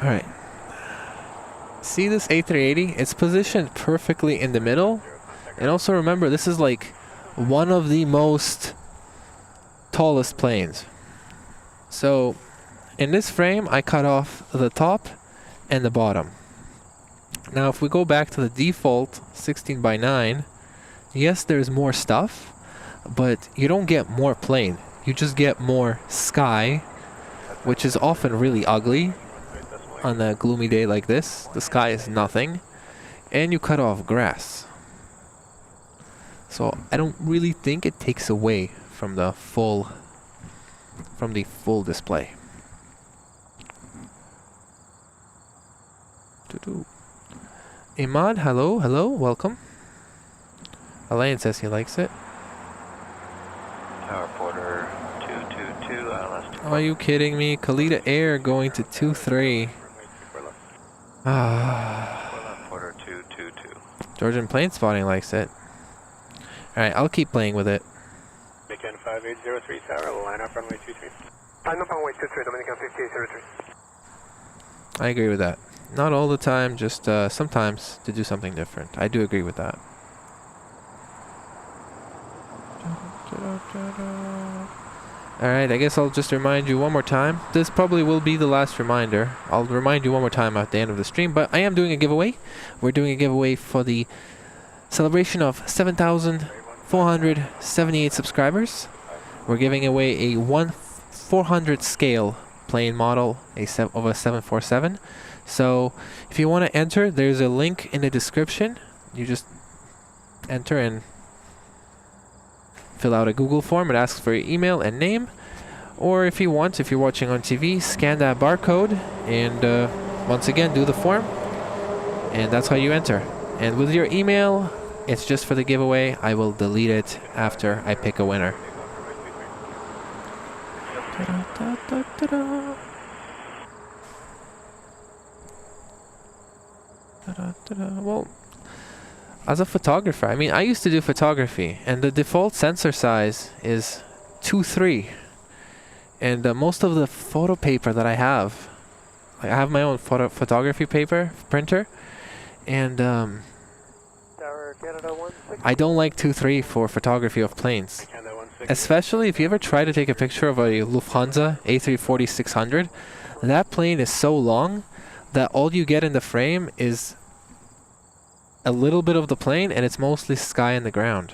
Alright. See this A380? It's positioned perfectly in the middle. And also remember, this is like one of the most tallest planes. So, in this frame, I cut off the top and the bottom. Now, if we go back to the default 16:9, yes, there's more stuff, but you don't get more plane. You just get more sky, which is often really ugly. On a gloomy day like this, the sky is nothing, and you cut off grass. So I don't really think it takes away from the full display. Imad, hello, welcome. Elaine says he likes it. Tower Porter 222, ILS 2. Are you kidding me? Kalita Air going to 23. Porter 222. Georgian plane spotting likes it. Alright, I'll keep playing with it. Dominican 5803 tower, line up runway 23. Line up runway 23, Dominican 5803. I agree with that. Not all the time, just sometimes to do something different. I do agree with that. Alright, I guess I'll just remind you one more time. This probably will be the last reminder. I'll remind you one more time at the end of the stream, but I am doing a giveaway. We're doing a giveaway for the celebration of 7,478 subscribers. We're giving away a 1/400 scale plane model of a 747. So if you want to enter, there's a link in the description. You just enter and fill out a Google form. It asks for your email and name. Or if you want, if you're watching on TV, scan that barcode and once again do the form. And that's how you enter. And with your email, it's just for the giveaway. I will delete it after I pick a winner. Well, as a photographer, I mean, I used to do photography, and the default sensor size is 2.3. And most of the photo paper that I have my own photography paper printer, and I don't like 2.3 for photography of planes. Especially if you ever try to take a picture of a Lufthansa A340-600, that plane is so long that all you get in the frame is a little bit of the plane, and it's mostly sky and the ground.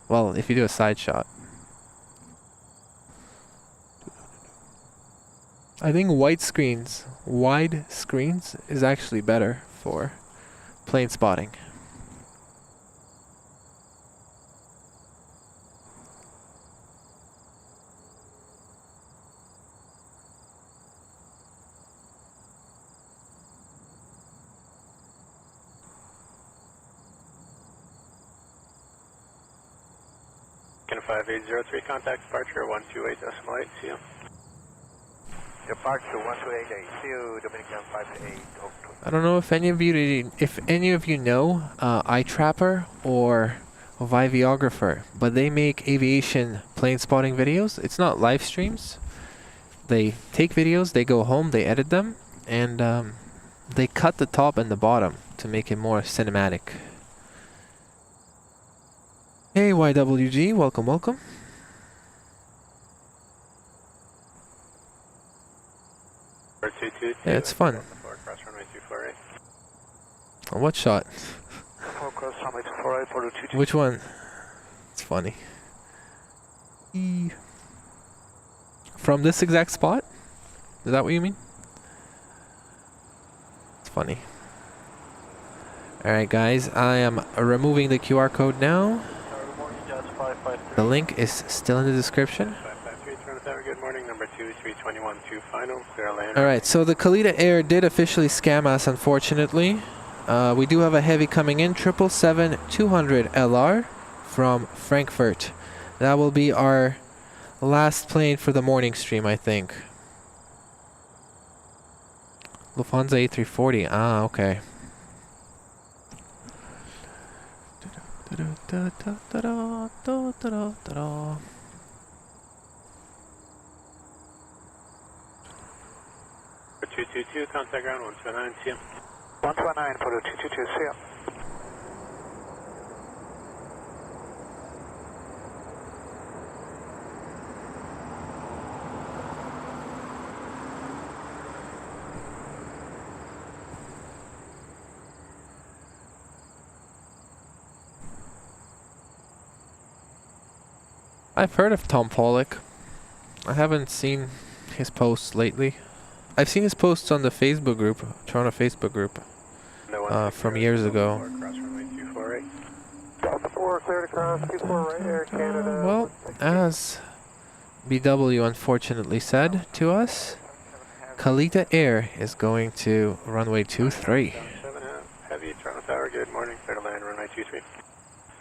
Well, if you do a side shot. I think wide screens is actually better for plane spotting. Can 5803 contact departure 128.8, see you. Departure 1288, see you, Dominican 528. I don't know if any of you know iTrapper or Viviographer, but they make aviation plane spotting videos. It's not live streams. They take videos, they go home, they edit them, and they cut the top and the bottom to make it more cinematic. Hey YWG, welcome, welcome. Yeah, it's fun. On what shot? Which one? It's funny. From this exact spot? Is that what you mean? It's funny. Alright guys, I am removing the QR code now. The link is still in the description. Alright, so the Kalita Air did officially scam us, unfortunately. We do have a heavy coming in, 777-200 LR from Frankfurt. That will be our last plane for the morning stream, I think. Lufthansa A340, ah, okay. For 222, contact ground 129, see you. 129 for the 222, see you. I've heard of Tom Pollock. I haven't seen his posts lately. I've seen his posts on the Facebook group, Toronto Facebook group, from years ago. Well, as BW unfortunately said to us, Kalita Air is going to runway 23. Heavy Toronto Tower, good morning, clear to land runway 23.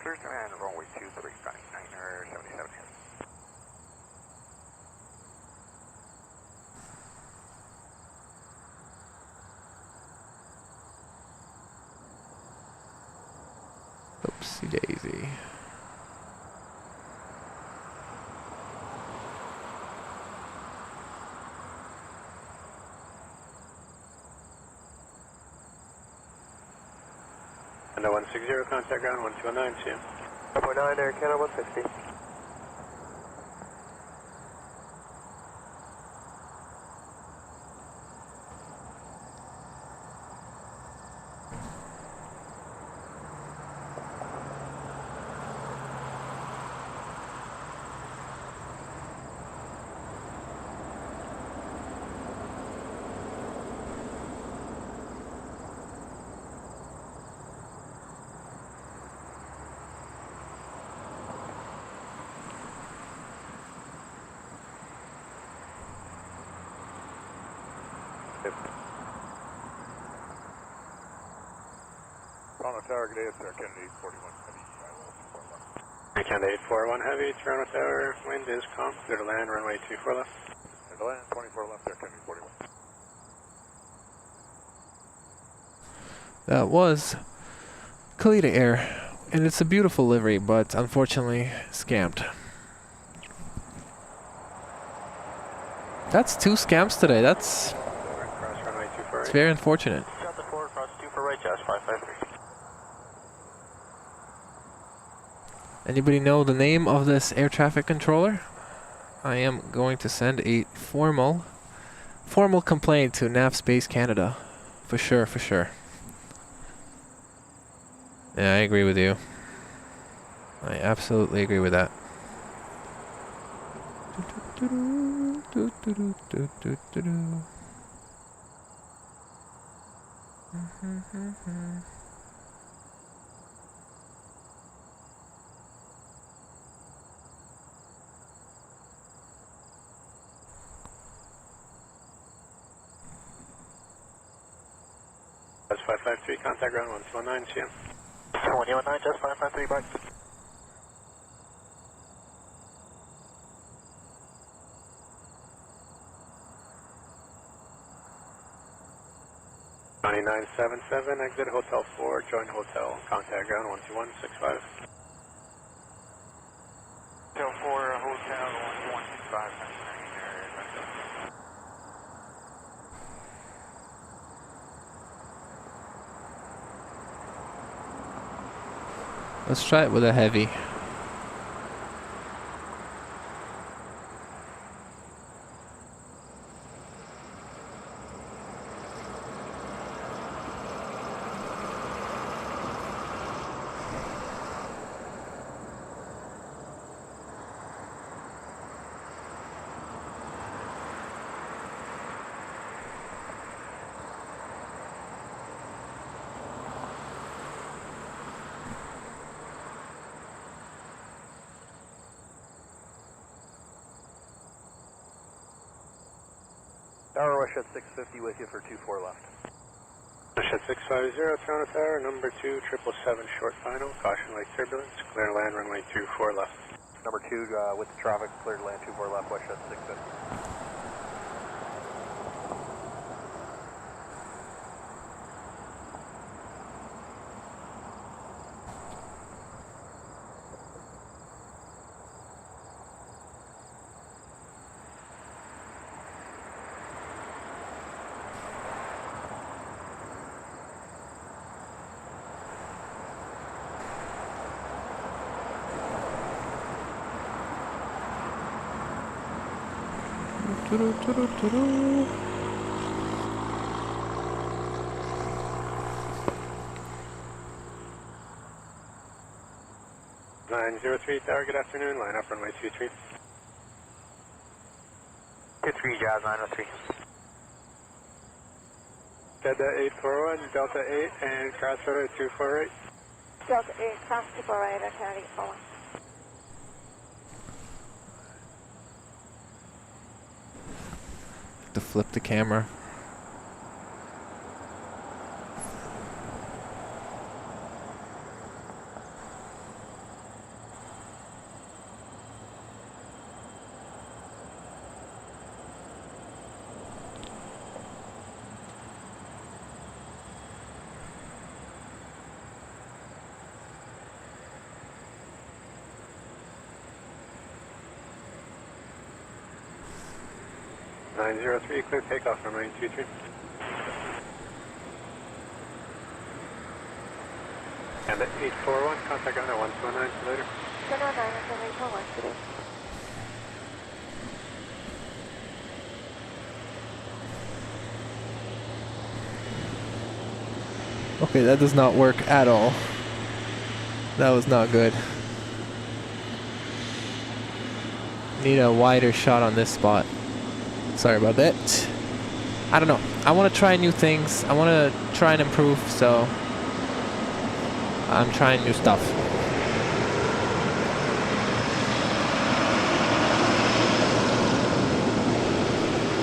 Clear to land runway 23, 977. Oopsie daisy. Honda 160, contact ground 1219, CM. 5.9 Air Canada 160. Toronto Tower, good day, it's Air Kennedy 41 Heavy, Air Canada 841 Heavy, Toronto Tower, wind is calm, clear to land, runway 24 left. Clear to land, 24 left, Air Kennedy 41. That was Kalita Air, and it's a beautiful livery, but unfortunately scammed. That's 2 scams today. That's Cross runway 24 it's very unfortunate. Delta 4, cross 2 for right, Jazz 553. Anybody know the name of this air traffic controller? I am going to send a formal complaint to NAV Space Canada. For sure, for sure. Yeah, I agree with you. I absolutely agree with that. That's 553, contact ground 119, CM. 119, Jazz 553, bye. Exit Hotel 4, join Hotel, contact ground 12165. Hotel 4, Hotel 1165. Let's try it with a heavy. Tower, Rush at 650 with you for 24 left. At 650, Toronto Tower, number 2, 777 short final, caution light turbulence, clear to land, runway 24 left. Number 2 with the traffic, clear to land 24 left, West at 650. Doo-doo-doo-doo-doo. 903 Tower, good afternoon, line up runway 23. 23, Jazz 903. Delta 841, Delta 8, and cross runway 248. Delta 8, cross 248, Air Canada 841. To flip the camera. .903, clear takeoff from runway 23. Canada 841, contact on 119, later. 119, 841 today. Okay, that does not work at all. That was not good. Need a wider shot on this spot. Sorry about that. I don't know. I want to try new things. I want to try and improve, so I'm trying new stuff.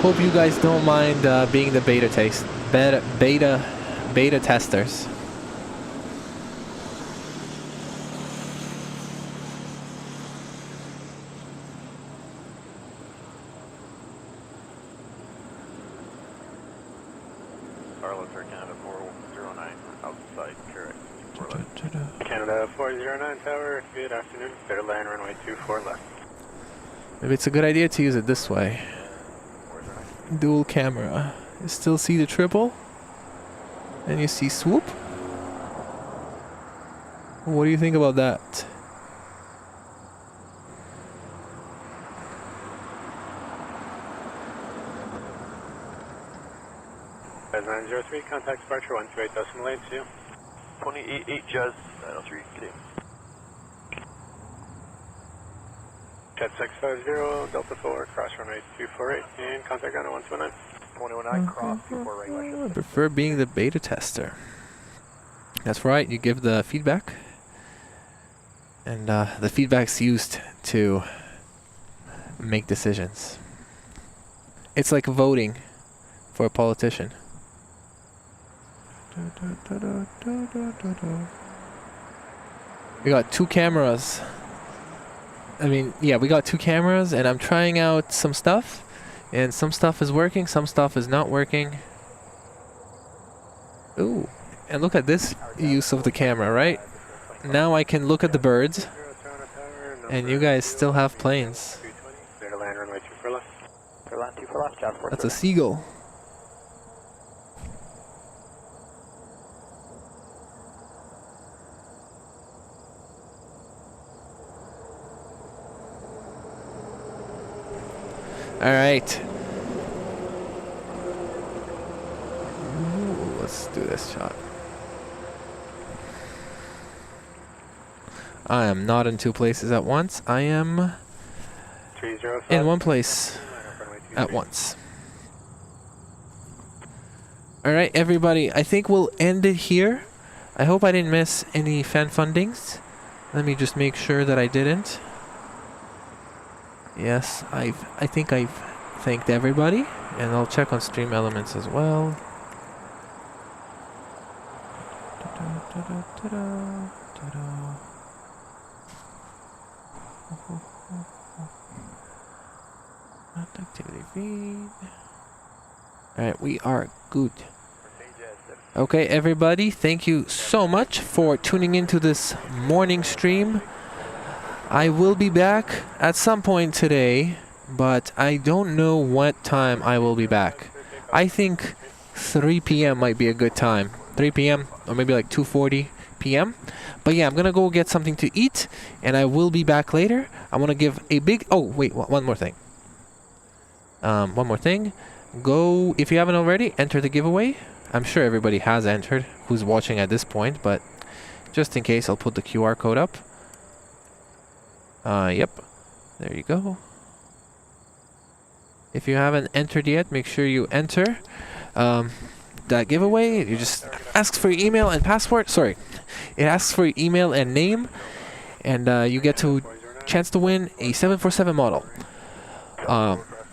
Hope you guys don't mind being the beta testers. Carlos Air Canada 409 outside, correct. Canada 409 Tower, good afternoon. Clear to land, runway 24 left. Maybe it's a good idea to use it this way. Dual camera. You still see the triple? And you see swoop? What do you think about that? As 903, contact departure 128.82. 28 Jazz 903, good evening. Jet 650, Delta 4, cross runway 248, and contact on 129. 219 cross 24 right. I prefer being the beta tester. That's right, you give the feedback. And the feedback's used to make decisions. It's like voting for a politician. We got two cameras. I mean, yeah, we got two cameras, and I'm trying out some stuff. And some stuff is working, some stuff is not working. Ooh, and look at this use of the camera, right? Now I can look at the birds, and you guys still have planes. Clear to land, runway 24 left. Clear land 24 left, John 4. That's a seagull. All right. Ooh, let's do this shot. I am not in two places at once. I am 305. in one place at once. All right, everybody. I think we'll end it here. I hope I didn't miss any fan fundings. Let me just make sure that I didn't. Yes, I think I've thanked everybody, and I'll check on Stream Elements as well. Not activity feed. Alright, we are good. Okay, everybody, thank you so much for tuning into this morning stream. I will be back at some point today, but I don't know what time I will be back. I think 3 p.m. might be a good time. 3 p.m. or maybe like 2:40 p.m. But yeah, I'm gonna go get something to eat, and I will be back later. I want to give a big... Oh, wait, one more thing. One more thing. Go, if you haven't already, enter the giveaway. I'm sure everybody has entered who's watching at this point, but just in case, I'll put the QR code up. Yep. There you go. If you haven't entered yet, make sure you enter that giveaway. You just ask for your email and password. Sorry. It asks for your email and name, and you get to chance to win a 747 model.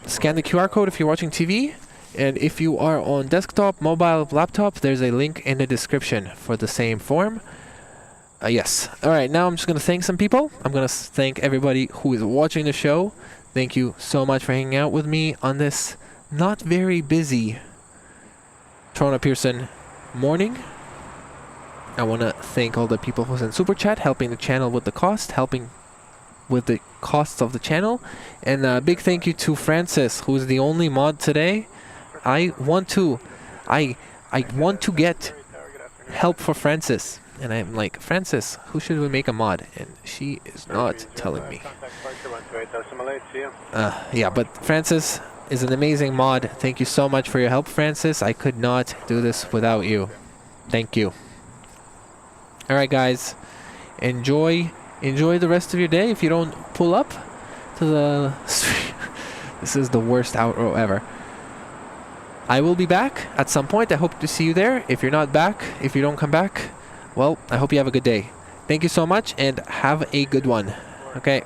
Scan the QR code if you're watching TV, and if you are on desktop, mobile, laptop, there's a link in the description for the same form. Yes. Alright, now I'm just going to thank some people. I'm going to thank everybody who is watching the show. Thank you so much for hanging out with me on this not very busy Toronto Pearson morning. I want to thank all the people who sent Super Chat, helping the channel with the cost, helping with the costs of the channel. And a big thank you to Francis, who is the only mod today. I want to get help for Francis. And I'm like, Francis, who should we make a mod? And she is not telling me. Yeah, but Francis is an amazing mod. Thank you so much for your help, Francis. I could not do this without you. Thank you. Alright guys, enjoy the rest of your day. If you don't pull up to the street, this is the worst outro ever. I will be back at some point. I hope to see you there. If you're not back, if you don't come back, well, I hope you have a good day. Thank you so much and have a good one. Okay.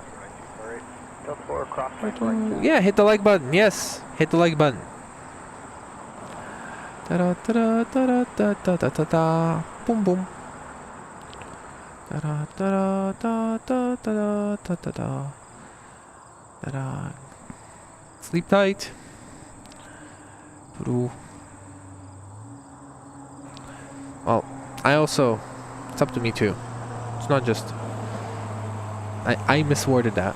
Yeah, hit the like button. Yes, hit the like button. Ta-da, ta-da, ta-da, ta-da, ta-da, ta-da. Boom, boom. Ta-da, ta-da, ta-da, ta-da, ta-da, ta-da. Sleep tight. Well, I also, it's up to me too. It's not just, I misworded that.